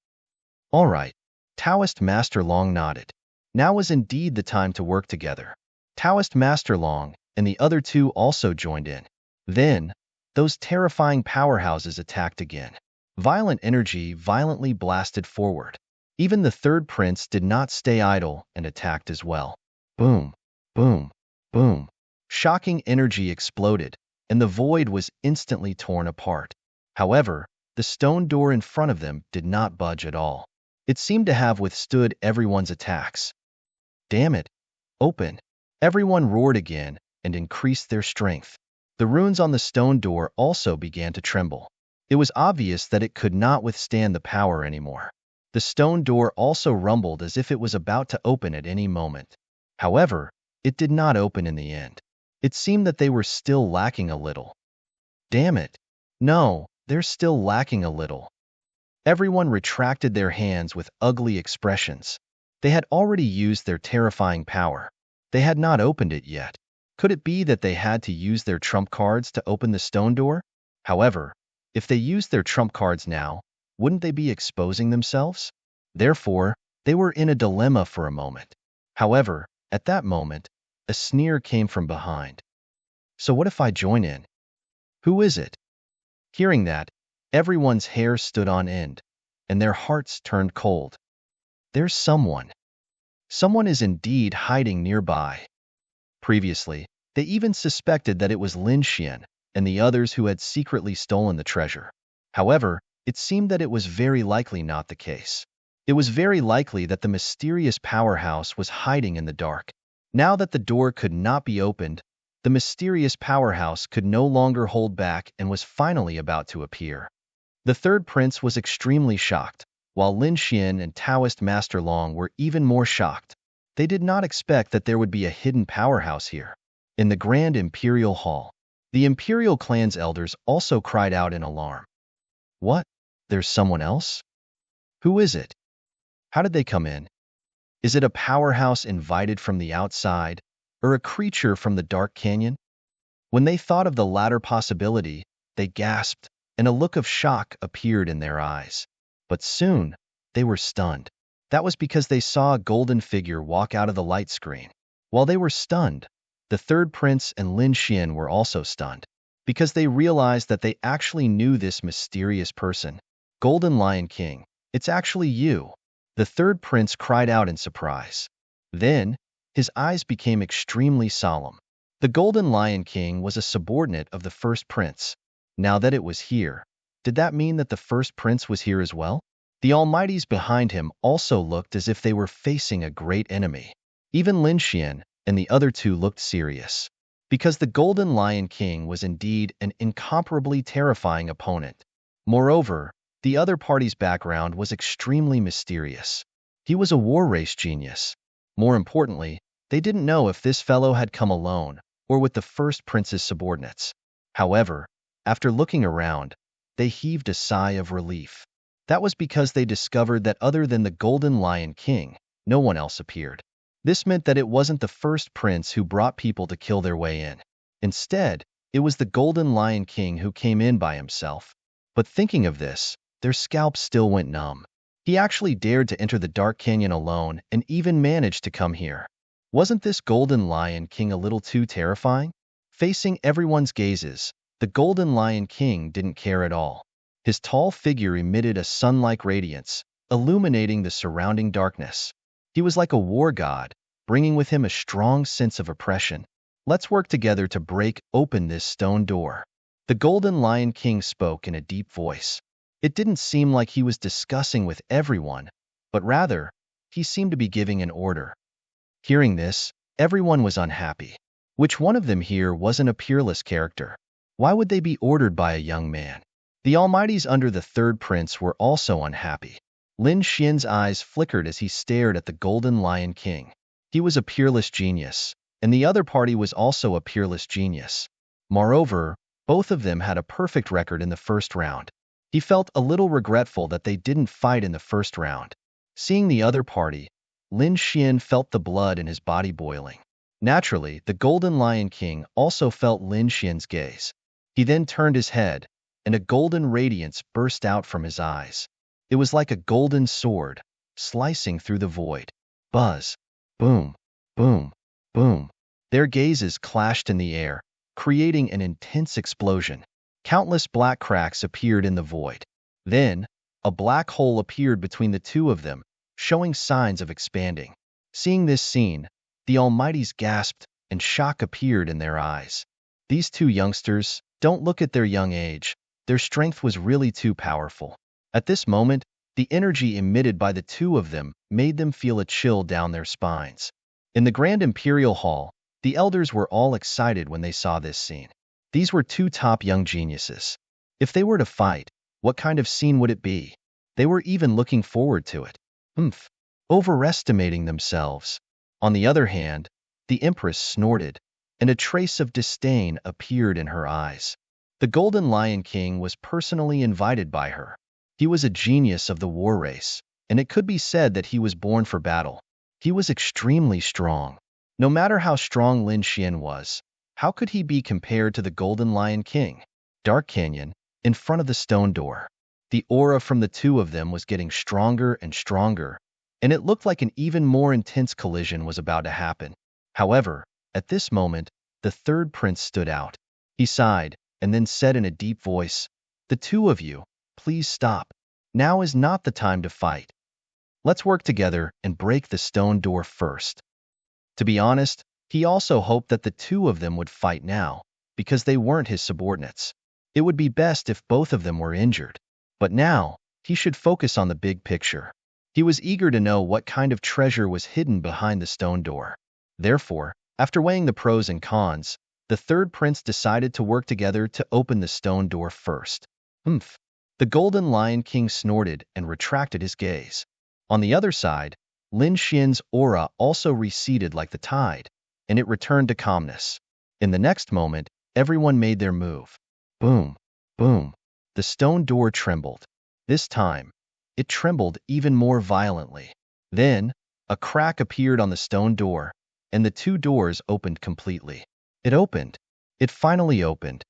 All right. Taoist Master Long nodded. Now was indeed the time to work together. Taoist Master Long and the other two also joined in. Then, those terrifying powerhouses attacked again. Violent energy violently blasted forward. Even the third prince did not stay idle and attacked as well. Boom, boom, boom. Shocking energy exploded, and the void was instantly torn apart. However, the stone door in front of them did not budge at all. It seemed to have withstood everyone's attacks. Damn it! Open! Everyone roared again and increased their strength. The runes on the stone door also began to tremble. It was obvious that it could not withstand the power anymore. The stone door also rumbled as if it was about to open at any moment. However, it did not open in the end. It seemed that they were still lacking a little. Damn it! No, they're still lacking a little. Everyone retracted their hands with ugly expressions. They had already used their terrifying power. They had not opened it yet. Could it be that they had to use their trump cards to open the stone door? However, if they used their trump cards now, wouldn't they be exposing themselves? Therefore, they were in a dilemma for a moment. However, at that moment, a sneer came from behind. So what if I join in? Who is it? Hearing that, everyone's hair stood on end, and their hearts turned cold. There's someone. Someone is indeed hiding nearby. Previously, they even suspected that it was Lin Xian and the others who had secretly stolen the treasure. However, it seemed that it was very likely not the case. It was very likely that the mysterious powerhouse was hiding in the dark. Now that the door could not be opened, the mysterious powerhouse could no longer hold back and was finally about to appear. The third prince was extremely shocked, while Lin Xian and Taoist Master Long were even more shocked. They did not expect that there would be a hidden powerhouse here. In the Grand Imperial Hall, the Imperial clan's elders also cried out in alarm. What? There's someone else? Who is it? How did they come in? Is it a powerhouse invited from the outside, or a creature from the Dark Canyon? When they thought of the latter possibility, they gasped, and a look of shock appeared in their eyes. But soon, they were stunned. That was because they saw a golden figure walk out of the light screen. While they were stunned, the third prince and Lin Xian were also stunned, because they realized that they actually knew this mysterious person. Golden Lion King, it's actually you. The third prince cried out in surprise. Then, his eyes became extremely solemn. The Golden Lion King was a subordinate of the first prince. Now that it was here, did that mean that the first prince was here as well? The Almighties behind him also looked as if they were facing a great enemy. Even Lin Xian and the other two looked serious, because the Golden Lion King was indeed an incomparably terrifying opponent. Moreover, the other party's background was extremely mysterious. He was a war race genius. More importantly, they didn't know if this fellow had come alone or with the first prince's subordinates. However, after looking around, they heaved a sigh of relief. That was because they discovered that other than the Golden Lion King, no one else appeared. This meant that it wasn't the first prince who brought people to kill their way in. Instead, it was the Golden Lion King who came in by himself. But thinking of this, their scalps still went numb. He actually dared to enter the Dark Canyon alone and even managed to come here. Wasn't this Golden Lion King a little too terrifying? Facing everyone's gazes, the Golden Lion King didn't care at all. His tall figure emitted a sun-like radiance, illuminating the surrounding darkness. He was like a war god, bringing with him a strong sense of oppression. Let's work together to break open this stone door. The Golden Lion King spoke in a deep voice. It didn't seem like he was discussing with everyone, but rather, he seemed to be giving an order. Hearing this, everyone was unhappy. Which one of them here wasn't a peerless character? Why would they be ordered by a young man? The Almighties under the third prince were also unhappy. Lin Xian's eyes flickered as he stared at the Golden Lion King. He was a peerless genius, and the other party was also a peerless genius. Moreover, both of them had a perfect record in the first round. He felt a little regretful that they didn't fight in the first round. Seeing the other party, Lin Xian felt the blood in his body boiling. Naturally, the Golden Lion King also felt Lin Xian's gaze. He then turned his head, and a golden radiance burst out from his eyes. It was like a golden sword, slicing through the void. Buzz. Boom. Boom. Boom. Their gazes clashed in the air, creating an intense explosion. Countless black cracks appeared in the void. Then, a black hole appeared between the two of them, showing signs of expanding. Seeing this scene, the Almighties gasped, and shock appeared in their eyes. These two youngsters, don't look at their young age. Their strength was really too powerful. At this moment, the energy emitted by the two of them made them feel a chill down their spines. In the Grand Imperial Hall, the elders were all excited when they saw this scene. These were two top young geniuses. If they were to fight, what kind of scene would it be? They were even looking forward to it. Overestimating themselves. On the other hand, the Empress snorted, and a trace of disdain appeared in her eyes. The Golden Lion King was personally invited by her. He was a genius of the war race, and it could be said that he was born for battle. He was extremely strong. No matter how strong Lin Xian was, how could he be compared to the Golden Lion King? Dark Canyon, in front of the stone door. The aura from the two of them was getting stronger and stronger, and it looked like an even more intense collision was about to happen. However, at this moment, the third prince stood out. He sighed, and then said in a deep voice, "The two of you, please stop. Now is not the time to fight. Let's work together and break the stone door first." To be honest, he also hoped that the two of them would fight now, because they weren't his subordinates. It would be best if both of them were injured. But now, he should focus on the big picture. He was eager to know what kind of treasure was hidden behind the stone door. Therefore, after weighing the pros and cons, the third prince decided to work together to open the stone door first. The Golden Lion King snorted and retracted his gaze. On the other side, Lin Xian's aura also receded like the tide, and it returned to calmness. In the next moment, everyone made their move. Boom, boom. The stone door trembled. This time, it trembled even more violently. Then, a crack appeared on the stone door, and the two doors opened completely. It opened. It finally opened.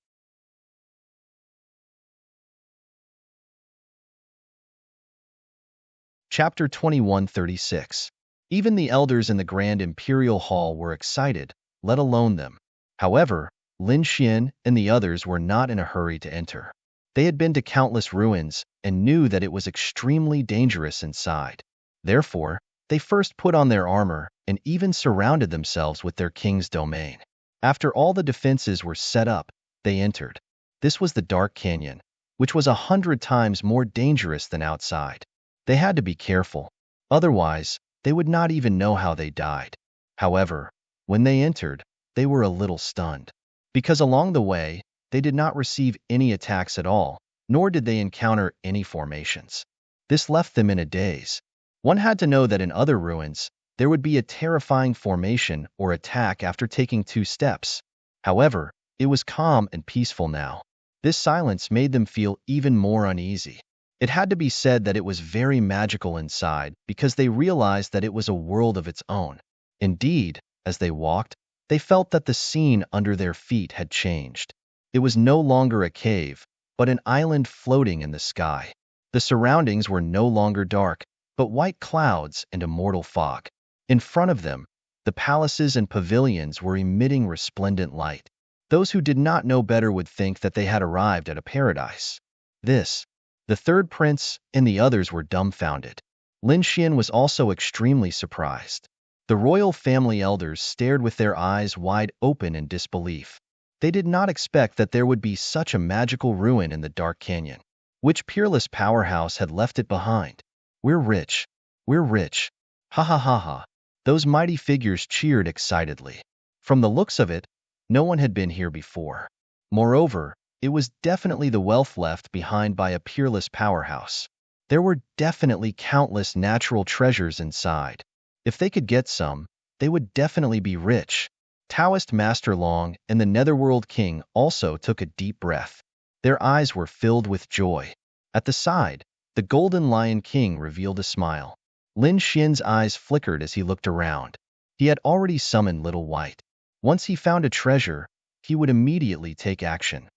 Chapter 2136. Even the elders in the Grand Imperial Hall were excited, let alone them. However, Lin Xian and the others were not in a hurry to enter. They had been to countless ruins and knew that it was extremely dangerous inside. Therefore, they first put on their armor and even surrounded themselves with their king's domain. After all the defenses were set up, they entered. This was the Dark Canyon, which was 100 times more dangerous than outside. They had to be careful. Otherwise, they would not even know how they died. However, when they entered, they were a little stunned. Because along the way, they did not receive any attacks at all, nor did they encounter any formations. This left them in a daze. One had to know that in other ruins, there would be a terrifying formation or attack after taking 2 steps. However, it was calm and peaceful now. This silence made them feel even more uneasy. It had to be said that it was very magical inside because they realized that it was a world of its own. Indeed, as they walked, they felt that the scene under their feet had changed. It was no longer a cave, but an island floating in the sky. The surroundings were no longer dark, but white clouds and immortal fog. In front of them, the palaces and pavilions were emitting resplendent light. Those who did not know better would think that they had arrived at a paradise. The third prince and the others were dumbfounded. Lin Xian was also extremely surprised. The royal family elders stared with their eyes wide open in disbelief. They did not expect that there would be such a magical ruin in the Dark Canyon. Which peerless powerhouse had left it behind? We're rich. We're rich. Ha ha ha ha. Those mighty figures cheered excitedly. From the looks of it, no one had been here before. Moreover, it was definitely the wealth left behind by a peerless powerhouse. There were definitely countless natural treasures inside. If they could get some, they would definitely be rich. Taoist Master Long and the Netherworld King also took a deep breath. Their eyes were filled with joy. At the side, the Golden Lion King revealed a smile. Lin Xian's eyes flickered as he looked around. He had already summoned Little White. Once he found a treasure, he would immediately take action.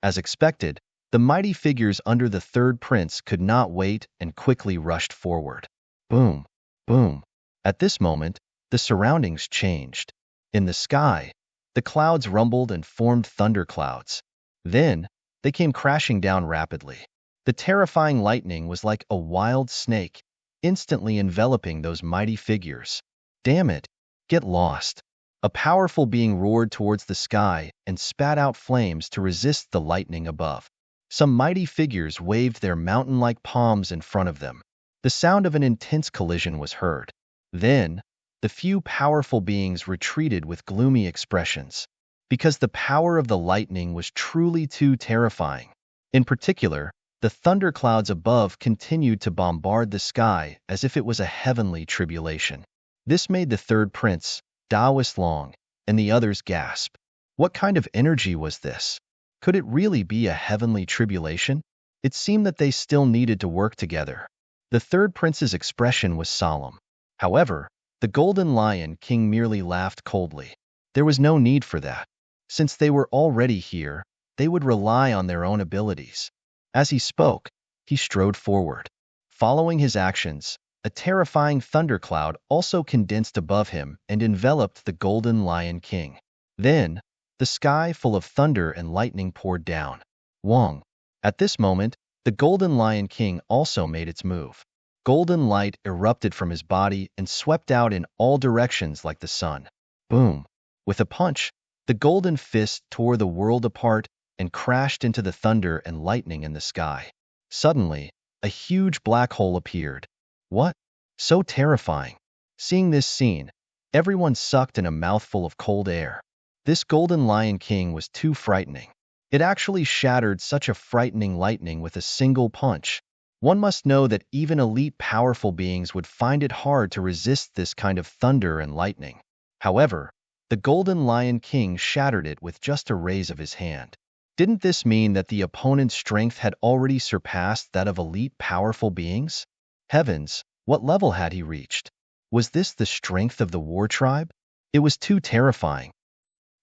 As expected, the mighty figures under the third prince could not wait and quickly rushed forward. Boom, boom. At this moment, the surroundings changed. In the sky, the clouds rumbled and formed thunderclouds. Then, they came crashing down rapidly. The terrifying lightning was like a wild snake, instantly enveloping those mighty figures. Damn it, get lost. A powerful being roared towards the sky and spat out flames to resist the lightning above. Some mighty figures waved their mountain-like palms in front of them. The sound of an intense collision was heard. Then, the few powerful beings retreated with gloomy expressions, because the power of the lightning was truly too terrifying. In particular, the thunderclouds above continued to bombard the sky as if it was a heavenly tribulation. This made the third prince, Taoist Long, and the others gasp. What kind of energy was this? Could it really be a heavenly tribulation? It seemed that they still needed to work together. The third prince's expression was solemn. However, the Golden Lion King merely laughed coldly. There was no need for that. Since they were already here, they would rely on their own abilities. As he spoke, he strode forward. Following his actions, a terrifying thundercloud also condensed above him and enveloped the Golden Lion King. Then, the sky full of thunder and lightning poured down. Wong. At this moment, the Golden Lion King also made its move. Golden light erupted from his body and swept out in all directions like the sun. Boom. With a punch, the golden fist tore the world apart and crashed into the thunder and lightning in the sky. Suddenly, a huge black hole appeared. What? So terrifying. Seeing this scene, everyone sucked in a mouthful of cold air. This Golden Lion King was too frightening. It actually shattered such a frightening lightning with a single punch. One must know that even elite powerful beings would find it hard to resist this kind of thunder and lightning. However, the Golden Lion King shattered it with just a raise of his hand. Didn't this mean that the opponent's strength had already surpassed that of elite powerful beings? Heavens, what level had he reached? Was this the strength of the war tribe? It was too terrifying.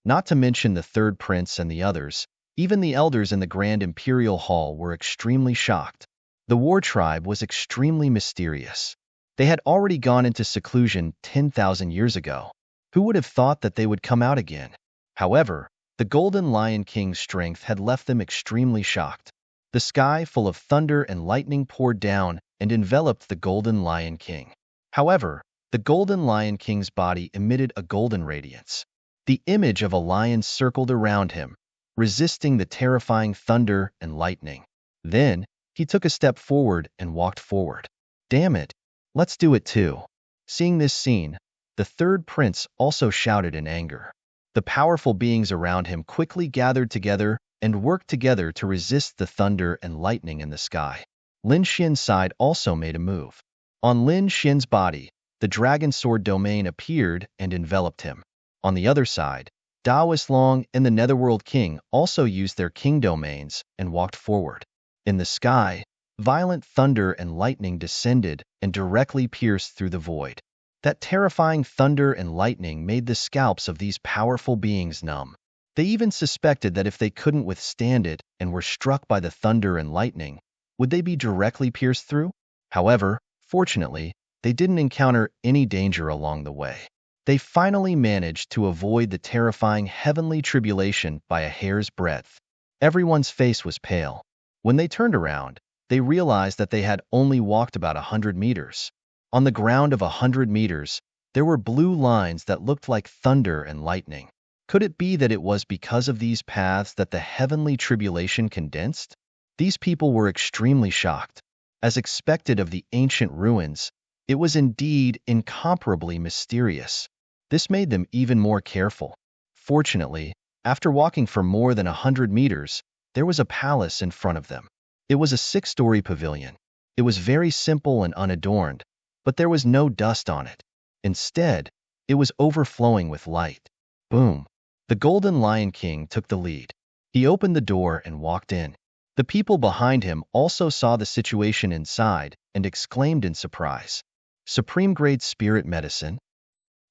Not to mention the third prince and the others, even the elders in the Grand Imperial Hall were extremely shocked. The war tribe was extremely mysterious. They had already gone into seclusion 10,000 years ago. Who would have thought that they would come out again? However, the Golden Lion King's strength had left them extremely shocked. The sky full of thunder and lightning poured down and enveloped the Golden Lion King. However, the Golden Lion King's body emitted a golden radiance. The image of a lion circled around him, resisting the terrifying thunder and lightning. Then, he took a step forward and walked forward. Damn it, let's do it too. Seeing this scene, the third prince also shouted in anger. The powerful beings around him quickly gathered together and worked together to resist the thunder and lightning in the sky. Lin Xian's side also made a move. On Lin Xian's body, the dragon sword domain appeared and enveloped him. On the other side, Taoist Long and the Netherworld King also used their king domains and walked forward. In the sky, violent thunder and lightning descended and directly pierced through the void. That terrifying thunder and lightning made the scalps of these powerful beings numb. They even suspected that if they couldn't withstand it and were struck by the thunder and lightning, would they be directly pierced through? However, fortunately, they didn't encounter any danger along the way. They finally managed to avoid the terrifying heavenly tribulation by a hair's breadth. Everyone's face was pale. When they turned around, they realized that they had only walked about 100 meters. On the ground of 100 meters, there were blue lines that looked like thunder and lightning. Could it be that it was because of these paths that the heavenly tribulation condensed? These people were extremely shocked. As expected of the ancient ruins, It was indeed incomparably mysterious. This made them even more careful. Fortunately, after walking for more than 100 meters, there was a palace in front of them. It was a 6-story pavilion. It was very simple and unadorned, but there was no dust on it. Instead, it was overflowing with light. Boom! The Golden Lion King took the lead. He opened the door and walked in. The people behind him also saw the situation inside and exclaimed in surprise. Supreme-grade spirit medicine?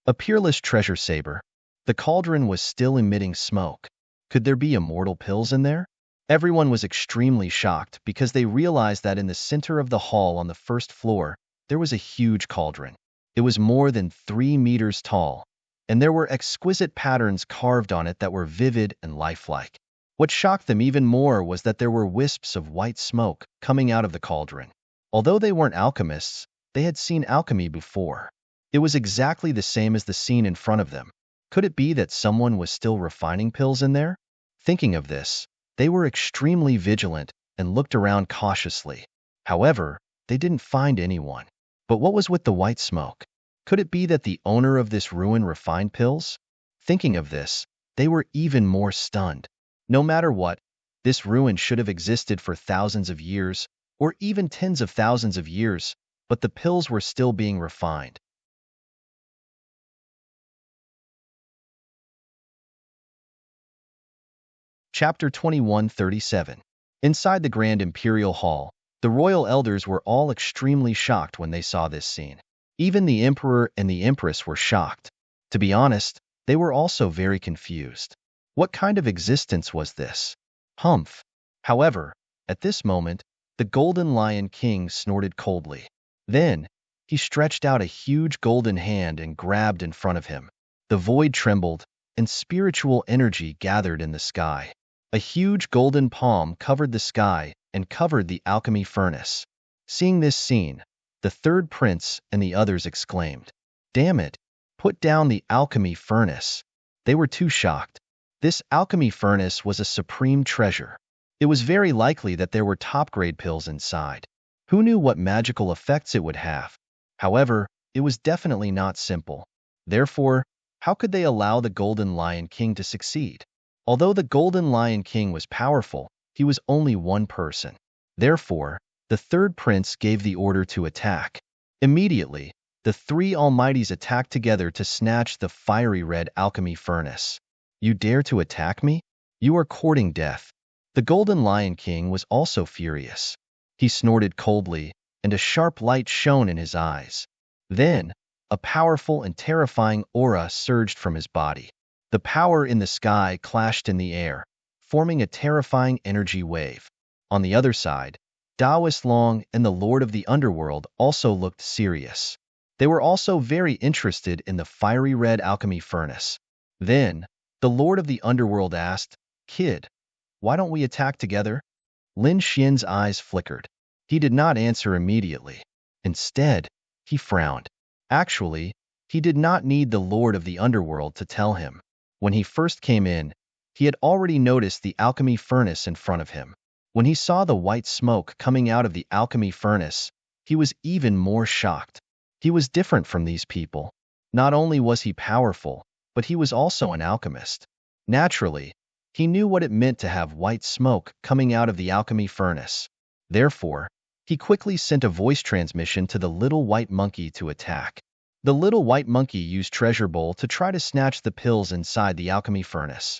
A peerless treasure saber? The cauldron was still emitting smoke. Could there be immortal pills in there? Everyone was extremely shocked because they realized that in the center of the hall on the first floor, there was a huge cauldron. It was more than 3 meters tall, and there were exquisite patterns carved on it that were vivid and lifelike. What shocked them even more was that there were wisps of white smoke coming out of the cauldron. Although they weren't alchemists, they had seen alchemy before. It was exactly the same as the scene in front of them. Could it be that someone was still refining pills in there? Thinking of this, they were extremely vigilant and looked around cautiously. However, they didn't find anyone. But what was with the white smoke? Could it be that the owner of this ruin refined pills? Thinking of this, they were even more stunned. No matter what, this ruin should have existed for thousands of years, or even tens of thousands of years, but the pills were still being refined. Chapter 2137. Inside the Grand Imperial Hall, the royal elders were all extremely shocked when they saw this scene. Even the emperor and the empress were shocked. To be honest, they were also very confused. What kind of existence was this? Humph. However, at this moment, the Golden Lion King snorted coldly. Then, he stretched out a huge golden hand and grabbed in front of him. The void trembled, and spiritual energy gathered in the sky. A huge golden palm covered the sky and covered the alchemy furnace. Seeing this scene, the third prince and the others exclaimed, "Damn it! Put down the alchemy furnace." They were too shocked. This alchemy furnace was a supreme treasure. It was very likely that there were top-grade pills inside. Who knew what magical effects it would have? However, it was definitely not simple. Therefore, how could they allow the Golden Lion King to succeed? Although the Golden Lion King was powerful, he was only one person. Therefore, the third prince gave the order to attack. Immediately, the three almighties attacked together to snatch the fiery red alchemy furnace. You dare to attack me? You are courting death. The Golden Lion King was also furious. He snorted coldly, and a sharp light shone in his eyes. Then, a powerful and terrifying aura surged from his body. The power in the sky clashed in the air, forming a terrifying energy wave. On the other side, Taoist Long and the Lord of the Underworld also looked serious. They were also very interested in the fiery red alchemy furnace. Then, the Lord of the Underworld asked, "Kid, why don't we attack together?" Lin Xian's eyes flickered. He did not answer immediately. Instead, he frowned. Actually, he did not need the Lord of the Underworld to tell him. When he first came in, he had already noticed the alchemy furnace in front of him. When he saw the white smoke coming out of the alchemy furnace, he was even more shocked. He was different from these people. Not only was he powerful, but he was also an alchemist. Naturally, he knew what it meant to have white smoke coming out of the alchemy furnace. Therefore, he quickly sent a voice transmission to the little white monkey to attack. The little white monkey used Treasure Bowl to try to snatch the pills inside the alchemy furnace.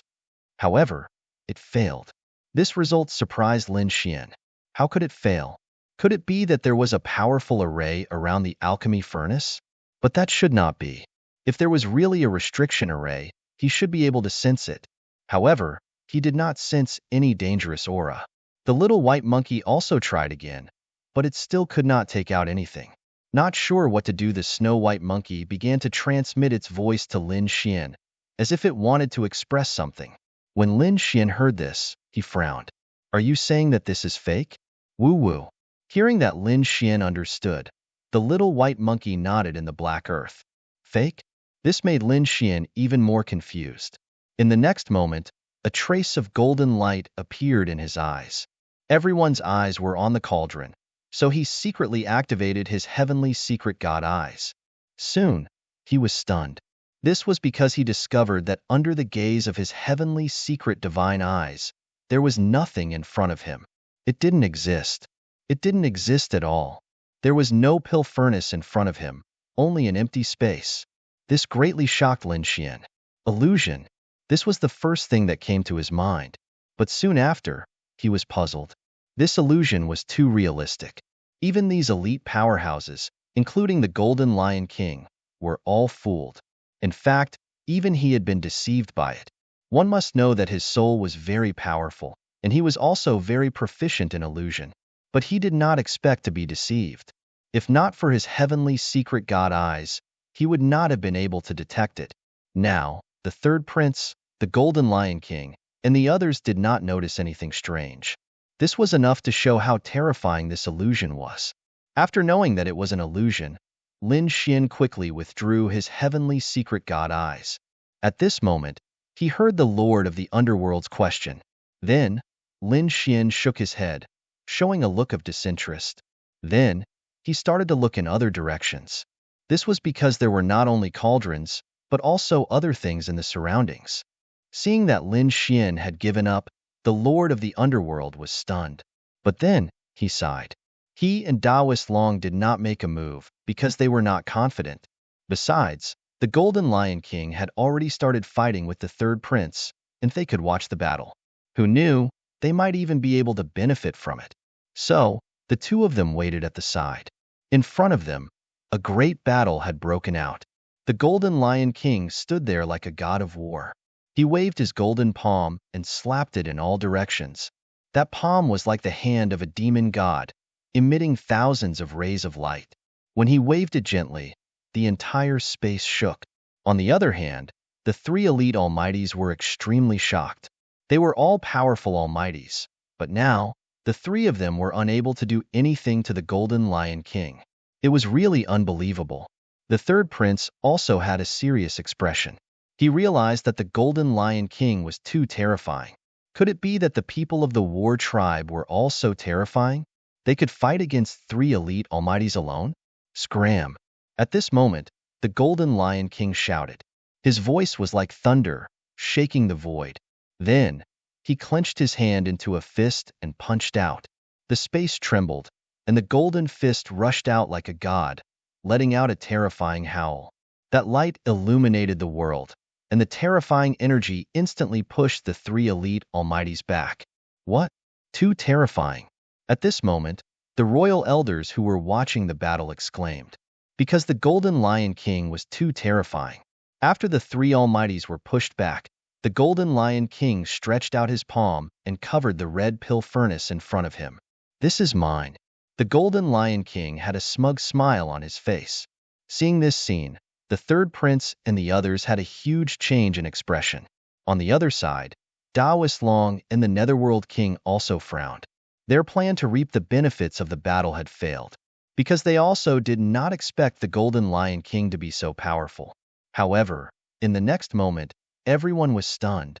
However, it failed. This result surprised Lin Xian. How could it fail? Could it be that there was a powerful array around the alchemy furnace? But that should not be. If there was really a restriction array, he should be able to sense it. However, he did not sense any dangerous aura. The little white monkey also tried again, but it still could not take out anything. Not sure what to do, the snow-white monkey began to transmit its voice to Lin Xian, as if it wanted to express something. When Lin Xian heard this, he frowned. "Are you saying that this is fake?" Woo-woo. Hearing that Lin Xian understood, the little white monkey nodded in the black earth. Fake? This made Lin Xian even more confused. In the next moment, a trace of golden light appeared in his eyes. Everyone's eyes were on the cauldron. so he secretly activated his heavenly secret god eyes. Soon, he was stunned. This was because he discovered that under the gaze of his heavenly secret divine eyes, there was nothing in front of him. It didn't exist. It didn't exist at all. There was no pill furnace in front of him, only an empty space. This greatly shocked Lin Xian. Illusion. This was the first thing that came to his mind. But soon after, he was puzzled. This illusion was too realistic. Even these elite powerhouses, including the Golden Lion King, were all fooled. In fact, even he had been deceived by it. One must know that his soul was very powerful, and he was also very proficient in illusion. But he did not expect to be deceived. If not for his heavenly secret god eyes, he would not have been able to detect it. Now, the third prince, the Golden Lion King, and the others did not notice anything strange. This was enough to show how terrifying this illusion was. After knowing that it was an illusion, Lin Xian quickly withdrew his heavenly secret god eyes. At this moment, he heard the Lord of the Underworld's question. Then, Lin Xian shook his head, showing a look of disinterest. Then, he started to look in other directions. This was because there were not only cauldrons, but also other things in the surroundings. Seeing that Lin Xian had given up, the Lord of the Underworld was stunned. But then, he sighed. He and Daoist Long did not make a move because they were not confident. Besides, the Golden Lion King had already started fighting with the third prince, and they could watch the battle. Who knew, they might even be able to benefit from it. So, the two of them waited at the side. In front of them, a great battle had broken out. The Golden Lion King stood there like a god of war. He waved his golden palm and slapped it in all directions. That palm was like the hand of a demon god, emitting thousands of rays of light. When he waved it gently, the entire space shook. On the other hand, the three elite almighties were extremely shocked. They were all powerful almighties, but now, the three of them were unable to do anything to the Golden Lion King. It was really unbelievable. The third prince also had a serious expression. He realized that the Golden Lion King was too terrifying. Could it be that the people of the war tribe were all so terrifying? They could fight against three elite almighties alone? Scram! At this moment, the Golden Lion King shouted. His voice was like thunder, shaking the void. Then, he clenched his hand into a fist and punched out. The space trembled, and the golden fist rushed out like a god, letting out a terrifying howl. That light illuminated the world, and the terrifying energy instantly pushed the three elite almighties back. What? Too terrifying. At this moment, the royal elders who were watching the battle exclaimed. Because the Golden Lion King was too terrifying. After the three almighties were pushed back, the Golden Lion King stretched out his palm and covered the red pill furnace in front of him. This is mine. The Golden Lion King had a smug smile on his face. Seeing this scene, the third prince and the others had a huge change in expression. On the other side, Daoist Long and the Netherworld King also frowned. Their plan to reap the benefits of the battle had failed, because they also did not expect the Golden Lion King to be so powerful. However, in the next moment, everyone was stunned.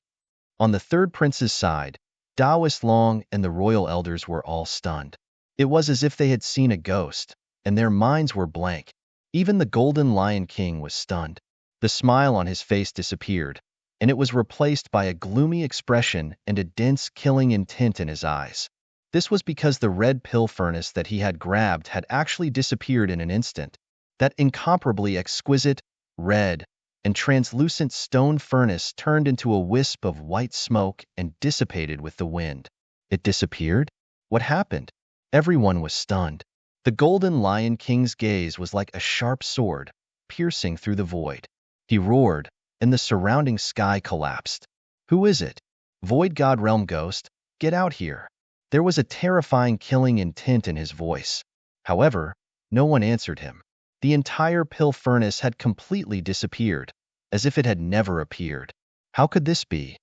On the third prince's side, Daoist Long and the royal elders were all stunned. It was as if they had seen a ghost, and their minds were blank. Even the Golden Lion King was stunned. The smile on his face disappeared, and it was replaced by a gloomy expression and a dense killing intent in his eyes. This was because the red pill furnace that he had grabbed had actually disappeared in an instant. That incomparably exquisite, red, and translucent stone furnace turned into a wisp of white smoke and dissipated with the wind. It disappeared? What happened? Everyone was stunned. The Golden Lion King's gaze was like a sharp sword, piercing through the void. He roared, and the surrounding sky collapsed. Who is it? Void God Realm Ghost, get out here. There was a terrifying killing intent in his voice. However, no one answered him. The entire pill furnace had completely disappeared, as if it had never appeared. How could this be?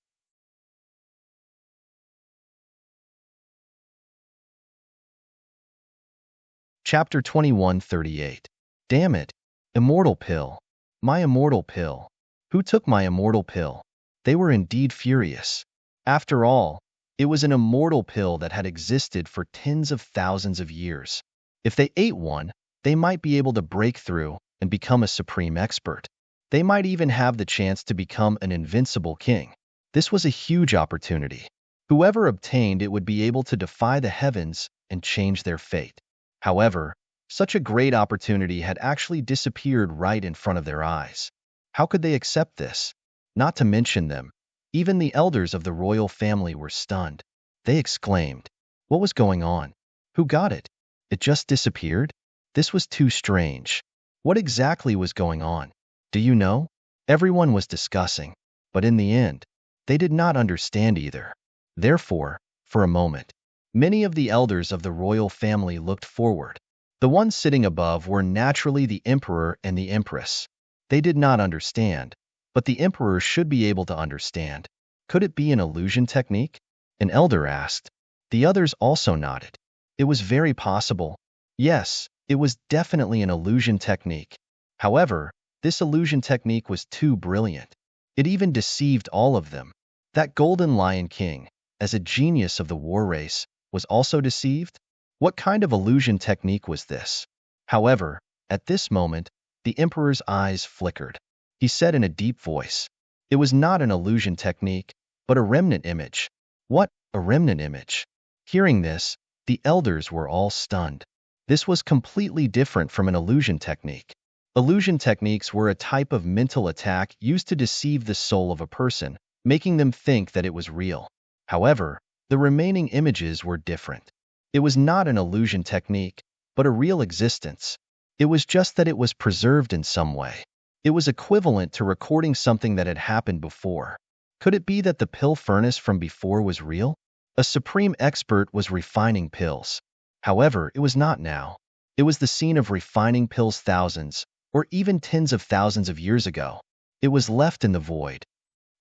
Chapter 2138. Damn it! Immortal pill. My immortal pill. Who took my immortal pill? They were indeed furious. After all, it was an immortal pill that had existed for tens of thousands of years. If they ate one, they might be able to break through and become a supreme expert. They might even have the chance to become an invincible king. This was a huge opportunity. Whoever obtained it would be able to defy the heavens and change their fate. However, such a great opportunity had actually disappeared right in front of their eyes. How could they accept this? Not to mention them, even the elders of the royal family were stunned. They exclaimed, "What was going on? Who got it? It just disappeared?" This was too strange. What exactly was going on? Do you know? Everyone was discussing, but in the end, they did not understand either. Therefore, for a moment, many of the elders of the royal family looked forward. The ones sitting above were naturally the emperor and the empress. They did not understand, but the emperor should be able to understand. Could it be an illusion technique? An elder asked. The others also nodded. It was very possible. Yes, it was definitely an illusion technique. However, this illusion technique was too brilliant. It even deceived all of them. That golden lion king, as a genius of the war race, was also deceived? What kind of illusion technique was this? However, at this moment, the emperor's eyes flickered. He said in a deep voice, "It was not an illusion technique, but a remnant image." What? A remnant image? Hearing this, the elders were all stunned. This was completely different from an illusion technique. Illusion techniques were a type of mental attack used to deceive the soul of a person, making them think that it was real. However, the remaining images were different. It was not an illusion technique, but a real existence. It was just that it was preserved in some way. It was equivalent to recording something that had happened before. Could it be that the pill furnace from before was real? A supreme expert was refining pills. However, it was not now. It was the scene of refining pills thousands, or even tens of thousands of years ago. It was left in the void.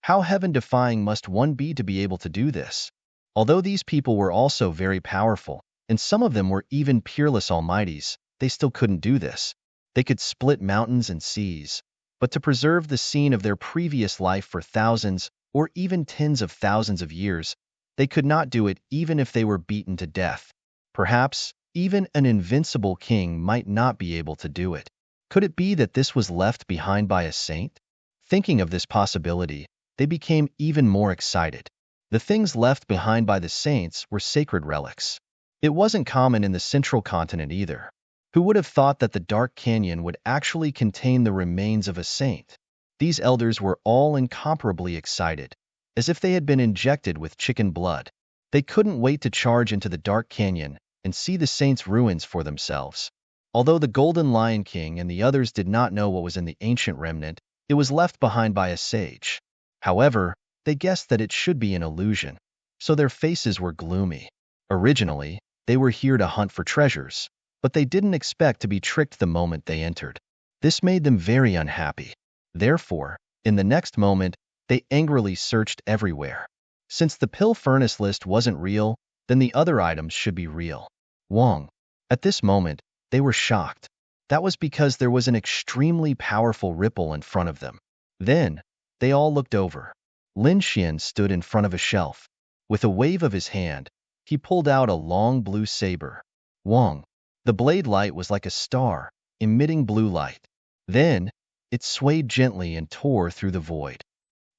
How heaven-defying must one be to be able to do this? Although these people were also very powerful, and some of them were even peerless almighties, they still couldn't do this. They could split mountains and seas, but to preserve the scene of their previous life for thousands or even tens of thousands of years, they could not do it even if they were beaten to death. Perhaps, even an invincible king might not be able to do it. Could it be that this was left behind by a saint? Thinking of this possibility, they became even more excited. The things left behind by the saints were sacred relics. It wasn't common in the central continent either. Who would have thought that the dark canyon would actually contain the remains of a saint? These elders were all incomparably excited, as if they had been injected with chicken blood. They couldn't wait to charge into the dark canyon and see the saint's ruins for themselves. Although the Golden Lion King and the others did not know what was in the ancient remnant, it was left behind by a sage. However, they guessed that it should be an illusion, so their faces were gloomy. Originally, they were here to hunt for treasures, but they didn't expect to be tricked the moment they entered. This made them very unhappy. Therefore, in the next moment, they angrily searched everywhere. Since the pill furnace list wasn't real, then the other items should be real. Wong. At this moment, they were shocked. That was because there was an extremely powerful ripple in front of them. Then, they all looked over. Lin Xian stood in front of a shelf. With a wave of his hand, he pulled out a long blue saber. Wong. The blade light was like a star, emitting blue light. Then, it swayed gently and tore through the void.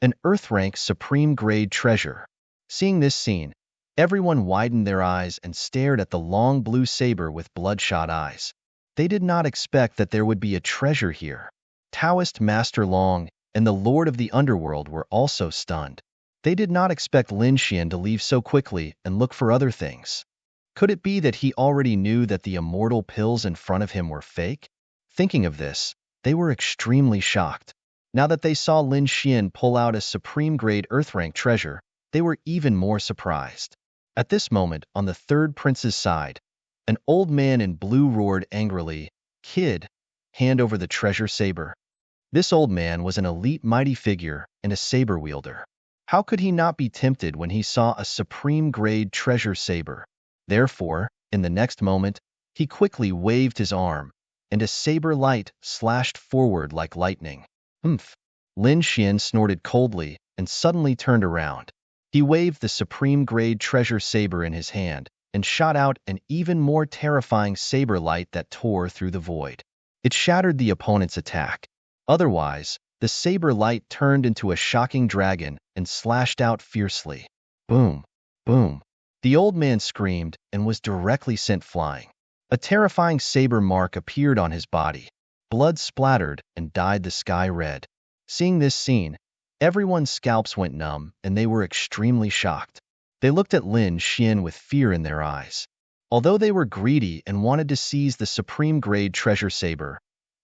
An Earth-rank supreme-grade treasure. Seeing this scene, everyone widened their eyes and stared at the long blue saber with bloodshot eyes. They did not expect that there would be a treasure here. Taoist Master Long and the Lord of the Underworld were also stunned. They did not expect Lin Xian to leave so quickly and look for other things. Could it be that he already knew that the immortal pills in front of him were fake? Thinking of this, they were extremely shocked. Now that they saw Lin Xian pull out a supreme-grade Earth-rank treasure, they were even more surprised. At this moment, on the third prince's side, an old man in blue roared angrily, "Kid, hand over the treasure saber." This old man was an elite mighty figure and a saber wielder. How could he not be tempted when he saw a supreme-grade treasure saber? Therefore, in the next moment, he quickly waved his arm, and a saber light slashed forward like lightning. Humph! Lin Xian snorted coldly and suddenly turned around. He waved the supreme-grade treasure saber in his hand, and shot out an even more terrifying saber light that tore through the void. It shattered the opponent's attack. Otherwise, the saber light turned into a shocking dragon and slashed out fiercely. Boom! Boom! The old man screamed and was directly sent flying. A terrifying saber mark appeared on his body. Blood splattered and dyed the sky red. Seeing this scene, everyone's scalps went numb and they were extremely shocked. They looked at Lin Xian with fear in their eyes. Although they were greedy and wanted to seize the supreme-grade treasure saber,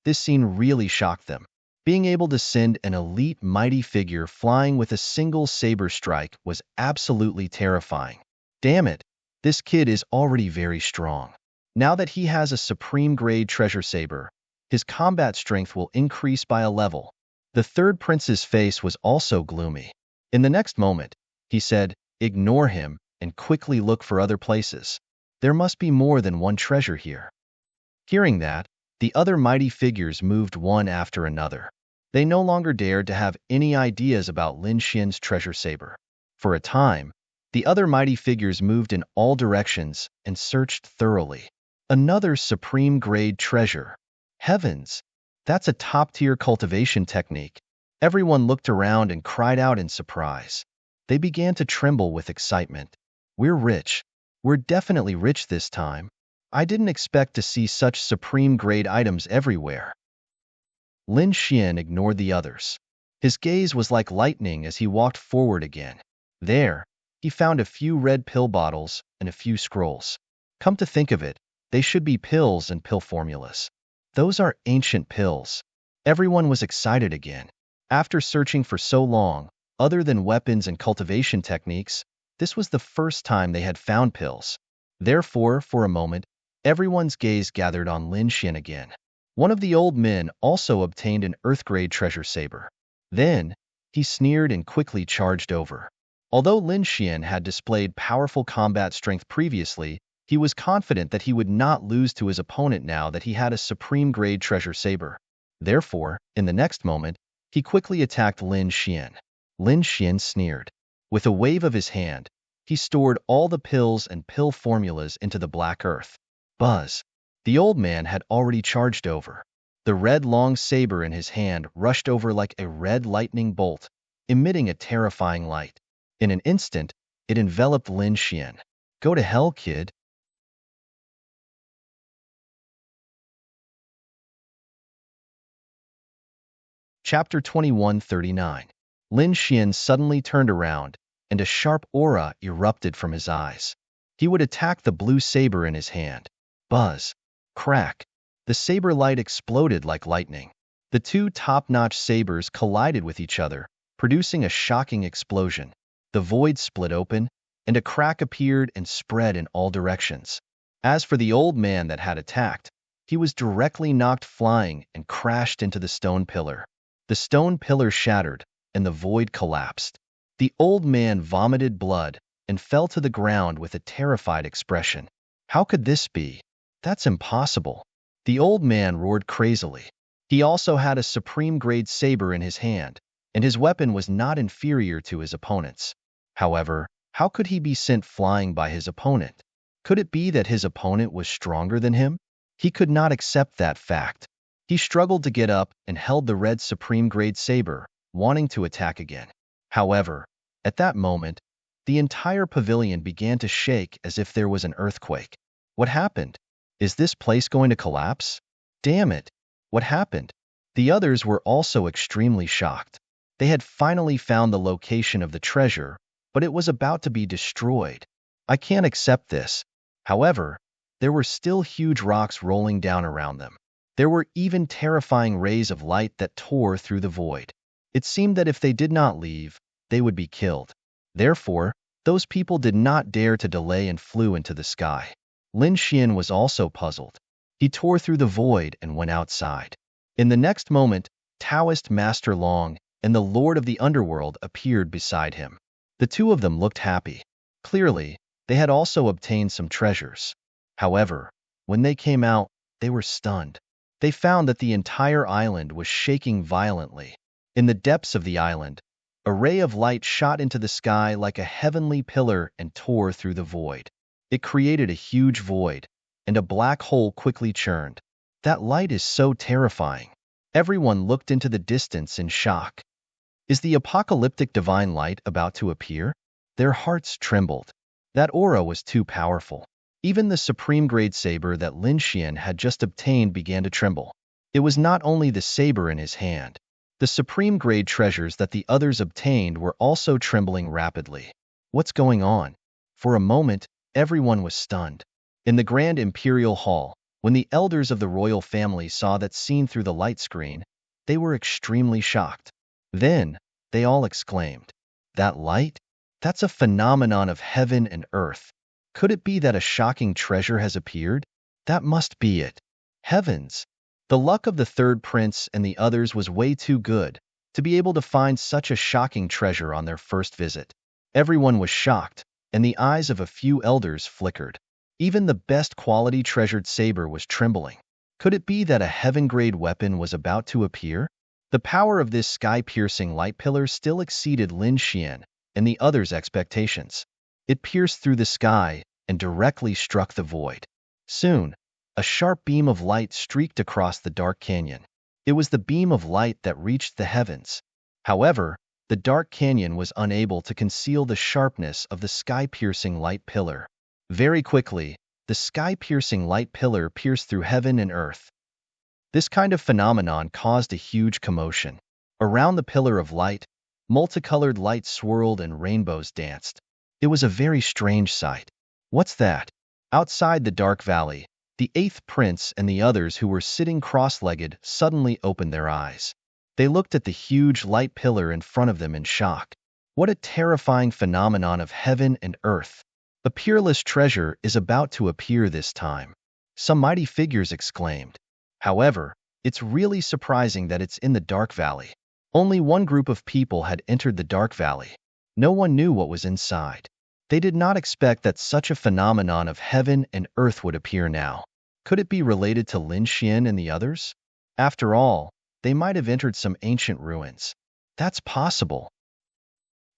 this scene really shocked them. Being able to send an elite mighty figure flying with a single saber strike was absolutely terrifying. Damn it, this kid is already very strong. Now that he has a supreme-grade treasure saber, his combat strength will increase by a level. The third prince's face was also gloomy. In the next moment, he said, "Ignore him and quickly look for other places. There must be more than one treasure here." Hearing that, the other mighty figures moved one after another. They no longer dared to have any ideas about Lin Xian's treasure saber. For a time, the other mighty figures moved in all directions and searched thoroughly. Another supreme-grade treasure. Heavens! That's a top-tier cultivation technique. Everyone looked around and cried out in surprise. They began to tremble with excitement. "We're rich. We're definitely rich this time. I didn't expect to see such supreme-grade items everywhere." Lin Xian ignored the others. His gaze was like lightning as he walked forward again. There, he found a few red pill bottles and a few scrolls. Come to think of it, they should be pills and pill formulas. Those are ancient pills. Everyone was excited again. After searching for so long, other than weapons and cultivation techniques, this was the first time they had found pills. Therefore, for a moment, everyone's gaze gathered on Lin Xian again. One of the old men also obtained an earth-grade treasure saber. Then, he sneered and quickly charged over. Although Lin Xian had displayed powerful combat strength previously, he was confident that he would not lose to his opponent now that he had a supreme-grade treasure saber. Therefore, in the next moment, he quickly attacked Lin Xian. Lin Xian sneered. With a wave of his hand, he stored all the pills and pill formulas into the black earth. Buzz! The old man had already charged over. The red long saber in his hand rushed over like a red lightning bolt, emitting a terrifying light. In an instant, it enveloped Lin Xian. "Go to hell, kid." Chapter 2139. Lin Xian suddenly turned around, and a sharp aura erupted from his eyes. He would attack the blue saber in his hand. Buzz! Crack! The saber light exploded like lightning. The two top-notch sabers collided with each other, producing a shocking explosion. The void split open, and a crack appeared and spread in all directions. As for the old man that had attacked, he was directly knocked flying and crashed into the stone pillar. The stone pillar shattered, and the void collapsed. The old man vomited blood and fell to the ground with a terrified expression. How could this be? That's impossible. The old man roared crazily. He also had a supreme-grade saber in his hand, and his weapon was not inferior to his opponent's. However, how could he be sent flying by his opponent? Could it be that his opponent was stronger than him? He could not accept that fact. He struggled to get up and held the red supreme-grade saber, wanting to attack again. However, at that moment, the entire pavilion began to shake as if there was an earthquake. What happened? Is this place going to collapse? Damn it! What happened? The others were also extremely shocked. They had finally found the location of the treasure, but it was about to be destroyed. I can't accept this. However, there were still huge rocks rolling down around them. There were even terrifying rays of light that tore through the void. It seemed that if they did not leave, they would be killed. Therefore, those people did not dare to delay and flew into the sky. Lin Xian was also puzzled. He tore through the void and went outside. In the next moment, Taoist Master Long and the Lord of the Underworld appeared beside him. The two of them looked happy. Clearly, they had also obtained some treasures. However, when they came out, they were stunned. They found that the entire island was shaking violently. In the depths of the island, a ray of light shot into the sky like a heavenly pillar and tore through the void. It created a huge void, and a black hole quickly churned. That light is so terrifying. Everyone looked into the distance in shock. Is the apocalyptic divine light about to appear? Their hearts trembled. That aura was too powerful. Even the supreme grade saber that Lin Xian had just obtained began to tremble. It was not only the saber in his hand. The supreme grade treasures that the others obtained were also trembling rapidly. What's going on? For a moment, everyone was stunned. In the grand imperial hall, when the elders of the royal family saw that scene through the light screen, they were extremely shocked. Then, they all exclaimed, "That light? That's a phenomenon of heaven and earth. Could it be that a shocking treasure has appeared? That must be it. Heavens! The luck of the third prince and the others was way too good to be able to find such a shocking treasure on their first visit." Everyone was shocked, and the eyes of a few elders flickered. Even the best quality treasured saber was trembling. Could it be that a heaven-grade weapon was about to appear? The power of this sky-piercing light pillar still exceeded Lin Xian and the others' expectations. It pierced through the sky and directly struck the void. Soon, a sharp beam of light streaked across the dark canyon. It was the beam of light that reached the heavens. However, the dark canyon was unable to conceal the sharpness of the sky-piercing light pillar. Very quickly, the sky-piercing light pillar pierced through heaven and earth. This kind of phenomenon caused a huge commotion. Around the pillar of light, multicolored lights swirled and rainbows danced. It was a very strange sight. What's that? Outside the dark valley, the eighth prince and the others who were sitting cross-legged suddenly opened their eyes. They looked at the huge light pillar in front of them in shock. What a terrifying phenomenon of heaven and earth! A peerless treasure is about to appear this time. Some mighty figures exclaimed. However, it's really surprising that it's in the dark valley. Only one group of people had entered the dark valley. No one knew what was inside. They did not expect that such a phenomenon of heaven and earth would appear now. Could it be related to Lin Xian and the others? After all, they might have entered some ancient ruins. That's possible.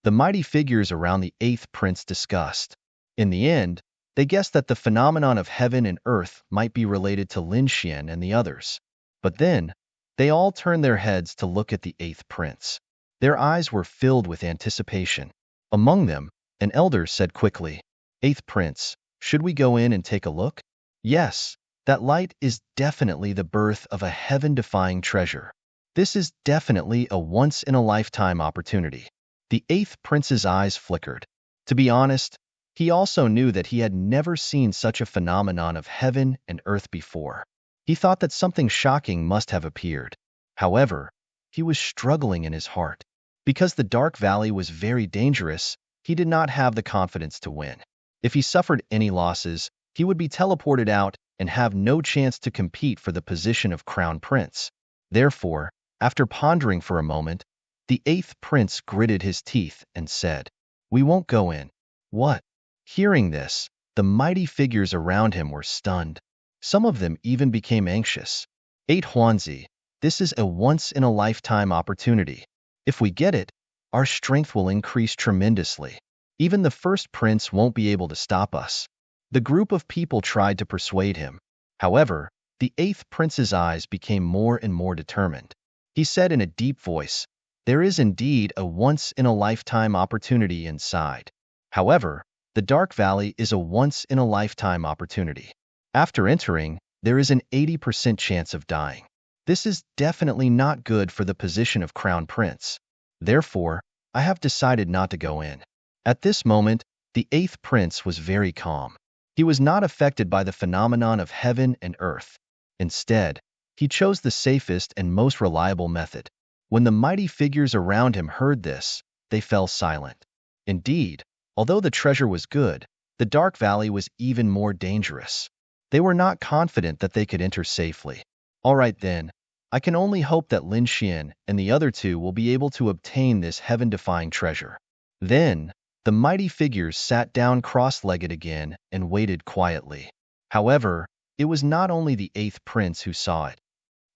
The mighty figures around the eighth prince discussed. In the end, they guessed that the phenomenon of heaven and earth might be related to Lin Xian and the others. But then, they all turned their heads to look at the eighth prince. Their eyes were filled with anticipation. Among them, an elder said quickly, "Eighth prince, should we go in and take a look?" Yes, that light is definitely the birth of a heaven-defying treasure. This is definitely a once-in-a-lifetime opportunity. The eighth prince's eyes flickered. To be honest, he also knew that he had never seen such a phenomenon of heaven and earth before. He thought that something shocking must have appeared. However, he was struggling in his heart. Because the dark valley was very dangerous, he did not have the confidence to win. If he suffered any losses, he would be teleported out and have no chance to compete for the position of crown prince. Therefore, after pondering for a moment, the eighth prince gritted his teeth and said, "We won't go in." What? Hearing this, the mighty figures around him were stunned. Some of them even became anxious. 8 Huanzi, this is a once-in-a-lifetime opportunity. If we get it, our strength will increase tremendously. Even the first prince won't be able to stop us. The group of people tried to persuade him. However, the eighth prince's eyes became more and more determined. He said in a deep voice, "There is indeed a once-in-a-lifetime opportunity inside. However, the Dark Valley is a once-in-a-lifetime opportunity. After entering, there is an 80% chance of dying. This is definitely not good for the position of Crown Prince. Therefore, I have decided not to go in." At this moment, the eighth prince was very calm. He was not affected by the phenomenon of heaven and earth. Instead, he chose the safest and most reliable method. When the mighty figures around him heard this, they fell silent. Indeed, although the treasure was good, the Dark Valley was even more dangerous. They were not confident that they could enter safely. All right then, I can only hope that Lin Xian and the other two will be able to obtain this heaven-defying treasure. Then, the mighty figures sat down cross-legged again and waited quietly. However, it was not only the eighth prince who saw it.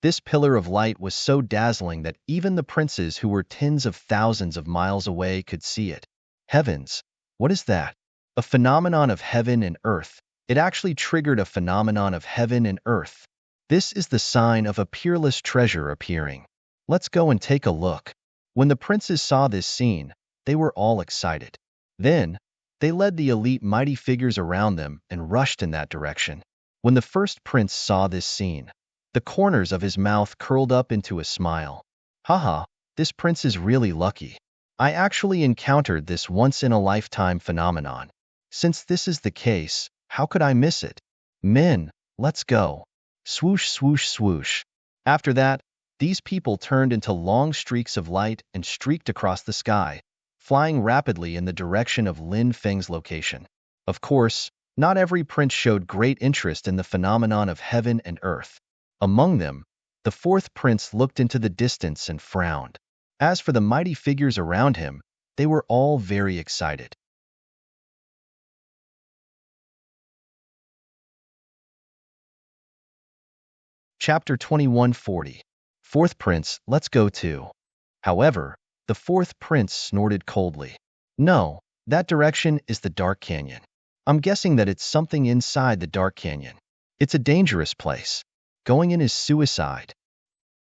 This pillar of light was so dazzling that even the princes who were tens of thousands of miles away could see it. Heavens, what is that? A phenomenon of heaven and earth. It actually triggered a phenomenon of heaven and earth. This is the sign of a peerless treasure appearing. Let's go and take a look. When the princes saw this scene, they were all excited. Then, they led the elite mighty figures around them and rushed in that direction. When the first prince saw this scene, the corners of his mouth curled up into a smile. Haha, this prince is really lucky. I actually encountered this once-in-a-lifetime phenomenon. Since this is the case, how could I miss it? Men, let's go. Swoosh, swoosh, swoosh. After that, these people turned into long streaks of light and streaked across the sky, flying rapidly in the direction of Lin Feng's location. Of course, not every prince showed great interest in the phenomenon of heaven and earth. Among them, the fourth prince looked into the distance and frowned. As for the mighty figures around him, they were all very excited. Chapter 2140. Fourth Prince, let's go too. However, the fourth prince snorted coldly. No, that direction is the Dark Canyon. I'm guessing that it's something inside the Dark Canyon. It's a dangerous place. Going in is suicide.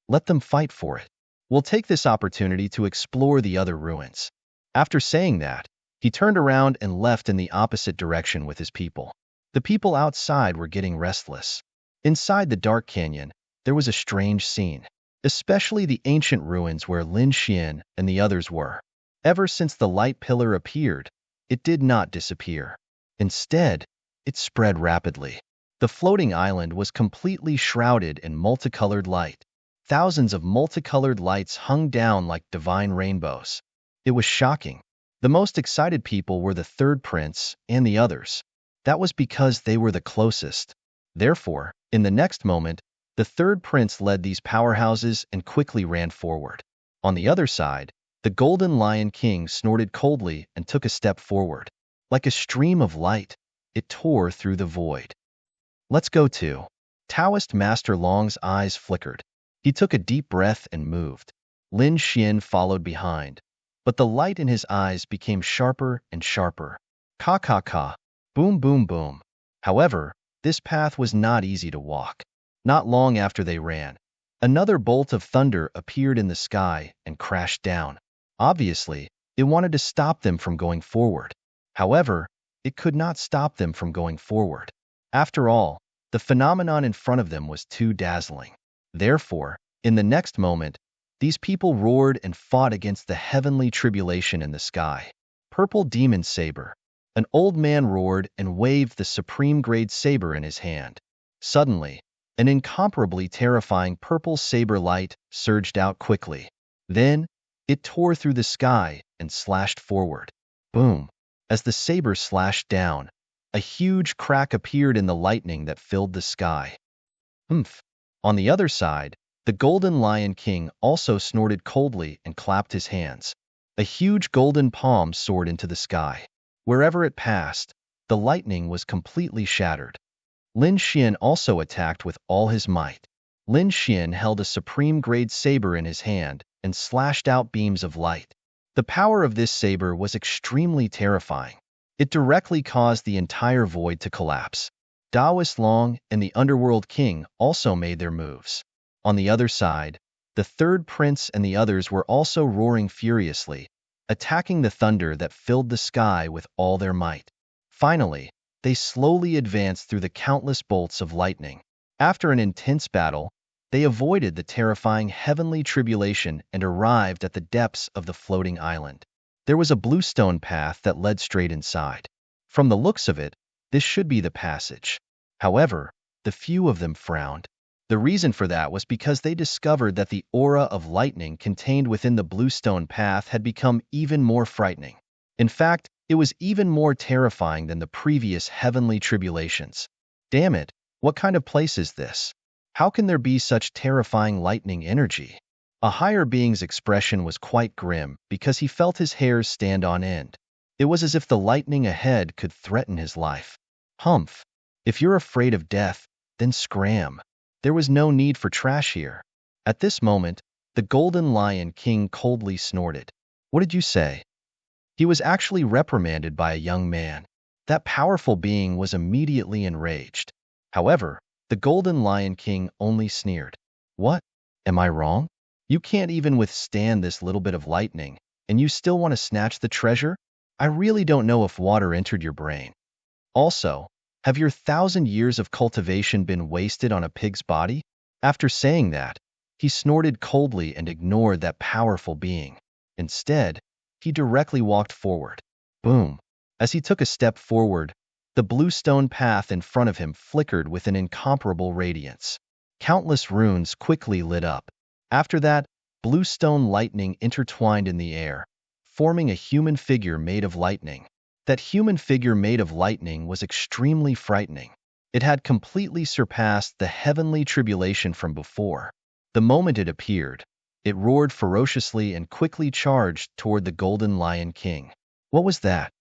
Let them fight for it. We'll take this opportunity to explore the other ruins. After saying that, he turned around and left in the opposite direction with his people. The people outside were getting restless. Inside the Dark Canyon, there was a strange scene, especially the ancient ruins where Lin Xian and the others were. Ever since the light pillar appeared, it did not disappear. Instead, it spread rapidly. The floating island was completely shrouded in multicolored light. Thousands of multicolored lights hung down like divine rainbows. It was shocking. The most excited people were the third prince and the others. That was because they were the closest. Therefore, in the next moment, the third prince led these powerhouses and quickly ran forward. On the other side, the Golden Lion King snorted coldly and took a step forward. Like a stream of light, it tore through the void. Let's go too. Taoist Master Long's eyes flickered. He took a deep breath and moved. Lin Xian followed behind, but the light in his eyes became sharper and sharper. Ka ka ka. Boom boom boom. However, this path was not easy to walk. Not long after they ran, another bolt of thunder appeared in the sky and crashed down. Obviously, it wanted to stop them from going forward. However, it could not stop them from going forward. After all, the phenomenon in front of them was too dazzling. Therefore, in the next moment, these people roared and fought against the heavenly tribulation in the sky. Purple Demon Saber. An old man roared and waved the supreme-grade saber in his hand. Suddenly, an incomparably terrifying purple saber light surged out quickly. Then, it tore through the sky and slashed forward. Boom! As the saber slashed down, a huge crack appeared in the lightning that filled the sky. Humph! On the other side, the Golden Lion King also snorted coldly and clapped his hands. A huge golden palm soared into the sky. Wherever it passed, the lightning was completely shattered. Lin Xian also attacked with all his might. Lin Xian held a supreme-grade saber in his hand and slashed out beams of light. The power of this saber was extremely terrifying. It directly caused the entire void to collapse. Taoist Long and the Underworld King also made their moves. On the other side, the third prince and the others were also roaring furiously, attacking the thunder that filled the sky with all their might. Finally, they slowly advanced through the countless bolts of lightning. After an intense battle, they avoided the terrifying heavenly tribulation and arrived at the depths of the floating island. There was a bluestone path that led straight inside. From the looks of it, this should be the passage. However, the few of them frowned. The reason for that was because they discovered that the aura of lightning contained within the bluestone path had become even more frightening. In fact, it was even more terrifying than the previous heavenly tribulations. Damn it, what kind of place is this? How can there be such terrifying lightning energy? A higher being's expression was quite grim because he felt his hairs stand on end. It was as if the lightning ahead could threaten his life. Humph! If you're afraid of death, then scram. There was no need for trash here. At this moment, the Golden Lion King coldly snorted. What did you say? He was actually reprimanded by a young man. That powerful being was immediately enraged. However, the Golden Lion King only sneered. What? Am I wrong? You can't even withstand this little bit of lightning, and you still want to snatch the treasure? I really don't know if water entered your brain. Also, have your 1,000 years of cultivation been wasted on a pig's body? After saying that, he snorted coldly and ignored that powerful being. Instead, he directly walked forward. Boom! As he took a step forward, the blue stone path in front of him flickered with an incomparable radiance. Countless runes quickly lit up. After that, blue stone lightning intertwined in the air, forming a human figure made of lightning. That human figure made of lightning was extremely frightening. It had completely surpassed the heavenly tribulation from before. The moment it appeared, it roared ferociously and quickly charged toward the Golden Lion King. What was that?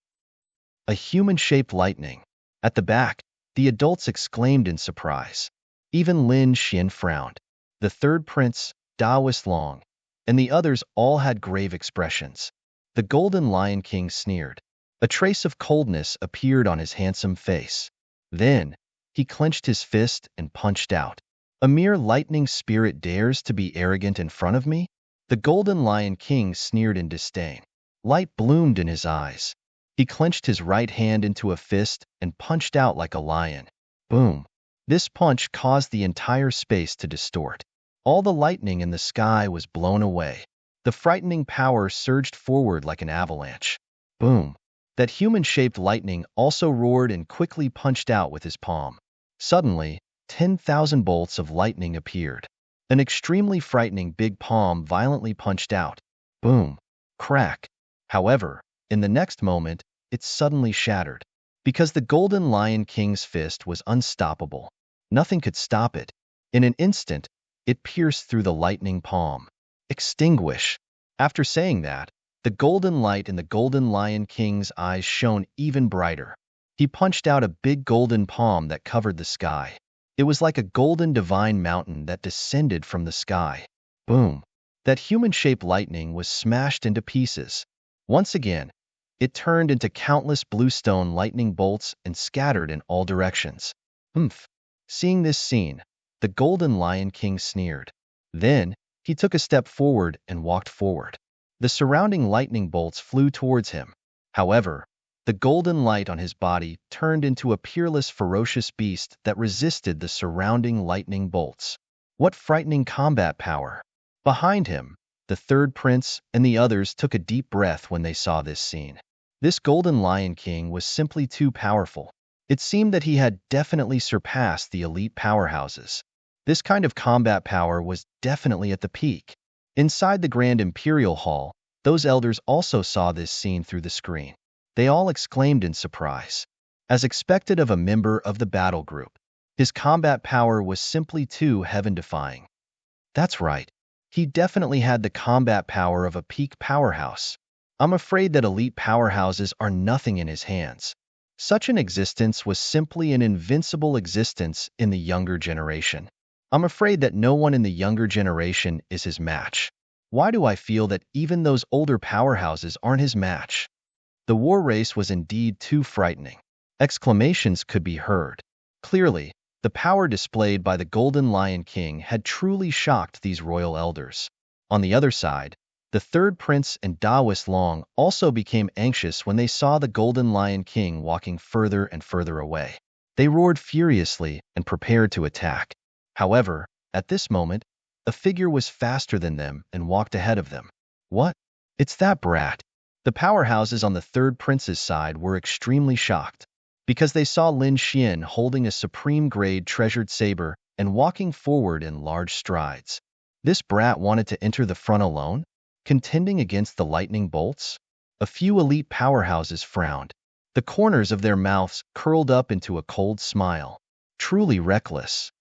A human-shaped lightning. At the back, the adults exclaimed in surprise. Even Lin Xian frowned. The third prince, Daoist Long, and the others all had grave expressions. The Golden Lion King sneered. A trace of coldness appeared on his handsome face. Then, he clenched his fist and punched out. A mere lightning spirit dares to be arrogant in front of me? The Golden Lion King sneered in disdain. Light bloomed in his eyes. He clenched his right hand into a fist and punched out like a lion. Boom! This punch caused the entire space to distort. All the lightning in the sky was blown away. The frightening power surged forward like an avalanche. Boom! That human-shaped lightning also roared and quickly punched out with his palm. Suddenly, 10,000 bolts of lightning appeared. An extremely frightening big palm violently punched out. Boom! Crack! However, in the next moment, it suddenly shattered. Because the Golden Lion King's fist was unstoppable. Nothing could stop it. In an instant, it pierced through the lightning palm. Extinguish! After saying that, the golden light in the Golden Lion King's eyes shone even brighter. He punched out a big golden palm that covered the sky. It was like a golden divine mountain that descended from the sky. Boom! That human-shaped lightning was smashed into pieces. Once again, it turned into countless bluestone lightning bolts and scattered in all directions. Humph! Seeing this scene, the Golden Lion King sneered. Then, he took a step forward and walked forward. The surrounding lightning bolts flew towards him. However, the golden light on his body turned into a peerless, ferocious beast that resisted the surrounding lightning bolts. What frightening combat power! Behind him, the third prince and the others took a deep breath when they saw this scene. This Golden Lion King was simply too powerful. It seemed that he had definitely surpassed the elite powerhouses. This kind of combat power was definitely at the peak. Inside the Grand Imperial Hall, those elders also saw this scene through the screen. They all exclaimed in surprise. As expected of a member of the battle group, his combat power was simply too heaven-defying. That's right. He definitely had the combat power of a peak powerhouse. I'm afraid that elite powerhouses are nothing in his hands. Such an existence was simply an invincible existence in the younger generation. I'm afraid that no one in the younger generation is his match. Why do I feel that even those older powerhouses aren't his match? The war race was indeed too frightening. Exclamations could be heard. Clearly, the power displayed by the Golden Lion King had truly shocked these royal elders. On the other side, the third prince and Daoist Long also became anxious when they saw the Golden Lion King walking further and further away. They roared furiously and prepared to attack. However, at this moment, a figure was faster than them and walked ahead of them. What? It's that brat. The powerhouses on the third prince's side were extremely shocked, because they saw Lin Xian holding a supreme-grade treasured saber and walking forward in large strides. This brat wanted to enter the front alone, contending against the lightning bolts? A few elite powerhouses frowned. The corners of their mouths curled up into a cold smile. Truly reckless.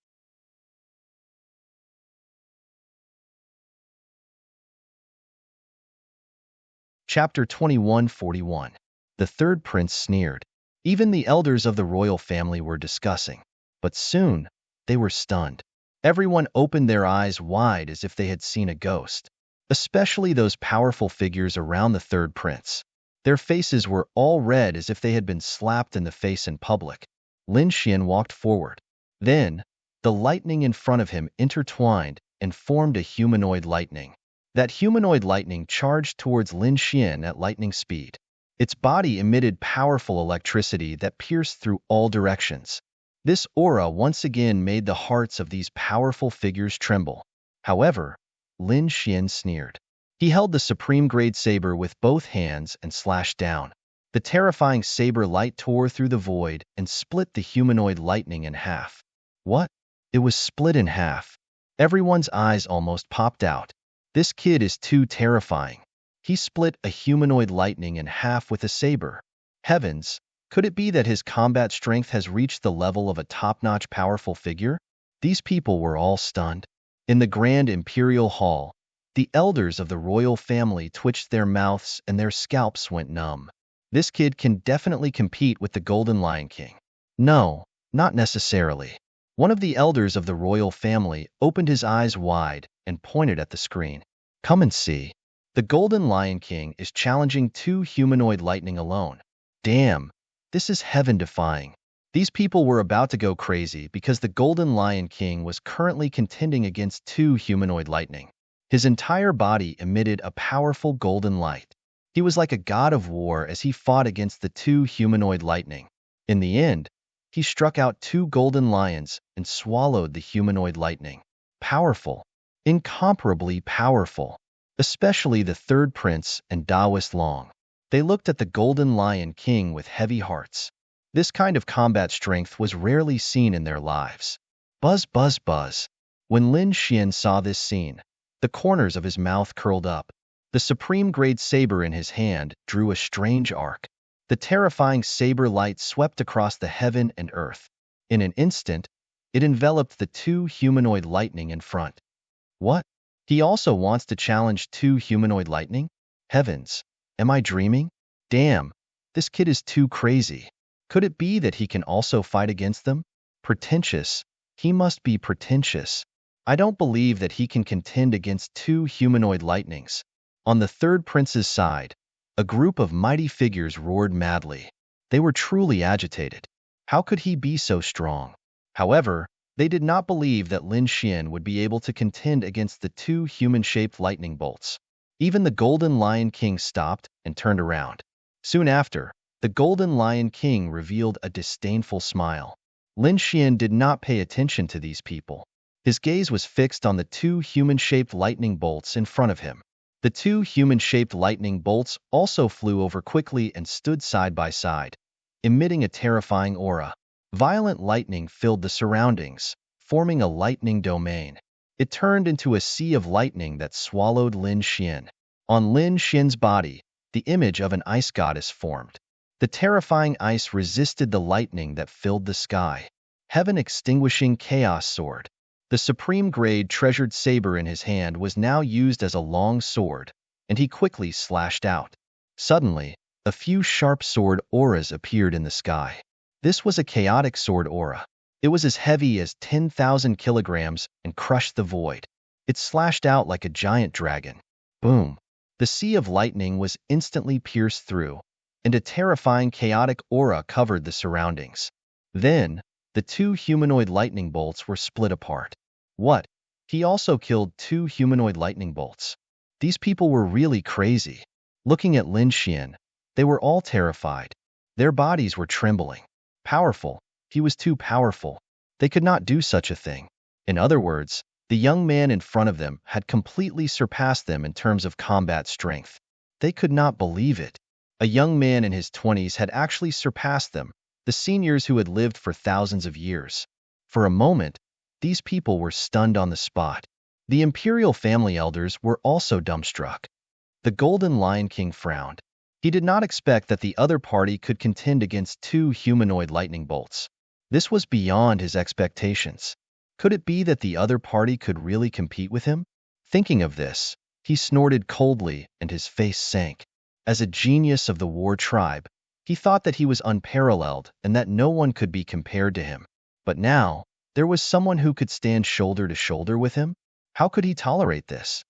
Chapter 2141. The third prince sneered. Even the elders of the royal family were discussing. But soon, they were stunned. Everyone opened their eyes wide as if they had seen a ghost. Especially those powerful figures around the third prince. Their faces were all red as if they had been slapped in the face in public. Lin Xian walked forward. Then, the lightning in front of him intertwined and formed a humanoid lightning. That humanoid lightning charged towards Lin Xian at lightning speed. Its body emitted powerful electricity that pierced through all directions. This aura once again made the hearts of these powerful figures tremble. However, Lin Xian sneered. He held the supreme grade saber with both hands and slashed down. The terrifying saber light tore through the void and split the humanoid lightning in half. What? It was split in half. Everyone's eyes almost popped out. This kid is too terrifying. He split a humanoid lightning in half with a saber. Heavens, could it be that his combat strength has reached the level of a top-notch powerful figure? These people were all stunned. In the grand imperial hall, the elders of the royal family twitched their mouths and their scalps went numb. This kid can definitely compete with the Golden Lion King. No, not necessarily. One of the elders of the royal family opened his eyes wide and pointed at the screen. Come and see. The Golden Lion King is challenging 2 humanoid lightning alone. Damn, this is heaven-defying. These people were about to go crazy because the Golden Lion King was currently contending against 2 humanoid lightning. His entire body emitted a powerful golden light. He was like a god of war as he fought against the 2 humanoid lightning. In the end, he struck out 2 golden lions and swallowed the humanoid lightning. Powerful. Incomparably powerful. Especially the third prince and Daoist Long. They looked at the Golden Lion King with heavy hearts. This kind of combat strength was rarely seen in their lives. Buzz, buzz, buzz. When Lin Xian saw this scene, the corners of his mouth curled up. The supreme grade saber in his hand drew a strange arc. The terrifying saber light swept across the heaven and earth. In an instant, it enveloped the 2 humanoid lightning in front. What? He also wants to challenge 2 humanoid lightning? Heavens, am I dreaming? Damn, this kid is too crazy. Could it be that he can also fight against them? Pretentious. He must be pretentious. I don't believe that he can contend against 2 humanoid lightnings. On the third prince's side, a group of mighty figures roared madly. They were truly agitated. How could he be so strong? However, they did not believe that Lin Xian would be able to contend against the 2 human-shaped lightning bolts. Even the Golden Lion King stopped and turned around. Soon after, the Golden Lion King revealed a disdainful smile. Lin Xian did not pay attention to these people. His gaze was fixed on the 2 human-shaped lightning bolts in front of him. The 2 human-shaped lightning bolts also flew over quickly and stood side by side, emitting a terrifying aura. Violent lightning filled the surroundings, forming a lightning domain. It turned into a sea of lightning that swallowed Lin Xian. On Lin Xian's body, the image of an ice goddess formed. The terrifying ice resisted the lightning that filled the sky. Heaven-extinguishing chaos sword. The supreme grade treasured saber in his hand was now used as a long sword, and he quickly slashed out. Suddenly, a few sharp sword auras appeared in the sky. This was a chaotic sword aura. It was as heavy as 10,000 kilograms and crushed the void. It slashed out like a giant dragon. Boom! The sea of lightning was instantly pierced through, and a terrifying chaotic aura covered the surroundings. Then, the 2 humanoid lightning bolts were split apart. What? He also killed 2 humanoid lightning bolts. These people were really crazy. Looking at Lin Xian, they were all terrified. Their bodies were trembling. Powerful. He was too powerful. They could not do such a thing. In other words, the young man in front of them had completely surpassed them in terms of combat strength. They could not believe it. A young man in his 20s had actually surpassed them, the seniors who had lived for thousands of years. For a moment, these people were stunned on the spot. The imperial family elders were also dumbstruck. The Golden Lion King frowned. He did not expect that the other party could contend against 2 humanoid lightning bolts. This was beyond his expectations. Could it be that the other party could really compete with him? Thinking of this, he snorted coldly and his face sank. As a genius of the war tribe, he thought that he was unparalleled and that no one could be compared to him. But now, there was someone who could stand shoulder to shoulder with him? How could he tolerate this?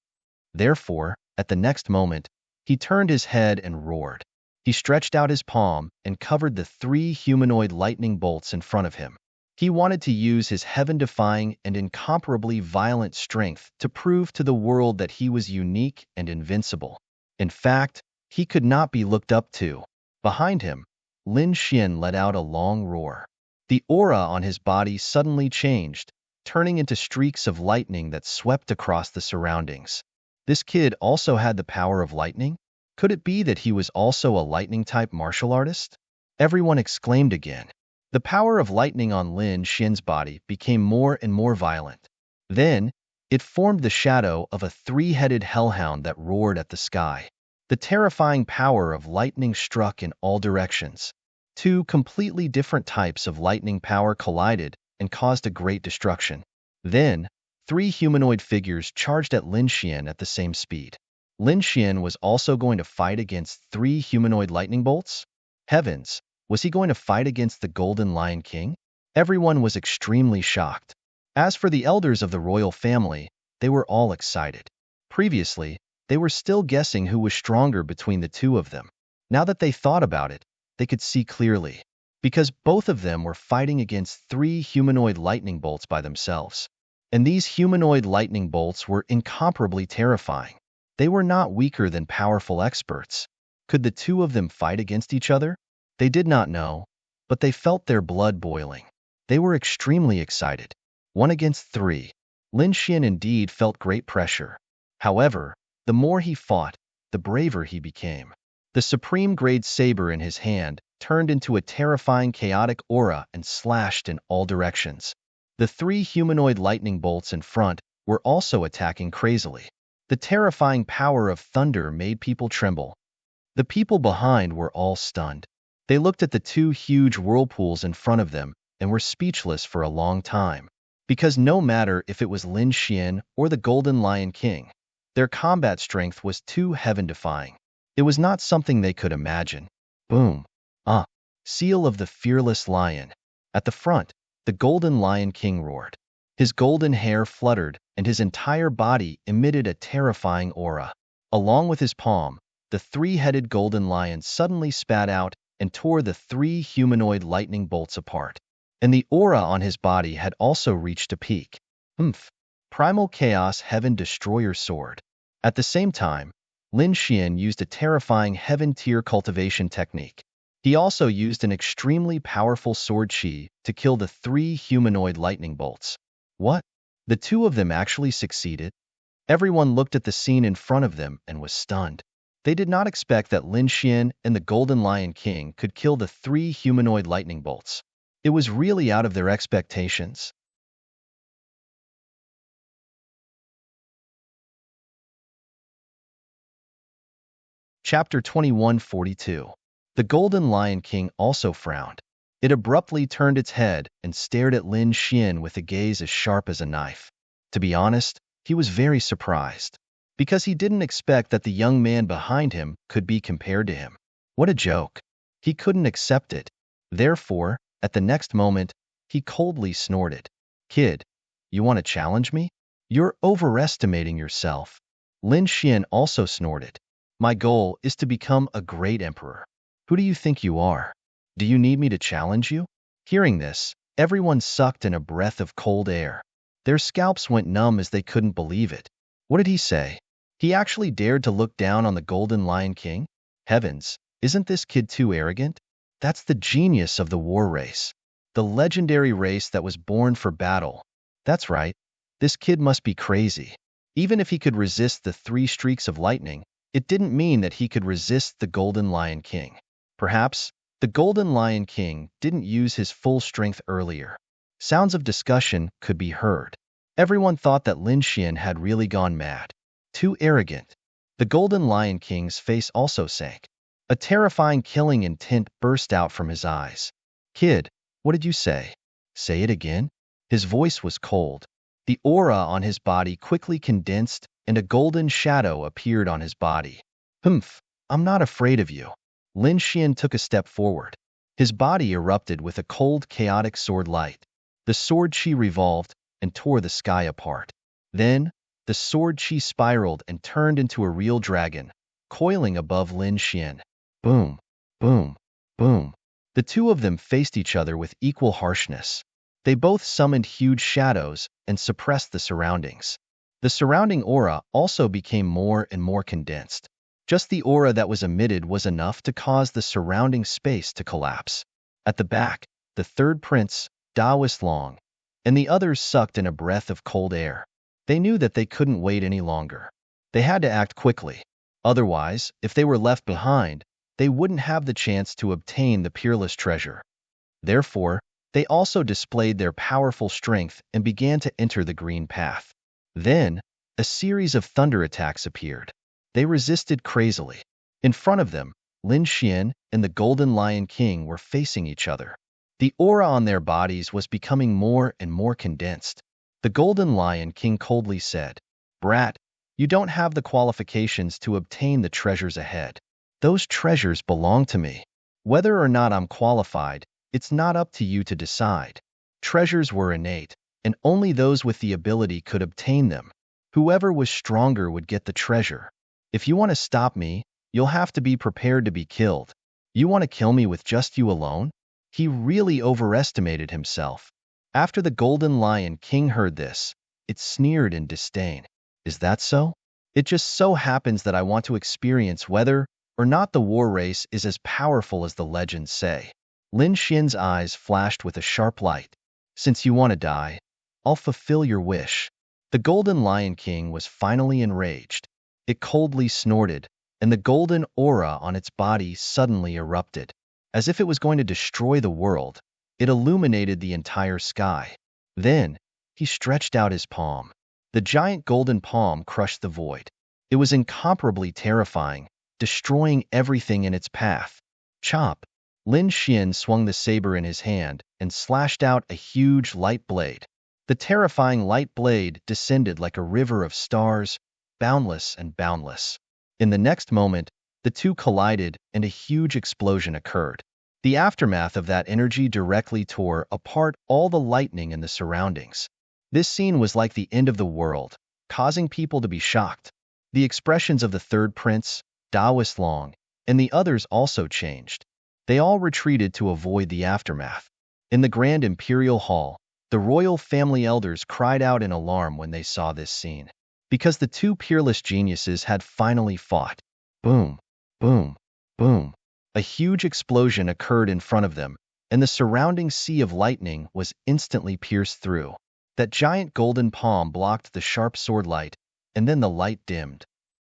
Therefore, at the next moment, he turned his head and roared. He stretched out his palm and covered the 3 humanoid lightning bolts in front of him. He wanted to use his heaven-defying and incomparably violent strength to prove to the world that he was unique and invincible. In fact, he could not be looked up to. Behind him, Lin Xian let out a long roar. The aura on his body suddenly changed, turning into streaks of lightning that swept across the surroundings. This kid also had the power of lightning? Could it be that he was also a lightning-type martial artist? Everyone exclaimed again. The power of lightning on Lin Xian's body became more and more violent. Then, it formed the shadow of a 3-headed hellhound that roared at the sky. The terrifying power of lightning struck in all directions. 2 completely different types of lightning power collided and caused a great destruction. Then, 3 humanoid figures charged at Lin Xian at the same speed. Lin Xian was also going to fight against 3 humanoid lightning bolts? Heavens, was he going to fight against the Golden Lion King? Everyone was extremely shocked. As for the elders of the royal family, they were all excited. Previously, they were still guessing who was stronger between the 2 of them. Now that they thought about it, they could see clearly. Because both of them were fighting against 3 humanoid lightning bolts by themselves. And these humanoid lightning bolts were incomparably terrifying. They were not weaker than powerful experts. Could the 2 of them fight against each other? They did not know, but they felt their blood boiling. They were extremely excited. 1 against 3. Lin Xian indeed felt great pressure. However, the more he fought, the braver he became. The supreme-grade saber in his hand turned into a terrifying chaotic aura and slashed in all directions. The 3 humanoid lightning bolts in front were also attacking crazily. The terrifying power of thunder made people tremble. The people behind were all stunned. They looked at the 2 huge whirlpools in front of them and were speechless for a long time. Because no matter if it was Lin Xian or the Golden Lion King, their combat strength was too heaven-defying. It was not something they could imagine. Boom. Seal of the fearless lion. At the front, the Golden Lion King roared. His golden hair fluttered, and his entire body emitted a terrifying aura. Along with his palm, the 3-headed golden lion suddenly spat out and tore the 3 humanoid lightning bolts apart. And the aura on his body had also reached a peak. Primal Chaos Heaven Destroyer Sword. At the same time, Lin Xian used a terrifying heaven-tier cultivation technique. He also used an extremely powerful sword chi to kill the 3 humanoid lightning bolts. What? The 2 of them actually succeeded? Everyone looked at the scene in front of them and was stunned. They did not expect that Lin Xian and the Golden Lion King could kill the 3 humanoid lightning bolts. It was really out of their expectations. Chapter 2142. The Golden Lion King also frowned. It abruptly turned its head and stared at Lin Xian with a gaze as sharp as a knife. To be honest, he was very surprised. Because he didn't expect that the young man behind him could be compared to him. What a joke. He couldn't accept it. Therefore, at the next moment, he coldly snorted. Kid, you want to challenge me? You're overestimating yourself. Lin Xian also snorted. My goal is to become a great emperor. Who do you think you are? Do you need me to challenge you? Hearing this, everyone sucked in a breath of cold air. Their scalps went numb as they couldn't believe it. What did he say? He actually dared to look down on the Golden Lion King? Heavens, isn't this kid too arrogant? That's the genius of the war race. The legendary race that was born for battle. That's right. This kid must be crazy. Even if he could resist the 3 streaks of lightning, it didn't mean that he could resist the Golden Lion King. Perhaps, the Golden Lion King didn't use his full strength earlier. Sounds of discussion could be heard. Everyone thought that Lin Xian had really gone mad. Too arrogant. The Golden Lion King's face also sank. A terrifying killing intent burst out from his eyes. Kid, what did you say? Say it again? His voice was cold. The aura on his body quickly condensed, and a golden shadow appeared on his body. I'm not afraid of you. Lin Xian took a step forward. His body erupted with a cold, chaotic sword light. The sword chi revolved and tore the sky apart. Then, the sword chi spiraled and turned into a real dragon, coiling above Lin Xian. Boom! Boom, boom. The two of them faced each other with equal harshness. They both summoned huge shadows and suppressed the surroundings. The surrounding aura also became more and more condensed. Just the aura that was emitted was enough to cause the surrounding space to collapse. At the back, the third prince, Taoist Long, and the others sucked in a breath of cold air. They knew that they couldn't wait any longer. They had to act quickly. Otherwise, if they were left behind, they wouldn't have the chance to obtain the peerless treasure. Therefore, they also displayed their powerful strength and began to enter the green path. Then, a series of thunder attacks appeared. They resisted crazily. In front of them, Lin Xian and the Golden Lion King were facing each other. The aura on their bodies was becoming more and more condensed. The Golden Lion King coldly said, "Brat, you don't have the qualifications to obtain the treasures ahead. Those treasures belong to me. Whether or not I'm qualified, it's not up to you to decide." Treasures were innate, and only those with the ability could obtain them. Whoever was stronger would get the treasure. If you want to stop me, you'll have to be prepared to be killed. You want to kill me with just you alone? He really overestimated himself. After the Golden Lion King heard this, it sneered in disdain. Is that so? It just so happens that I want to experience whether or not the war race is as powerful as the legends say. Lin Xian's eyes flashed with a sharp light. Since you want to die, I'll fulfill your wish. The Golden Lion King was finally enraged. It coldly snorted, and the golden aura on its body suddenly erupted. As if it was going to destroy the world, it illuminated the entire sky. Then, he stretched out his palm. The giant golden palm crushed the void. It was incomparably terrifying, destroying everything in its path. Chop! Lin Xian swung the saber in his hand and slashed out a huge light blade. The terrifying light blade descended like a river of stars, boundless and boundless. In the next moment, the two collided and a huge explosion occurred. The aftermath of that energy directly tore apart all the lightning in the surroundings. This scene was like the end of the world, causing people to be shocked. The expressions of the third prince, Taoist Long, and the others also changed. They all retreated to avoid the aftermath. In the Grand Imperial Hall, the royal family elders cried out in alarm when they saw this scene, because the two peerless geniuses had finally fought. Boom, boom, boom. A huge explosion occurred in front of them, and the surrounding sea of lightning was instantly pierced through. That giant golden palm blocked the sharp sword light, and then the light dimmed.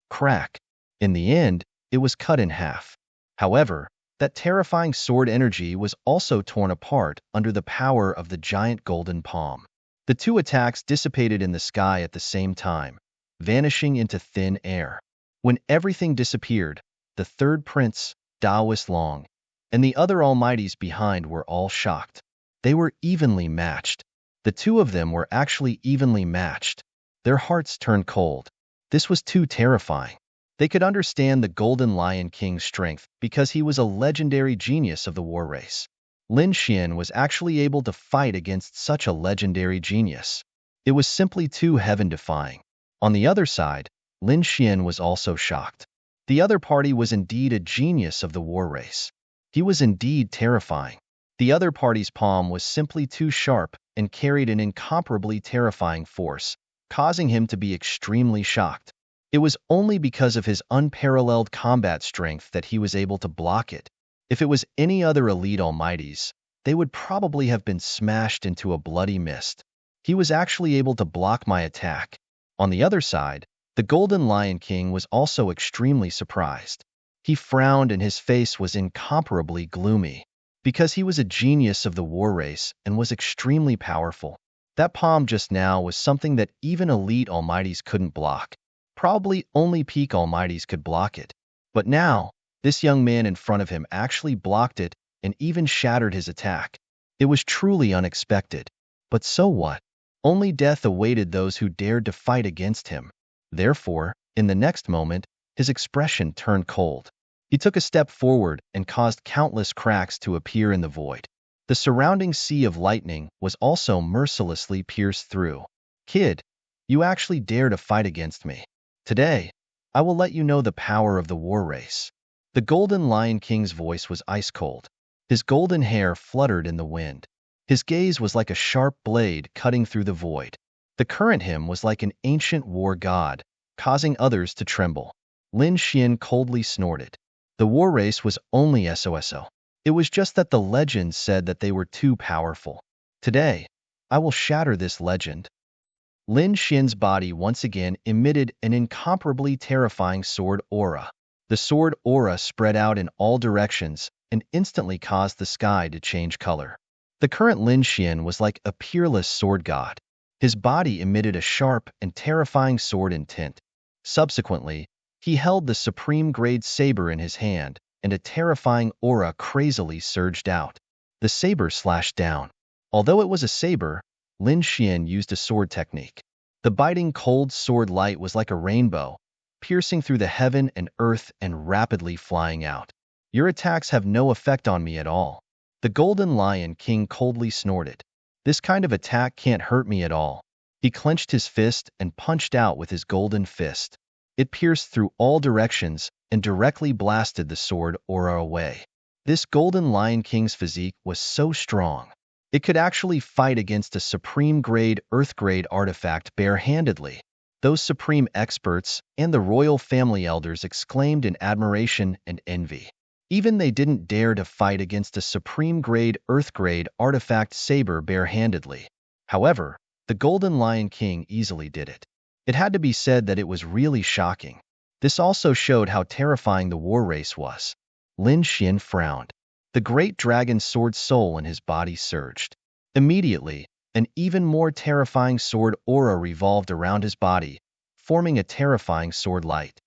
Crack. In the end, it was cut in half. However, that terrifying sword energy was also torn apart under the power of the giant golden palm. The two attacks dissipated in the sky at the same time, vanishing into thin air. When everything disappeared, the third prince, Taoist Long, and the other almighties behind were all shocked. They were evenly matched. The two of them were actually evenly matched. Their hearts turned cold. This was too terrifying. They could understand the Golden Lion King's strength because he was a legendary genius of the war race. Lin Xian was actually able to fight against such a legendary genius. It was simply too heaven-defying. On the other side, Lin Xian was also shocked. The other party was indeed a genius of the war race. He was indeed terrifying. The other party's palm was simply too sharp and carried an incomparably terrifying force, causing him to be extremely shocked. It was only because of his unparalleled combat strength that he was able to block it. If it was any other elite almighties, they would probably have been smashed into a bloody mist. He was actually able to block my attack. On the other side, the Golden Lion King was also extremely surprised. He frowned and his face was incomparably gloomy. Because he was a genius of the war race and was extremely powerful, that palm just now was something that even elite almighties couldn't block. Probably only peak almighties could block it. But now, this young man in front of him actually blocked it and even shattered his attack. It was truly unexpected. But so what? Only death awaited those who dared to fight against him. Therefore, in the next moment, his expression turned cold. He took a step forward and caused countless cracks to appear in the void. The surrounding sea of lightning was also mercilessly pierced through. Kid, you actually dare to fight against me. Today, I will let you know the power of the war race. The Golden Lion King's voice was ice cold. His golden hair fluttered in the wind. His gaze was like a sharp blade cutting through the void. The current him was like an ancient war god, causing others to tremble. Lin Xian coldly snorted. The war race was only SOSO. It was just that the legend said that they were too powerful. Today, I will shatter this legend. Lin Xian's body once again emitted an incomparably terrifying sword aura. The sword aura spread out in all directions and instantly caused the sky to change color. The current Lin Xian was like a peerless sword god. His body emitted a sharp and terrifying sword intent. Subsequently, he held the supreme grade saber in his hand, and a terrifying aura crazily surged out. The saber slashed down. Although it was a saber, Lin Xian used a sword technique. The biting cold sword light was like a rainbow, piercing through the heaven and earth and rapidly flying out. Your attacks have no effect on me at all. The Golden Lion King coldly snorted. This kind of attack can't hurt me at all. He clenched his fist and punched out with his golden fist. It pierced through all directions and directly blasted the sword aura away. This Golden Lion King's physique was so strong. It could actually fight against a supreme grade, earth grade artifact barehandedly. Those supreme experts and the royal family elders exclaimed in admiration and envy. Even they didn't dare to fight against a supreme grade, earth grade artifact saber barehandedly. However, the Golden Lion King easily did it. It had to be said that it was really shocking. This also showed how terrifying the war race was. Lin Xian frowned. The great dragon sword soul in his body surged. Immediately, an even more terrifying sword aura revolved around his body, forming a terrifying sword light.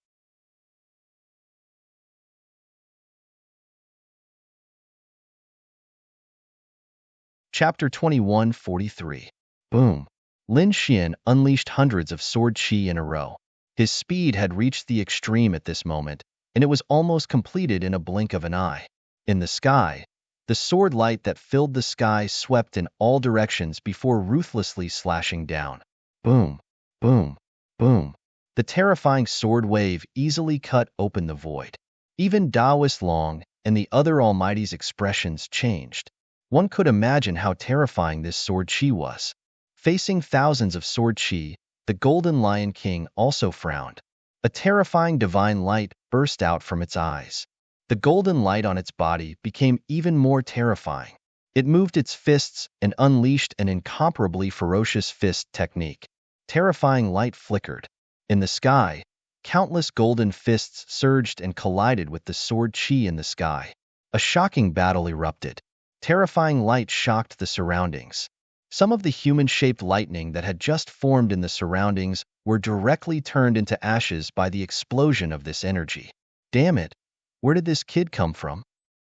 Chapter 21:43. Boom. Lin Xian unleashed hundreds of sword chi in a row. His speed had reached the extreme at this moment, and it was almost completed in a blink of an eye. In the sky, the sword light that filled the sky swept in all directions before ruthlessly slashing down. Boom, boom, boom. The terrifying sword wave easily cut open the void. Even Daoist Long and the other Almighty's expressions changed. One could imagine how terrifying this sword chi was. Facing thousands of sword chi, the Golden Lion King also frowned. A terrifying divine light burst out from its eyes. The golden light on its body became even more terrifying. It moved its fists and unleashed an incomparably ferocious fist technique. Terrifying light flickered. In the sky, countless golden fists surged and collided with the sword chi in the sky. A shocking battle erupted. Terrifying light shocked the surroundings. Some of the human-shaped lightning that had just formed in the surroundings were directly turned into ashes by the explosion of this energy. Damn it, where did this kid come from?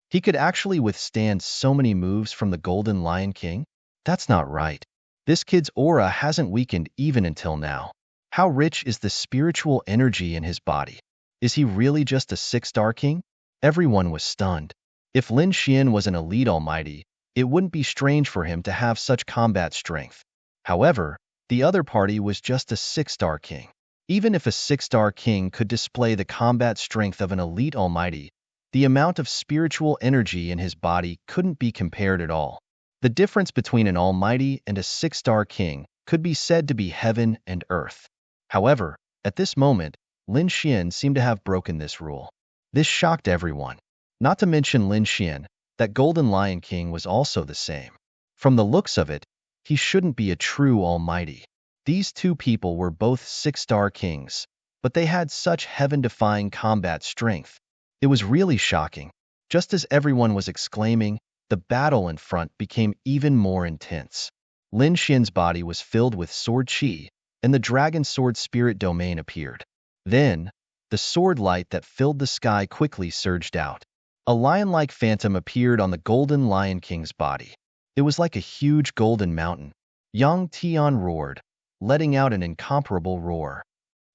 He could actually withstand so many moves from the Golden Lion King? That's not right. This kid's aura hasn't weakened even until now. How rich is the spiritual energy in his body? Is he really just a 6-star king? Everyone was stunned. If Lin Xian was an elite almighty, it wouldn't be strange for him to have such combat strength. However, the other party was just a 6-star king. Even if a 6-star king could display the combat strength of an elite almighty, the amount of spiritual energy in his body couldn't be compared at all. The difference between an almighty and a 6-star king could be said to be heaven and earth. However, at this moment, Lin Xian seemed to have broken this rule. This shocked everyone. Not to mention Lin Xian, that Golden Lion King was also the same. From the looks of it, he shouldn't be a true almighty. These two people were both 6-star kings, but they had such heaven-defying combat strength. It was really shocking. Just as everyone was exclaiming, the battle in front became even more intense. Lin Xian's body was filled with sword chi, and the dragon sword spirit domain appeared. Then, the sword light that filled the sky quickly surged out. A lion-like phantom appeared on the Golden Lion King's body. It was like a huge golden mountain. Yang Tian roared, letting out an incomparable roar.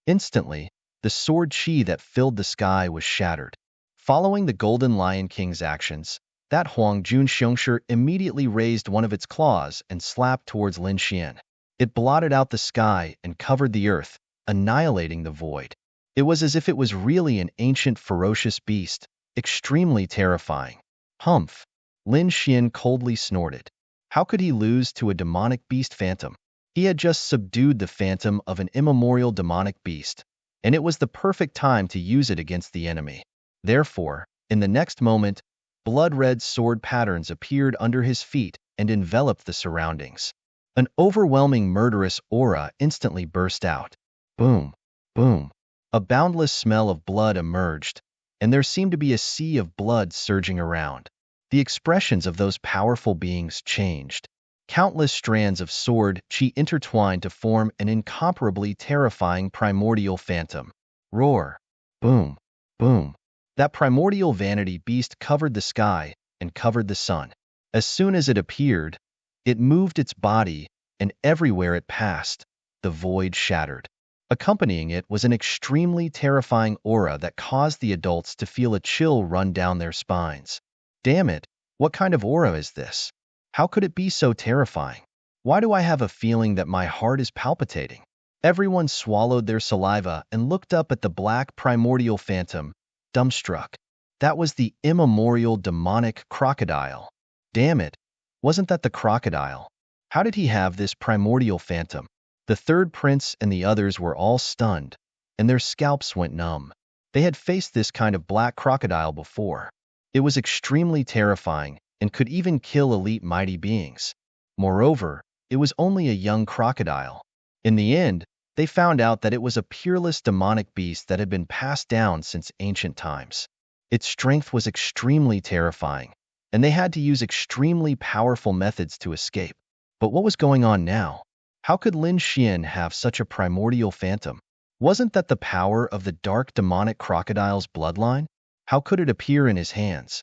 Instantly, the sword chi that filled the sky was shattered. Following the Golden Lion King's actions, that Huang Jun Xiongshi immediately raised one of its claws and slapped towards Lin Xian. It blotted out the sky and covered the earth, annihilating the void. It was as if it was really an ancient ferocious beast, extremely terrifying. Humph! Lin Xian coldly snorted. How could he lose to a demonic beast phantom? He had just subdued the phantom of an immemorial demonic beast, and it was the perfect time to use it against the enemy. Therefore, in the next moment, blood-red sword patterns appeared under his feet and enveloped the surroundings. An overwhelming murderous aura instantly burst out. Boom! Boom! A boundless smell of blood emerged, and there seemed to be a sea of blood surging around. The expressions of those powerful beings changed. Countless strands of sword chi intertwined to form an incomparably terrifying primordial phantom. Roar! Boom! Boom! That primordial vanity beast covered the sky and covered the sun. As soon as it appeared, it moved its body, and everywhere it passed, the void shattered. Accompanying it was an extremely terrifying aura that caused the adults to feel a chill run down their spines. Damn it, what kind of aura is this? How could it be so terrifying? Why do I have a feeling that my heart is palpitating? Everyone swallowed their saliva and looked up at the black primordial phantom, dumbstruck. That was the immemorial demonic crocodile. Damn it, wasn't that the crocodile? How did he have this primordial phantom? The third prince and the others were all stunned, and their scalps went numb. They had faced this kind of black crocodile before. It was extremely terrifying and could even kill elite mighty beings. Moreover, it was only a young crocodile. In the end, they found out that it was a peerless demonic beast that had been passed down since ancient times. Its strength was extremely terrifying, and they had to use extremely powerful methods to escape. But what was going on now? How could Lin Xian have such a primordial phantom? Wasn't that the power of the dark demonic crocodile's bloodline? How could it appear in his hands?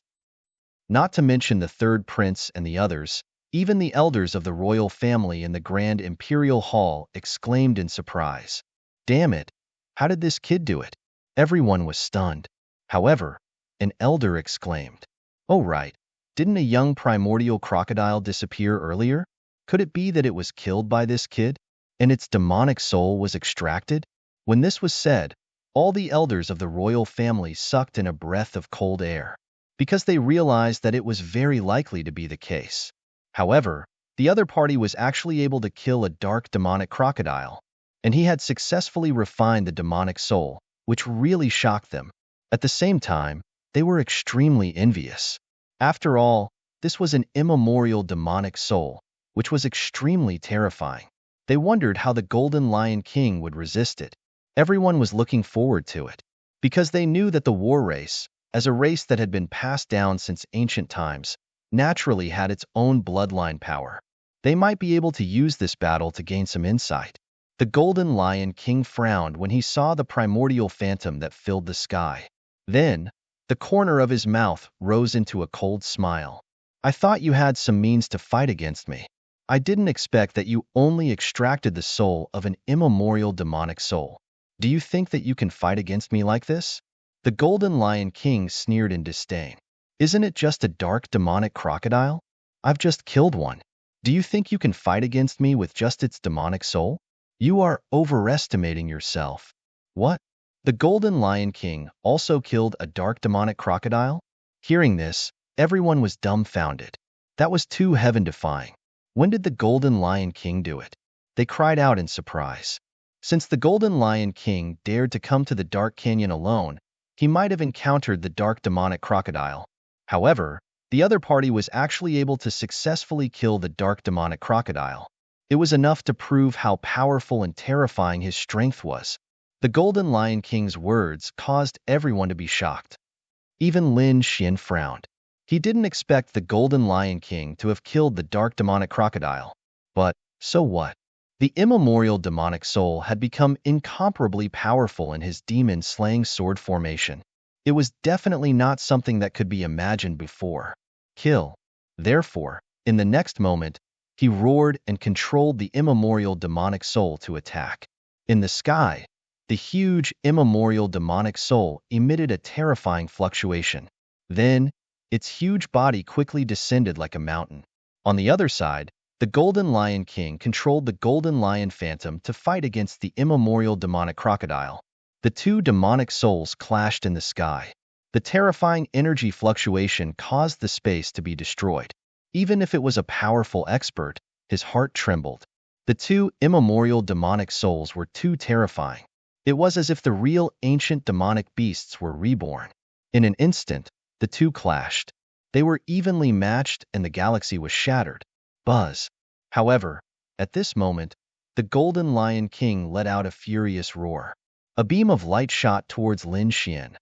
Not to mention the third prince and the others, even the elders of the royal family in the grand imperial hall exclaimed in surprise. Damn it! How did this kid do it? Everyone was stunned. However, an elder exclaimed, "Oh right, didn't a young primordial crocodile disappear earlier? Could it be that it was killed by this kid, and its demonic soul was extracted?" When this was said, all the elders of the royal family sucked in a breath of cold air, because they realized that it was very likely to be the case. However, the other party was actually able to kill a dark demonic crocodile, and he had successfully refined the demonic soul, which really shocked them. At the same time, they were extremely envious. After all, this was an immemorial demonic soul, which was extremely terrifying. They wondered how the Golden Lion King would resist it. Everyone was looking forward to it, because they knew that the war race, as a race that had been passed down since ancient times, naturally had its own bloodline power. They might be able to use this battle to gain some insight. The Golden Lion King frowned when he saw the primordial phantom that filled the sky. Then, the corner of his mouth rose into a cold smile. "I thought you had some means to fight against me. I didn't expect that you only extracted the soul of an immemorial demonic soul. Do you think that you can fight against me like this?" The Golden Lion King sneered in disdain. "Isn't it just a dark demonic crocodile? I've just killed one. Do you think you can fight against me with just its demonic soul? You are overestimating yourself." "What? The Golden Lion King also killed a dark demonic crocodile?" Hearing this, everyone was dumbfounded. That was too heaven-defying. When did the Golden Lion King do it? They cried out in surprise. Since the Golden Lion King dared to come to the Dark Canyon alone, he might have encountered the dark demonic crocodile. However, the other party was actually able to successfully kill the dark demonic crocodile. It was enough to prove how powerful and terrifying his strength was. The Golden Lion King's words caused everyone to be shocked. Even Lin Xian frowned. He didn't expect the Golden Lion King to have killed the dark demonic crocodile. But, so what? The immemorial demonic soul had become incomparably powerful in his demon-slaying sword formation. It was definitely not something that could be imagined before. Kill. Therefore, in the next moment, he roared and controlled the immemorial demonic soul to attack. In the sky, the huge immemorial demonic soul emitted a terrifying fluctuation. Then, its huge body quickly descended like a mountain. On the other side, the Golden Lion King controlled the Golden Lion Phantom to fight against the immemorial demonic crocodile. The two demonic souls clashed in the sky. The terrifying energy fluctuation caused the space to be destroyed. Even if it was a powerful expert, his heart trembled. The two immemorial demonic souls were too terrifying. It was as if the real ancient demonic beasts were reborn. In an instant, the two clashed. They were evenly matched and the galaxy was shattered. Buzz. However, at this moment, the Golden Lion King let out a furious roar. A beam of light shot towards Lin Xian.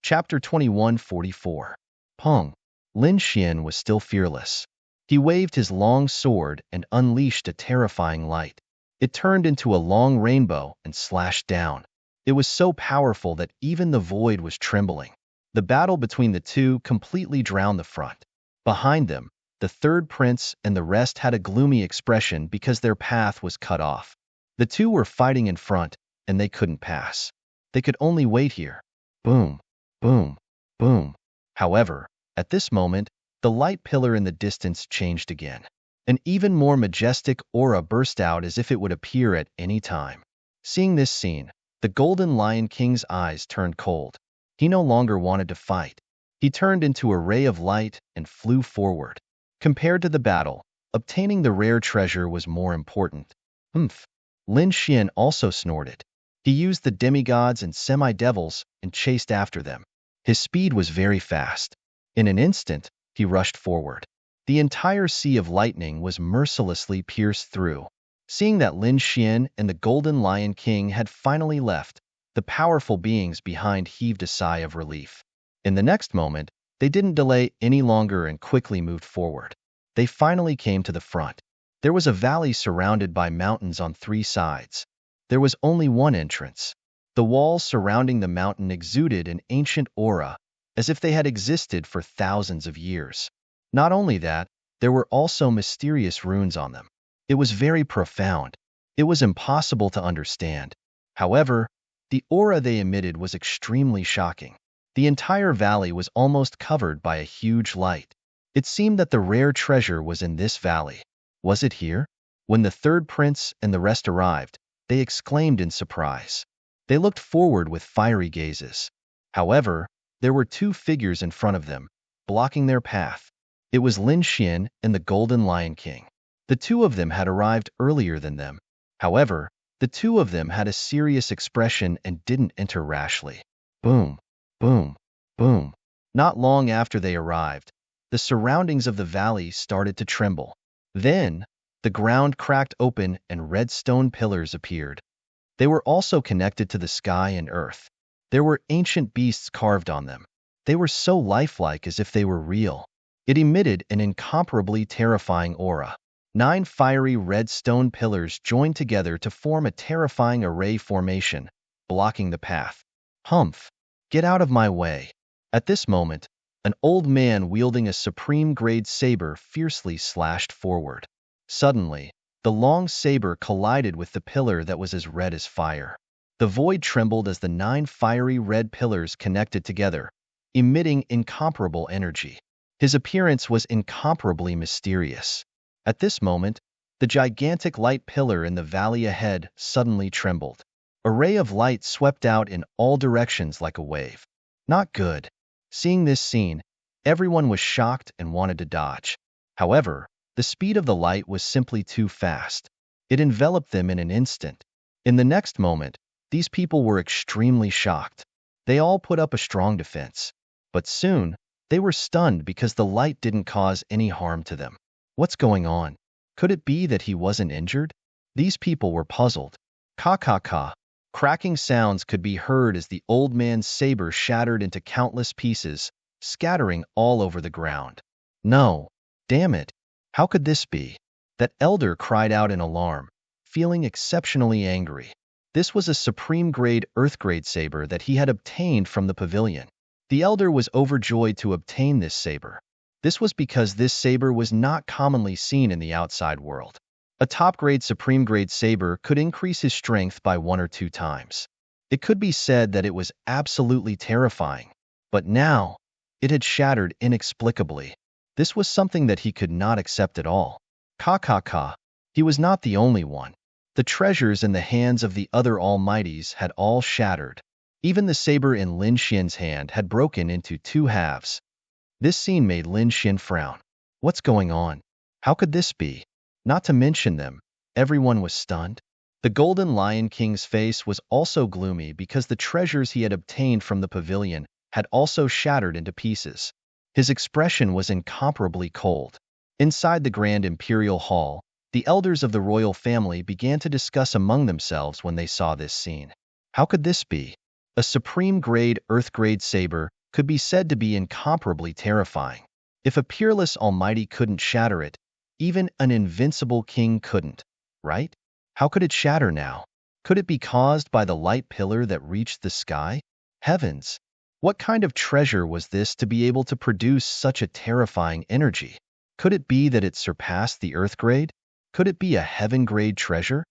Chapter 2144. Peng. Lin Xian was still fearless. He waved his long sword and unleashed a terrifying light. It turned into a long rainbow and slashed down. It was so powerful that even the void was trembling. The battle between the two completely drowned the front. Behind them, the third prince and the rest had a gloomy expression because their path was cut off. The two were fighting in front, and they couldn't pass. They could only wait here. Boom. Boom, boom. However, at this moment, the light pillar in the distance changed again. An even more majestic aura burst out as if it would appear at any time. Seeing this scene, the Golden Lion King's eyes turned cold. He no longer wanted to fight. He turned into a ray of light and flew forward. Compared to the battle, obtaining the rare treasure was more important. Humph. Lin Xian also snorted. He used the demigods and semi-devils and chased after them. His speed was very fast. In an instant, he rushed forward. The entire sea of lightning was mercilessly pierced through. Seeing that Lin Xian and the Golden Lion King had finally left, the powerful beings behind heaved a sigh of relief. In the next moment, they didn't delay any longer and quickly moved forward. They finally came to the front. There was a valley surrounded by mountains on three sides. There was only one entrance. The walls surrounding the mountain exuded an ancient aura, as if they had existed for thousands of years. Not only that, there were also mysterious runes on them. It was very profound. It was impossible to understand. However, the aura they emitted was extremely shocking. The entire valley was almost covered by a huge light. It seemed that the rare treasure was in this valley. Was it here? When the third prince and the rest arrived, they exclaimed in surprise. They looked forward with fiery gazes. However, there were two figures in front of them, blocking their path. It was Lin Xian and the Golden Lion King. The two of them had arrived earlier than them. However, the two of them had a serious expression and didn't enter rashly. Boom, boom, boom. Not long after they arrived, the surroundings of the valley started to tremble. Then, the ground cracked open and red stone pillars appeared. They were also connected to the sky and earth. There were ancient beasts carved on them. They were so lifelike as if they were real. It emitted an incomparably terrifying aura. 9 fiery red stone pillars joined together to form a terrifying array formation, blocking the path. Humph! Get out of my way! At this moment, an old man wielding a supreme-grade saber fiercely slashed forward. Suddenly, the long saber collided with the pillar that was as red as fire. The void trembled as the 9 fiery red pillars connected together, emitting incomparable energy. His appearance was incomparably mysterious. At this moment, the gigantic light pillar in the valley ahead suddenly trembled. A ray of light swept out in all directions like a wave. Not good. Seeing this scene, everyone was shocked and wanted to dodge. However, the speed of the light was simply too fast. It enveloped them in an instant. In the next moment, these people were extremely shocked. They all put up a strong defense. But soon, they were stunned because the light didn't cause any harm to them. What's going on? Could it be that he wasn't injured? These people were puzzled. Ka. Cracking sounds could be heard as the old man's saber shattered into countless pieces, scattering all over the ground. No. Damn it. How could this be? That elder cried out in alarm, feeling exceptionally angry. This was a supreme-grade earth-grade saber that he had obtained from the pavilion. The elder was overjoyed to obtain this saber. This was because this saber was not commonly seen in the outside world. A top-grade supreme-grade saber could increase his strength by 1 or 2 times. It could be said that it was absolutely terrifying. But now, it had shattered inexplicably. This was something that he could not accept at all. Ka. He was not the only one. The treasures in the hands of the other almighties had all shattered. Even the saber in Lin Xian's hand had broken into two halves. This scene made Lin Xian frown. What's going on? How could this be? Not to mention them, everyone was stunned. The Golden Lion King's face was also gloomy because the treasures he had obtained from the pavilion had also shattered into pieces. His expression was incomparably cold. Inside the Grand Imperial Hall, the elders of the royal family began to discuss among themselves when they saw this scene. How could this be? A supreme-grade Earth-grade saber could be said to be incomparably terrifying. If a peerless almighty couldn't shatter it, even an invincible king couldn't, right? How could it shatter now? Could it be caused by the light pillar that reached the sky? Heavens! What kind of treasure was this to be able to produce such a terrifying energy? Could it be that it surpassed the Earth grade? Could it be a heaven-grade treasure?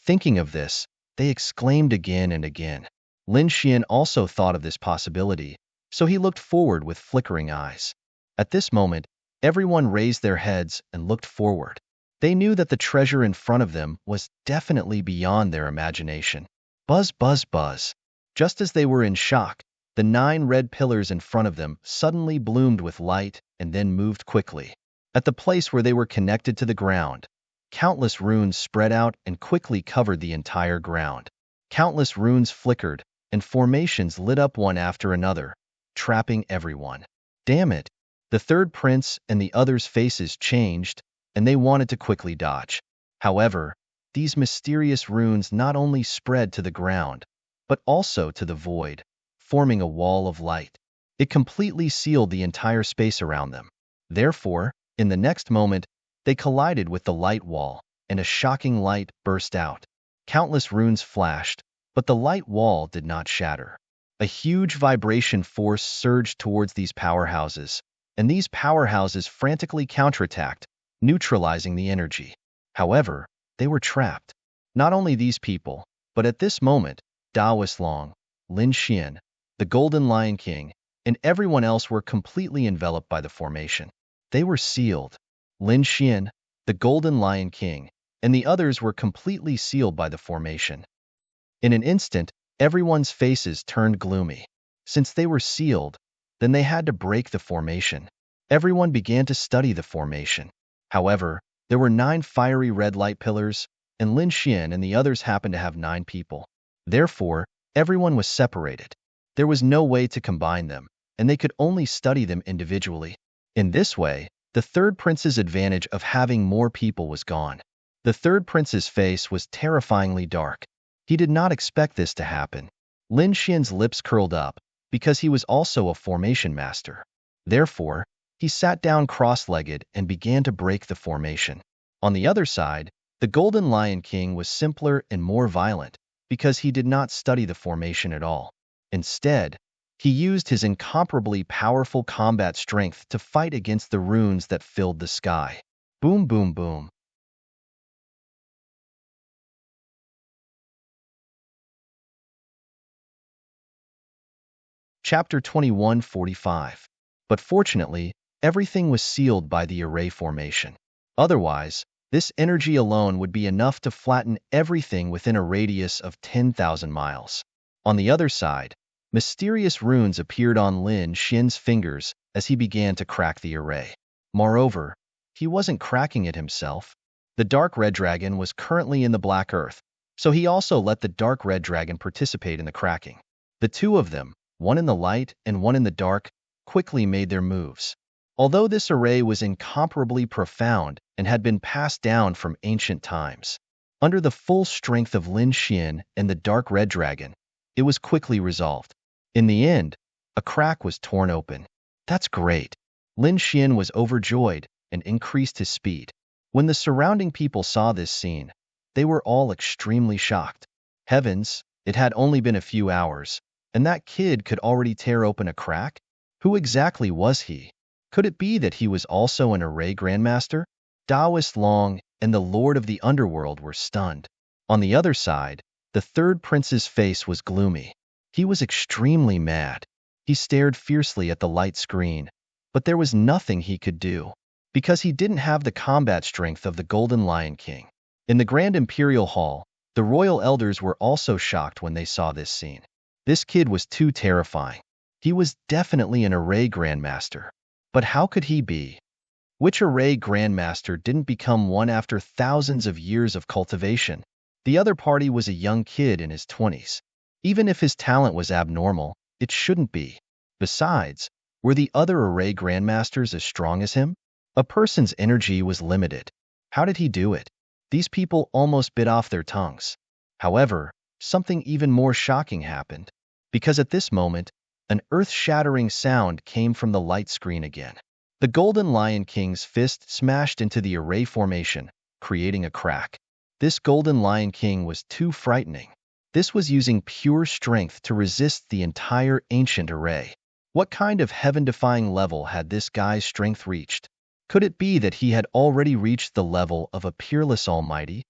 Thinking of this, they exclaimed again and again. Lin Xian also thought of this possibility, so he looked forward with flickering eyes. At this moment, everyone raised their heads and looked forward. They knew that the treasure in front of them was definitely beyond their imagination. Buzz, buzz, buzz. Just as they were in shock, the 9 red pillars in front of them suddenly bloomed with light and then moved quickly. At the place where they were connected to the ground, countless runes spread out and quickly covered the entire ground. Countless runes flickered, and formations lit up one after another, trapping everyone. Damn it! The third prince and the others' faces changed, and they wanted to quickly dodge. However, these mysterious runes not only spread to the ground, but also to the void, forming a wall of light. It completely sealed the entire space around them. Therefore, in the next moment, they collided with the light wall, and a shocking light burst out. Countless runes flashed, but the light wall did not shatter. A huge vibration force surged towards these powerhouses, and these powerhouses frantically counterattacked, neutralizing the energy. However, they were trapped. Not only these people, but at this moment, Daoist Long, Lin Xian, the Golden Lion King, and everyone else were completely enveloped by the formation. They were sealed. Lin Xian, the Golden Lion King, and the others were completely sealed by the formation. In an instant, everyone's faces turned gloomy. Since they were sealed, then they had to break the formation. Everyone began to study the formation. However, there were 9 fiery red light pillars, and Lin Xian and the others happened to have 9 people. Therefore, everyone was separated. There was no way to combine them, and they could only study them individually. In this way, the third prince's advantage of having more people was gone. The third prince's face was terrifyingly dark. He did not expect this to happen. Lin Xian's lips curled up, because he was also a formation master. Therefore, he sat down cross-legged and began to break the formation. On the other side, the Golden Lion King was simpler and more violent, because he did not study the formation at all. Instead, he used his incomparably powerful combat strength to fight against the runes that filled the sky. Boom, boom, boom. Chapter 21:45. But fortunately, everything was sealed by the array formation. Otherwise, this energy alone would be enough to flatten everything within a radius of 10,000 miles. On the other side, mysterious runes appeared on Lin Xian's fingers as he began to crack the array. Moreover, he wasn't cracking it himself. The dark red dragon was currently in the black earth, so he also let the dark red dragon participate in the cracking. The two of them, one in the light and one in the dark, quickly made their moves. Although this array was incomparably profound and had been passed down from ancient times, under the full strength of Lin Xian and the dark red dragon, it was quickly resolved. In the end, a crack was torn open. That's great. Lin Xian was overjoyed and increased his speed. When the surrounding people saw this scene, they were all extremely shocked. Heavens, it had only been a few hours, and that kid could already tear open a crack? Who exactly was he? Could it be that he was also an array grandmaster? Daoist Long and the Lord of the Underworld were stunned. On the other side, the third prince's face was gloomy. He was extremely mad. He stared fiercely at the light screen, but there was nothing he could do, because he didn't have the combat strength of the Golden Lion King. In the Grand Imperial Hall, the royal elders were also shocked when they saw this scene. This kid was too terrifying. He was definitely an array grandmaster. But how could he be? Which array grandmaster didn't become one after thousands of years of cultivation? The other party was a young kid in his 20s. Even if his talent was abnormal, it shouldn't be. Besides, were the other array grandmasters as strong as him? A person's energy was limited. How did he do it? These people almost bit off their tongues. However, something even more shocking happened, because at this moment, an earth-shattering sound came from the light screen again. The Golden Lion King's fist smashed into the array formation, creating a crack. This Golden Lion King was too frightening. This was using pure strength to resist the entire ancient array. What kind of heaven-defying level had this guy's strength reached? Could it be that he had already reached the level of a peerless almighty?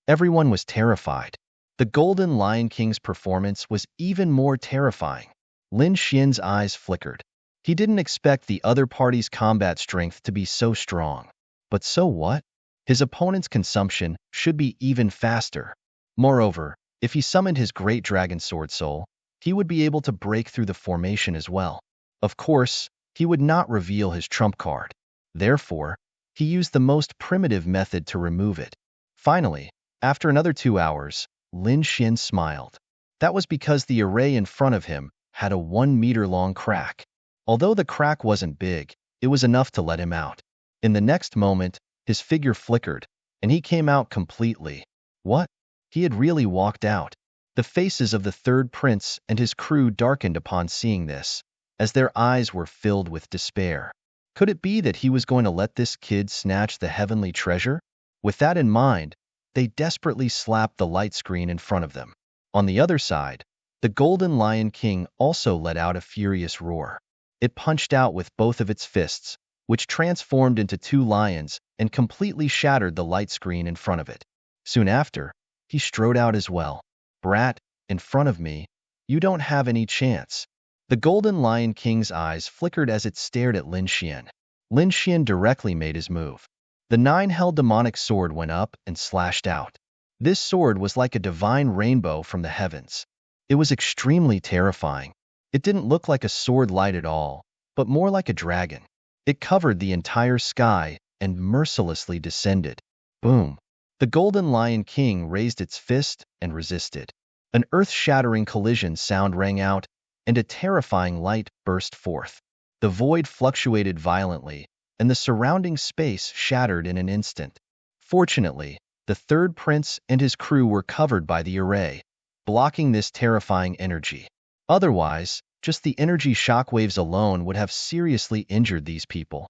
Everyone was terrified. The Golden Lion King's performance was even more terrifying. Lin Xian's eyes flickered. He didn't expect the other party's combat strength to be so strong. But so what? His opponent's consumption should be even faster. Moreover, if he summoned his great dragon sword soul, he would be able to break through the formation as well. Of course, he would not reveal his trump card. Therefore, he used the most primitive method to remove it. Finally, after another 2 hours, Lin Xian smiled. That was because the array in front of him had a 1-meter-long crack. Although the crack wasn't big, it was enough to let him out. In the next moment, his figure flickered, and he came out completely. What? He had really walked out. The faces of the third prince and his crew darkened upon seeing this, as their eyes were filled with despair. Could it be that he was going to let this kid snatch the heavenly treasure? With that in mind, they desperately slapped the light screen in front of them. On the other side, the Golden Lion King also let out a furious roar. It punched out with both of its fists, which transformed into 2 lions and completely shattered the light screen in front of it. Soon after, he strode out as well. Brat, in front of me, you don't have any chance. The Golden Lion King's eyes flickered as it stared at Lin Xian. Lin Xian directly made his move. The 9-held demonic sword went up and slashed out. This sword was like a divine rainbow from the heavens. It was extremely terrifying. It didn't look like a sword light at all, but more like a dragon. It covered the entire sky and mercilessly descended. Boom! The Golden Lion King raised its fist and resisted. An earth-shattering collision sound rang out, and a terrifying light burst forth. The void fluctuated violently, and the surrounding space shattered in an instant. Fortunately, the third prince and his crew were covered by the array, blocking this terrifying energy. Otherwise, just the energy shockwaves alone would have seriously injured these people.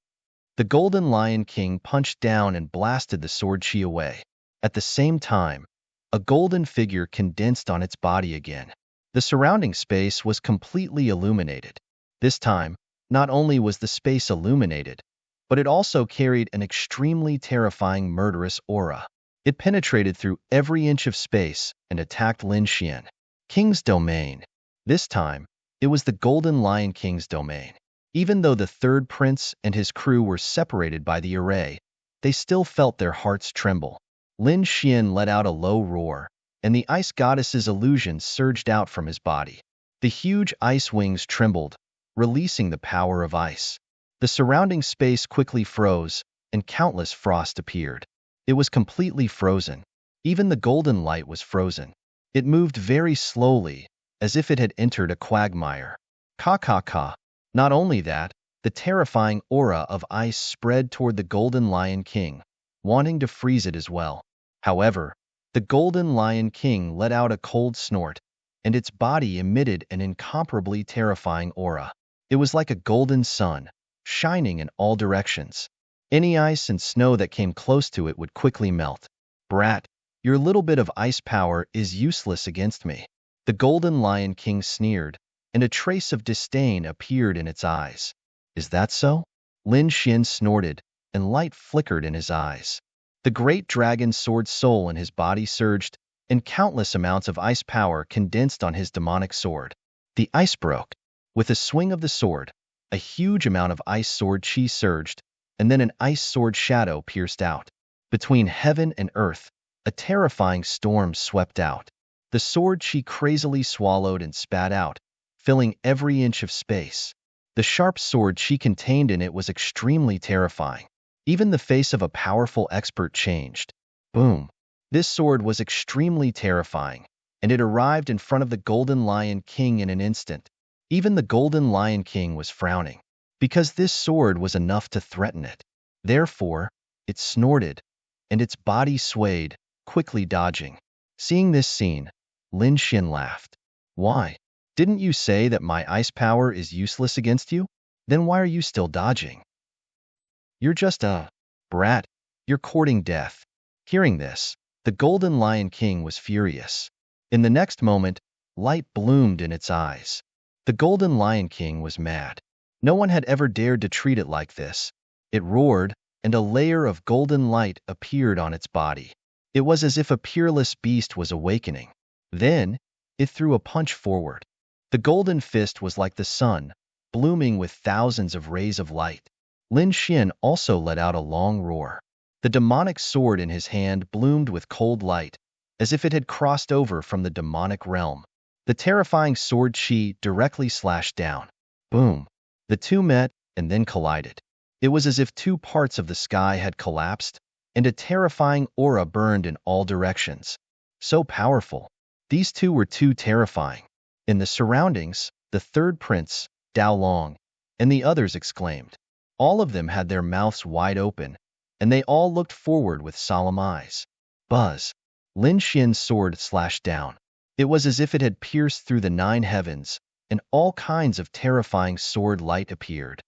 The Golden Lion King punched down and blasted the sword chi away. At the same time, a golden figure condensed on its body again. The surrounding space was completely illuminated. This time, not only was the space illuminated, but it also carried an extremely terrifying murderous aura. It penetrated through every inch of space and attacked Lin Xian. King's domain. This time, it was the Golden Lion King's domain. Even though the third prince and his crew were separated by the array, they still felt their hearts tremble. Lin Xian let out a low roar, and the ice goddess's illusion surged out from his body. The huge ice wings trembled, releasing the power of ice. The surrounding space quickly froze, and countless frost appeared. It was completely frozen. Even the golden light was frozen. It moved very slowly, as if it had entered a quagmire. Ka. Not only that, the terrifying aura of ice spread toward the Golden Lion King, wanting to freeze it as well. However, the Golden Lion King let out a cold snort, and its body emitted an incomparably terrifying aura. It was like a golden sun, shining in all directions. Any ice and snow that came close to it would quickly melt. Brat, your little bit of ice power is useless against me. The Golden Lion King sneered, and a trace of disdain appeared in its eyes. Is that so? Lin Xian snorted, and light flickered in his eyes. The great dragon sword soul in his body surged, and countless amounts of ice power condensed on his demonic sword. The ice broke. With a swing of the sword, a huge amount of ice sword chi surged, and then an ice sword shadow pierced out. Between heaven and earth, a terrifying storm swept out. The sword she crazily swallowed and spat out, filling every inch of space. The sharp sword she contained in it was extremely terrifying. Even the face of a powerful expert changed. Boom. This sword was extremely terrifying, and it arrived in front of the Golden Lion King in an instant. Even the Golden Lion King was frowning, because this sword was enough to threaten it. Therefore, it snorted, and its body swayed, quickly dodging. Seeing this scene, Lin Xin laughed. Why? Didn't you say that my ice power is useless against you? Then why are you still dodging? You're just a brat. You're courting death. Hearing this, the Golden Lion King was furious. In the next moment, light bloomed in its eyes. The Golden Lion King was mad. No one had ever dared to treat it like this. It roared, and a layer of golden light appeared on its body. It was as if a peerless beast was awakening. Then, it threw a punch forward. The golden fist was like the sun, blooming with thousands of rays of light. Lin Xin also let out a long roar. The demonic sword in his hand bloomed with cold light, as if it had crossed over from the demonic realm. The terrifying sword chi directly slashed down. Boom. The two met and then collided. It was as if two parts of the sky had collapsed, and a terrifying aura burned in all directions. So powerful. These two were too terrifying. In the surroundings, the third prince, Dao Long, and the others exclaimed. All of them had their mouths wide open, and they all looked forward with solemn eyes. Buzz. Lin Xian's sword slashed down. It was as if it had pierced through the 9 heavens, and all kinds of terrifying sword light appeared.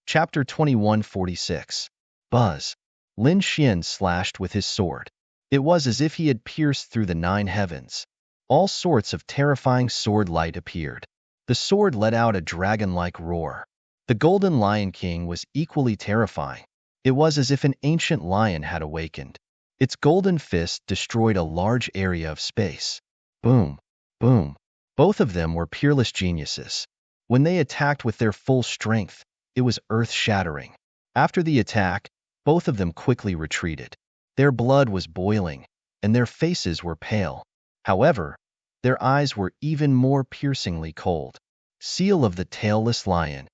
Chapter 2146. Buzz. Lin Xian slashed with his sword. It was as if he had pierced through the 9 heavens. All sorts of terrifying sword light appeared. The sword let out a dragon-like roar. The Golden Lion King was equally terrifying. It was as if an ancient lion had awakened. Its golden fist destroyed a large area of space. Boom, boom. Both of them were peerless geniuses. When they attacked with their full strength, it was earth-shattering. After the attack, both of them quickly retreated. Their blood was boiling, and their faces were pale. However, their eyes were even more piercingly cold. Seal of the Tailless Lion.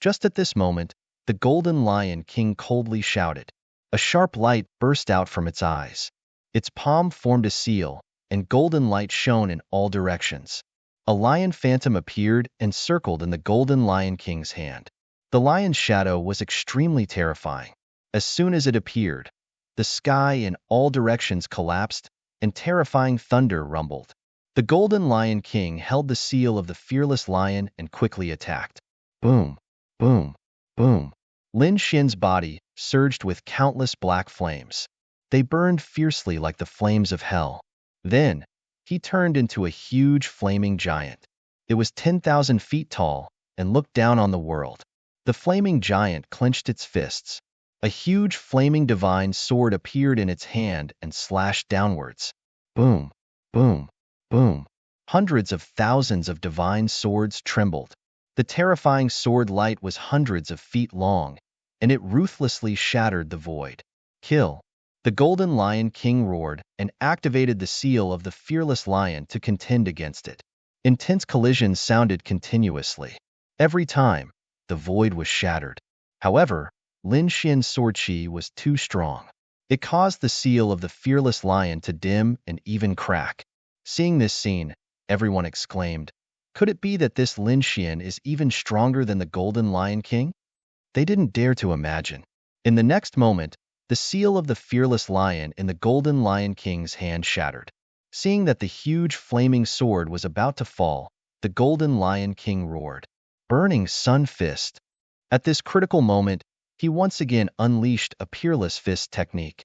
Just at this moment, the Golden Lion King coldly shouted. A sharp light burst out from its eyes. Its palm formed a seal, and golden light shone in all directions. A lion phantom appeared and circled in the Golden Lion King's hand. The lion's shadow was extremely terrifying. As soon as it appeared, the sky in all directions collapsed, and terrifying thunder rumbled. The Golden Lion King held the seal of the fearless lion and quickly attacked. Boom, boom, boom. Lin Xian's body surged with countless black flames. They burned fiercely like the flames of hell. Then, he turned into a huge flaming giant. It was 10,000 feet tall and looked down on the world. The flaming giant clenched its fists. A huge flaming divine sword appeared in its hand and slashed downwards. Boom, boom, boom. Hundreds of thousands of divine swords trembled. The terrifying sword light was hundreds of feet long, and it ruthlessly shattered the void. Kill. The Golden Lion King roared and activated the seal of the fearless lion to contend against it. Intense collisions sounded continuously. Every time, the void was shattered. However, Lin Xian's sword chi was too strong. It caused the seal of the fearless lion to dim and even crack. Seeing this scene, everyone exclaimed, could it be that this Lin Xian is even stronger than the Golden Lion King? They didn't dare to imagine. In the next moment, the seal of the fearless lion in the Golden Lion King's hand shattered. Seeing that the huge flaming sword was about to fall, the Golden Lion King roared. Burning Sun Fist. At this critical moment, he once again unleashed a peerless fist technique.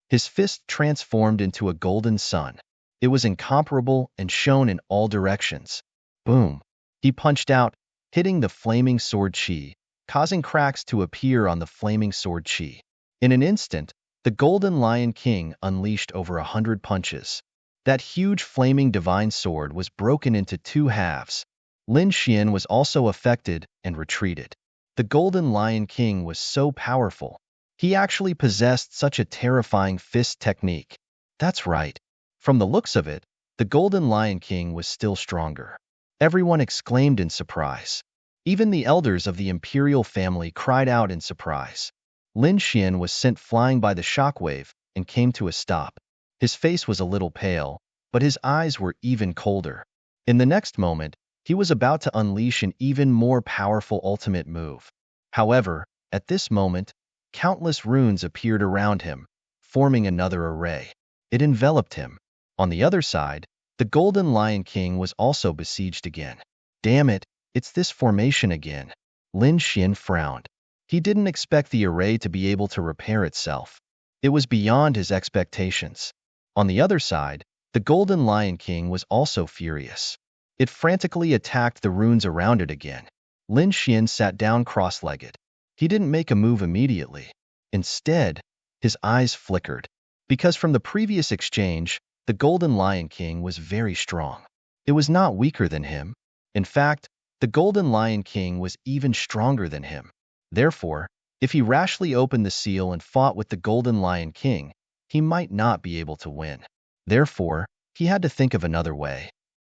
His fist transformed into a golden sun. It was incomparable and shone in all directions. Boom. He punched out, hitting the flaming sword chi, causing cracks to appear on the flaming sword chi. In an instant, the Golden Lion King unleashed over 100 punches. That huge flaming divine sword was broken into 2 halves, Lin Xian was also affected and retreated. The Golden Lion King was so powerful. He actually possessed such a terrifying fist technique. That's right. From the looks of it, the Golden Lion King was still stronger. Everyone exclaimed in surprise. Even the elders of the imperial family cried out in surprise. Lin Xian was sent flying by the shockwave and came to a stop. His face was a little pale, but his eyes were even colder. In the next moment, he was about to unleash an even more powerful ultimate move. However, at this moment, countless runes appeared around him, forming another array. It enveloped him. On the other side, the Golden Lion King was also besieged again. Damn it, it's this formation again. Lin Xian frowned. He didn't expect the array to be able to repair itself. It was beyond his expectations. On the other side, the Golden Lion King was also furious. It frantically attacked the runes around it again. Lin Xian sat down cross-legged. He didn't make a move immediately. Instead, his eyes flickered. Because from the previous exchange, the Golden Lion King was very strong. It was not weaker than him. In fact, the Golden Lion King was even stronger than him. Therefore, if he rashly opened the seal and fought with the Golden Lion King, he might not be able to win. Therefore, he had to think of another way.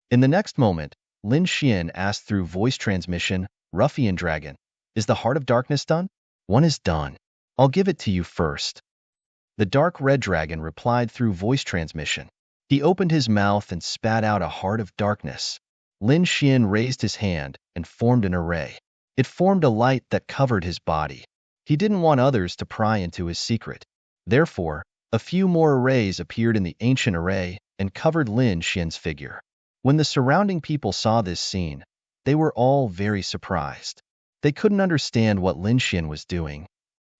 In the next moment, Lin Xian asked through voice transmission, "Ruffian Dragon, is the Heart of Darkness done?" "One is done. I'll give it to you first." The dark red dragon replied through voice transmission. He opened his mouth and spat out a heart of darkness. Lin Xian raised his hand and formed an array. It formed a light that covered his body. He didn't want others to pry into his secret. Therefore, a few more arrays appeared in the ancient array and covered Lin Xian's figure. When the surrounding people saw this scene, they were all very surprised. They couldn't understand what Lin Xian was doing.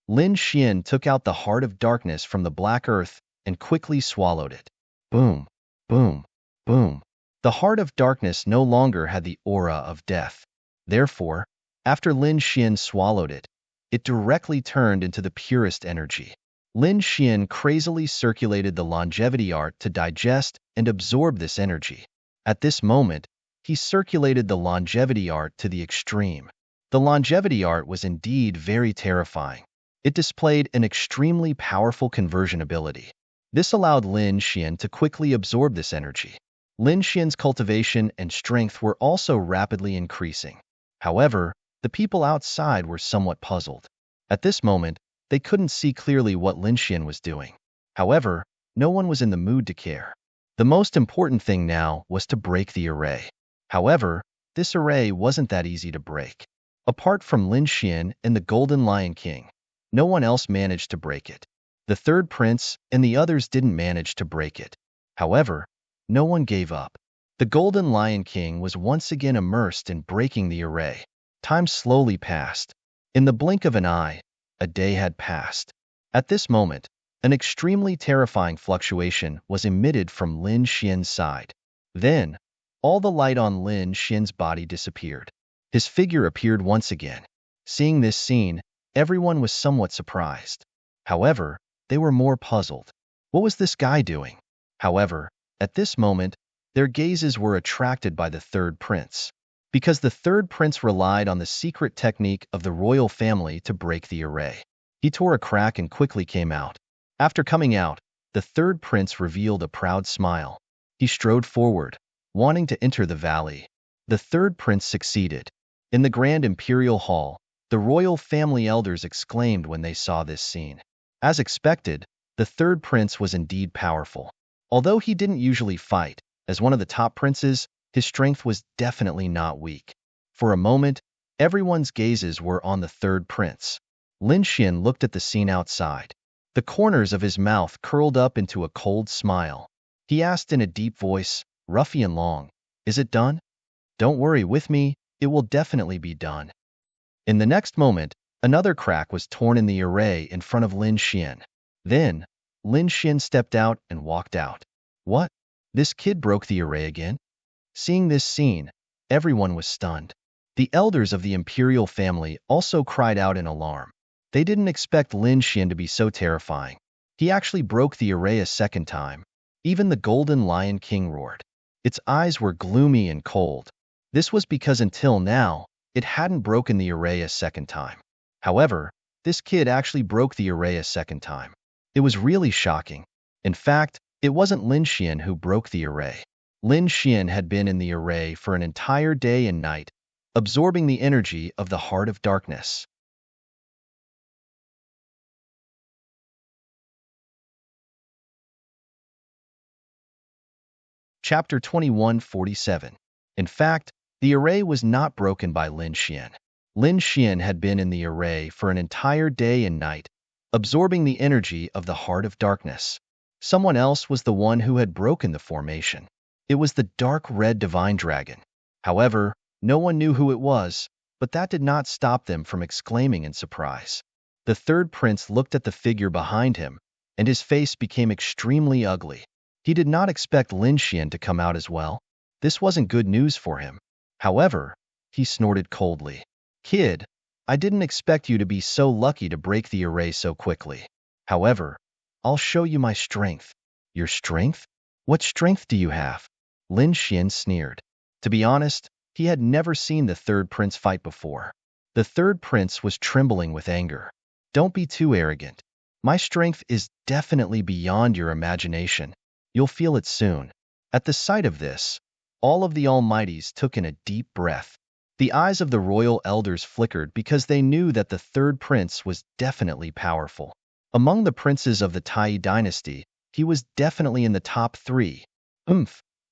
Lin Xian took out the Heart of Darkness from the black earth and quickly swallowed it. Boom, boom, boom. The Heart of Darkness no longer had the aura of death. Therefore, after Lin Xian swallowed it, it directly turned into the purest energy. Lin Xian crazily circulated the longevity art to digest and absorb this energy. At this moment, he circulated the longevity art to the extreme. The longevity art was indeed very terrifying. It displayed an extremely powerful conversion ability. This allowed Lin Xian to quickly absorb this energy. Lin Xian's cultivation and strength were also rapidly increasing. However, the people outside were somewhat puzzled. At this moment, they couldn't see clearly what Lin Xian was doing. However, no one was in the mood to care. The most important thing now was to break the array. However, this array wasn't that easy to break. Apart from Lin Xian and the Golden Lion King, no one else managed to break it. The third prince and the others didn't manage to break it. However, no one gave up. The Golden Lion King was once again immersed in breaking the array. Time slowly passed. In the blink of an eye, a day had passed. At this moment, an extremely terrifying fluctuation was emitted from Lin Xian's side. Then, all the light on Lin Xian's body disappeared. His figure appeared once again. Seeing this scene, everyone was somewhat surprised. However, they were more puzzled. What was this guy doing? However, at this moment, their gazes were attracted by the third prince. Because the third prince relied on the secret technique of the royal family to break the array. He tore a crack and quickly came out. After coming out, the third prince revealed a proud smile. He strode forward, wanting to enter the valley. The third prince succeeded. In the grand imperial hall, the royal family elders exclaimed when they saw this scene. As expected, the third prince was indeed powerful. Although he didn't usually fight, as one of the top princes, his strength was definitely not weak. For a moment, everyone's gazes were on the third prince. Lin Xian looked at the scene outside. The corners of his mouth curled up into a cold smile. He asked in a deep voice, "Ruffian Long, is it done?" "Don't worry with me, it will definitely be done." In the next moment, another crack was torn in the array in front of Lin Xian. Then, Lin Xian stepped out and walked out. What? This kid broke the array again? Seeing this scene, everyone was stunned. The elders of the imperial family also cried out in alarm. They didn't expect Lin Xian to be so terrifying. He actually broke the array a second time. Even the Golden Lion King roared. Its eyes were gloomy and cold. This was because until now, it hadn't broken the array a second time. However, this kid actually broke the array a second time. It was really shocking. In fact, it wasn't Lin Xian who broke the array. Lin Xian had been in the array for an entire day and night, absorbing the energy of the heart of darkness. Chapter 2147. In fact, the array was not broken by Lin Xian. Lin Xian had been in the array for an entire day and night, absorbing the energy of the heart of darkness. Someone else was the one who had broken the formation. It was the dark red divine dragon. However, no one knew who it was, but that did not stop them from exclaiming in surprise. The third prince looked at the figure behind him, and his face became extremely ugly. He did not expect Lin Xian to come out as well. This wasn't good news for him. However, he snorted coldly. Kid, I didn't expect you to be so lucky to break the array so quickly. However, I'll show you my strength. Your strength? What strength do you have? Lin Xian sneered. To be honest, he had never seen the third prince fight before. The third prince was trembling with anger. Don't be too arrogant. My strength is definitely beyond your imagination. You'll feel it soon. At the sight of this, all of the Almighties took in a deep breath. The eyes of the royal elders flickered because they knew that the third prince was definitely powerful. Among the princes of the Tai dynasty, he was definitely in the top 3.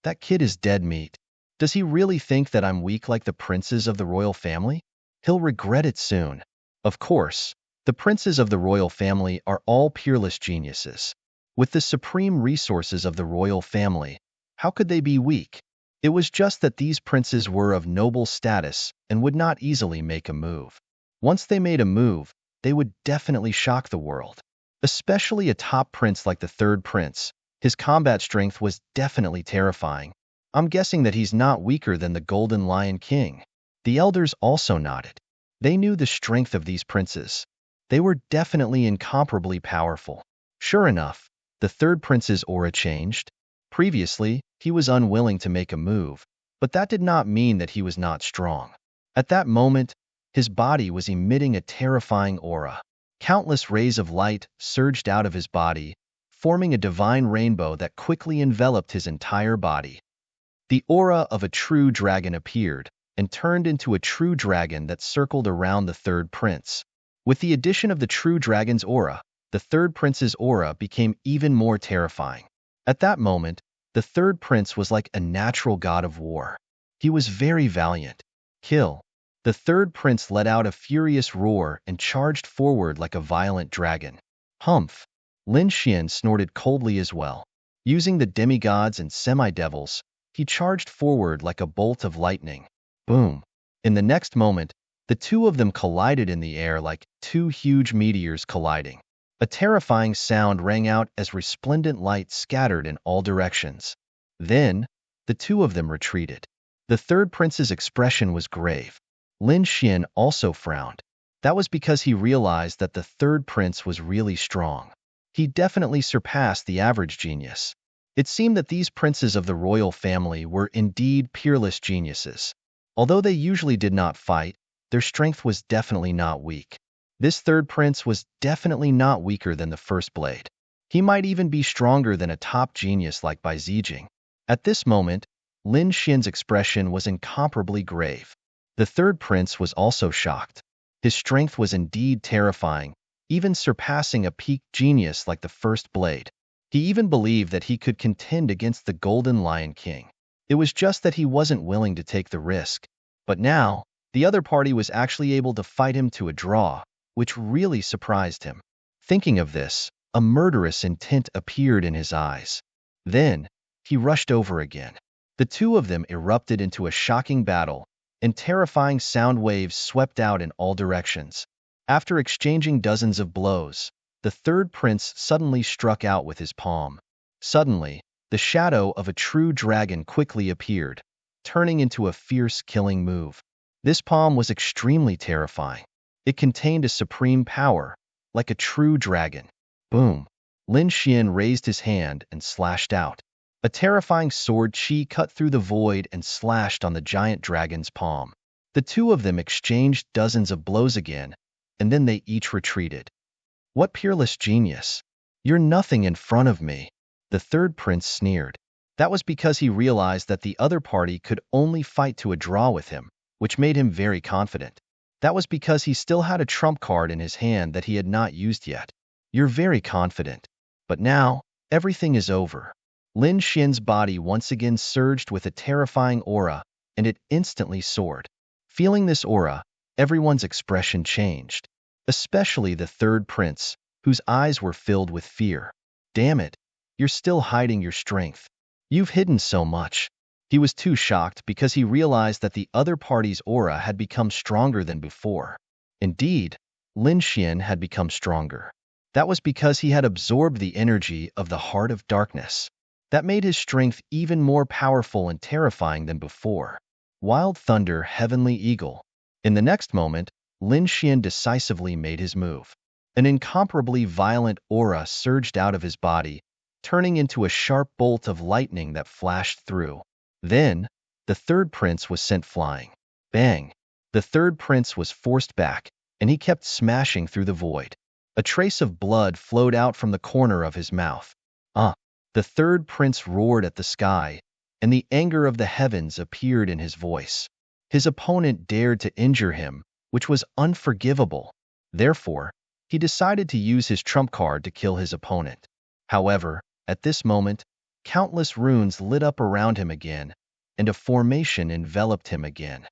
That kid is dead meat. Does he really think that I'm weak like the princes of the royal family? He'll regret it soon. Of course, the princes of the royal family are all peerless geniuses. With the supreme resources of the royal family, how could they be weak? It was just that these princes were of noble status and would not easily make a move. Once they made a move, they would definitely shock the world. Especially a top prince like the third prince, his combat strength was definitely terrifying. I'm guessing that he's not weaker than the Golden Lion King. The elders also nodded. They knew the strength of these princes. They were definitely incomparably powerful. Sure enough, the third prince's aura changed. Previously, he was unwilling to make a move, but that did not mean that he was not strong. At that moment, his body was emitting a terrifying aura. Countless rays of light surged out of his body, forming a divine rainbow that quickly enveloped his entire body. The aura of a true dragon appeared and turned into a true dragon that circled around the third prince. With the addition of the true dragon's aura, the third prince's aura became even more terrifying. At that moment, the third prince was like a natural god of war. He was very valiant. Kill. The third prince let out a furious roar and charged forward like a violent dragon. Humph. Lin Xian snorted coldly as well. Using the demigods and semi-devils, he charged forward like a bolt of lightning. Boom. In the next moment, the two of them collided in the air like two huge meteors colliding. A terrifying sound rang out as resplendent light scattered in all directions. Then, the two of them retreated. The third prince's expression was grave. Lin Xian also frowned. That was because he realized that the third prince was really strong. He definitely surpassed the average genius. It seemed that these princes of the royal family were indeed peerless geniuses. Although they usually did not fight, their strength was definitely not weak. This third prince was definitely not weaker than the first blade. He might even be stronger than a top genius like Bai Zijing. At this moment, Lin Xian's expression was incomparably grave. The third prince was also shocked. His strength was indeed terrifying, even surpassing a peak genius like the first blade. He even believed that he could contend against the Golden Lion King. It was just that he wasn't willing to take the risk. But now, the other party was actually able to fight him to a draw, which really surprised him. Thinking of this, a murderous intent appeared in his eyes. Then, he rushed over again. The two of them erupted into a shocking battle, and terrifying sound waves swept out in all directions. After exchanging dozens of blows, the third prince suddenly struck out with his palm. Suddenly, the shadow of a true dragon quickly appeared, turning into a fierce killing move. This palm was extremely terrifying. It contained a supreme power, like a true dragon. Boom. Lin Xian raised his hand and slashed out. A terrifying sword chi cut through the void and slashed on the giant dragon's palm. The two of them exchanged dozens of blows again, and then they each retreated. What peerless genius! You're nothing in front of me, the third prince sneered. That was because he realized that the other party could only fight to a draw with him, which made him very confident. That was because he still had a trump card in his hand that he had not used yet. You're very confident. But now, everything is over. Lin Xian's body once again surged with a terrifying aura, and it instantly soared. Feeling this aura, everyone's expression changed, especially the third prince, whose eyes were filled with fear. Damn it, you're still hiding your strength. You've hidden so much. He was too shocked because he realized that the other party's aura had become stronger than before. Indeed, Lin Xian had become stronger. That was because he had absorbed the energy of the Heart of Darkness. That made his strength even more powerful and terrifying than before. Wild Thunder, Heavenly Eagle. In the next moment, Lin Xian decisively made his move. An incomparably violent aura surged out of his body, turning into a sharp bolt of lightning that flashed through. Then, the third prince was sent flying. Bang! The third prince was forced back, and he kept smashing through the void. A trace of blood flowed out from the corner of his mouth. The third prince roared at the sky, and the anger of the heavens appeared in his voice. His opponent dared to injure him, which was unforgivable. Therefore, he decided to use his trump card to kill his opponent. However, at this moment, countless runes lit up around him again, and a formation enveloped him again.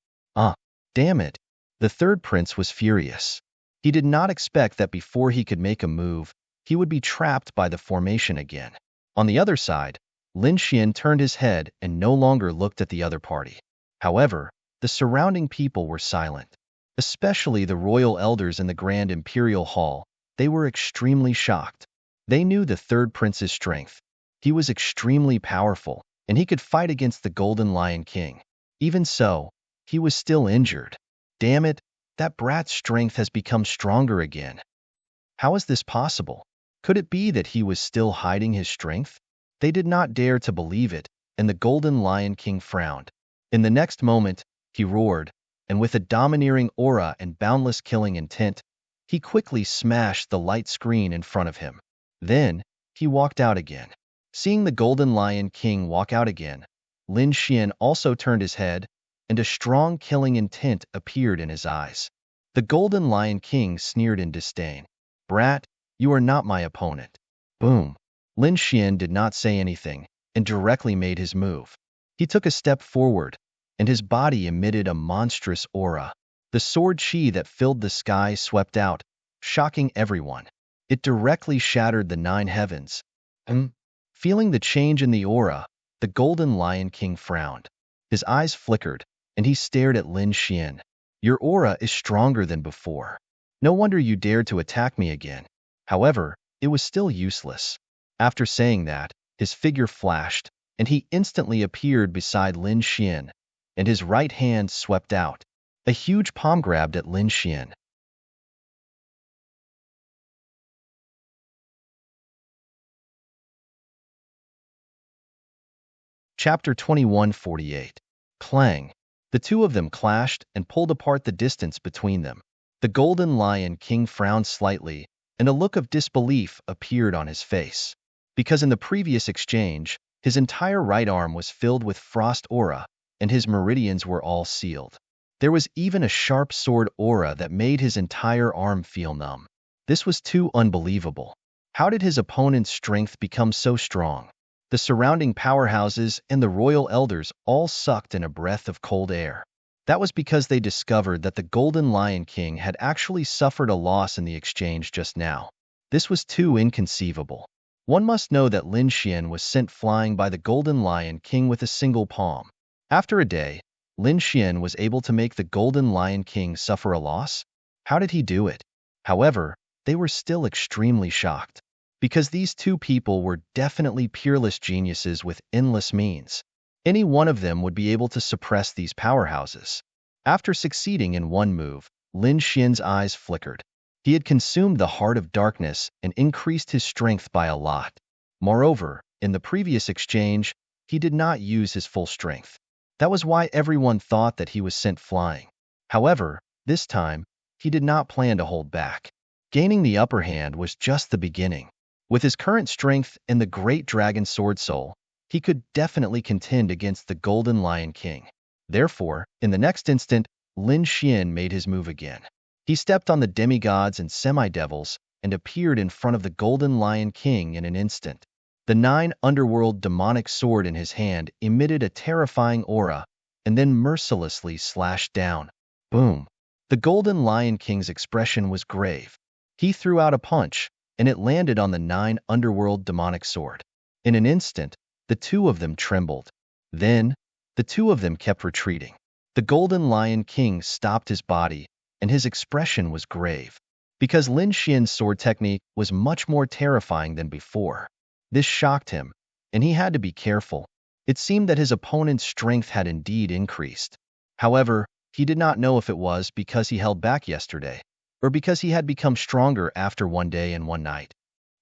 Damn it! The third prince was furious. He did not expect that before he could make a move, he would be trapped by the formation again. On the other side, Lin Xian turned his head and no longer looked at the other party. However, the surrounding people were silent, especially the royal elders in the Grand Imperial Hall. They were extremely shocked. They knew the third prince's strength. He was extremely powerful, and he could fight against the Golden Lion King. Even so, he was still injured. Damn it, that brat's strength has become stronger again. How is this possible? Could it be that he was still hiding his strength? They did not dare to believe it, and the Golden Lion King frowned. In the next moment, he roared, and with a domineering aura and boundless killing intent, he quickly smashed the light screen in front of him. Then, he walked out again. Seeing the Golden Lion King walk out again, Lin Xian also turned his head, and a strong killing intent appeared in his eyes. The Golden Lion King sneered in disdain. Brat, you are not my opponent. Boom. Lin Xian did not say anything, and directly made his move. He took a step forward, and his body emitted a monstrous aura. The sword chi that filled the sky swept out, shocking everyone. It directly shattered the 9 heavens. Feeling the change in the aura, the Golden Lion King frowned. His eyes flickered, and he stared at Lin Xian. Your aura is stronger than before. No wonder you dared to attack me again. However, it was still useless. After saying that, his figure flashed, and he instantly appeared beside Lin Xian, and his right hand swept out. A huge palm grabbed at Lin Xian. Chapter 2148. Clang. The two of them clashed and pulled apart the distance between them. The Golden Lion King frowned slightly, and a look of disbelief appeared on his face. Because in the previous exchange, his entire right arm was filled with frost aura, and his meridians were all sealed. There was even a sharp sword aura that made his entire arm feel numb. This was too unbelievable. How did his opponent's strength become so strong? The surrounding powerhouses and the royal elders all sucked in a breath of cold air. That was because they discovered that the Golden Lion King had actually suffered a loss in the exchange just now. This was too inconceivable. One must know that Lin Xian was sent flying by the Golden Lion King with a single palm. After a day, Lin Xian was able to make the Golden Lion King suffer a loss? How did he do it? However, they were still extremely shocked, because these two people were definitely peerless geniuses with endless means. Any one of them would be able to suppress these powerhouses. After succeeding in one move, Lin Xian's eyes flickered. He had consumed the Heart of Darkness and increased his strength by a lot. Moreover, in the previous exchange, he did not use his full strength. That was why everyone thought that he was sent flying. However, this time, he did not plan to hold back. Gaining the upper hand was just the beginning. With his current strength and the great dragon sword soul, he could definitely contend against the Golden Lion King. Therefore, in the next instant, Lin Xian made his move again. He stepped on the demigods and semi-devils and appeared in front of the Golden Lion King in an instant. The 9 underworld demonic sword in his hand emitted a terrifying aura and then mercilessly slashed down. Boom! The Golden Lion King's expression was grave. He threw out a punch, and it landed on the 9 underworld demonic sword. In an instant, the two of them trembled. Then, the two of them kept retreating. The Golden Lion King stopped his body, and his expression was grave. Because Lin Xian's sword technique was much more terrifying than before. This shocked him, and he had to be careful. It seemed that his opponent's strength had indeed increased. However, he did not know if it was because he held back yesterday, or because he had become stronger after one day and one night.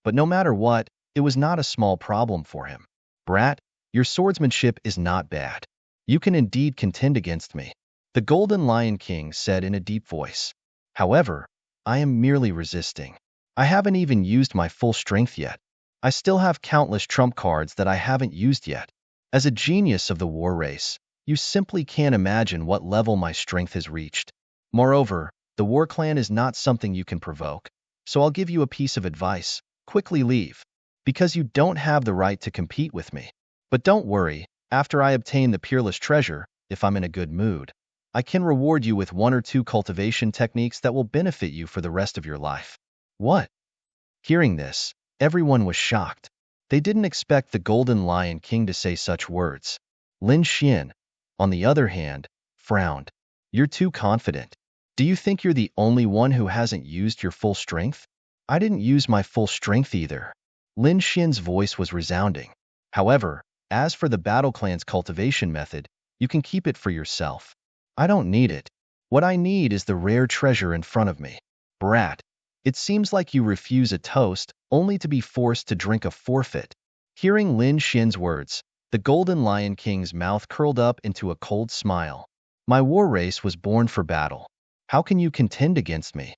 But no matter what, it was not a small problem for him. Brat, your swordsmanship is not bad. You can indeed contend against me, the Golden Lion King said in a deep voice. However, I am merely resisting. I haven't even used my full strength yet. I still have countless trump cards that I haven't used yet. As a genius of the war race, you simply can't imagine what level my strength has reached. Moreover, the war clan is not something you can provoke, so I'll give you a piece of advice. Quickly leave, because you don't have the right to compete with me. But don't worry, after I obtain the peerless treasure, if I'm in a good mood, I can reward you with 1 or 2 cultivation techniques that will benefit you for the rest of your life. What? Hearing this, everyone was shocked. They didn't expect the Golden Lion King to say such words. Lin Xian, on the other hand, frowned. You're too confident. Do you think you're the only one who hasn't used your full strength? I didn't use my full strength either. Lin Xian's voice was resounding. However, as for the Battle Clan's cultivation method, you can keep it for yourself. I don't need it. What I need is the rare treasure in front of me. Brat, it seems like you refuse a toast only to be forced to drink a forfeit. Hearing Lin Xian's words, the Golden Lion King's mouth curled up into a cold smile. My war race was born for battle. How can you contend against me?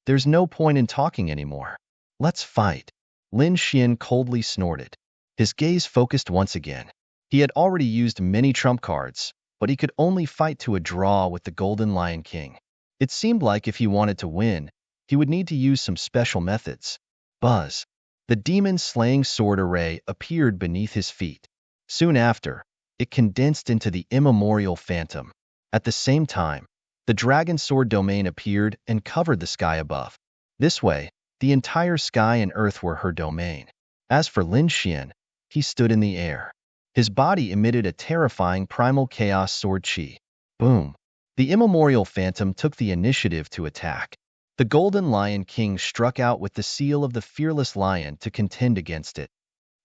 There's no point in talking anymore. Let's fight. Lin Xian coldly snorted. His gaze focused once again. He had already used many trump cards, but he could only fight to a draw with the Golden Lion King. It seemed like if he wanted to win, he would need to use some special methods. Buzz. The demon-slaying sword array appeared beneath his feet. Soon after, it condensed into the immemorial phantom. At the same time, the dragon sword domain appeared and covered the sky above. This way, the entire sky and earth were her domain. As for Lin Xian, he stood in the air. His body emitted a terrifying primal chaos sword chi. Boom! The immemorial phantom took the initiative to attack. The Golden Lion King struck out with the seal of the fearless lion to contend against it.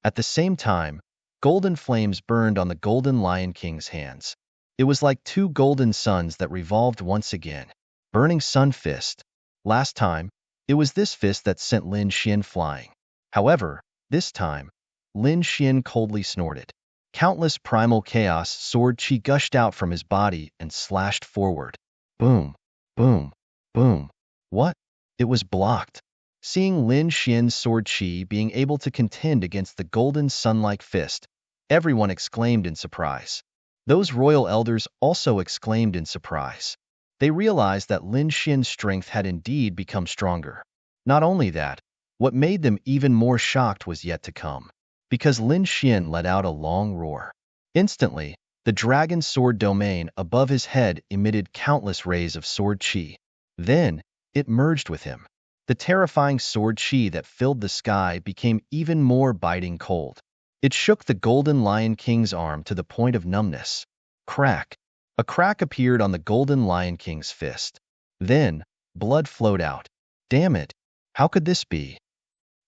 At the same time, golden flames burned on the Golden Lion King's hands. It was like 2 golden suns that revolved once again. Burning Sun Fist. Last time, it was this fist that sent Lin Xian flying. However, this time, Lin Xian coldly snorted. Countless primal chaos sword chi gushed out from his body and slashed forward. Boom, boom, boom. What? It was blocked. Seeing Lin Xian's sword chi being able to contend against the golden sun-like fist, everyone exclaimed in surprise. Those royal elders also exclaimed in surprise. They realized that Lin Xian's strength had indeed become stronger. Not only that, what made them even more shocked was yet to come. Because Lin Xian let out a long roar. Instantly, the dragon sword domain above his head emitted countless rays of sword chi. Then, it merged with him. The terrifying sword chi that filled the sky became even more biting cold. It shook the Golden Lion King's arm to the point of numbness. Crack! A crack appeared on the Golden Lion King's fist. Then, blood flowed out. Damn it! How could this be?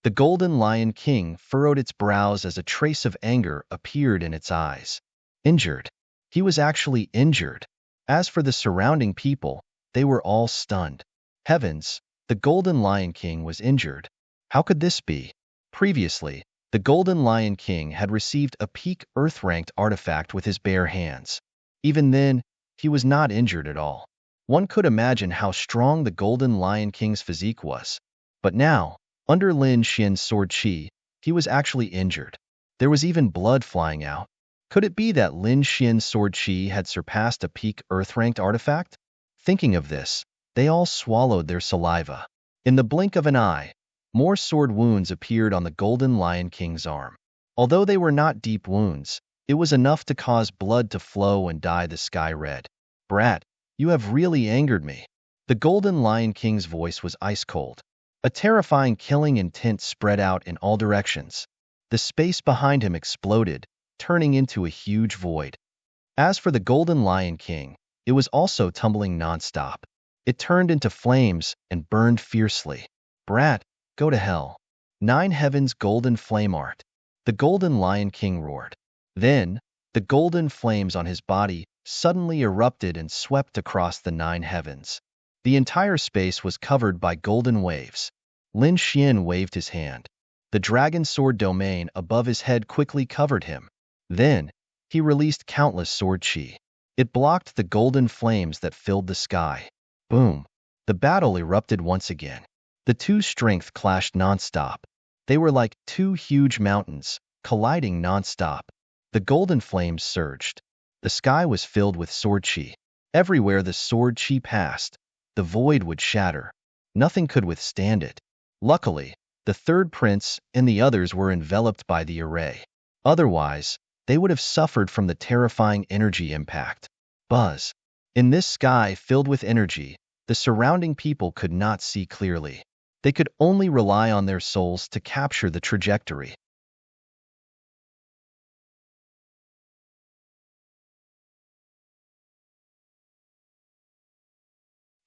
The Golden Lion King furrowed its brows as a trace of anger appeared in its eyes. Injured. He was actually injured. As for the surrounding people, they were all stunned. Heavens, the Golden Lion King was injured. How could this be? Previously, The Golden Lion King had received a peak Earth-ranked artifact with his bare hands. Even then, he was not injured at all. One could imagine how strong the Golden Lion King's physique was. But now, under Lin Xian's sword chi, he was actually injured. There was even blood flying out. Could it be that Lin Xian's sword chi had surpassed a peak Earth-ranked artifact? Thinking of this, they all swallowed their saliva. In the blink of an eye, more sword wounds appeared on the Golden Lion King's arm. Although they were not deep wounds, it was enough to cause blood to flow and dye the sky red. Brat, you have really angered me. The Golden Lion King's voice was ice cold. A terrifying killing intent spread out in all directions. The space behind him exploded, turning into a huge void. As for the Golden Lion King, it was also tumbling nonstop. It turned into flames and burned fiercely. Brat, go to hell. 9 heavens golden flame art. The Golden Lion King roared. Then, the golden flames on his body suddenly erupted and swept across the 9 heavens. The entire space was covered by golden waves. Lin Xian waved his hand. The dragon sword domain above his head quickly covered him. Then, he released countless sword chi. It blocked the golden flames that filled the sky. Boom! The battle erupted once again. The two strengths clashed nonstop. They were like two huge mountains, colliding nonstop. The golden flames surged. The sky was filled with sword chi. Everywhere the sword chi passed, the void would shatter. Nothing could withstand it. Luckily, the third prince and the others were enveloped by the array. Otherwise, they would have suffered from the terrifying energy impact. Buzz. In this sky filled with energy, the surrounding people could not see clearly. They could only rely on their souls to capture the trajectory.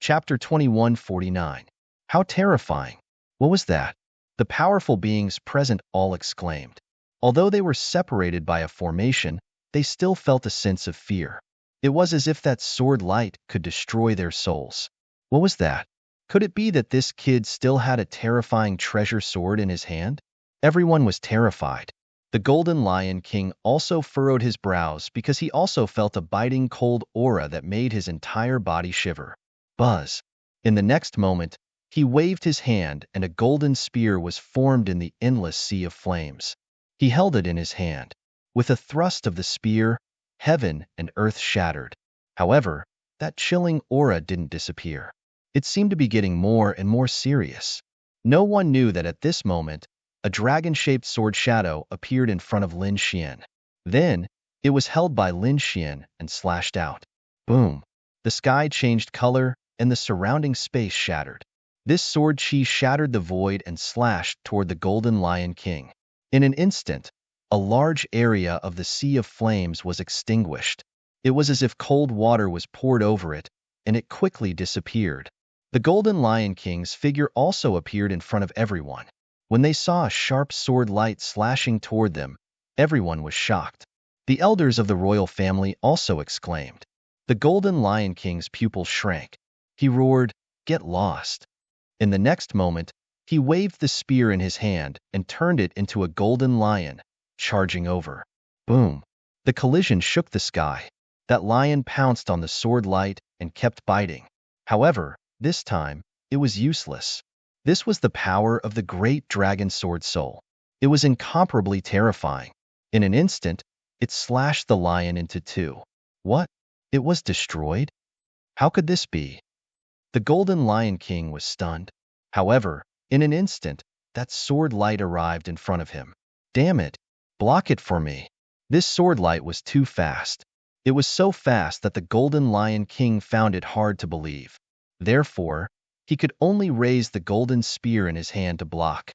Chapter 2149. How terrifying! What was that? The powerful beings present all exclaimed. Although they were separated by a formation, they still felt a sense of fear. It was as if that sword light could destroy their souls. What was that? Could it be that this kid still had a terrifying treasure sword in his hand? Everyone was terrified. The Golden Lion King also furrowed his brows because he also felt a biting cold aura that made his entire body shiver. Buzz. In the next moment, he waved his hand and a golden spear was formed in the endless sea of flames. He held it in his hand. With a thrust of the spear, heaven and earth shattered. However, that chilling aura didn't disappear. It seemed to be getting more and more serious. No one knew that at this moment, a dragon-shaped sword shadow appeared in front of Lin Xian. Then, it was held by Lin Xian and slashed out. Boom! The sky changed color and the surrounding space shattered. This sword chi shattered the void and slashed toward the Golden Lion King. In an instant, a large area of the sea of flames was extinguished. It was as if cold water was poured over it, and it quickly disappeared. The Golden Lion King's figure also appeared in front of everyone. When they saw a sharp sword light slashing toward them, everyone was shocked. The elders of the royal family also exclaimed. The Golden Lion King's pupils shrank. He roared, "Get lost!" In the next moment, he waved the spear in his hand and turned it into a golden lion, charging over. Boom! The collision shook the sky. That lion pounced on the sword light and kept biting. However, this time, it was useless. This was the power of the great dragon sword soul. It was incomparably terrifying. In an instant, it slashed the lion into two. What? It was destroyed? How could this be? The Golden Lion King was stunned. However, in an instant, that sword light arrived in front of him. Damn it! Block it for me! This sword light was too fast. It was so fast that the Golden Lion King found it hard to believe. Therefore, he could only raise the golden spear in his hand to block.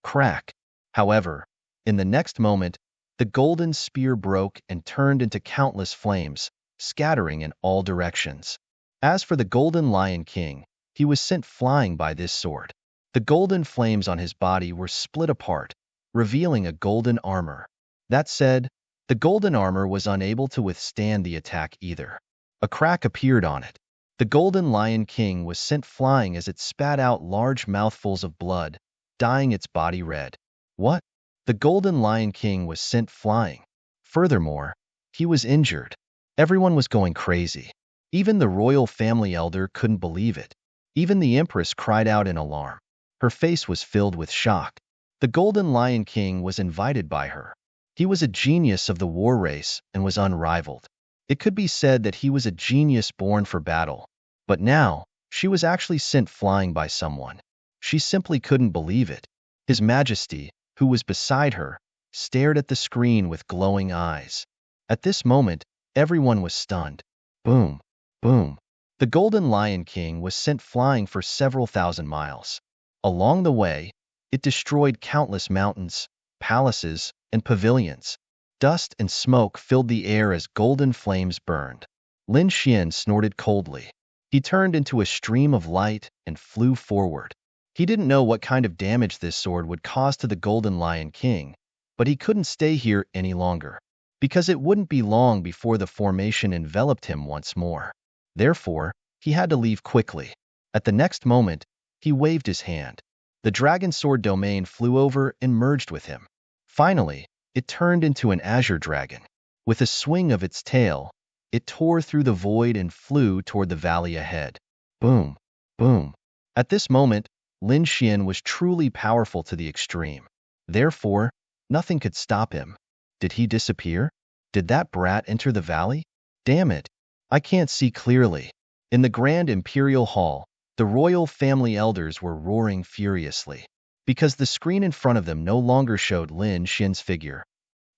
Crack! However, in the next moment, the golden spear broke and turned into countless flames, scattering in all directions. As for the Golden Lion King, he was sent flying by this sword. The golden flames on his body were split apart, revealing a golden armor. That said, the golden armor was unable to withstand the attack either. A crack appeared on it. The Golden Lion King was sent flying as it spat out large mouthfuls of blood, dyeing its body red. What? The Golden Lion King was sent flying. Furthermore, he was injured. Everyone was going crazy. Even the royal family elder couldn't believe it. Even the empress cried out in alarm. Her face was filled with shock. The Golden Lion King was invited by her. He was a genius of the war race and was unrivaled. It could be said that he was a genius born for battle. But now, she was actually sent flying by someone. She simply couldn't believe it. His Majesty, who was beside her, stared at the screen with glowing eyes. At this moment, everyone was stunned. Boom, boom. The Golden Lion King was sent flying for several thousand miles. Along the way, it destroyed countless mountains, palaces, and pavilions. Dust and smoke filled the air as golden flames burned. Lin Xian snorted coldly. He turned into a stream of light and flew forward. He didn't know what kind of damage this sword would cause to the Golden Lion King, but he couldn't stay here any longer, because it wouldn't be long before the formation enveloped him once more. Therefore, he had to leave quickly. At the next moment, he waved his hand. The dragon sword domain flew over and merged with him. Finally, it turned into an azure dragon. With a swing of its tail, it tore through the void and flew toward the valley ahead. Boom, boom. At this moment, Lin Xian was truly powerful to the extreme. Therefore, nothing could stop him. Did he disappear? Did that brat enter the valley? Damn it, I can't see clearly. In the Grand Imperial Hall, the royal family elders were roaring furiously. Because the screen in front of them no longer showed Lin Xian's figure.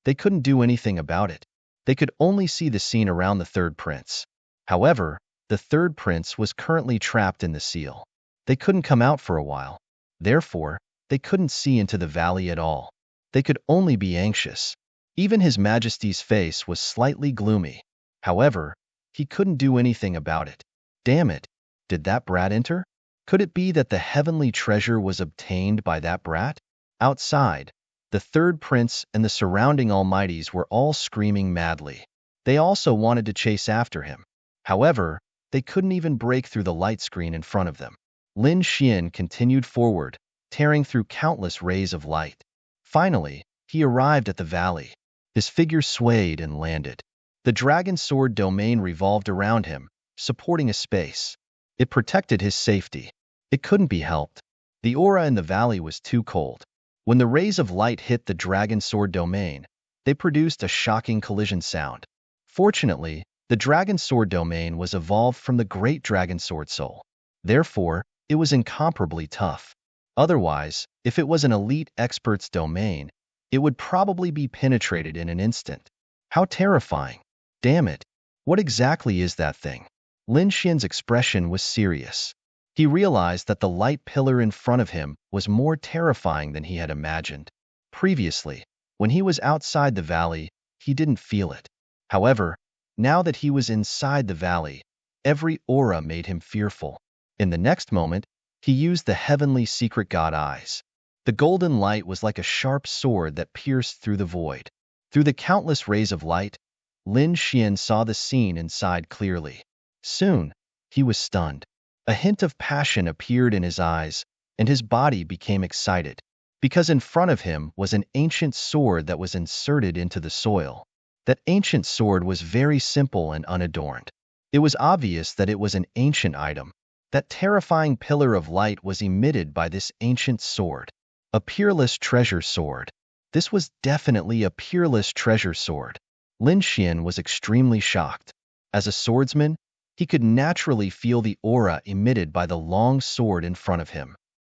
They couldn't do anything about it. They could only see the scene around the third prince. However, the third prince was currently trapped in the seal. They couldn't come out for a while. Therefore, they couldn't see into the valley at all. They could only be anxious. Even His Majesty's face was slightly gloomy. However, he couldn't do anything about it. Damn it, did that brat enter? Could it be that the heavenly treasure was obtained by that brat? Outside, the third prince and the surrounding almighties were all screaming madly. They also wanted to chase after him. However, they couldn't even break through the light screen in front of them. Lin Xian continued forward, tearing through countless rays of light. Finally, he arrived at the valley. His figure swayed and landed. The dragon sword domain revolved around him, supporting a space. It protected his safety. It couldn't be helped. The aura in the valley was too cold. When the rays of light hit the dragon sword domain, they produced a shocking collision sound. Fortunately, the dragon sword domain was evolved from the great dragon sword soul. Therefore, it was incomparably tough. Otherwise, if it was an elite expert's domain, it would probably be penetrated in an instant. How terrifying. Damn it. What exactly is that thing? Lin Xian's expression was serious. He realized that the light pillar in front of him was more terrifying than he had imagined. Previously, when he was outside the valley, he didn't feel it. However, now that he was inside the valley, every aura made him fearful. In the next moment, he used the heavenly secret god eyes. The golden light was like a sharp sword that pierced through the void. Through the countless rays of light, Lin Xian saw the scene inside clearly. Soon, he was stunned. A hint of passion appeared in his eyes, and his body became excited, because in front of him was an ancient sword that was inserted into the soil. That ancient sword was very simple and unadorned. It was obvious that it was an ancient item. That terrifying pillar of light was emitted by this ancient sword. A peerless treasure sword. This was definitely a peerless treasure sword. Lin Xian was extremely shocked. As a swordsman, he could naturally feel the aura emitted by the long sword in front of him.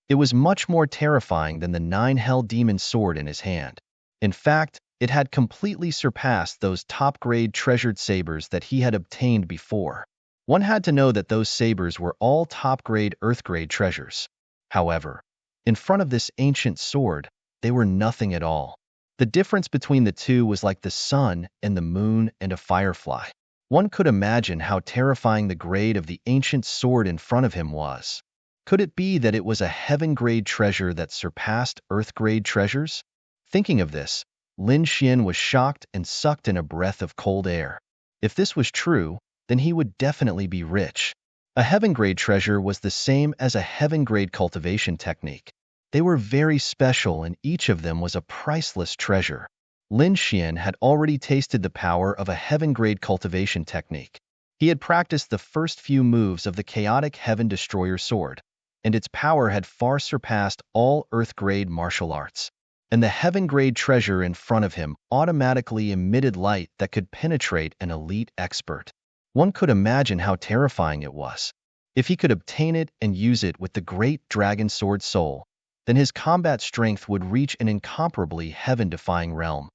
It was much more terrifying than the 9 Hell Demon sword in his hand. In fact, it had completely surpassed those top-grade treasured sabers that he had obtained before. One had to know that those sabers were all top-grade earth-grade treasures. However, in front of this ancient sword, they were nothing at all. The difference between the two was like the sun and the moon and a firefly. One could imagine how terrifying the grade of the ancient sword in front of him was. Could it be that it was a heaven-grade treasure that surpassed earth-grade treasures? Thinking of this, Lin Xian was shocked and sucked in a breath of cold air. If this was true, then he would definitely be rich. A heaven-grade treasure was the same as a heaven-grade cultivation technique. They were very special, and each of them was a priceless treasure. Lin Xian had already tasted the power of a heaven-grade cultivation technique. He had practiced the first few moves of the chaotic Heaven Destroyer sword, and its power had far surpassed all Earth-grade martial arts. And the heaven-grade treasure in front of him automatically emitted light that could penetrate an elite expert. One could imagine how terrifying it was. If he could obtain it and use it with the great dragon sword soul, then his combat strength would reach an incomparably heaven-defying realm.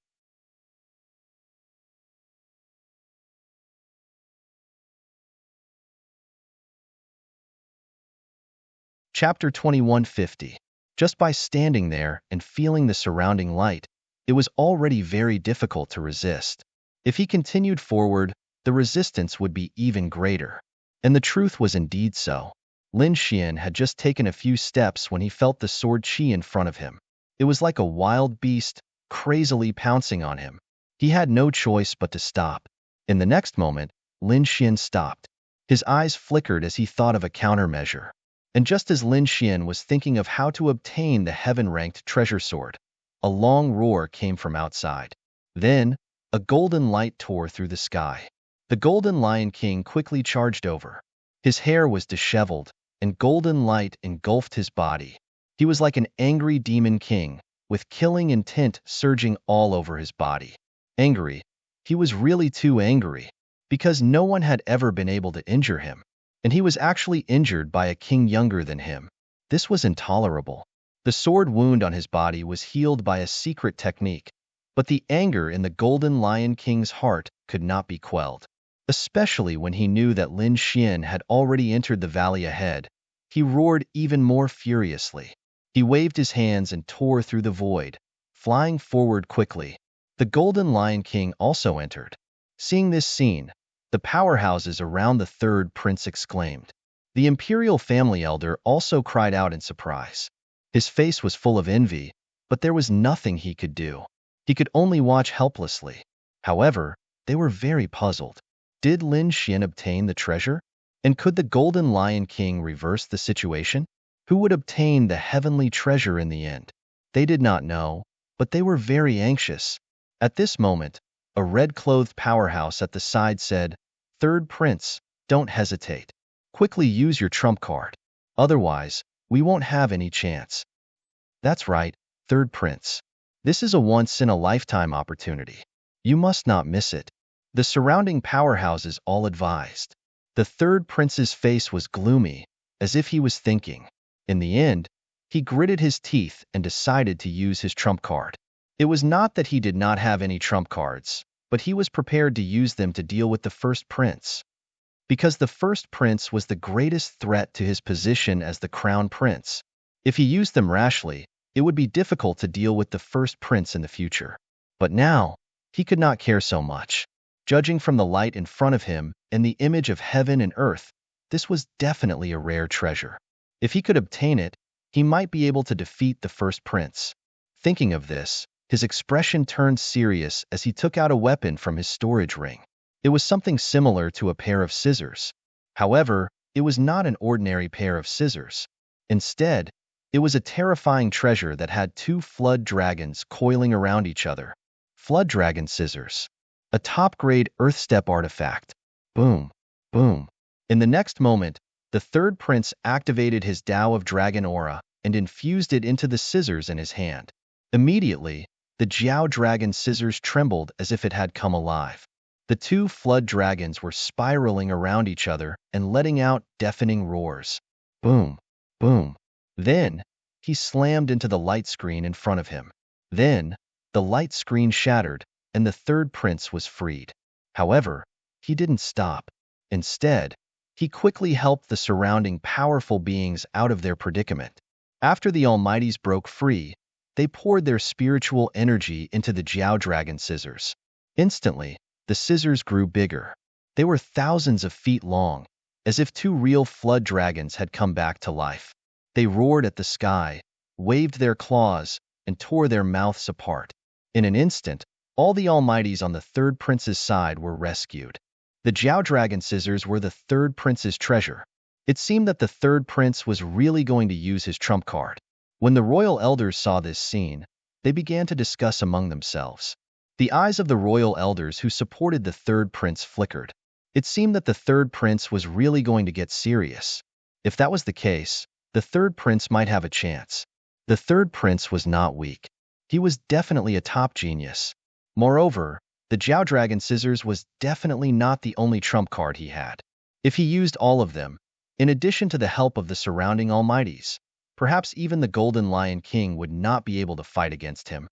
Chapter 2150. Just by standing there and feeling the surrounding light, it was already very difficult to resist. If he continued forward, the resistance would be even greater. And the truth was indeed so. Lin Xian had just taken a few steps when he felt the sword chi in front of him. It was like a wild beast, crazily pouncing on him. He had no choice but to stop. In the next moment, Lin Xian stopped. His eyes flickered as he thought of a countermeasure. And just as Lin Xian was thinking of how to obtain the heaven-ranked treasure sword, a long roar came from outside. Then, a golden light tore through the sky. The Golden Lion King quickly charged over. His hair was disheveled, and golden light engulfed his body. He was like an angry demon king, with killing intent surging all over his body. Angry. He was really too angry, because no one had ever been able to injure him. And he was actually injured by a king younger than him. This was intolerable. The sword wound on his body was healed by a secret technique, but the anger in the Golden Lion King's heart could not be quelled. Especially when he knew that Lin Xian had already entered the valley ahead, he roared even more furiously. He waved his hands and tore through the void, flying forward quickly. The Golden Lion King also entered. Seeing this scene, the powerhouses around the third prince exclaimed. The imperial family elder also cried out in surprise. His face was full of envy, but there was nothing he could do. He could only watch helplessly. However, they were very puzzled. Did Lin Xian obtain the treasure? And could the Golden Lion King reverse the situation? Who would obtain the heavenly treasure in the end? They did not know, but they were very anxious. At this moment, a red-clothed powerhouse at the side said, "Third Prince, don't hesitate. Quickly use your trump card. Otherwise, we won't have any chance." That's right, Third Prince. This is a once-in-a-lifetime opportunity. You must not miss it. The surrounding powerhouses all advised. The Third Prince's face was gloomy, as if he was thinking. In the end, he gritted his teeth and decided to use his trump card. It was not that he did not have any trump cards, but he was prepared to use them to deal with the first prince. Because the first prince was the greatest threat to his position as the crown prince. If he used them rashly, it would be difficult to deal with the first prince in the future. But now, he could not care so much. Judging from the light in front of him and the image of heaven and earth, this was definitely a rare treasure. If he could obtain it, he might be able to defeat the first prince. Thinking of this, his expression turned serious as he took out a weapon from his storage ring. It was something similar to a pair of scissors. However, it was not an ordinary pair of scissors. Instead, it was a terrifying treasure that had two flood dragons coiling around each other. Flood dragon scissors. A top-grade Earth-step artifact. Boom, boom. In the next moment, the third prince activated his Tao of Dragon aura and infused it into the scissors in his hand. Immediately, the Jiao Dragon scissors trembled as if it had come alive. The two flood dragons were spiraling around each other and letting out deafening roars. Boom, boom. Then, he slammed into the light screen in front of him. Then, the light screen shattered, and the third prince was freed. However, he didn't stop. Instead, he quickly helped the surrounding powerful beings out of their predicament. After the Almighties broke free, they poured their spiritual energy into the Jiao Dragon scissors. Instantly, the scissors grew bigger. They were thousands of feet long, as if two real flood dragons had come back to life. They roared at the sky, waved their claws, and tore their mouths apart. In an instant, all the Almighties on the third prince's side were rescued. The Jiao Dragon scissors were the third prince's treasure. It seemed that the third prince was really going to use his trump card. When the royal elders saw this scene, they began to discuss among themselves. The eyes of the royal elders who supported the third prince flickered. It seemed that the third prince was really going to get serious. If that was the case, the third prince might have a chance. The third prince was not weak. He was definitely a top genius. Moreover, the Jiao Dragon Scissors was definitely not the only trump card he had. If he used all of them, in addition to the help of the surrounding almighties, perhaps even the Golden Lion King would not be able to fight against him.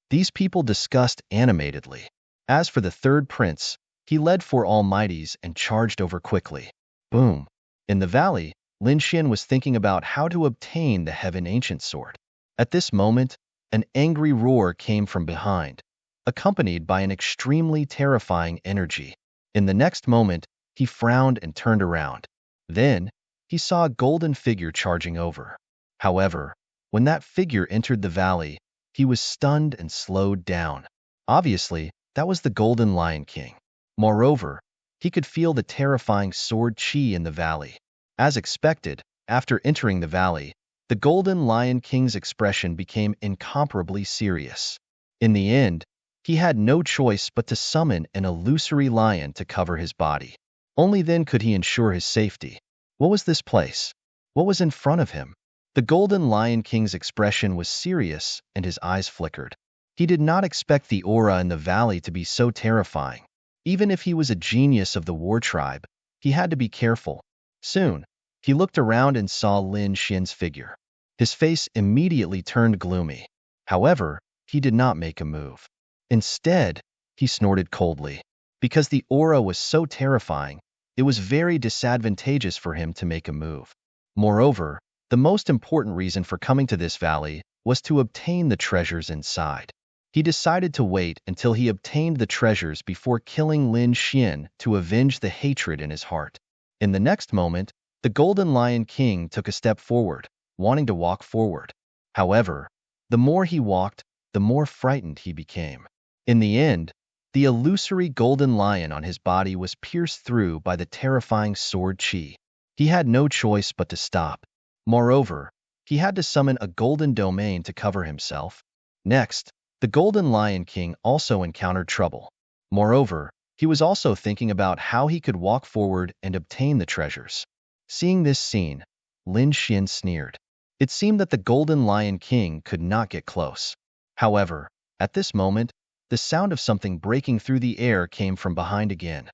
These people discussed animatedly. As for the third prince, he led 4 almighties and charged over quickly. Boom! In the valley, Lin Xian was thinking about how to obtain the Heaven Ancient Sword. At this moment, an angry roar came from behind, accompanied by an extremely terrifying energy. In the next moment, he frowned and turned around. Then, he saw a golden figure charging over. However, when that figure entered the valley, he was stunned and slowed down. Obviously, that was the Golden Lion King. Moreover, he could feel the terrifying sword chi in the valley. As expected, after entering the valley, the Golden Lion King's expression became incomparably serious. In the end, he had no choice but to summon an illusory lion to cover his body. Only then could he ensure his safety. What was this place? What was in front of him? The Golden Lion King's expression was serious and his eyes flickered. He did not expect the aura in the valley to be so terrifying. Even if he was a genius of the war tribe, he had to be careful. Soon, he looked around and saw Lin Xian's figure. His face immediately turned gloomy. However, he did not make a move. Instead, he snorted coldly. Because the aura was so terrifying, it was very disadvantageous for him to make a move. Moreover, the most important reason for coming to this valley was to obtain the treasures inside. He decided to wait until he obtained the treasures before killing Lin Xian to avenge the hatred in his heart. In the next moment, the Golden Lion King took a step forward, wanting to walk forward. However, the more he walked, the more frightened he became. In the end, the illusory golden lion on his body was pierced through by the terrifying sword chi. He had no choice but to stop. Moreover, he had to summon a golden domain to cover himself. Next, the Golden Lion King also encountered trouble. Moreover, he was also thinking about how he could walk forward and obtain the treasures. Seeing this scene, Lin Xian sneered. It seemed that the Golden Lion King could not get close. However, at this moment, the sound of something breaking through the air came from behind again.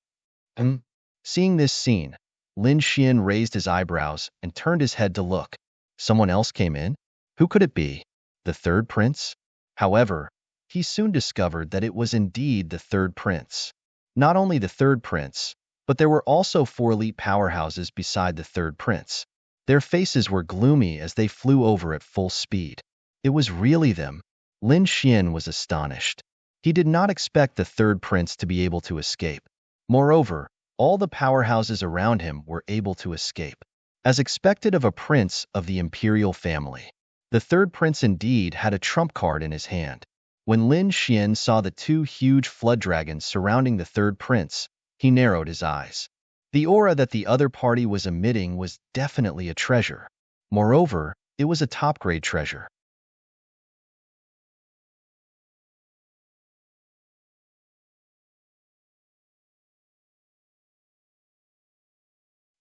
Seeing this scene, Lin Xian raised his eyebrows and turned his head to look. Someone else came in? Who could it be? The third prince? However, he soon discovered that it was indeed the third prince. Not only the third prince, but there were also 4 elite powerhouses beside the third prince. Their faces were gloomy as they flew over at full speed. It was really them. Lin Xian was astonished. He did not expect the third prince to be able to escape. Moreover, all the powerhouses around him were able to escape. As expected of a prince of the imperial family, the third prince indeed had a trump card in his hand. When Lin Xian saw the 2 huge flood dragons surrounding the third prince, he narrowed his eyes. The aura that the other party was emitting was definitely a treasure. Moreover, it was a top-grade treasure.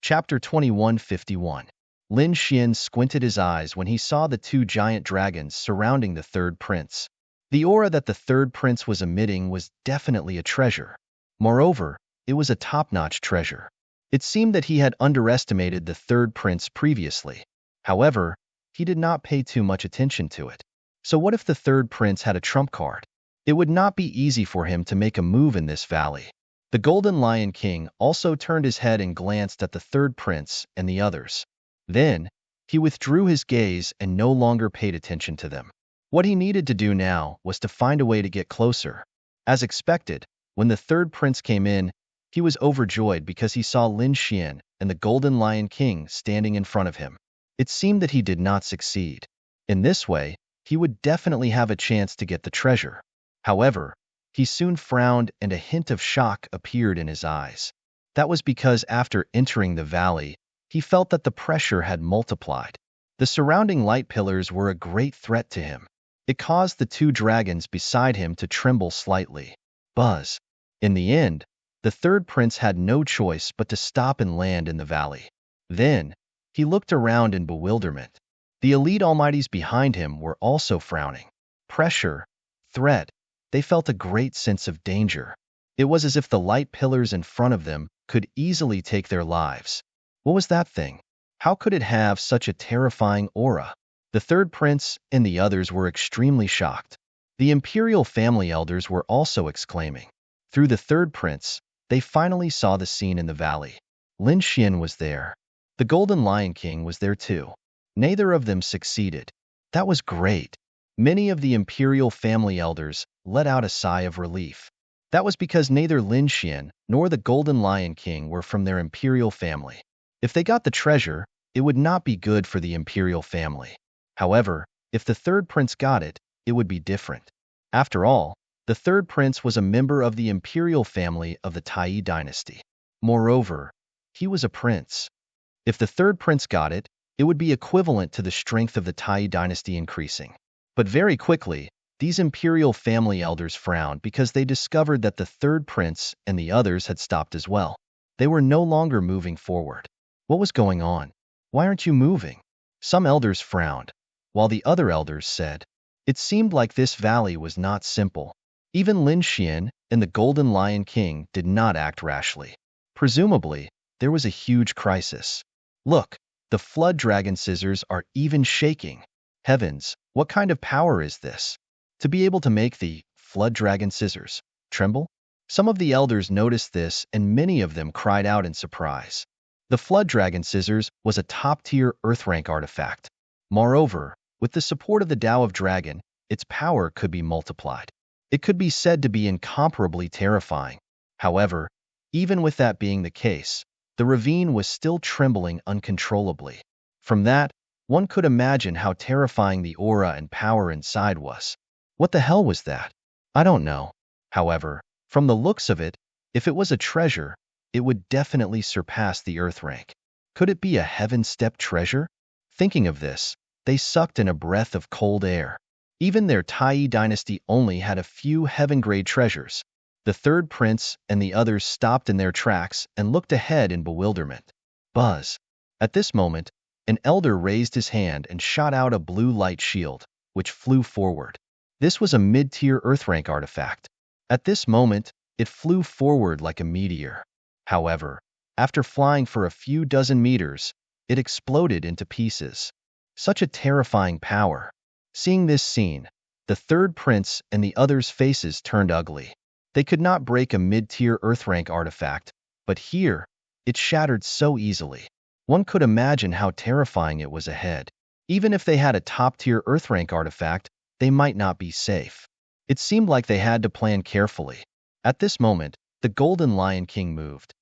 Chapter 2151. Lin Xian squinted his eyes when he saw the 2 giant dragons surrounding the third prince. The aura that the third prince was emitting was definitely a treasure. Moreover, it was a top-notch treasure. It seemed that he had underestimated the third prince previously. However, he did not pay too much attention to it. So what if the third prince had a trump card? It would not be easy for him to make a move in this valley. The Golden Lion King also turned his head and glanced at the third prince and the others. Then, he withdrew his gaze and no longer paid attention to them. What he needed to do now was to find a way to get closer. As expected, when the third prince came in, he was overjoyed because he saw Lin Xian and the Golden Lion King standing in front of him. It seemed that he did not succeed. In this way, he would definitely have a chance to get the treasure. However, he soon frowned and a hint of shock appeared in his eyes. That was because after entering the valley, he felt that the pressure had multiplied. The surrounding light pillars were a great threat to him. It caused the two dragons beside him to tremble slightly. Buzz. In the end, the third prince had no choice but to stop and land in the valley. Then, he looked around in bewilderment. The elite almighties behind him were also frowning. Pressure, threat, they felt a great sense of danger. It was as if the light pillars in front of them could easily take their lives. What was that thing? How could it have such a terrifying aura? The third prince and the others were extremely shocked. The imperial family elders were also exclaiming. Through the third prince, they finally saw the scene in the valley. Lin Xian was there. The Golden Lion King was there too. Neither of them succeeded. That was great. Many of the imperial family elders let out a sigh of relief. That was because neither Lin Xian nor the Golden Lion King were from their imperial family. If they got the treasure, it would not be good for the imperial family. However, if the third prince got it, it would be different. After all, the third prince was a member of the imperial family of the Tai dynasty. Moreover, he was a prince. If the third prince got it, it would be equivalent to the strength of the Tai dynasty increasing. But very quickly, these imperial family elders frowned because they discovered that the third prince and the others had stopped as well. They were no longer moving forward. What was going on? Why aren't you moving? Some elders frowned, while the other elders said, it seemed like this valley was not simple. Even Lin Xian and the Golden Lion King did not act rashly. Presumably, there was a huge crisis. Look, the flood dragon scissors are even shaking. Heavens, what kind of power is this? To be able to make the flood dragon scissors tremble? Some of the elders noticed this and many of them cried out in surprise. The flood dragon scissors was a top-tier earth rank artifact. Moreover, with the support of the Tao of Dragon, its power could be multiplied. It could be said to be incomparably terrifying. However, even with that being the case, the ravine was still trembling uncontrollably. From that, one could imagine how terrifying the aura and power inside was. What the hell was that? I don't know. However, from the looks of it, if it was a treasure, it would definitely surpass the earth rank. Could it be a heaven-step treasure? Thinking of this, they sucked in a breath of cold air. Even their Tai dynasty only had a few heaven-grade treasures. The third prince and the others stopped in their tracks and looked ahead in bewilderment. Buzz. At this moment, an elder raised his hand and shot out a blue light shield, which flew forward. This was a mid-tier earth rank artifact. At this moment, it flew forward like a meteor. However, after flying for a few dozen meters, it exploded into pieces. Such a terrifying power. Seeing this scene, the third prince and the others' faces turned ugly. They could not break a mid-tier earth rank artifact, but here, it shattered so easily. One could imagine how terrifying it was ahead. Even if they had a top-tier earth rank artifact, they might not be safe. It seemed like they had to plan carefully. At this moment, the Golden Lion King moved.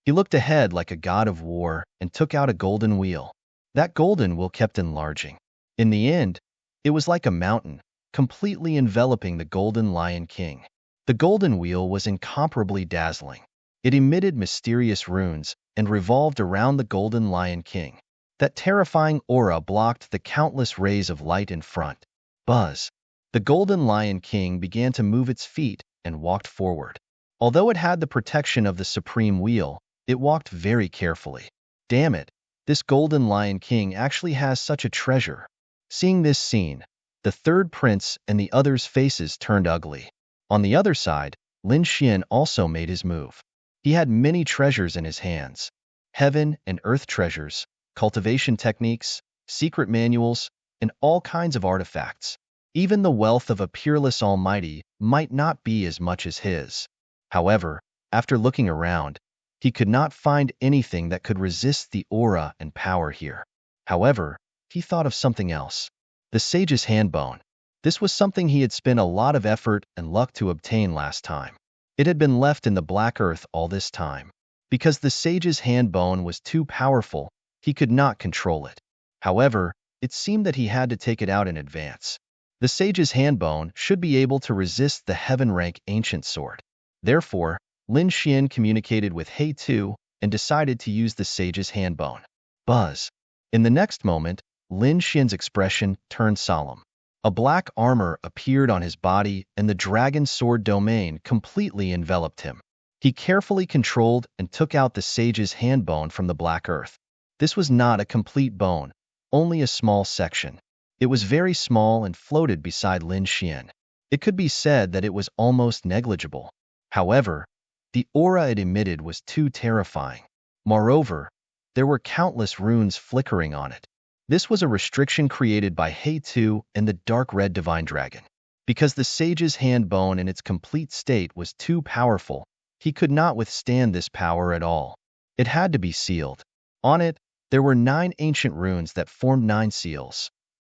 He looked ahead like a god of war and took out a golden wheel. That golden wheel kept enlarging. In the end, it was like a mountain, completely enveloping the Golden Lion King. The golden wheel was incomparably dazzling. It emitted mysterious runes and revolved around the Golden Lion King. That terrifying aura blocked the countless rays of light in front. Buzz. The Golden Lion King began to move its feet and walked forward. Although it had the protection of the Supreme Wheel, it walked very carefully. Damn it, this Golden Lion King actually has such a treasure. Seeing this scene, the third prince and the others' faces turned ugly. On the other side, Lin Xian also made his move. He had many treasures in his hands. Heaven and earth treasures, cultivation techniques, secret manuals, and all kinds of artifacts. Even the wealth of a peerless almighty might not be as much as his. However, after looking around, he could not find anything that could resist the aura and power here. However, he thought of something else. The sage's handbone. This was something he had spent a lot of effort and luck to obtain last time. It had been left in the black earth all this time. Because the sage's handbone was too powerful, he could not control it. However, it seemed that he had to take it out in advance. The sage's handbone should be able to resist the heaven-rank ancient sword. Therefore, Lin Xian communicated with He Tu and decided to use the sage's handbone. Buzz. In the next moment, Lin Xian's expression turned solemn. A black armor appeared on his body, and the dragon sword domain completely enveloped him. He carefully controlled and took out the sage's hand bone from the black earth. This was not a complete bone, only a small section. It was very small and floated beside Lin Xian. It could be said that it was almost negligible. However, the aura it emitted was too terrifying. Moreover, there were countless runes flickering on it. This was a restriction created by He-Tu and the dark red divine dragon. Because the sage's hand bone in its complete state was too powerful, he could not withstand this power at all. It had to be sealed. On it, there were 9 ancient runes that formed 9 seals.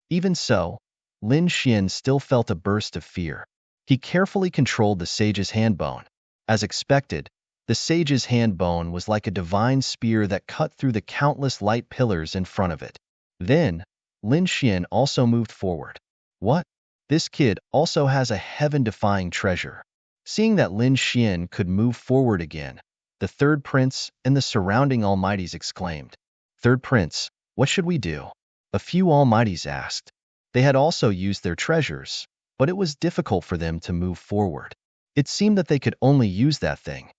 Even so, Lin Xian still felt a burst of fear. He carefully controlled the sage's hand bone. As expected, the sage's hand bone was like a divine spear that cut through the countless light pillars in front of it. Then, Lin Xian also moved forward. What? This kid also has a heaven-defying treasure. Seeing that Lin Xian could move forward again, the third prince and the surrounding almighties exclaimed. Third prince, what should we do? A few almighties asked. They had also used their treasures, but it was difficult for them to move forward. It seemed that they could only use that thing.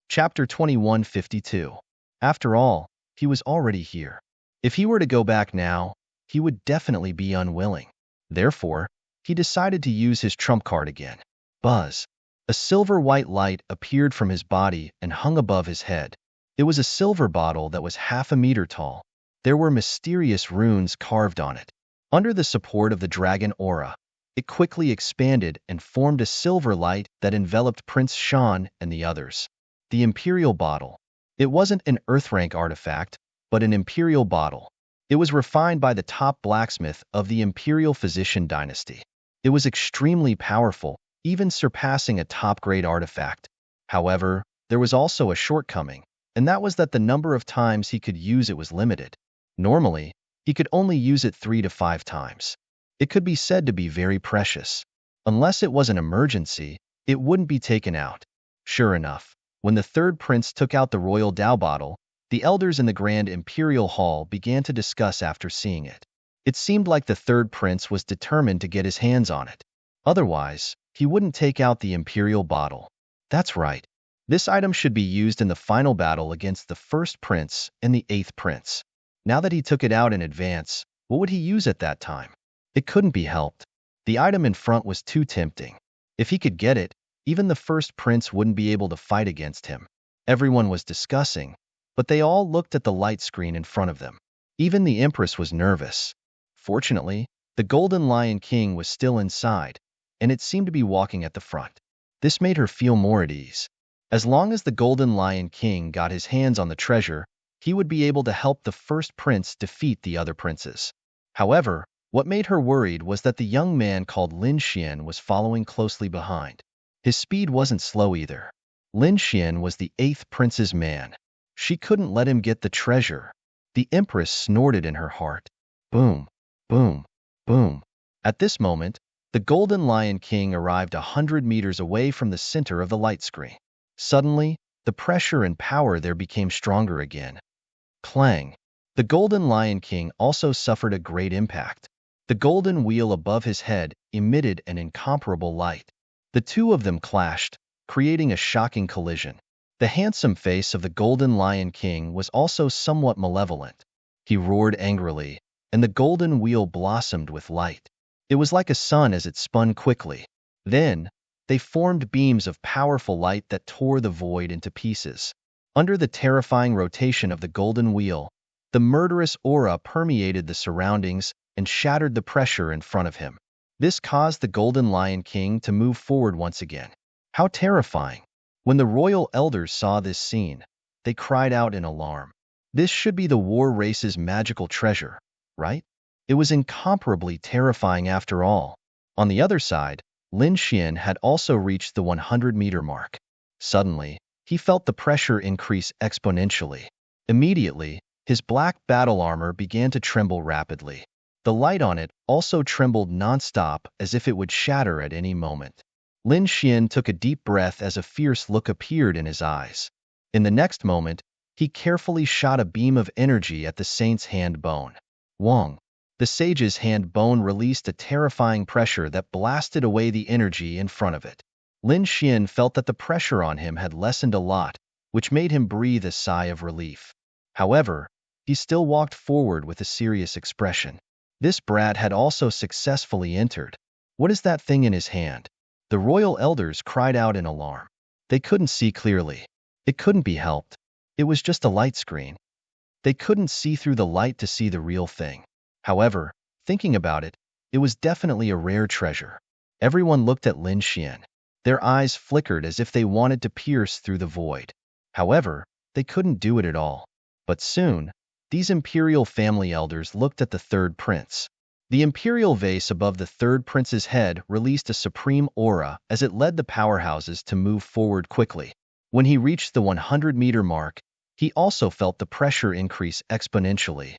Chapter 2152. After all, he was already here. If he were to go back now, he would definitely be unwilling. Therefore, he decided to use his trump card again. Buzz. A silver-white light appeared from his body and hung above his head. It was a silver bottle that was half a meter tall. There were mysterious runes carved on it. Under the support of the dragon aura, it quickly expanded and formed a silver light that enveloped Prince Shan and the others. The imperial bottle. It wasn't an earth-rank artifact, but an imperial bottle. It was refined by the top blacksmith of the imperial physician dynasty. It was extremely powerful, even surpassing a top-grade artifact. However, there was also a shortcoming, and that was that the number of times he could use it was limited. Normally, he could only use it 3 to 5 times. It could be said to be very precious. Unless it was an emergency, it wouldn't be taken out. Sure enough, when the third prince took out the royal Dao bottle, the elders in the Grand Imperial Hall began to discuss after seeing it. It seemed like the third prince was determined to get his hands on it. Otherwise, he wouldn't take out the imperial bottle. That's right. This item should be used in the final battle against the first prince and the 8th prince. Now that he took it out in advance, what would he use at that time? It couldn't be helped. The item in front was too tempting. If he could get it, even the first prince wouldn't be able to fight against him. Everyone was discussing, but they all looked at the light screen in front of them. Even the empress was nervous. Fortunately, the Golden Lion King was still inside, and it seemed to be walking at the front. This made her feel more at ease. As long as the Golden Lion King got his hands on the treasure, he would be able to help the first prince defeat the other princes. However, what made her worried was that the young man called Lin Xian was following closely behind. His speed wasn't slow either. Lin Xian was the 8th prince's man. She couldn't let him get the treasure. The empress snorted in her heart. Boom, boom, boom. At this moment, the Golden Lion King arrived 100 meters away from the center of the light screen. Suddenly, the pressure and power there became stronger again. Clang. The Golden Lion King also suffered a great impact. The golden wheel above his head emitted an incomparable light. The two of them clashed, creating a shocking collision. The handsome face of the Golden Lion King was also somewhat malevolent. He roared angrily, and the golden wheel blossomed with light. It was like a sun as it spun quickly. Then, they formed beams of powerful light that tore the void into pieces. Under the terrifying rotation of the golden wheel, the murderous aura permeated the surroundings and shattered the pressure in front of him. This caused the Golden Lion King to move forward once again. How terrifying! When the royal elders saw this scene, they cried out in alarm. This should be the war race's magical treasure, right? It was incomparably terrifying after all. On the other side, Lin Xian had also reached the 100-meter mark. Suddenly, he felt the pressure increase exponentially. Immediately, his black battle armor began to tremble rapidly. The light on it also trembled non-stop as if it would shatter at any moment. Lin Xian took a deep breath as a fierce look appeared in his eyes. In the next moment, he carefully shot a beam of energy at the saint's hand bone. Wong. The sage's hand bone released a terrifying pressure that blasted away the energy in front of it. Lin Xian felt that the pressure on him had lessened a lot, which made him breathe a sigh of relief. However, he still walked forward with a serious expression. This brat had also successfully entered. What is that thing in his hand? The royal elders cried out in alarm. They couldn't see clearly. It couldn't be helped. It was just a light screen. They couldn't see through the light to see the real thing. However, thinking about it, it was definitely a rare treasure. Everyone looked at Lin Xian. Their eyes flickered as if they wanted to pierce through the void. However, they couldn't do it at all. But soon, these imperial family elders looked at the third prince. The imperial vase above the third prince's head released a supreme aura as it led the powerhouses to move forward quickly. When he reached the 100-meter mark, he also felt the pressure increase exponentially.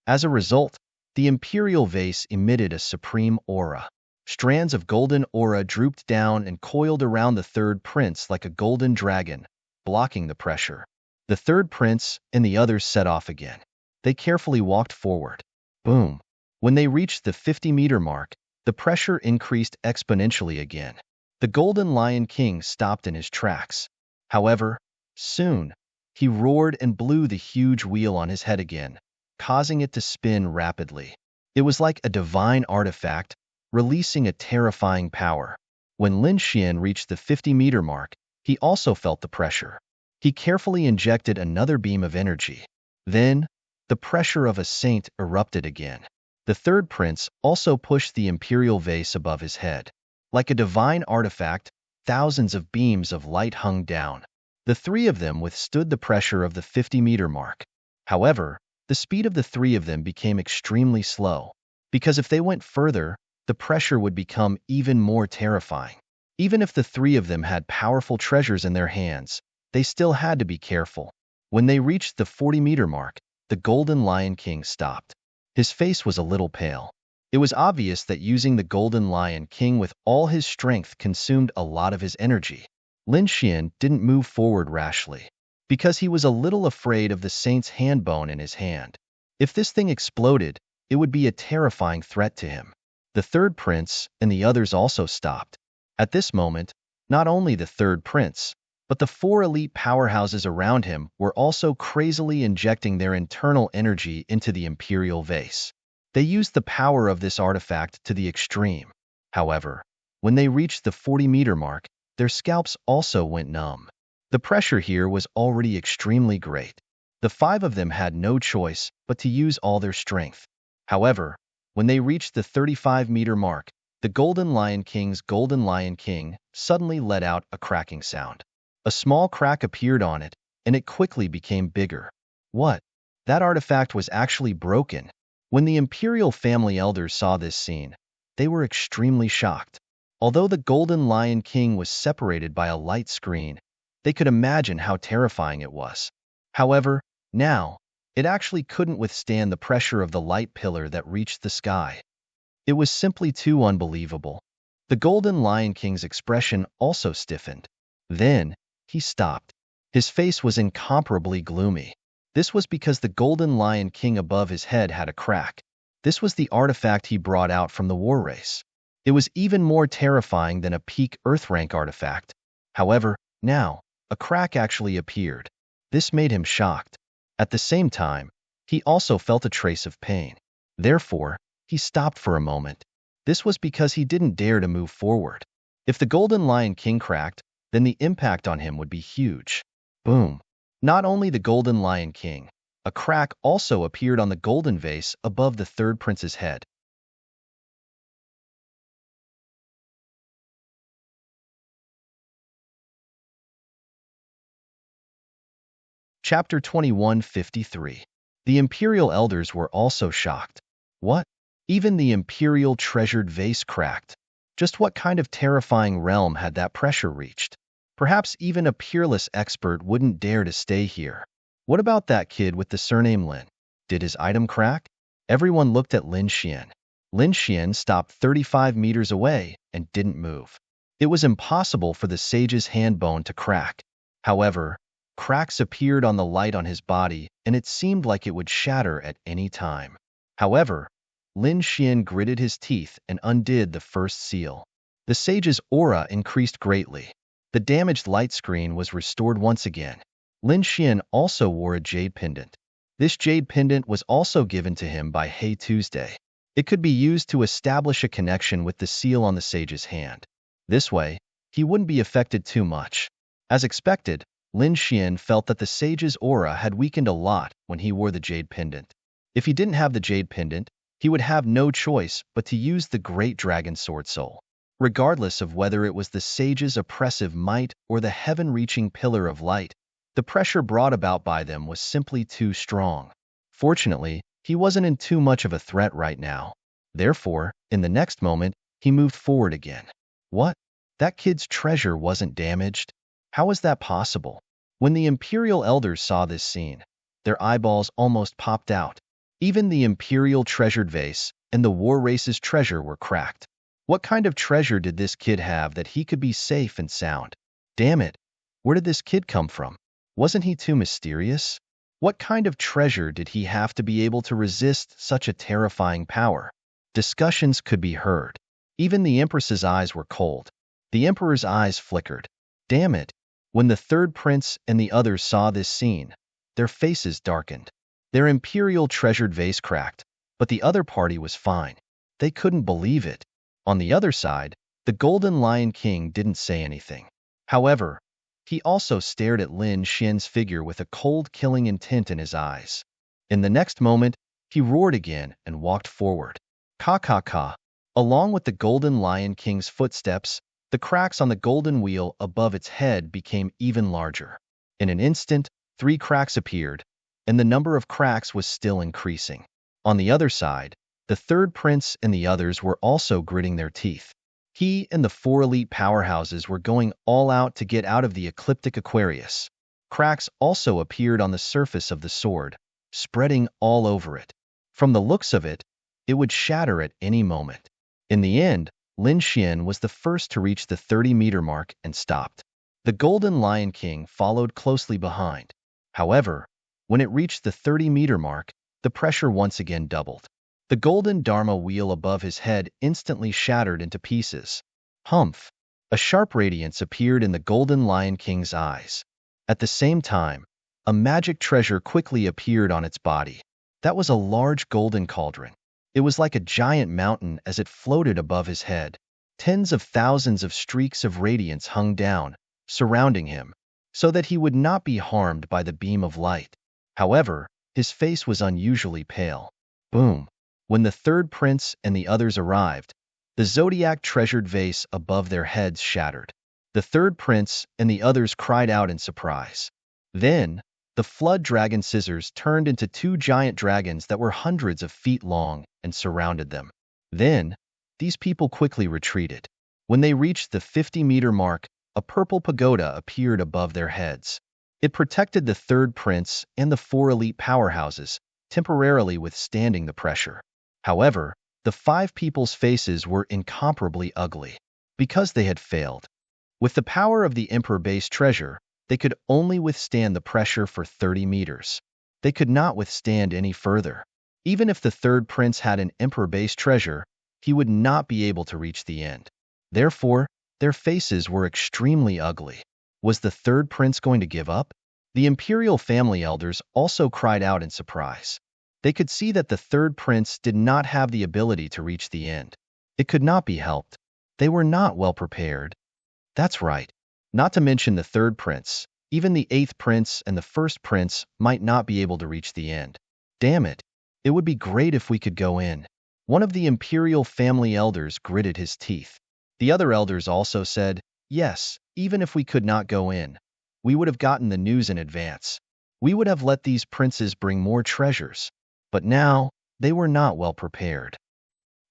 As a result, the imperial vase emitted a supreme aura. Strands of golden aura drooped down and coiled around the third prince like a golden dragon, blocking the pressure. The third prince and the others set off again. They carefully walked forward. Boom. When they reached the 50-meter mark, the pressure increased exponentially again. The Golden Lion King stopped in his tracks. However, soon, he roared and blew the huge wheel on his head again, causing it to spin rapidly. It was like a divine artifact, releasing a terrifying power. When Lin Xian reached the 50-meter mark, he also felt the pressure. He carefully injected another beam of energy. Then, the pressure of a saint erupted again. The third prince also pushed the imperial vase above his head. Like a divine artifact, thousands of beams of light hung down. The three of them withstood the pressure of the 50-meter mark. However, the speed of the three of them became extremely slow, because if they went further, the pressure would become even more terrifying. Even if the three of them had powerful treasures in their hands, they still had to be careful. When they reached the 40-meter mark, the Golden Lion King stopped. His face was a little pale. It was obvious that using the Golden Lion King with all his strength consumed a lot of his energy. Lin Xian didn't move forward rashly, because he was a little afraid of the saint's hand bone in his hand. If this thing exploded, it would be a terrifying threat to him. The third prince and the others also stopped. At this moment, not only the third prince, but the four elite powerhouses around him were also crazily injecting their internal energy into the imperial vase. They used the power of this artifact to the extreme. However, when they reached the 40-meter mark, their scalps also went numb. The pressure here was already extremely great. The five of them had no choice but to use all their strength. However, when they reached the 35-meter mark, the Golden Lion King's Golden Lion King suddenly let out a cracking sound. A small crack appeared on it, and it quickly became bigger. What? That artifact was actually broken. When the imperial family elders saw this scene, they were extremely shocked. Although the Golden Lion King was separated by a light screen, they could imagine how terrifying it was. However, now, it actually couldn't withstand the pressure of the light pillar that reached the sky. It was simply too unbelievable. The Golden Lion King's expression also stiffened. Then, he stopped. His face was incomparably gloomy. This was because the Golden Lion King above his head had a crack. This was the artifact he brought out from the war race. It was even more terrifying than a peak Earth rank artifact. However, now, a crack actually appeared. This made him shocked. At the same time, he also felt a trace of pain. Therefore, he stopped for a moment. This was because he didn't dare to move forward. If the Golden Lion King cracked, then the impact on him would be huge. Boom. Not only the Golden Lion King, a crack also appeared on the golden vase above the third prince's head. Chapter 2153. The imperial elders were also shocked. What? Even the imperial treasured vase cracked. Just what kind of terrifying realm had that pressure reached? Perhaps even a peerless expert wouldn't dare to stay here. What about that kid with the surname Lin? Did his item crack? Everyone looked at Lin Xian. Lin Xian stopped 35 meters away and didn't move. It was impossible for the sage's hand bone to crack. However, cracks appeared on the light on his body, and it seemed like it would shatter at any time. However, Lin Xian gritted his teeth and undid the first seal. The sage's aura increased greatly. The damaged light screen was restored once again. Lin Xian also wore a jade pendant. This jade pendant was also given to him by Hey Tuesday. It could be used to establish a connection with the seal on the sage's hand. This way, he wouldn't be affected too much. As expected, Lin Xian felt that the sage's aura had weakened a lot when he wore the jade pendant. If he didn't have the jade pendant, he would have no choice but to use the great dragon sword soul. Regardless of whether it was the sage's oppressive might or the heaven-reaching pillar of light, the pressure brought about by them was simply too strong. Fortunately, he wasn't in too much of a threat right now. Therefore, in the next moment, he moved forward again. What? That kid's treasure wasn't damaged? How was that possible? When the Imperial elders saw this scene, their eyeballs almost popped out. Even the Imperial treasured vase and the war race's treasure were cracked. What kind of treasure did this kid have that he could be safe and sound? Damn it! Where did this kid come from? Wasn't he too mysterious? What kind of treasure did he have to be able to resist such a terrifying power? Discussions could be heard. Even the Empress's eyes were cold. The Emperor's eyes flickered. Damn it! When the third prince and the others saw this scene, their faces darkened. Their Imperial treasured vase cracked, but the other party was fine. They couldn't believe it. On the other side, the Golden Lion King didn't say anything. However, he also stared at Lin Xian's figure with a cold, killing intent in his eyes. In the next moment, he roared again and walked forward. Ka ka ka. Along with the Golden Lion King's footsteps, the cracks on the golden wheel above its head became even larger. In an instant, 3 cracks appeared, and the number of cracks was still increasing. On the other side, the third prince and the others were also gritting their teeth. He and the 4 elite powerhouses were going all out to get out of the ecliptic Aquarius. Cracks also appeared on the surface of the sword, spreading all over it. From the looks of it, it would shatter at any moment. In the end, Lin Xian was the first to reach the 30-meter mark and stopped. The Golden Lion King followed closely behind. However, when it reached the 30-meter mark, the pressure once again doubled. The golden Dharma wheel above his head instantly shattered into pieces. Humph! A sharp radiance appeared in the Golden Lion King's eyes. At the same time, a magic treasure quickly appeared on its body. That was a large golden cauldron. It was like a giant mountain as it floated above his head. Tens of thousands of streaks of radiance hung down, surrounding him, so that he would not be harmed by the beam of light. However, his face was unusually pale. Boom! When the third prince and the others arrived, the zodiac treasured vase above their heads shattered. The third prince and the others cried out in surprise. Then, the flood dragon scissors turned into 2 giant dragons that were hundreds of feet long and surrounded them. Then, these people quickly retreated. When they reached the 50-meter mark, a purple pagoda appeared above their heads. It protected the third prince and the 4 elite powerhouses, temporarily withstanding the pressure. However, the 5 people's faces were incomparably ugly, because they had failed. With the power of the Emperor-based treasure, they could only withstand the pressure for 30 meters. They could not withstand any further. Even if the third prince had an Emperor-based treasure, he would not be able to reach the end. Therefore, their faces were extremely ugly. Was the third prince going to give up? The Imperial family elders also cried out in surprise. They could see that the third prince did not have the ability to reach the end. It could not be helped. They were not well prepared. That's right. Not to mention the third prince, even the 8th prince and the 1st prince might not be able to reach the end. Damn it. It would be great if we could go in. One of the Imperial family elders gritted his teeth. The other elders also said, yes, even if we could not go in, we would have gotten the news in advance. We would have let these princes bring more treasures. But now, they were not well prepared.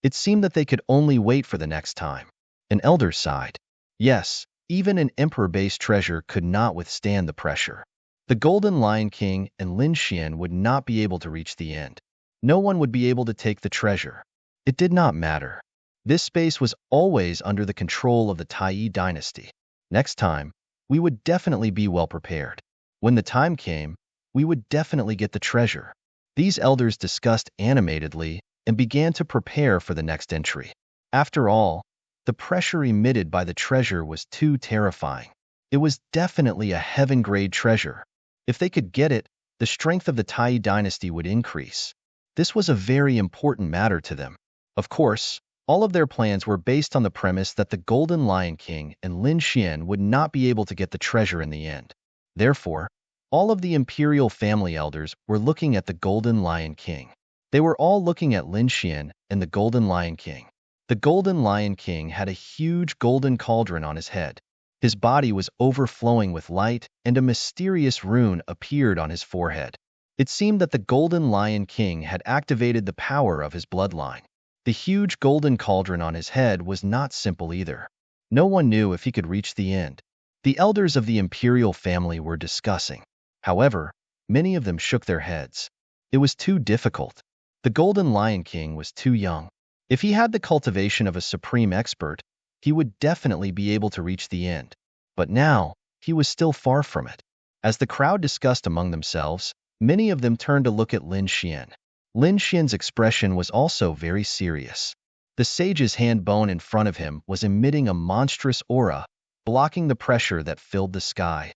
It seemed that they could only wait for the next time. An elder sighed. Yes, even an emperor-based treasure could not withstand the pressure. The Golden Lion King and Lin Xian would not be able to reach the end. No one would be able to take the treasure. It did not matter. This space was always under the control of the Tai dynasty. Next time, we would definitely be well prepared. When the time came, we would definitely get the treasure. These elders discussed animatedly and began to prepare for the next entry. After all, the pressure emitted by the treasure was too terrifying. It was definitely a heaven-grade treasure. If they could get it, the strength of the Tai dynasty would increase. This was a very important matter to them. Of course, all of their plans were based on the premise that the Golden Lion King and Lin Xian would not be able to get the treasure in the end. Therefore, all of the imperial family elders were looking at the Golden Lion King. They were all looking at Lin Xian and the Golden Lion King. The Golden Lion King had a huge golden cauldron on his head. His body was overflowing with light, and a mysterious rune appeared on his forehead. It seemed that the Golden Lion King had activated the power of his bloodline. The huge golden cauldron on his head was not simple either. No one knew if he could reach the end. The elders of the imperial family were discussing. However, many of them shook their heads. It was too difficult. The Golden Lion King was too young. If he had the cultivation of a supreme expert, he would definitely be able to reach the end. But now, he was still far from it. As the crowd discussed among themselves, many of them turned to look at Lin Xian. Lin Xian's expression was also very serious. The sage's hand bone in front of him was emitting a monstrous aura, blocking the pressure that filled the sky.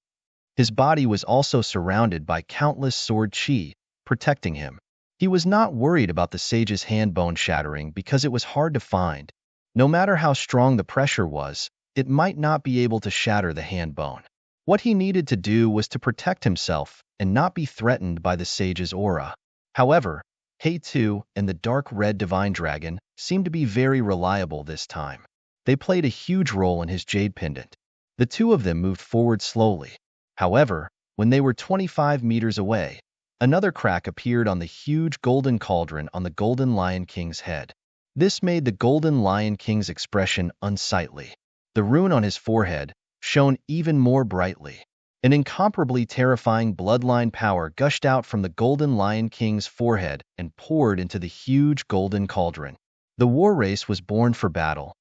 His body was also surrounded by countless sword qi, protecting him. He was not worried about the sage's hand bone shattering because it was hard to find. No matter how strong the pressure was, it might not be able to shatter the hand bone. What he needed to do was to protect himself and not be threatened by the sage's aura. However, He Tu and the dark red divine dragon seemed to be very reliable this time. They played a huge role in his jade pendant. The two of them moved forward slowly. However, when they were 25 meters away, another crack appeared on the huge golden cauldron on the Golden Lion King's head. This made the Golden Lion King's expression unsightly. The rune on his forehead shone even more brightly. An incomparably terrifying bloodline power gushed out from the Golden Lion King's forehead and poured into the huge golden cauldron. The war race was born for battle.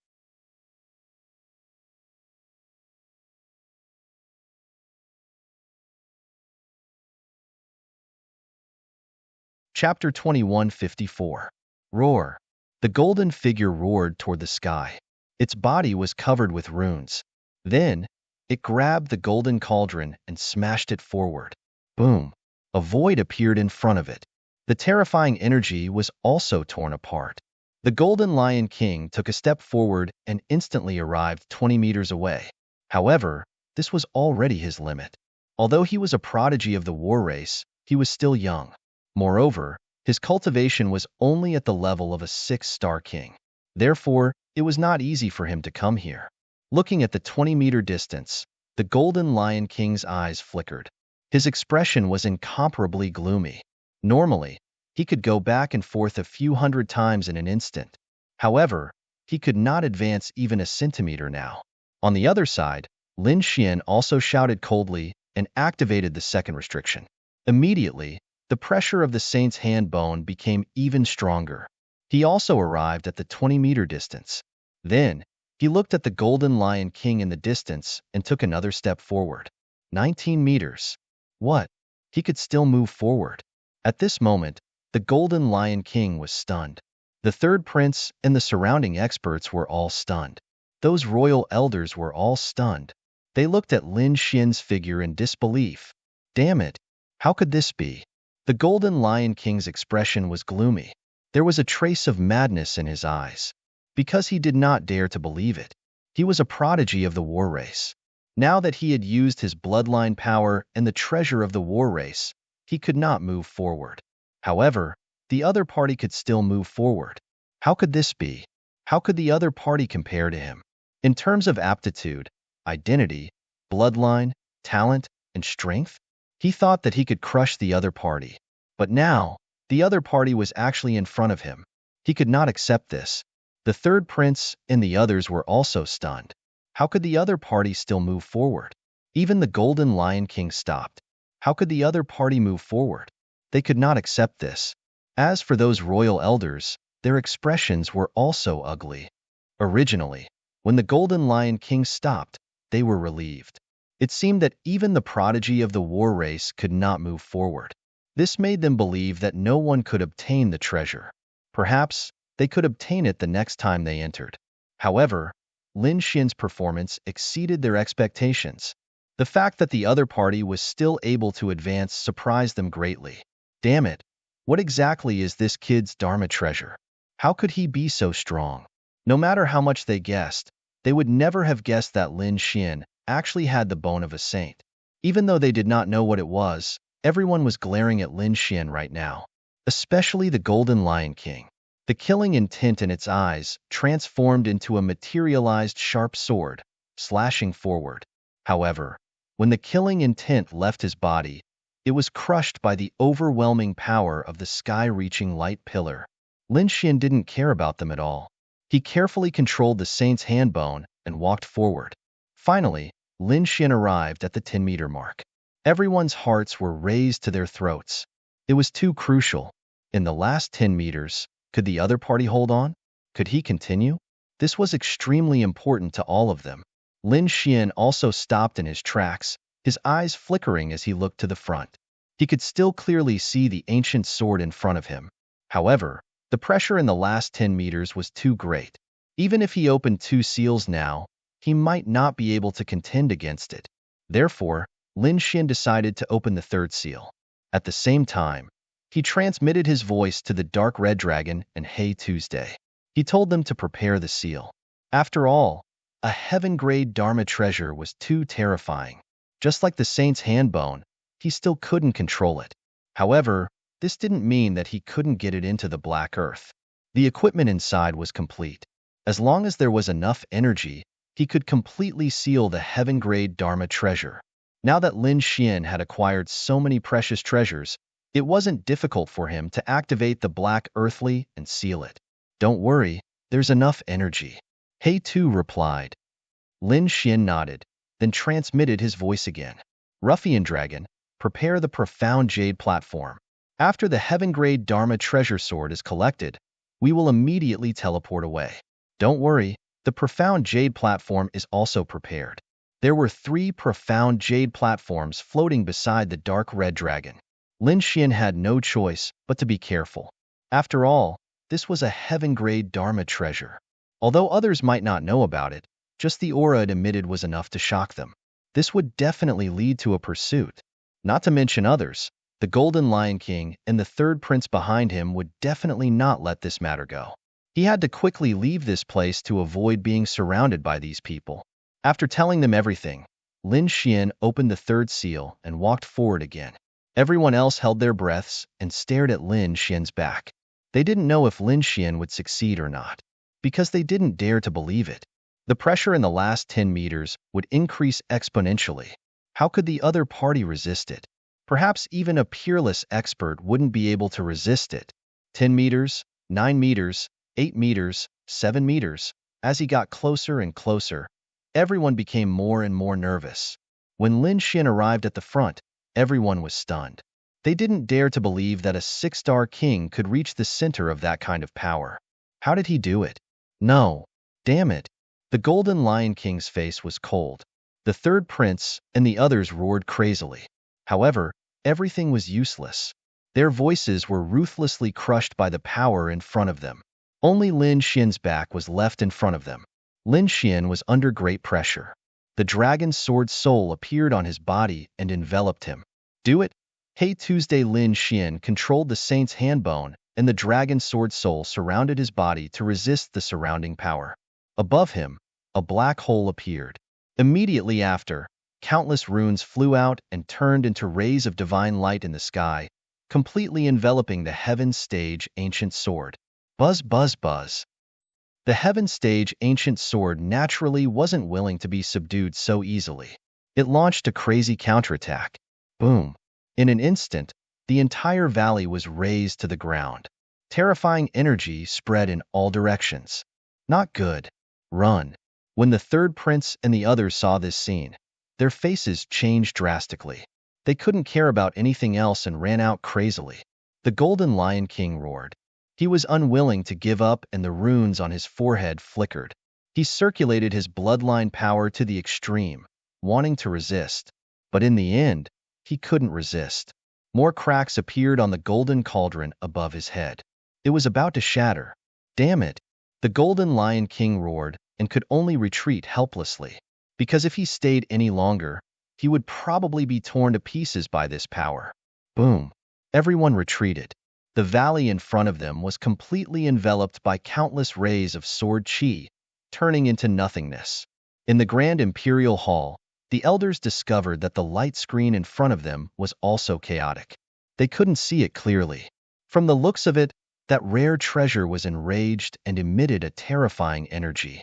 Chapter 2154. Roar. The golden figure roared toward the sky. Its body was covered with runes. Then, it grabbed the golden cauldron and smashed it forward. Boom! A void appeared in front of it. The terrifying energy was also torn apart. The Golden Lion King took a step forward and instantly arrived 20 meters away. However, this was already his limit. Although he was a prodigy of the war race, he was still young. Moreover, his cultivation was only at the level of a 6-star king. Therefore, it was not easy for him to come here. Looking at the 20-meter distance, the Golden Lion King's eyes flickered. His expression was incomparably gloomy. Normally, he could go back and forth a few hundred times in an instant. However, he could not advance even a centimeter now. On the other side, Lin Xian also shouted coldly and activated the second restriction. Immediately, the pressure of the saint's hand bone became even stronger. He also arrived at the 20-meter distance. Then, he looked at the Golden Lion King in the distance and took another step forward. 19 meters. What? He could still move forward. At this moment, the Golden Lion King was stunned. The third prince and the surrounding experts were all stunned. Those royal elders were all stunned. They looked at Lin Xian's figure in disbelief. Damn it! How could this be? The Golden Lion King's expression was gloomy. There was a trace of madness in his eyes. Because he did not dare to believe it. He was a prodigy of the war race. Now that he had used his bloodline power and the treasure of the war race, he could not move forward. However, the other party could still move forward. How could this be? How could the other party compare to him? In terms of aptitude, identity, bloodline, talent, and strength, he thought that he could crush the other party. But now, the other party was actually in front of him. He could not accept this. The third prince and the others were also stunned. How could the other party still move forward? Even the Golden Lion King stopped. How could the other party move forward? They could not accept this. As for those royal elders, their expressions were also ugly. Originally, when the Golden Lion King stopped, they were relieved. It seemed that even the prodigy of the war race could not move forward. This made them believe that no one could obtain the treasure. Perhaps they could obtain it the next time they entered. However, Lin Xian's performance exceeded their expectations. The fact that the other party was still able to advance surprised them greatly. Damn it, what exactly is this kid's Dharma treasure? How could he be so strong? No matter how much they guessed, they would never have guessed that Lin Xian actually had the bone of a saint. Even though they did not know what it was, everyone was glaring at Lin Xian right now, especially the Golden Lion King. The killing intent in its eyes transformed into a materialized sharp sword, slashing forward. However, when the killing intent left his body, it was crushed by the overwhelming power of the sky-reaching light pillar. Lin Xian didn't care about them at all. He carefully controlled the saint's hand bone and walked forward. Finally, Lin Xian arrived at the 10-meter mark. Everyone's hearts were raised to their throats. It was too crucial. In the last 10 meters, could the other party hold on? Could he continue? This was extremely important to all of them. Lin Xian also stopped in his tracks, his eyes flickering as he looked to the front. He could still clearly see the ancient sword in front of him. However, the pressure in the last 10 meters was too great. Even if he opened 2 seals now, he might not be able to contend against it. Therefore, Lin Xian decided to open the 3rd seal. At the same time, he transmitted his voice to the Dark Red Dragon and Hey Tuesday. He told them to prepare the seal. After all, a heaven-grade Dharma treasure was too terrifying. Just like the saint's hand bone, he still couldn't control it. However, this didn't mean that he couldn't get it into the Black Earth. The equipment inside was complete. As long as there was enough energy, he could completely seal the heaven-grade Dharma treasure. Now that Lin Xian had acquired so many precious treasures, it wasn't difficult for him to activate the Black Earthly and seal it. Don't worry, there's enough energy. Hey Tu replied. Lin Xian nodded, then transmitted his voice again. Ruffian Dragon, prepare the profound jade platform. After the heaven-grade Dharma treasure sword is collected, we will immediately teleport away. Don't worry, the profound jade platform is also prepared. There were 3 profound jade platforms floating beside the Dark Red Dragon. Lin Xian had no choice but to be careful. After all, this was a heaven-grade Dharma treasure. Although others might not know about it, just the aura it emitted was enough to shock them. This would definitely lead to a pursuit. Not to mention others, the Golden Lion King and the 3rd prince behind him would definitely not let this matter go. He had to quickly leave this place to avoid being surrounded by these people. After telling them everything, Lin Xian opened the 3rd seal and walked forward again. Everyone else held their breaths and stared at Lin Xian's back. They didn't know if Lin Xian would succeed or not, because they didn't dare to believe it. The pressure in the last 10 meters would increase exponentially. How could the other party resist it? Perhaps even a peerless expert wouldn't be able to resist it. 10 meters, 9 meters, 8 meters, 7 meters. As he got closer and closer, everyone became more and more nervous. When Lin Xian arrived at the front, everyone was stunned. They didn't dare to believe that a 6-star king could reach the center of that kind of power. How did he do it? No. Damn it. The Golden Lion King's face was cold. The 3rd prince and the others roared crazily. However, everything was useless. Their voices were ruthlessly crushed by the power in front of them. Only Lin Xian's back was left in front of them. Lin Xian was under great pressure. The dragon's sword soul appeared on his body and enveloped him. Do it? Hey Tuesday. Lin Xian controlled the saint's hand bone, and the dragon's sword soul surrounded his body to resist the surrounding power. Above him, a black hole appeared. Immediately after, countless runes flew out and turned into rays of divine light in the sky, completely enveloping the Heaven Stage Ancient Sword. Buzz, buzz, buzz. The Heaven Stage Ancient Sword naturally wasn't willing to be subdued so easily. It launched a crazy counterattack. Boom. In an instant, the entire valley was razed to the ground. Terrifying energy spread in all directions. Not good. Run. When the 3rd prince and the others saw this scene, their faces changed drastically. They couldn't care about anything else and ran out crazily. The Golden Lion King roared. He was unwilling to give up and the runes on his forehead flickered. He circulated his bloodline power to the extreme, wanting to resist. But in the end, he couldn't resist. More cracks appeared on the golden cauldron above his head. It was about to shatter. Damn it! The Golden Lion King roared and could only retreat helplessly. Because if he stayed any longer, he would probably be torn to pieces by this power. Boom! Everyone retreated. The valley in front of them was completely enveloped by countless rays of sword chi, turning into nothingness. In the Grand Imperial Hall, the elders discovered that the light screen in front of them was also chaotic. They couldn't see it clearly. From the looks of it, that rare treasure was enraged and emitted a terrifying energy.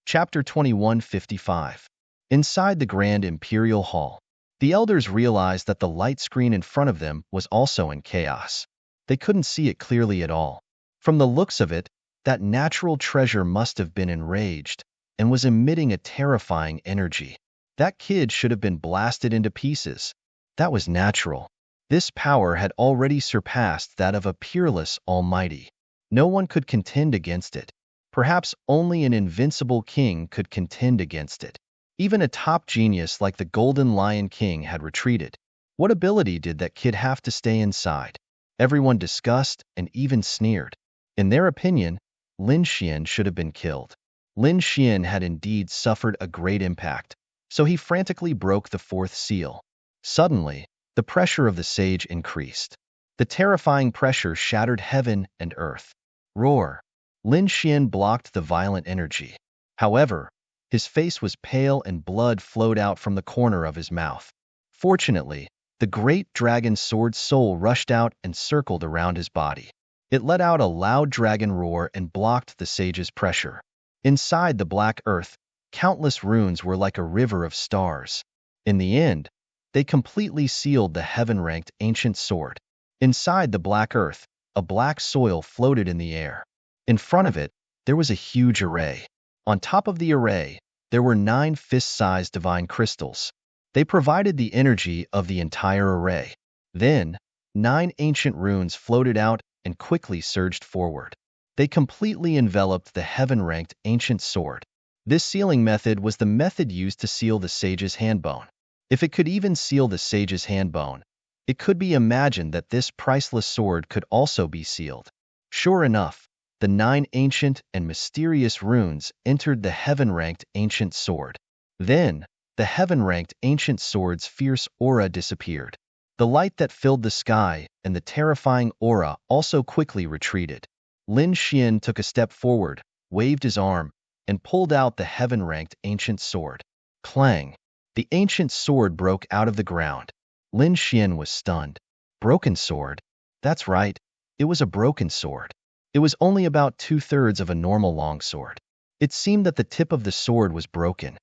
Chapter 2155. Inside the Grand Imperial Hall, the elders realized that the light screen in front of them was also in chaos. They couldn't see it clearly at all. From the looks of it, that natural treasure must have been enraged and was emitting a terrifying energy. That kid should have been blasted into pieces. That was natural. This power had already surpassed that of a peerless almighty. No one could contend against it. Perhaps only an invincible king could contend against it. Even a top genius like the Golden Lion King had retreated. What ability did that kid have to stay inside? Everyone discussed and even sneered. In their opinion, Lin Xian should have been killed. Lin Xian had indeed suffered a great impact, so he frantically broke the fourth seal. Suddenly, the pressure of the sage increased. The terrifying pressure shattered heaven and earth. Roar! Lin Xian blocked the violent energy. However, his face was pale and blood flowed out from the corner of his mouth. Fortunately, the great dragon sword soul rushed out and circled around his body. It let out a loud dragon roar and blocked the sage's pressure. Inside the black earth, countless runes were like a river of stars. In the end, they completely sealed the heaven-ranked ancient sword. Inside the black earth, a black soil floated in the air. In front of it, there was a huge array. On top of the array, there were 9 fist-sized divine crystals. They provided the energy of the entire array. Then, 9 ancient runes floated out and quickly surged forward. They completely enveloped the heaven-ranked ancient sword. This sealing method was the method used to seal the sage's handbone. If it could even seal the sage's handbone, it could be imagined that this priceless sword could also be sealed. Sure enough, the 9 ancient and mysterious runes entered the heaven-ranked ancient sword. Then, the heaven-ranked ancient sword's fierce aura disappeared. The light that filled the sky and the terrifying aura also quickly retreated. Lin Xian took a step forward, waved his arm, and pulled out the heaven-ranked ancient sword. Clang! The ancient sword broke out of the ground. Lin Xian was stunned. Broken sword? That's right, it was a broken sword. It was only about 2/3 of a normal longsword. It seemed that the tip of the sword was broken.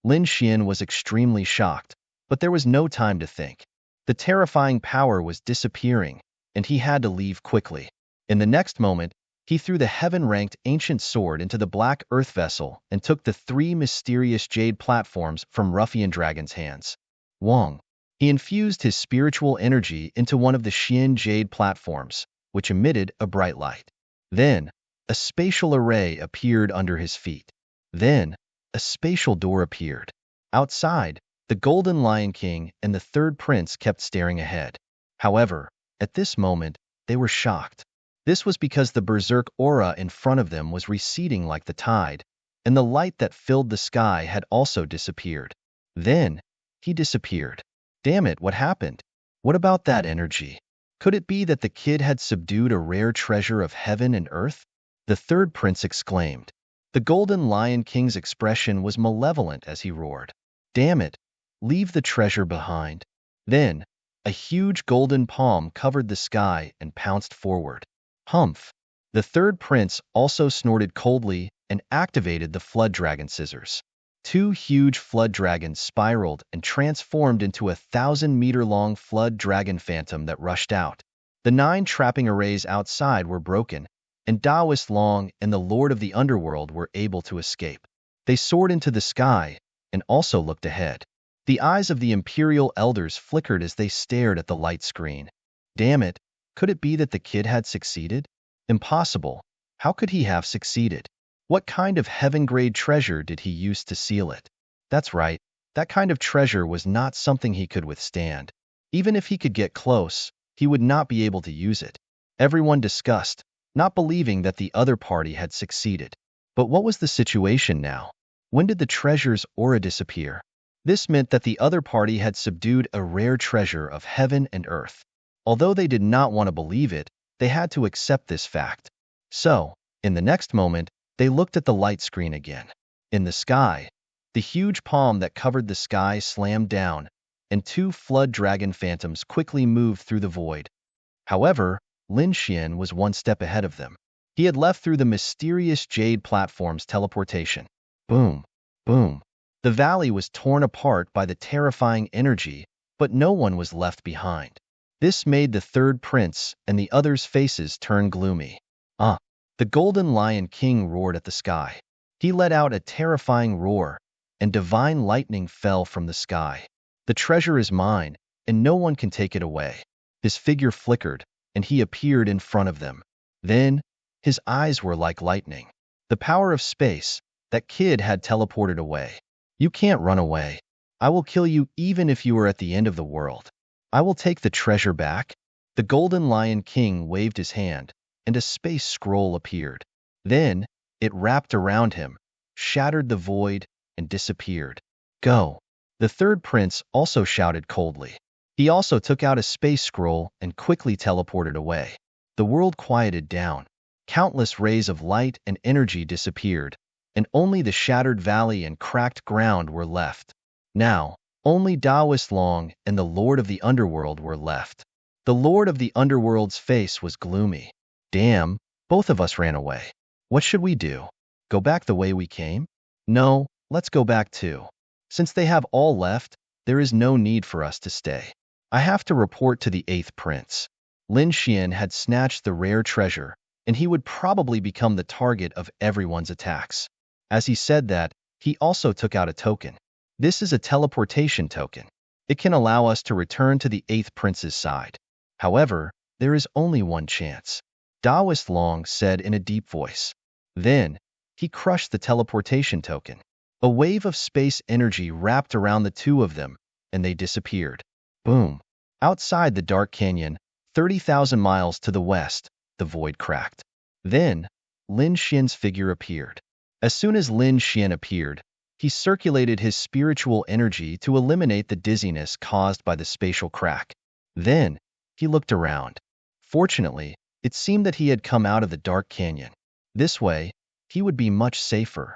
Lin Xian was extremely shocked, but there was no time to think. The terrifying power was disappearing, and he had to leave quickly. In the next moment, he threw the heaven-ranked ancient sword into the black earth vessel and took the 3 mysterious jade platforms from Ruffian Dragon's hands. Wong. He infused his spiritual energy into one of the Xian jade platforms, which emitted a bright light. Then, a spatial array appeared under his feet. Then, a spatial door appeared. Outside, the Golden Lion King and the third prince kept staring ahead. However, at this moment, they were shocked. This was because the berserk aura in front of them was receding like the tide, and the light that filled the sky had also disappeared. Then, he disappeared. Damn it, what happened? What about that energy? Could it be that the kid had subdued a rare treasure of heaven and earth? The third prince exclaimed. The Golden Lion King's expression was malevolent as he roared. Damn it! Leave the treasure behind. Then, a huge golden palm covered the sky and pounced forward. Humph! The third prince also snorted coldly and activated the flood dragon scissors. 2 huge flood dragons spiraled and transformed into a 1,000-meter-long flood dragon phantom that rushed out. The 9 trapping arrays outside were broken, and Taoist Long and the Lord of the Underworld were able to escape. They soared into the sky and also looked ahead. The eyes of the Imperial elders flickered as they stared at the light screen. Damn it, could it be that the kid had succeeded? Impossible. How could he have succeeded? What kind of heaven-grade treasure did he use to seal it? That's right, that kind of treasure was not something he could withstand. Even if he could get close, he would not be able to use it. Everyone discussed, not believing that the other party had succeeded. But what was the situation now? When did the treasure's aura disappear? This meant that the other party had subdued a rare treasure of heaven and earth. Although they did not want to believe it, they had to accept this fact. So, in the next moment, they looked at the light screen again. In the sky, the huge palm that covered the sky slammed down, and two flood dragon phantoms quickly moved through the void. However, Lin Xian was one step ahead of them. He had left through the mysterious jade platform's teleportation. Boom, boom. The valley was torn apart by the terrifying energy, but no one was left behind. This made the third prince and the others' faces turn gloomy. The golden lion king roared at the sky. He let out a terrifying roar, and divine lightning fell from the sky. The treasure is mine, and no one can take it away. His figure flickered, and he appeared in front of them. Then, his eyes were like lightning. The power of space, that kid had teleported away. You can't run away. I will kill you even if you are at the end of the world. I will take the treasure back. The golden lion king waved his hand, and a space scroll appeared. Then, it wrapped around him, shattered the void, and disappeared. Go. The third prince also shouted coldly. He also took out a space scroll and quickly teleported away. The world quieted down. Countless rays of light and energy disappeared, and only the shattered valley and cracked ground were left. Now, only Taoist Long and the Lord of the Underworld were left. The Lord of the Underworld's face was gloomy. Damn, both of us ran away. What should we do? Go back the way we came? No, let's go back too. Since they have all left, there is no need for us to stay. I have to report to the 8th prince. Lin Xian had snatched the rare treasure, and he would probably become the target of everyone's attacks. As he said that, he also took out a token. This is a teleportation token. It can allow us to return to the 8th prince's side. However, there is only one chance. Taoist Long said in a deep voice. Then, he crushed the teleportation token. A wave of space energy wrapped around the two of them, and they disappeared. Boom. Outside the dark canyon, 30,000 miles to the west, the void cracked. Then, Lin Xian's figure appeared. As soon as Lin Xian appeared, he circulated his spiritual energy to eliminate the dizziness caused by the spatial crack. Then, he looked around. Fortunately, it seemed that he had come out of the dark canyon. This way, he would be much safer.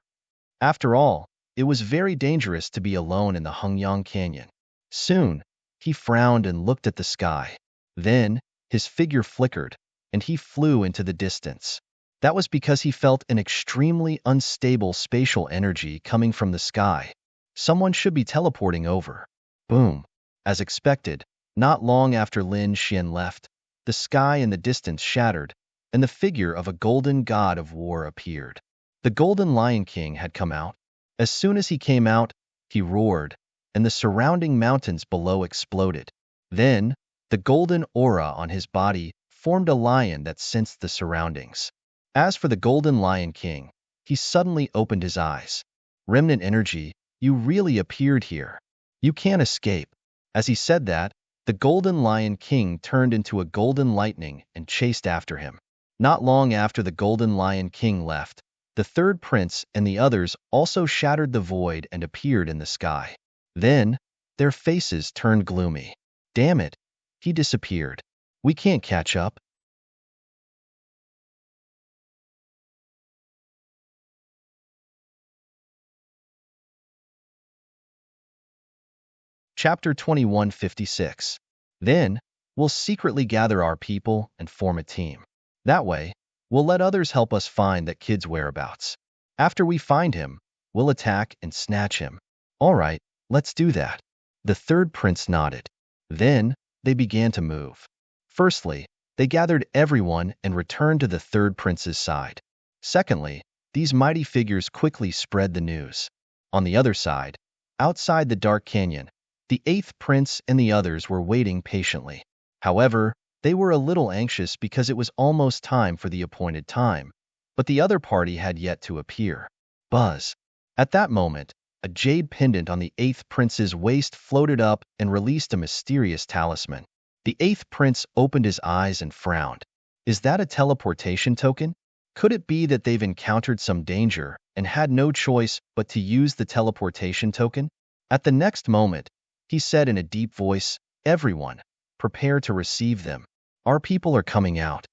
After all, it was very dangerous to be alone in the Hengyang Canyon. Soon, he frowned and looked at the sky. Then, his figure flickered, and he flew into the distance. That was because he felt an extremely unstable spatial energy coming from the sky. Someone should be teleporting over. Boom. As expected, not long after Lin Xian left, the sky in the distance shattered, and the figure of a golden god of war appeared. The golden lion king had come out. As soon as he came out, he roared, and the surrounding mountains below exploded. Then, the golden aura on his body formed a lion that sensed the surroundings. As for the golden lion king, he suddenly opened his eyes. Remnant energy, you really appeared here. You can't escape. As he said that, the golden lion king turned into a golden lightning and chased after him. Not long after the golden lion king left, the third prince and the others also shattered the void and appeared in the sky. Then, their faces turned gloomy. Damn it, he disappeared. We can't catch up. Chapter 2156. Then, we'll secretly gather our people and form a team. That way, we'll let others help us find that kid's whereabouts. After we find him, we'll attack and snatch him. All right, let's do that. The third prince nodded. Then, they began to move. Firstly, they gathered everyone and returned to the third prince's side. Secondly, these mighty figures quickly spread the news. On the other side, outside the dark canyon, The eighth prince and the others were waiting patiently. However, they were a little anxious because it was almost time for the appointed time, but the other party had yet to appear. Buzz. At that moment, a jade pendant on the eighth prince's waist floated up and released a mysterious talisman. The eighth prince opened his eyes and frowned. Is that a teleportation token? Could it be that they've encountered some danger and had no choice but to use the teleportation token? At the next moment, he said in a deep voice, "Everyone, prepare to receive them. Our people are coming out."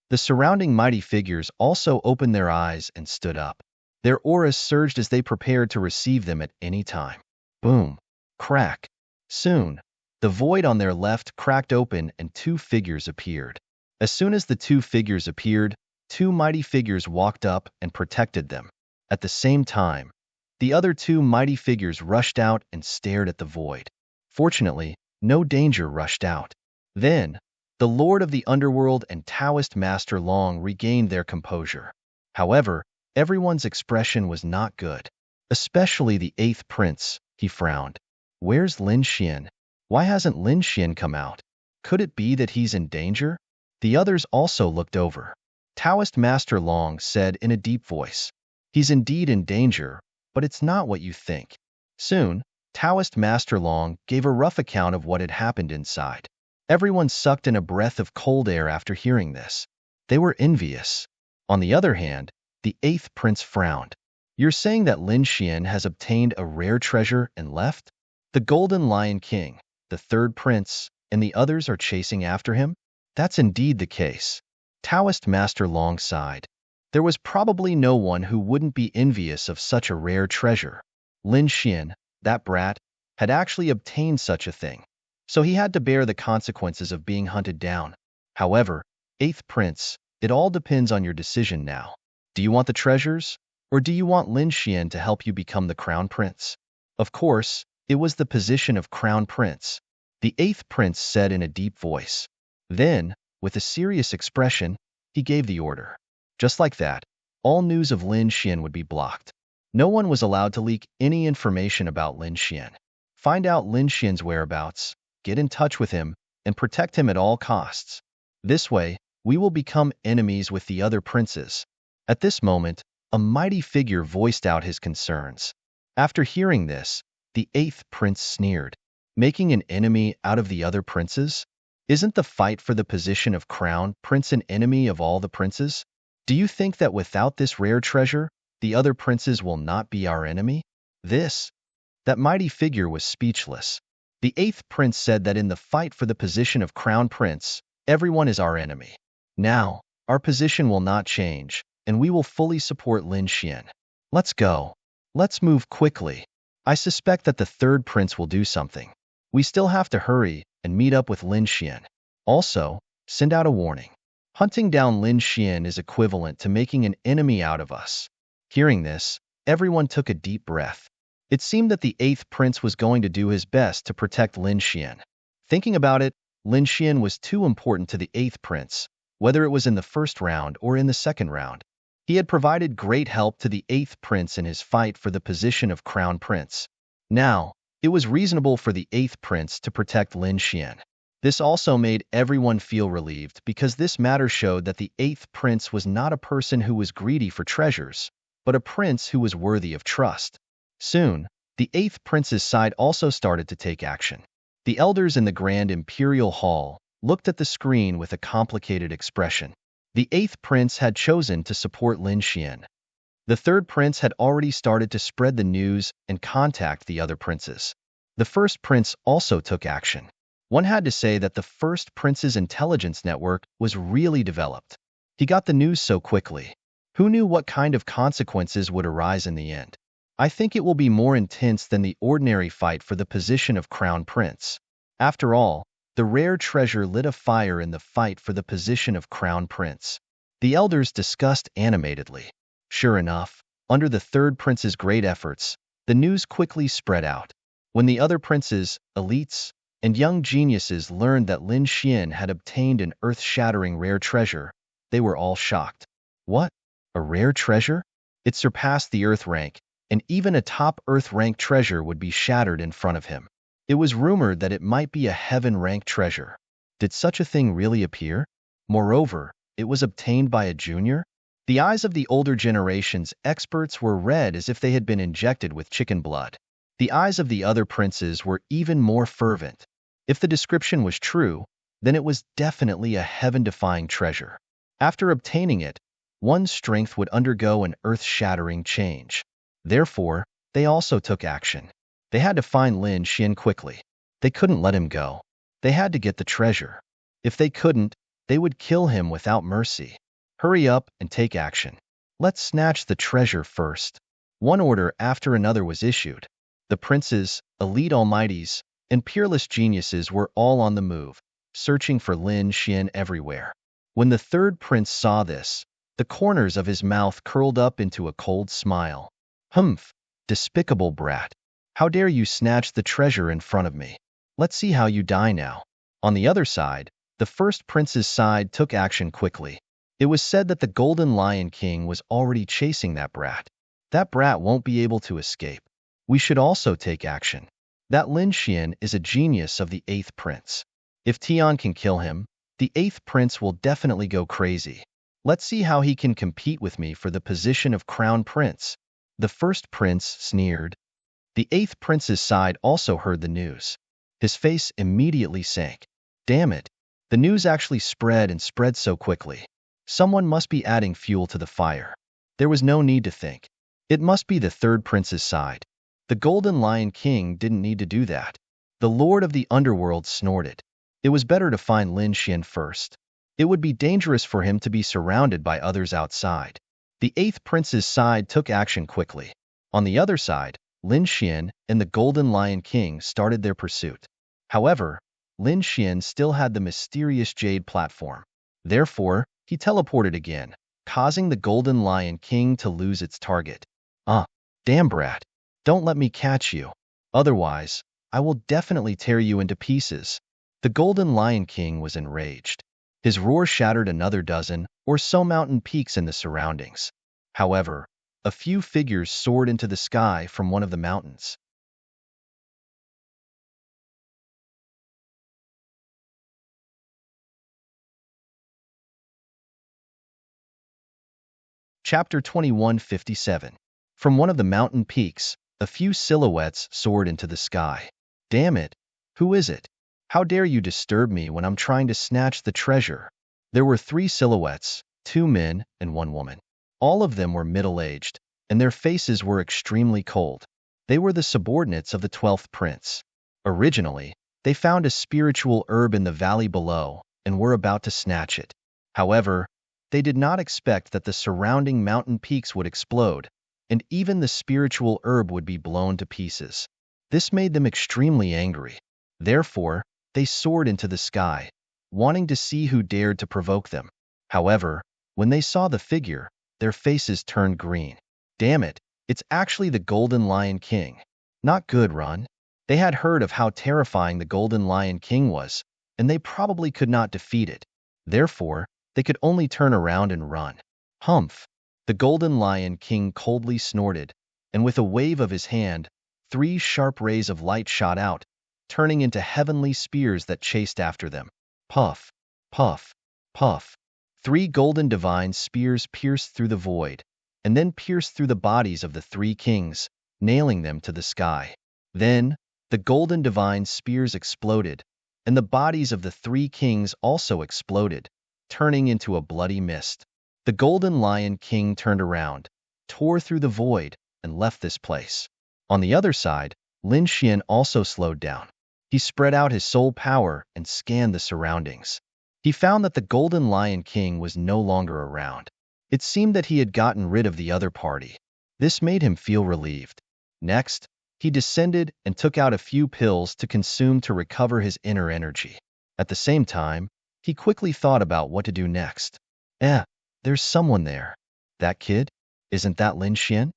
The surrounding mighty figures also opened their eyes and stood up. Their auras surged as they prepared to receive them at any time. Boom. Crack. Soon, the void on their left cracked open and two figures appeared. As soon as the two figures appeared, two mighty figures walked up and protected them. At the same time, the other two mighty figures rushed out and stared at the void. Fortunately, no danger rushed out. Then, the Lord of the Underworld and Taoist Master Long regained their composure. However, everyone's expression was not good. Especially the eighth prince, he frowned. Where's Lin Xian? Why hasn't Lin Xian come out? Could it be that he's in danger? The others also looked over. Taoist Master Long said in a deep voice, "He's indeed in danger, but it's not what you think." Soon, Taoist Master Long gave a rough account of what had happened inside. Everyone sucked in a breath of cold air after hearing this. They were envious. On the other hand, the eighth prince frowned. You're saying that Lin Xian has obtained a rare treasure and left? The Golden Lion King, the third prince, and the others are chasing after him? That's indeed the case. Taoist Master Long sighed. There was probably no one who wouldn't be envious of such a rare treasure. Lin Xian, that brat, had actually obtained such a thing, so he had to bear the consequences of being hunted down. However, eighth prince, it all depends on your decision now. Do you want the treasures, or do you want Lin Xian to help you become the crown prince? Of course, it was the position of crown prince. The eighth prince said in a deep voice. Then, with a serious expression, he gave the order. Just like that, all news of Lin Xian would be blocked. No one was allowed to leak any information about Lin Xian. Find out Lin Xian's whereabouts, get in touch with him, and protect him at all costs. This way, we will become enemies with the other princes. At this moment, a mighty figure voiced out his concerns. After hearing this, the eighth prince sneered. Making an enemy out of the other princes? Isn't the fight for the position of crown prince an enemy of all the princes? Do you think that without this rare treasure, the other princes will not be our enemy? That mighty figure was speechless. The eighth prince said that in the fight for the position of crown prince, everyone is our enemy. Now, our position will not change, and we will fully support Lin Xian. Let's go. Let's move quickly. I suspect that the third prince will do something. We still have to hurry and meet up with Lin Xian. Also, send out a warning. Hunting down Lin Xian is equivalent to making an enemy out of us. Hearing this, everyone took a deep breath. It seemed that the eighth prince was going to do his best to protect Lin Xian. Thinking about it, Lin Xian was too important to the eighth prince, whether it was in the first round or in the second round. He had provided great help to the eighth prince in his fight for the position of crown prince. Now, it was reasonable for the eighth prince to protect Lin Xian. This also made everyone feel relieved because this matter showed that the eighth prince was not a person who was greedy for treasures, but a prince who was worthy of trust. Soon, the eighth prince's side also started to take action. The elders in the Grand Imperial Hall looked at the screen with a complicated expression. The eighth prince had chosen to support Lin Xian. The third prince had already started to spread the news and contact the other princes. The first prince also took action. One had to say that the first prince's intelligence network was really developed. He got the news so quickly. Who knew what kind of consequences would arise in the end? I think it will be more intense than the ordinary fight for the position of crown prince. After all, the rare treasure lit a fire in the fight for the position of crown prince. The elders discussed animatedly. Sure enough, under the third prince's great efforts, the news quickly spread out. When the other princes, elites, and young geniuses learned that Lin Xian had obtained an earth-shattering rare treasure, they were all shocked. What? A rare treasure? It surpassed the Earth rank, and even a top Earth rank treasure would be shattered in front of him. It was rumored that it might be a heaven-ranked treasure. Did such a thing really appear? Moreover, it was obtained by a junior? The eyes of the older generation's experts were red as if they had been injected with chicken blood. The eyes of the other princes were even more fervent. If the description was true, then it was definitely a heaven-defying treasure. After obtaining it, one's strength would undergo an earth-shattering change. Therefore, they also took action. They had to find Lin Xian quickly. They couldn't let him go. They had to get the treasure. If they couldn't, they would kill him without mercy. Hurry up and take action. Let's snatch the treasure first. One order after another was issued. The princes, elite almighties, and peerless geniuses were all on the move, searching for Lin Xian everywhere. When the third prince saw this, the corners of his mouth curled up into a cold smile. Humph, despicable brat. How dare you snatch the treasure in front of me? Let's see how you die now. On the other side, the first prince's side took action quickly. It was said that the Golden Lion King was already chasing that brat. That brat won't be able to escape. We should also take action. That Lin Xian is a genius of the 8th prince. If Tian can kill him, the 8th prince will definitely go crazy. Let's see how he can compete with me for the position of crown prince. The first prince sneered. The 8th prince's side also heard the news. His face immediately sank. Damn it. The news actually spread and spread so quickly. Someone must be adding fuel to the fire. There was no need to think. It must be the third prince's side. The Golden Lion King didn't need to do that. The Lord of the Underworld snorted. It was better to find Lin Xian first. It would be dangerous for him to be surrounded by others outside. The 8th prince's side took action quickly. On the other side, Lin Xian and the Golden Lion King started their pursuit. However, Lin Xian still had the mysterious jade platform. Therefore, he teleported again, causing the Golden Lion King to lose its target. Damn brat. Don't let me catch you. Otherwise, I will definitely tear you into pieces. The Golden Lion King was enraged. His roar shattered another dozen or so mountain peaks in the surroundings. However, a few figures soared into the sky from one of the mountains. Chapter 2157. From one of the mountain peaks, a few silhouettes soared into the sky. Damn it! Who is it? How dare you disturb me when I'm trying to snatch the treasure? There were 3 silhouettes, 2 men and 1 woman. All of them were middle-aged, and their faces were extremely cold. They were the subordinates of the 12th prince. Originally, they found a spiritual herb in the valley below and were about to snatch it. However, they did not expect that the surrounding mountain peaks would explode, and even the spiritual herb would be blown to pieces. This made them extremely angry. Therefore, they soared into the sky, wanting to see who dared to provoke them. However, when they saw the figure, their faces turned green. Damn it, it's actually the Golden Lion King. Not good, run. They had heard of how terrifying the Golden Lion King was, and they probably could not defeat it. Therefore, they could only turn around and run. Humph! The Golden Lion King coldly snorted, and with a wave of his hand, 3 sharp rays of light shot out, turning into heavenly spears that chased after them. Puff, puff, puff. 3 golden divine spears pierced through the void, and then pierced through the bodies of the 3 kings, nailing them to the sky. Then, the golden divine spears exploded, and the bodies of the 3 kings also exploded, turning into a bloody mist. The Golden Lion King turned around, tore through the void, and left this place. On the other side, Lin Xian also slowed down. He spread out his soul power and scanned the surroundings. He found that the Golden Lion King was no longer around. It seemed that he had gotten rid of the other party. This made him feel relieved. Next, he descended and took out a few pills to consume to recover his inner energy. At the same time, he quickly thought about what to do next. There's someone there. That kid? Isn't that Lin Xian?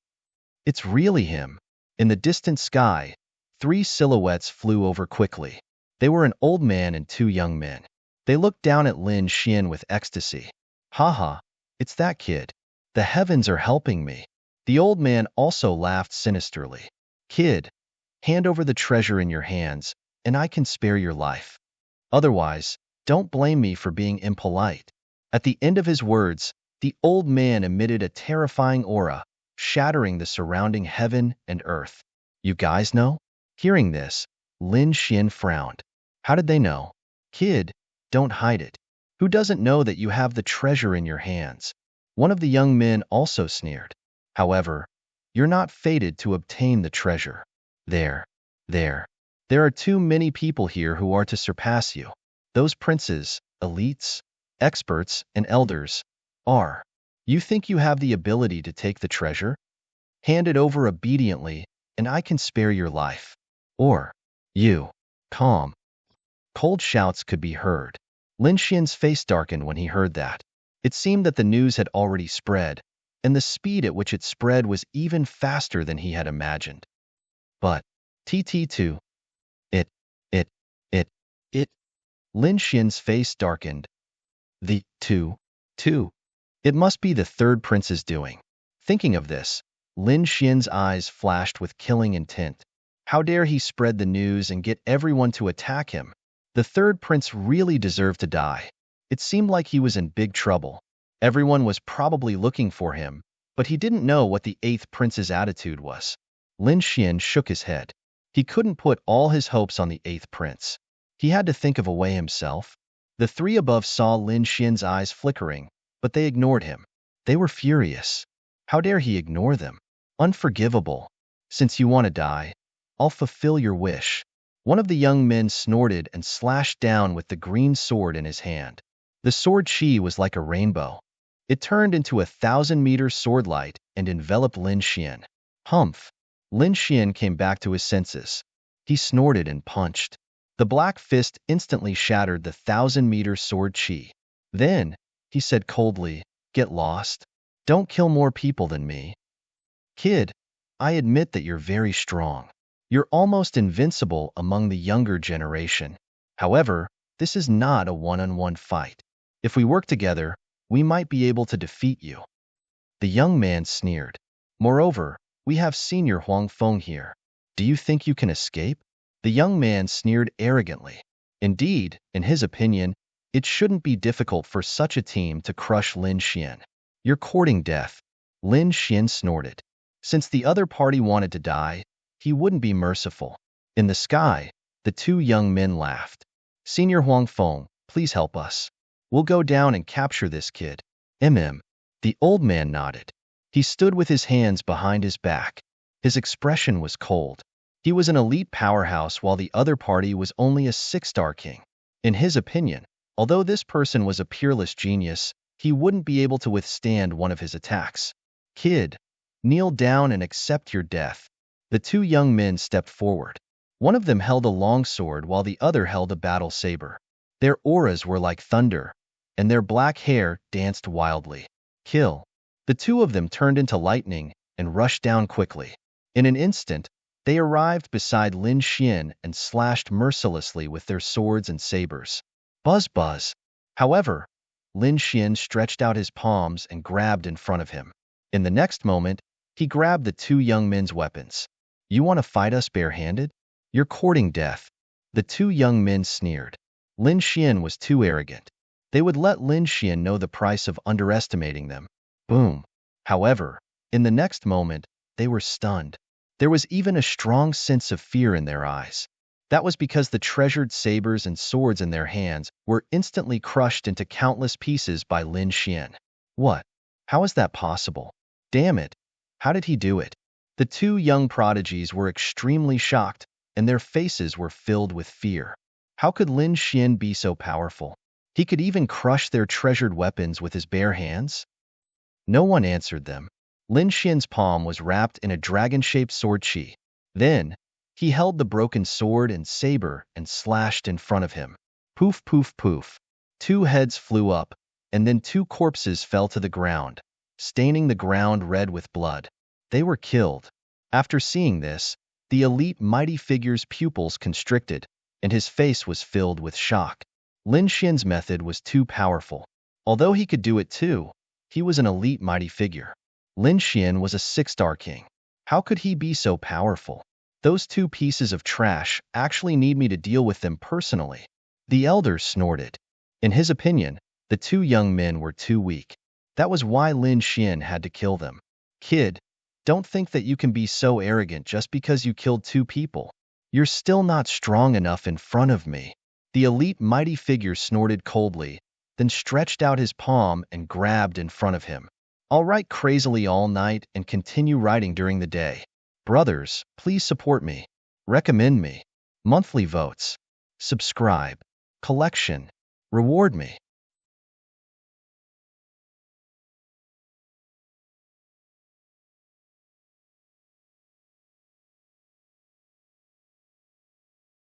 It's really him. In the distant sky, 3 silhouettes flew over quickly. They were an old man and 2 young men. They looked down at Lin Xian with ecstasy. Haha, it's that kid. The heavens are helping me. The old man also laughed sinisterly. Kid, Hand over the treasure in your hands, and I can spare your life. Otherwise, don't blame me for being impolite." At the end of his words, the old man emitted a terrifying aura, shattering the surrounding heaven and earth. "You guys know?" Hearing this, Lin Xian frowned. "How did they know?" "Kid, don't hide it. Who doesn't know that you have the treasure in your hands?" One of the young men also sneered. "However, you're not fated to obtain the treasure. There, there. There are too many people here who are to surpass you. Those princes, elites, experts, and elders are. You think you have the ability to take the treasure? Hand it over obediently, and I can spare your life. Or, you." Calm. Cold shouts could be heard. Lin Xian's face darkened when he heard that. It seemed that the news had already spread, and the speed at which it spread was even faster than he had imagined. But, TT2. It, it, it, it. Lin Xian's face darkened. The two. It must be the third prince's doing. Thinking of this, Lin Xian's eyes flashed with killing intent. How dare he spread the news and get everyone to attack him? The third prince really deserved to die. It seemed like he was in big trouble. Everyone was probably looking for him, but he didn't know what the eighth prince's attitude was. Lin Xian shook his head. He couldn't put all his hopes on the eighth prince. He had to think of a way himself. The three above saw Lin Xian's eyes flickering, but they ignored him. They were furious. How dare he ignore them? Unforgivable. Since you want to die, I'll fulfill your wish. One of the young men snorted and slashed down with the green sword in his hand. The sword chi was like a rainbow. It turned into 1,000-meter swordlight and enveloped Lin Xian. Humph! Lin Xian came back to his senses. He snorted and punched. The black fist instantly shattered the 1,000-meter sword chi. Then, he said coldly, "Get lost. Don't kill more people than me." "Kid, I admit that you're very strong. You're almost invincible among the younger generation. However, this is not a one-on-one fight. If we work together, we might be able to defeat you." The young man sneered. "Moreover, we have Senior Huang Feng here. Do you think you can escape?" The young man sneered arrogantly. Indeed, in his opinion, it shouldn't be difficult for such a team to crush Lin Xian. "You're courting death." Lin Xian snorted. Since the other party wanted to die, he wouldn't be merciful. In the sky, the two young men laughed. "Senior Huang Feng, please help us. We'll go down and capture this kid." The old man nodded. He stood with his hands behind his back. His expression was cold. He was an elite powerhouse while the other party was only a 6-star king. In his opinion, although this person was a peerless genius, he wouldn't be able to withstand one of his attacks. "Kid, kneel down and accept your death." The two young men stepped forward. One of them held a long sword while the other held a battle saber. Their auras were like thunder, and their black hair danced wildly. "Kill." The two of them turned into lightning and rushed down quickly. In an instant, they arrived beside Lin Xian and slashed mercilessly with their swords and sabers. Buzz buzz. However, Lin Xian stretched out his palms and grabbed in front of him. In the next moment, he grabbed the two young men's weapons. "You want to fight us barehanded? You're courting death." The two young men sneered. Lin Xian was too arrogant. They would let Lin Xian know the price of underestimating them. Boom. However, in the next moment, they were stunned. There was even a strong sense of fear in their eyes. That was because the treasured sabers and swords in their hands were instantly crushed into countless pieces by Lin Xian. What? How is that possible? Damn it! How did he do it? The two young prodigies were extremely shocked, and their faces were filled with fear. How could Lin Xian be so powerful? He could even crush their treasured weapons with his bare hands? No one answered them. Lin Xian's palm was wrapped in a dragon-shaped sword chi. Then, he held the broken sword and saber and slashed in front of him. Poof, poof, poof. Two heads flew up, and then two corpses fell to the ground, staining the ground red with blood. They were killed. After seeing this, the elite mighty figure's pupils constricted, and his face was filled with shock. Lin Xian's method was too powerful. Although he could do it too, he was an elite mighty figure. Lin Xian was a 6-star king. How could he be so powerful? Those two pieces of trash actually need me to deal with them personally. The elder snorted. In his opinion, the two young men were too weak. That was why Lin Xian had to kill them. Kid, don't think that you can be so arrogant just because you killed two people. You're still not strong enough in front of me. The elite mighty figure snorted coldly, then stretched out his palm and grabbed in front of him. I'll write crazily all night and continue writing during the day. Brothers, please support me. Recommend me. Monthly votes. Subscribe. Collection. Reward me.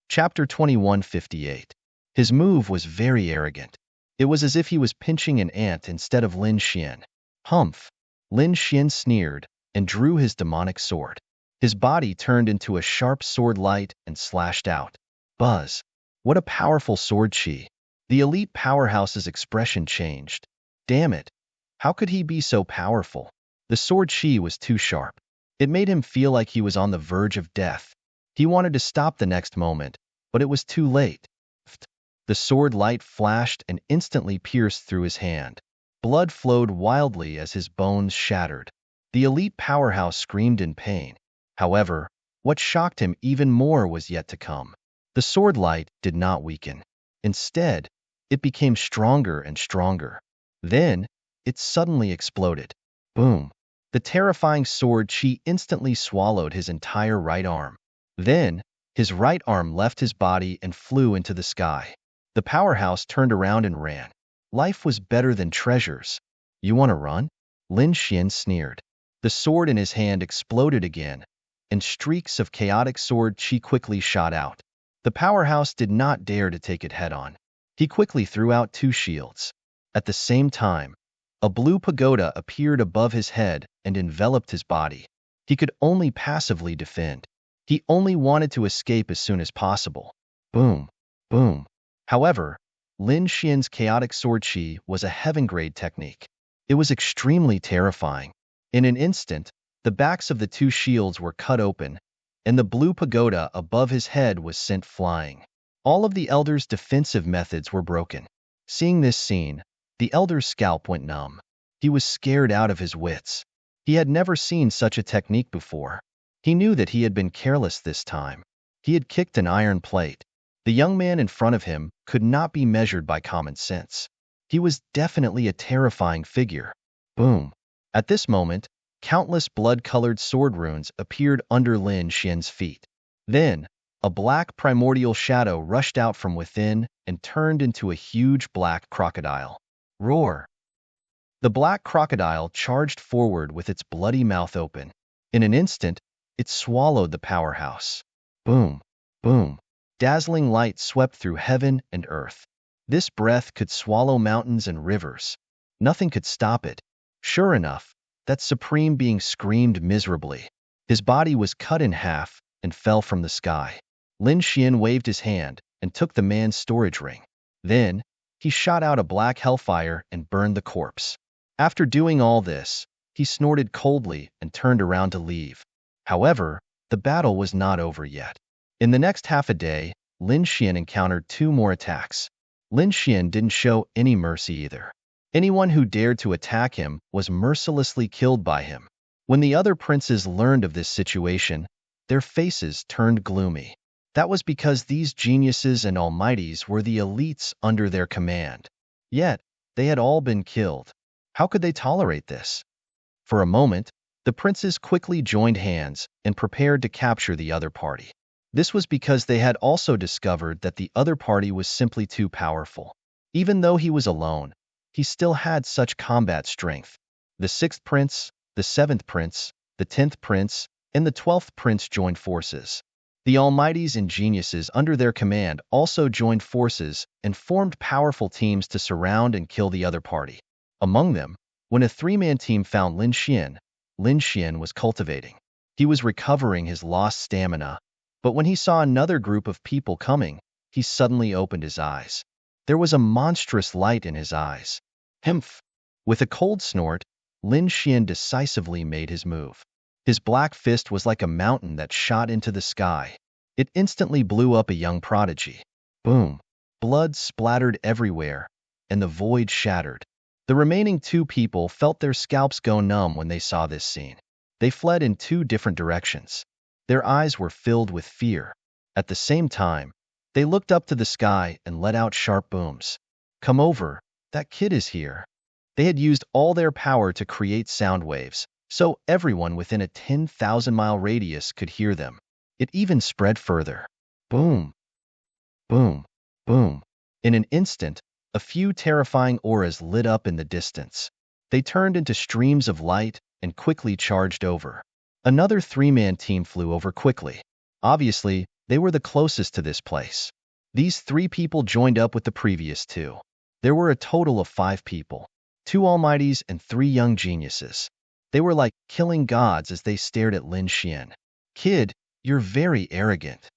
Chapter 2158. His move was very arrogant. It was as if he was pinching an ant instead of Lin Xian. Humph! Lin Xian sneered and drew his demonic sword. His body turned into a sharp sword light and slashed out. Buzz! What a powerful sword chi! The elite powerhouse's expression changed. Damn it! How could he be so powerful? The sword chi was too sharp. It made him feel like he was on the verge of death. He wanted to stop the next moment, but it was too late. The sword light flashed and instantly pierced through his hand. Blood flowed wildly as his bones shattered. The elite powerhouse screamed in pain. However, what shocked him even more was yet to come. The sword light did not weaken. Instead, it became stronger and stronger. Then, it suddenly exploded. Boom! The terrifying sword chi instantly swallowed his entire right arm. Then, his right arm left his body and flew into the sky. The powerhouse turned around and ran. Life was better than treasures. You want to run? Lin Xian sneered. The sword in his hand exploded again, and streaks of chaotic sword chi quickly shot out. The powerhouse did not dare to take it head-on. He quickly threw out two shields. At the same time, a blue pagoda appeared above his head and enveloped his body. He could only passively defend. He only wanted to escape as soon as possible. Boom! Boom! However, Lin Xian's chaotic sword chi was a heaven-grade technique. It was extremely terrifying. In an instant, the backs of the two shields were cut open, and the blue pagoda above his head was sent flying. All of the elder's defensive methods were broken. Seeing this scene, the elder's scalp went numb. He was scared out of his wits. He had never seen such a technique before. He knew that he had been careless this time. He had kicked an iron plate. The young man in front of him could not be measured by common sense. He was definitely a terrifying figure. Boom! At this moment, countless blood-colored sword runes appeared under Lin Xian's feet. Then, a black primordial shadow rushed out from within and turned into a huge black crocodile. Roar! The black crocodile charged forward with its bloody mouth open. In an instant, it swallowed the powerhouse. Boom! Boom! Dazzling light swept through heaven and earth. This breath could swallow mountains and rivers. Nothing could stop it. Sure enough, that supreme being screamed miserably. His body was cut in half and fell from the sky. Lin Xian waved his hand and took the man's storage ring. Then, he shot out a black hellfire and burned the corpse. After doing all this, he snorted coldly and turned around to leave. However, the battle was not over yet. In the next half a day, Lin Xian encountered two more attacks. Lin Xian didn't show any mercy either. Anyone who dared to attack him was mercilessly killed by him. When the other princes learned of this situation, their faces turned gloomy. That was because these geniuses and almighties were the elites under their command. Yet, they had all been killed. How could they tolerate this? For a moment, the princes quickly joined hands and prepared to capture the other party. This was because they had also discovered that the other party was simply too powerful. Even though he was alone, he still had such combat strength. The 6th prince, the 7th prince, the 10th prince, and the 12th prince joined forces. The almighties and geniuses under their command also joined forces and formed powerful teams to surround and kill the other party. Among them, when a 3-man team found Lin Xian was cultivating. He was recovering his lost stamina, but when he saw another group of people coming, he suddenly opened his eyes. There was a monstrous light in his eyes. Humph! With a cold snort, Lin Xian decisively made his move. His black fist was like a mountain that shot into the sky. It instantly blew up a young prodigy. Boom! Blood splattered everywhere, and the void shattered. The remaining two people felt their scalps go numb when they saw this scene. They fled in two different directions. Their eyes were filled with fear. At the same time, they looked up to the sky and let out sharp booms. Come over, that kid is here. They had used all their power to create sound waves, so everyone within a 10,000-mile radius could hear them. It even spread further. Boom, boom, boom. In an instant, a few terrifying auras lit up in the distance. They turned into streams of light and quickly charged over. Another three-man team flew over quickly. Obviously, they were the closest to this place. These three people joined up with the previous two. There were a total of 5 people, 2 almighties and 3 young geniuses. They were like killing gods as they stared at Lin Xian. Kid, you're very arrogant.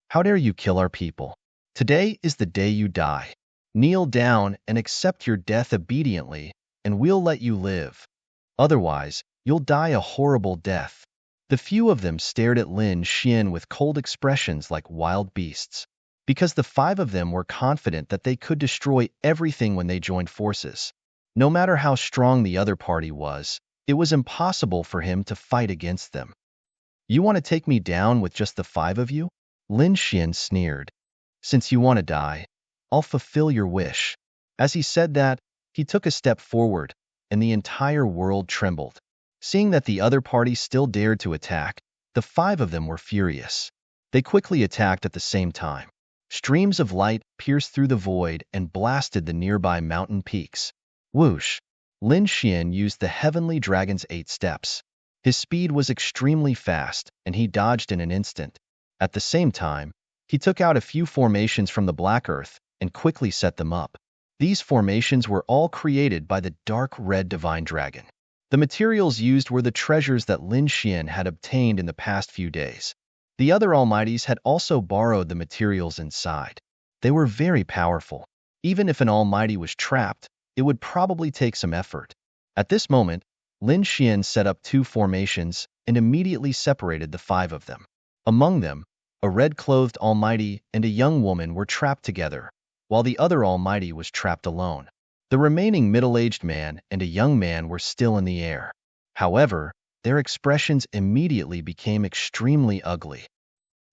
How dare you kill our people? Today is the day you die. Kneel down and accept your death obediently, and we'll let you live. Otherwise, you'll die a horrible death. The few of them stared at Lin Xian with cold expressions like wild beasts. Because the 5 of them were confident that they could destroy everything when they joined forces. No matter how strong the other party was, it was impossible for him to fight against them. You want to take me down with just the 5 of you? Lin Xian sneered. Since you want to die, I'll fulfill your wish. As he said that, he took a step forward, and the entire world trembled. Seeing that the other party still dared to attack, the 5 of them were furious. They quickly attacked at the same time. Streams of light pierced through the void and blasted the nearby mountain peaks. Whoosh! Lin Xian used the Heavenly Dragon's 8 steps. His speed was extremely fast, and he dodged in an instant. At the same time, he took out a few formations from the Black Earth and quickly set them up. These formations were all created by the dark red Divine Dragon. The materials used were the treasures that Lin Xian had obtained in the past few days. The other Almighties had also borrowed the materials inside. They were very powerful. Even if an Almighty was trapped, it would probably take some effort. At this moment, Lin Xian set up 2 formations and immediately separated the 5 of them. Among them, a red-clothed Almighty and a young woman were trapped together, while the other Almighty was trapped alone. The remaining middle-aged man and a young man were still in the air. However, their expressions immediately became extremely ugly.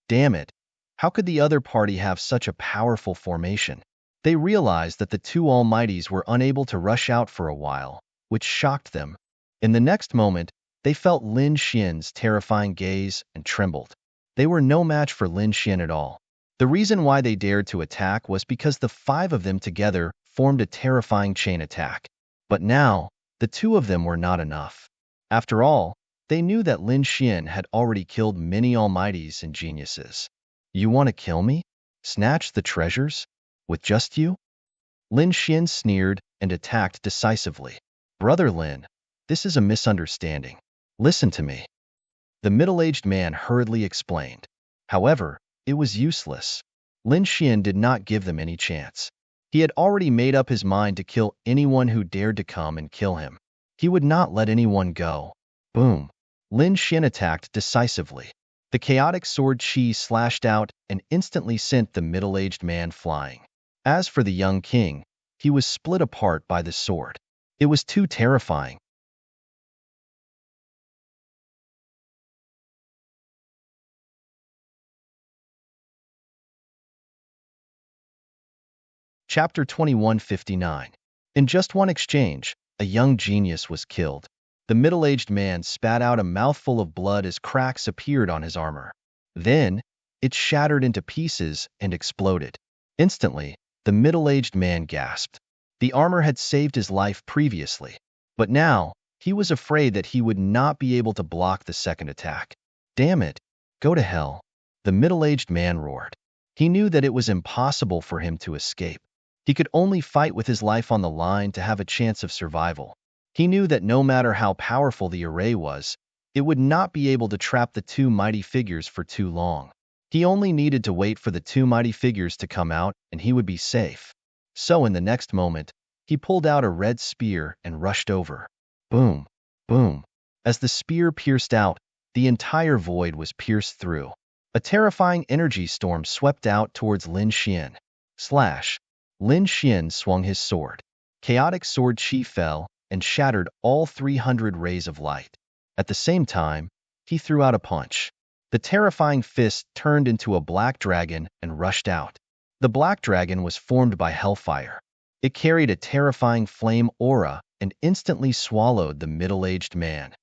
Damn it! How could the other party have such a powerful formation? They realized that the 2 Almighties were unable to rush out for a while, which shocked them. In the next moment, they felt Lin Xian's terrifying gaze and trembled. They were no match for Lin Xian at all. The reason why they dared to attack was because the 5 of them together formed a terrifying chain attack. But now, the 2 of them were not enough. After all, they knew that Lin Xian had already killed many almighties and geniuses. You want to kill me? Snatch the treasures? With just you? Lin Xian sneered and attacked decisively. Brother Lin, this is a misunderstanding. Listen to me. The middle-aged man hurriedly explained. However, it was useless. Lin Xian did not give them any chance. He had already made up his mind to kill anyone who dared to come and kill him. He would not let anyone go. Boom! Lin Xian attacked decisively. The chaotic sword chi slashed out and instantly sent the middle-aged man flying. As for the young king, he was split apart by the sword. It was too terrifying. Chapter 2159. In just one exchange, a young genius was killed. The middle-aged man spat out a mouthful of blood as cracks appeared on his armor. Then, it shattered into pieces and exploded. Instantly, the middle-aged man gasped. The armor had saved his life previously, but now, he was afraid that he would not be able to block the second attack. Damn it! Go to hell! The middle-aged man roared. He knew that it was impossible for him to escape. He could only fight with his life on the line to have a chance of survival. He knew that no matter how powerful the array was, it would not be able to trap the 2 mighty figures for too long. He only needed to wait for the 2 mighty figures to come out and he would be safe. So in the next moment, he pulled out a red spear and rushed over. Boom! Boom! As the spear pierced out, the entire void was pierced through. A terrifying energy storm swept out towards Lin Xian. Slash. Lin Xian swung his sword. Chaotic sword chi fell and shattered all 300 rays of light. At the same time, he threw out a punch. The terrifying fist turned into a black dragon and rushed out. The black dragon was formed by hellfire. It carried a terrifying flame aura and instantly swallowed the middle-aged man.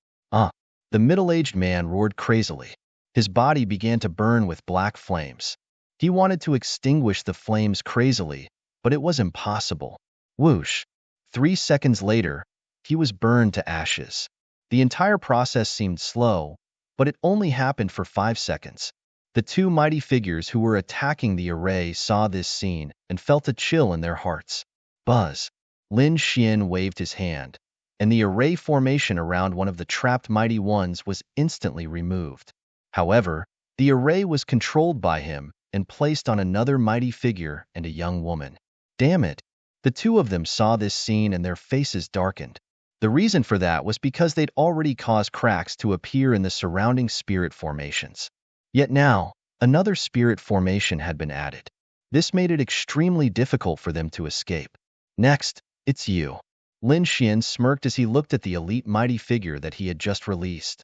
The middle-aged man roared crazily. His body began to burn with black flames. He wanted to extinguish the flames crazily, but it was impossible. Whoosh! 3 seconds later, he was burned to ashes. The entire process seemed slow, but it only happened for 5 seconds. The two mighty figures who were attacking the array saw this scene and felt a chill in their hearts. Buzz! Lin Xian waved his hand, and the array formation around one of the trapped mighty ones was instantly removed. However, the array was controlled by him and placed on another mighty figure and a young woman. Damn it! The two of them saw this scene and their faces darkened. The reason for that was because they'd already caused cracks to appear in the surrounding spirit formations. Yet now, another spirit formation had been added. This made it extremely difficult for them to escape. Next, it's you. Lin Xian smirked as he looked at the elite mighty figure that he had just released.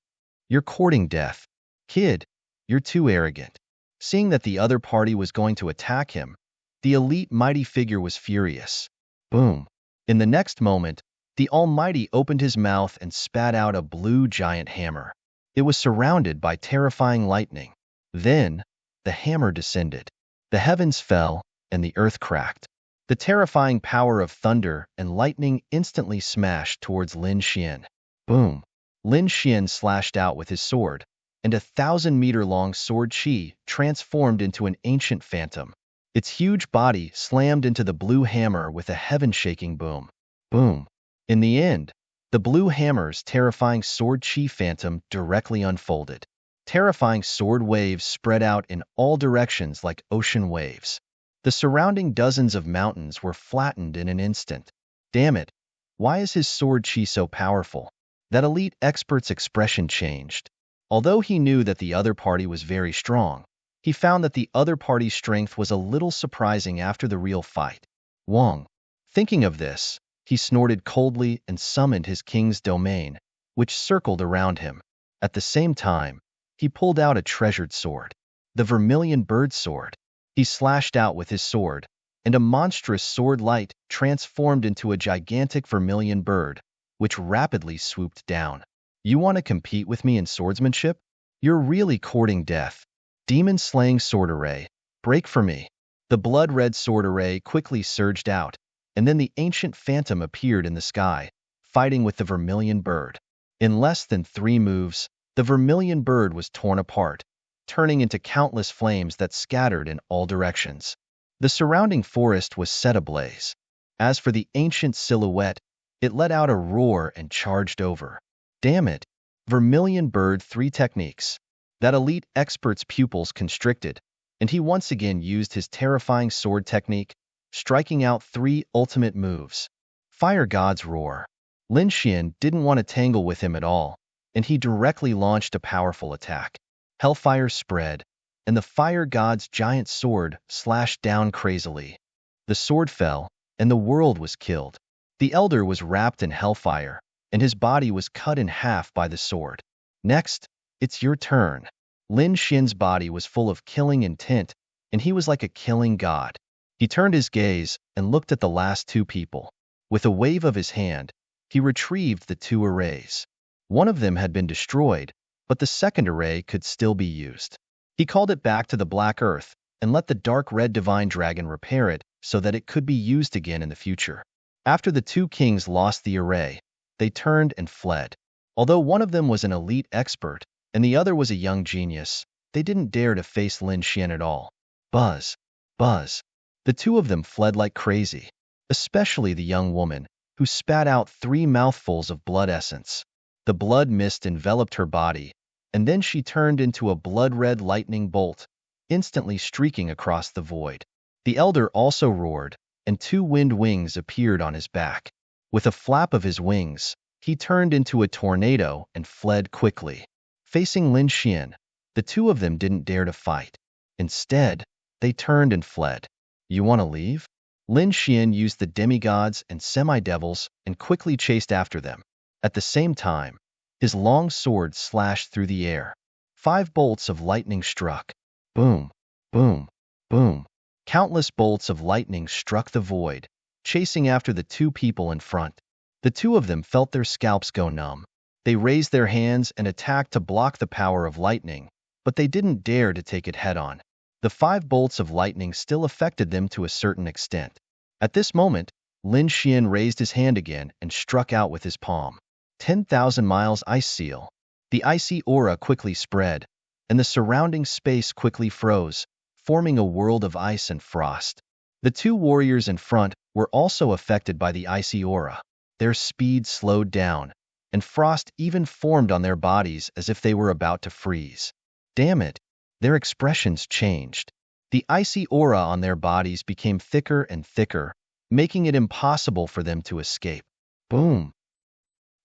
You're courting death. Kid, you're too arrogant. Seeing that the other party was going to attack him, the elite mighty figure was furious. Boom. In the next moment, the Almighty opened his mouth and spat out a blue giant hammer. It was surrounded by terrifying lightning. Then, the hammer descended. The heavens fell, and the earth cracked. The terrifying power of thunder and lightning instantly smashed towards Lin Xian. Boom! Lin Xian slashed out with his sword, and a 1,000-meter-long sword chi transformed into an ancient phantom. Its huge body slammed into the blue hammer with a heaven-shaking boom. Boom! In the end, the blue hammer's terrifying sword chi phantom directly unfolded. Terrifying sword waves spread out in all directions like ocean waves. The surrounding dozens of mountains were flattened in an instant. Damn it! Why is his sword chi so powerful? That elite expert's expression changed. Although he knew that the other party was very strong, he found that the other party's strength was a little surprising after the real fight. Wong. Thinking of this, he snorted coldly and summoned his king's domain, which circled around him. At the same time, he pulled out a treasured sword. The vermilion bird sword. He slashed out with his sword, and a monstrous sword light transformed into a gigantic vermilion bird, which rapidly swooped down. You want to compete with me in swordsmanship? You're really courting death. Demon-slaying sword array, break for me. The blood-red sword array quickly surged out, and then the ancient phantom appeared in the sky, fighting with the vermilion bird. In less than 3 moves, the vermilion bird was torn apart, turning into countless flames that scattered in all directions. The surrounding forest was set ablaze. As for the ancient silhouette, it let out a roar and charged over. Damn it! Vermilion bird 3 techniques. That elite expert's pupils constricted, and he once again used his terrifying sword technique, striking out 3 ultimate moves. Fire God's Roar. Lin Xian didn't want to tangle with him at all, and he directly launched a powerful attack. Hellfire spread, and the fire god's giant sword slashed down crazily. The sword fell, and the world was killed. The elder was wrapped in hellfire, and his body was cut in half by the sword. Next, it's your turn. Lin Xian's body was full of killing intent, and he was like a killing god. He turned his gaze and looked at the last 2 people. With a wave of his hand, he retrieved the 2 arrays. One of them had been destroyed, but the second array could still be used. He called it back to the black earth and let the dark red divine dragon repair it so that it could be used again in the future. After the 2 kings lost the array, they turned and fled. Although one of them was an elite expert and the other was a young genius, they didn't dare to face Lin Xian at all. Buzz! Buzz! The 2 of them fled like crazy, especially the young woman, who spat out 3 mouthfuls of blood essence. The blood mist enveloped her body, and then she turned into a blood-red lightning bolt, instantly streaking across the void. The elder also roared, and 2 wind wings appeared on his back. With a flap of his wings, he turned into a tornado and fled quickly. Facing Lin Xian, the two of them didn't dare to fight. Instead, they turned and fled. You want to leave? Lin Xian used the demigods and semi-devils and quickly chased after them. At the same time, his long sword slashed through the air. 5 bolts of lightning struck. Boom, boom, boom. Countless bolts of lightning struck the void, chasing after the two people in front. The two of them felt their scalps go numb. They raised their hands and attacked to block the power of lightning, but they didn't dare to take it head-on. The 5 bolts of lightning still affected them to a certain extent. At this moment, Lin Xian raised his hand again and struck out with his palm. 10,000 miles ice seal. The icy aura quickly spread, and the surrounding space quickly froze, forming a world of ice and frost. The two warriors in front were also affected by the icy aura. Their speed slowed down, and frost even formed on their bodies as if they were about to freeze. Damn it! Their expressions changed. The icy aura on their bodies became thicker and thicker, making it impossible for them to escape. Boom!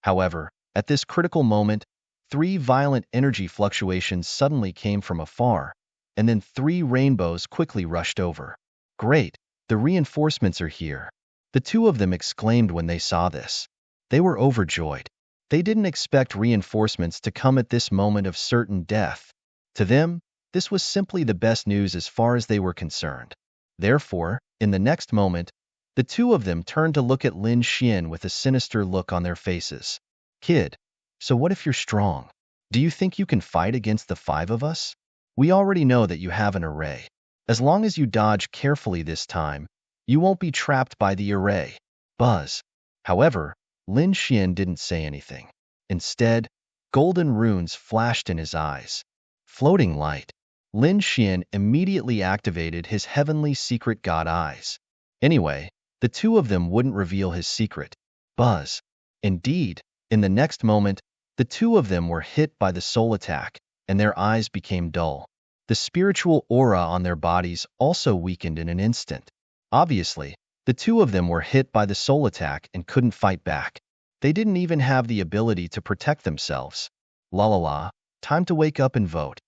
However, at this critical moment, 3 violent energy fluctuations suddenly came from afar, and then 3 rainbows quickly rushed over. Great! The reinforcements are here. The two of them exclaimed when they saw this. They were overjoyed. They didn't expect reinforcements to come at this moment of certain death. To them, this was simply the best news as far as they were concerned. Therefore, in the next moment, the two of them turned to look at Lin Xian with a sinister look on their faces. Kid, so what if you're strong? Do you think you can fight against the 5 of us? We already know that you have an array. As long as you dodge carefully this time, you won't be trapped by the array. Buzz. However, Lin Xian didn't say anything. Instead, golden runes flashed in his eyes. Floating light. Lin Xian immediately activated his heavenly secret god eyes. Anyway, the two of them wouldn't reveal his secret. Buzz. Indeed, in the next moment, the two of them were hit by the soul attack, and their eyes became dull. The spiritual aura on their bodies also weakened in an instant. Obviously, the two of them were hit by the soul attack and couldn't fight back. They didn't even have the ability to protect themselves. La la la, time to wake up and vote.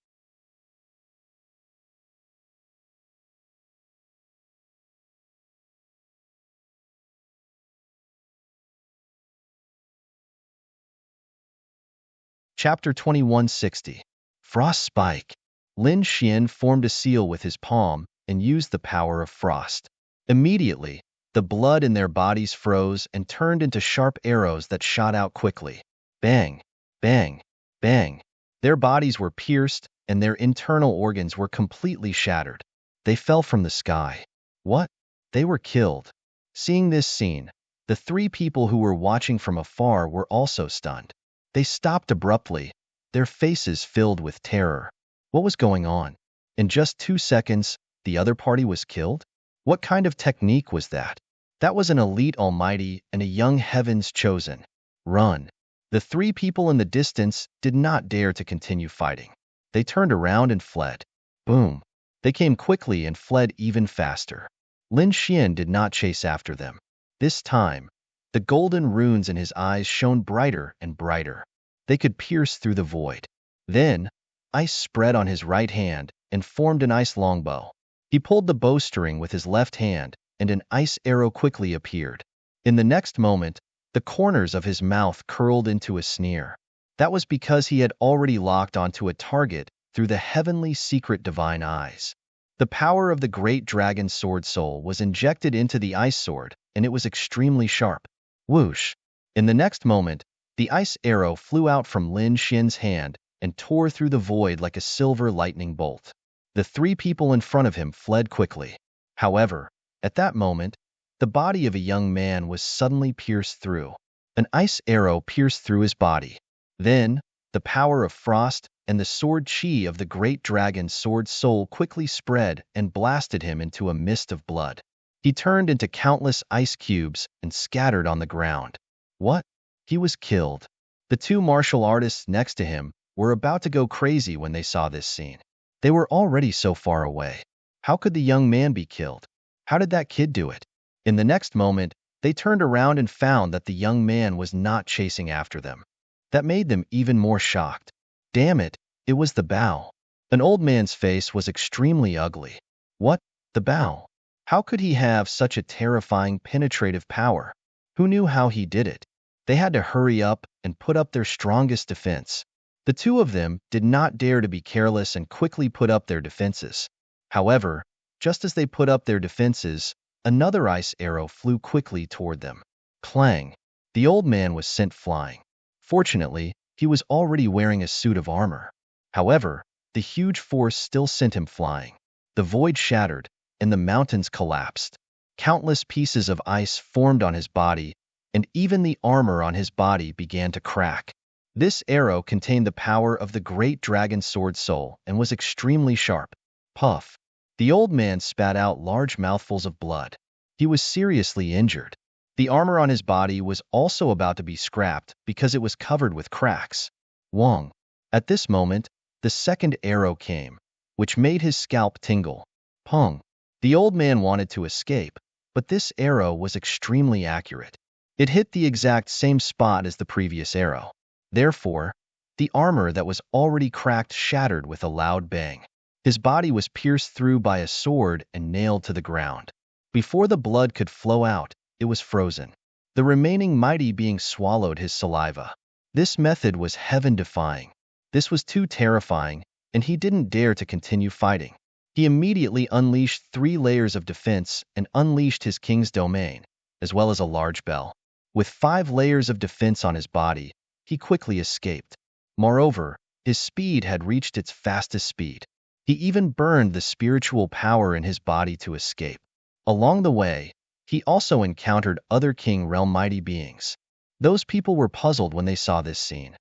Chapter 2160. Frost Spike. Lin Xian formed a seal with his palm and used the power of frost. Immediately, the blood in their bodies froze and turned into sharp arrows that shot out quickly. Bang, bang, bang. Their bodies were pierced and their internal organs were completely shattered. They fell from the sky. What? They were killed. Seeing this scene, the 3 people who were watching from afar were also stunned. They stopped abruptly, their faces filled with terror. What was going on? In just 2 seconds, the other party was killed? What kind of technique was that? That was an elite almighty and a young heaven's chosen. Run. The 3 people in the distance did not dare to continue fighting. They turned around and fled. Boom. They came quickly and fled even faster. Lin Xian did not chase after them. This time, the golden runes in his eyes shone brighter and brighter. They could pierce through the void. Then, ice spread on his right hand and formed an ice longbow. He pulled the bowstring with his left hand, and an ice arrow quickly appeared. In the next moment, the corners of his mouth curled into a sneer. That was because he had already locked onto a target through the heavenly secret divine eyes. The power of the great dragon sword soul was injected into the ice sword, and it was extremely sharp. Whoosh! In the next moment, the ice arrow flew out from Lin Xian's hand and tore through the void like a silver lightning bolt. The 3 people in front of him fled quickly. However, at that moment, the body of a young man was suddenly pierced through. An ice arrow pierced through his body. Then, the power of frost and the sword chi of the great dragon sword soul quickly spread and blasted him into a mist of blood. He turned into countless ice cubes and scattered on the ground. What? He was killed. The 2 martial artists next to him were about to go crazy when they saw this scene. They were already so far away. How could the young man be killed? How did that kid do it? In the next moment, they turned around and found that the young man was not chasing after them. That made them even more shocked. Damn it, it was the bow. An old man's face was extremely ugly. What? The bow? How could he have such a terrifying penetrative power? Who knew how he did it? They had to hurry up and put up their strongest defense. The two of them did not dare to be careless and quickly put up their defenses. However, just as they put up their defenses, another ice arrow flew quickly toward them. Clang! The old man was sent flying. Fortunately, he was already wearing a suit of armor. However, the huge force still sent him flying. The void shattered, and the mountains collapsed. Countless pieces of ice formed on his body, and even the armor on his body began to crack. This arrow contained the power of the great dragon sword soul and was extremely sharp. Puff! The old man spat out large mouthfuls of blood. He was seriously injured. The armor on his body was also about to be scrapped because it was covered with cracks. Wong! At this moment, the second arrow came, which made his scalp tingle. Pong! The old man wanted to escape, but this arrow was extremely accurate. It hit the exact same spot as the previous arrow. Therefore, the armor that was already cracked shattered with a loud bang. His body was pierced through by a sword and nailed to the ground. Before the blood could flow out, it was frozen. The remaining mighty being swallowed his saliva. This method was heaven-defying. This was too terrifying, and he didn't dare to continue fighting. He immediately unleashed 3 layers of defense and unleashed his king's domain, as well as a large bell. With 5 layers of defense on his body, he quickly escaped. Moreover, his speed had reached its fastest speed. He even burned the spiritual power in his body to escape. Along the way, he also encountered other King Realm mighty beings. Those people were puzzled when they saw this scene.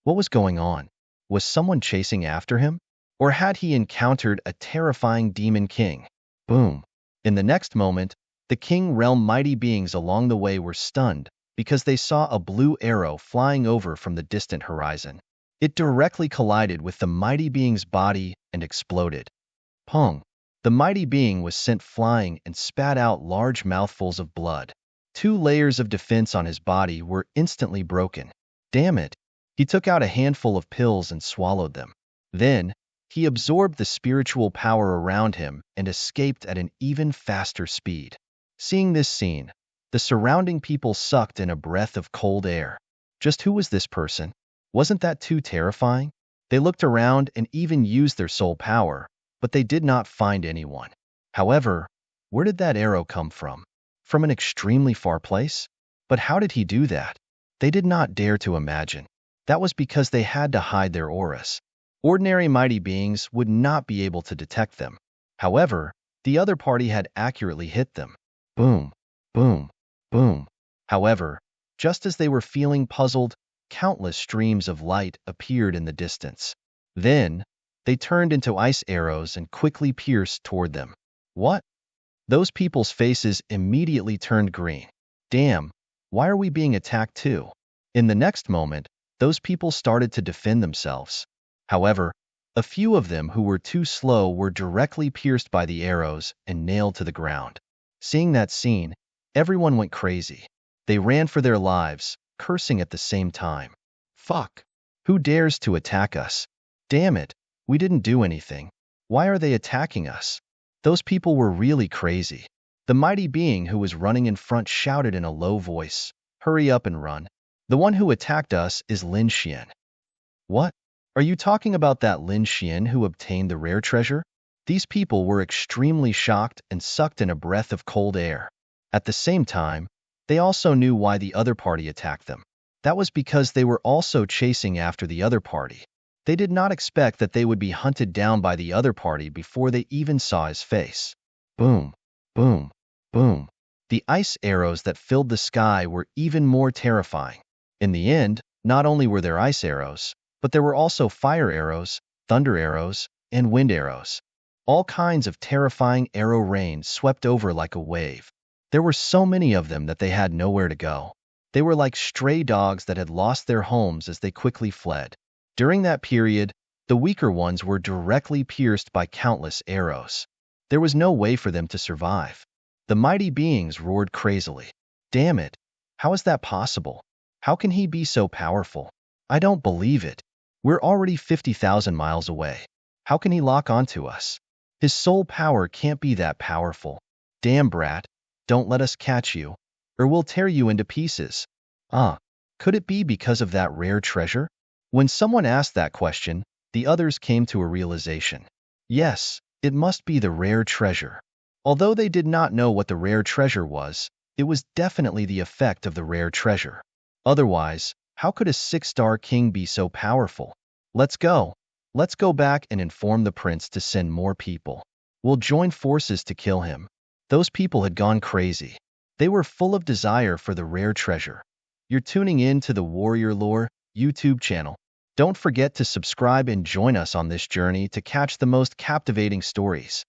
What was going on? Was someone chasing after him? Or had he encountered a terrifying demon king? Boom! In the next moment, the King Realm mighty beings along the way were stunned because they saw a blue arrow flying over from the distant horizon. It directly collided with the mighty being's body and exploded. Pong! The mighty being was sent flying and spat out large mouthfuls of blood. 2 layers of defense on his body were instantly broken. Damn it! He took out a handful of pills and swallowed them. Then, he absorbed the spiritual power around him and escaped at an even faster speed. Seeing this scene, the surrounding people sucked in a breath of cold air. Just who was this person? Wasn't that too terrifying? They looked around and even used their soul power, but they did not find anyone. However, where did that arrow come from? From an extremely far place? But how did he do that? They did not dare to imagine. That was because they had to hide their auras. Ordinary mighty beings would not be able to detect them. However, the other party had accurately hit them. Boom, boom, boom. However, just as they were feeling puzzled, countless streams of light appeared in the distance. Then, they turned into ice arrows and quickly pierced toward them. What? Those people's faces immediately turned green. Damn, why are we being attacked too? In the next moment, those people started to defend themselves. However, a few of them who were too slow were directly pierced by the arrows and nailed to the ground. Seeing that scene, everyone went crazy. They ran for their lives, cursing at the same time. Fuck! Who dares to attack us? Damn it, we didn't do anything. Why are they attacking us? Those people were really crazy. The mighty being who was running in front shouted in a low voice, "Hurry up and run. The one who attacked us is Lin Xian." What? Are you talking about that Lin Xian who obtained the rare treasure? These people were extremely shocked and sucked in a breath of cold air. At the same time, they also knew why the other party attacked them. That was because they were also chasing after the other party. They did not expect that they would be hunted down by the other party before they even saw his face. Boom, boom, boom. The ice arrows that filled the sky were even more terrifying. In the end, not only were there ice arrows, but there were also fire arrows, thunder arrows, and wind arrows. All kinds of terrifying arrow rain swept over like a wave. There were so many of them that they had nowhere to go. They were like stray dogs that had lost their homes as they quickly fled. During that period, the weaker ones were directly pierced by countless arrows. There was no way for them to survive. The mighty beings roared crazily. Damn it! How is that possible? How can he be so powerful? I don't believe it. We're already 50,000 miles away. How can he lock onto us? His soul power can't be that powerful. Damn, brat, don't let us catch you, or we'll tear you into pieces. Could it be because of that rare treasure? When someone asked that question, the others came to a realization. Yes, it must be the rare treasure. Although they did not know what the rare treasure was, it was definitely the effect of the rare treasure. Otherwise, how could a six-star king be so powerful? Let's go. Let's go back and inform the prince to send more people. We'll join forces to kill him. Those people had gone crazy. They were full of desire for the rare treasure. You're tuning in to the Warrior Lore YouTube channel. Don't forget to subscribe and join us on this journey to catch the most captivating stories.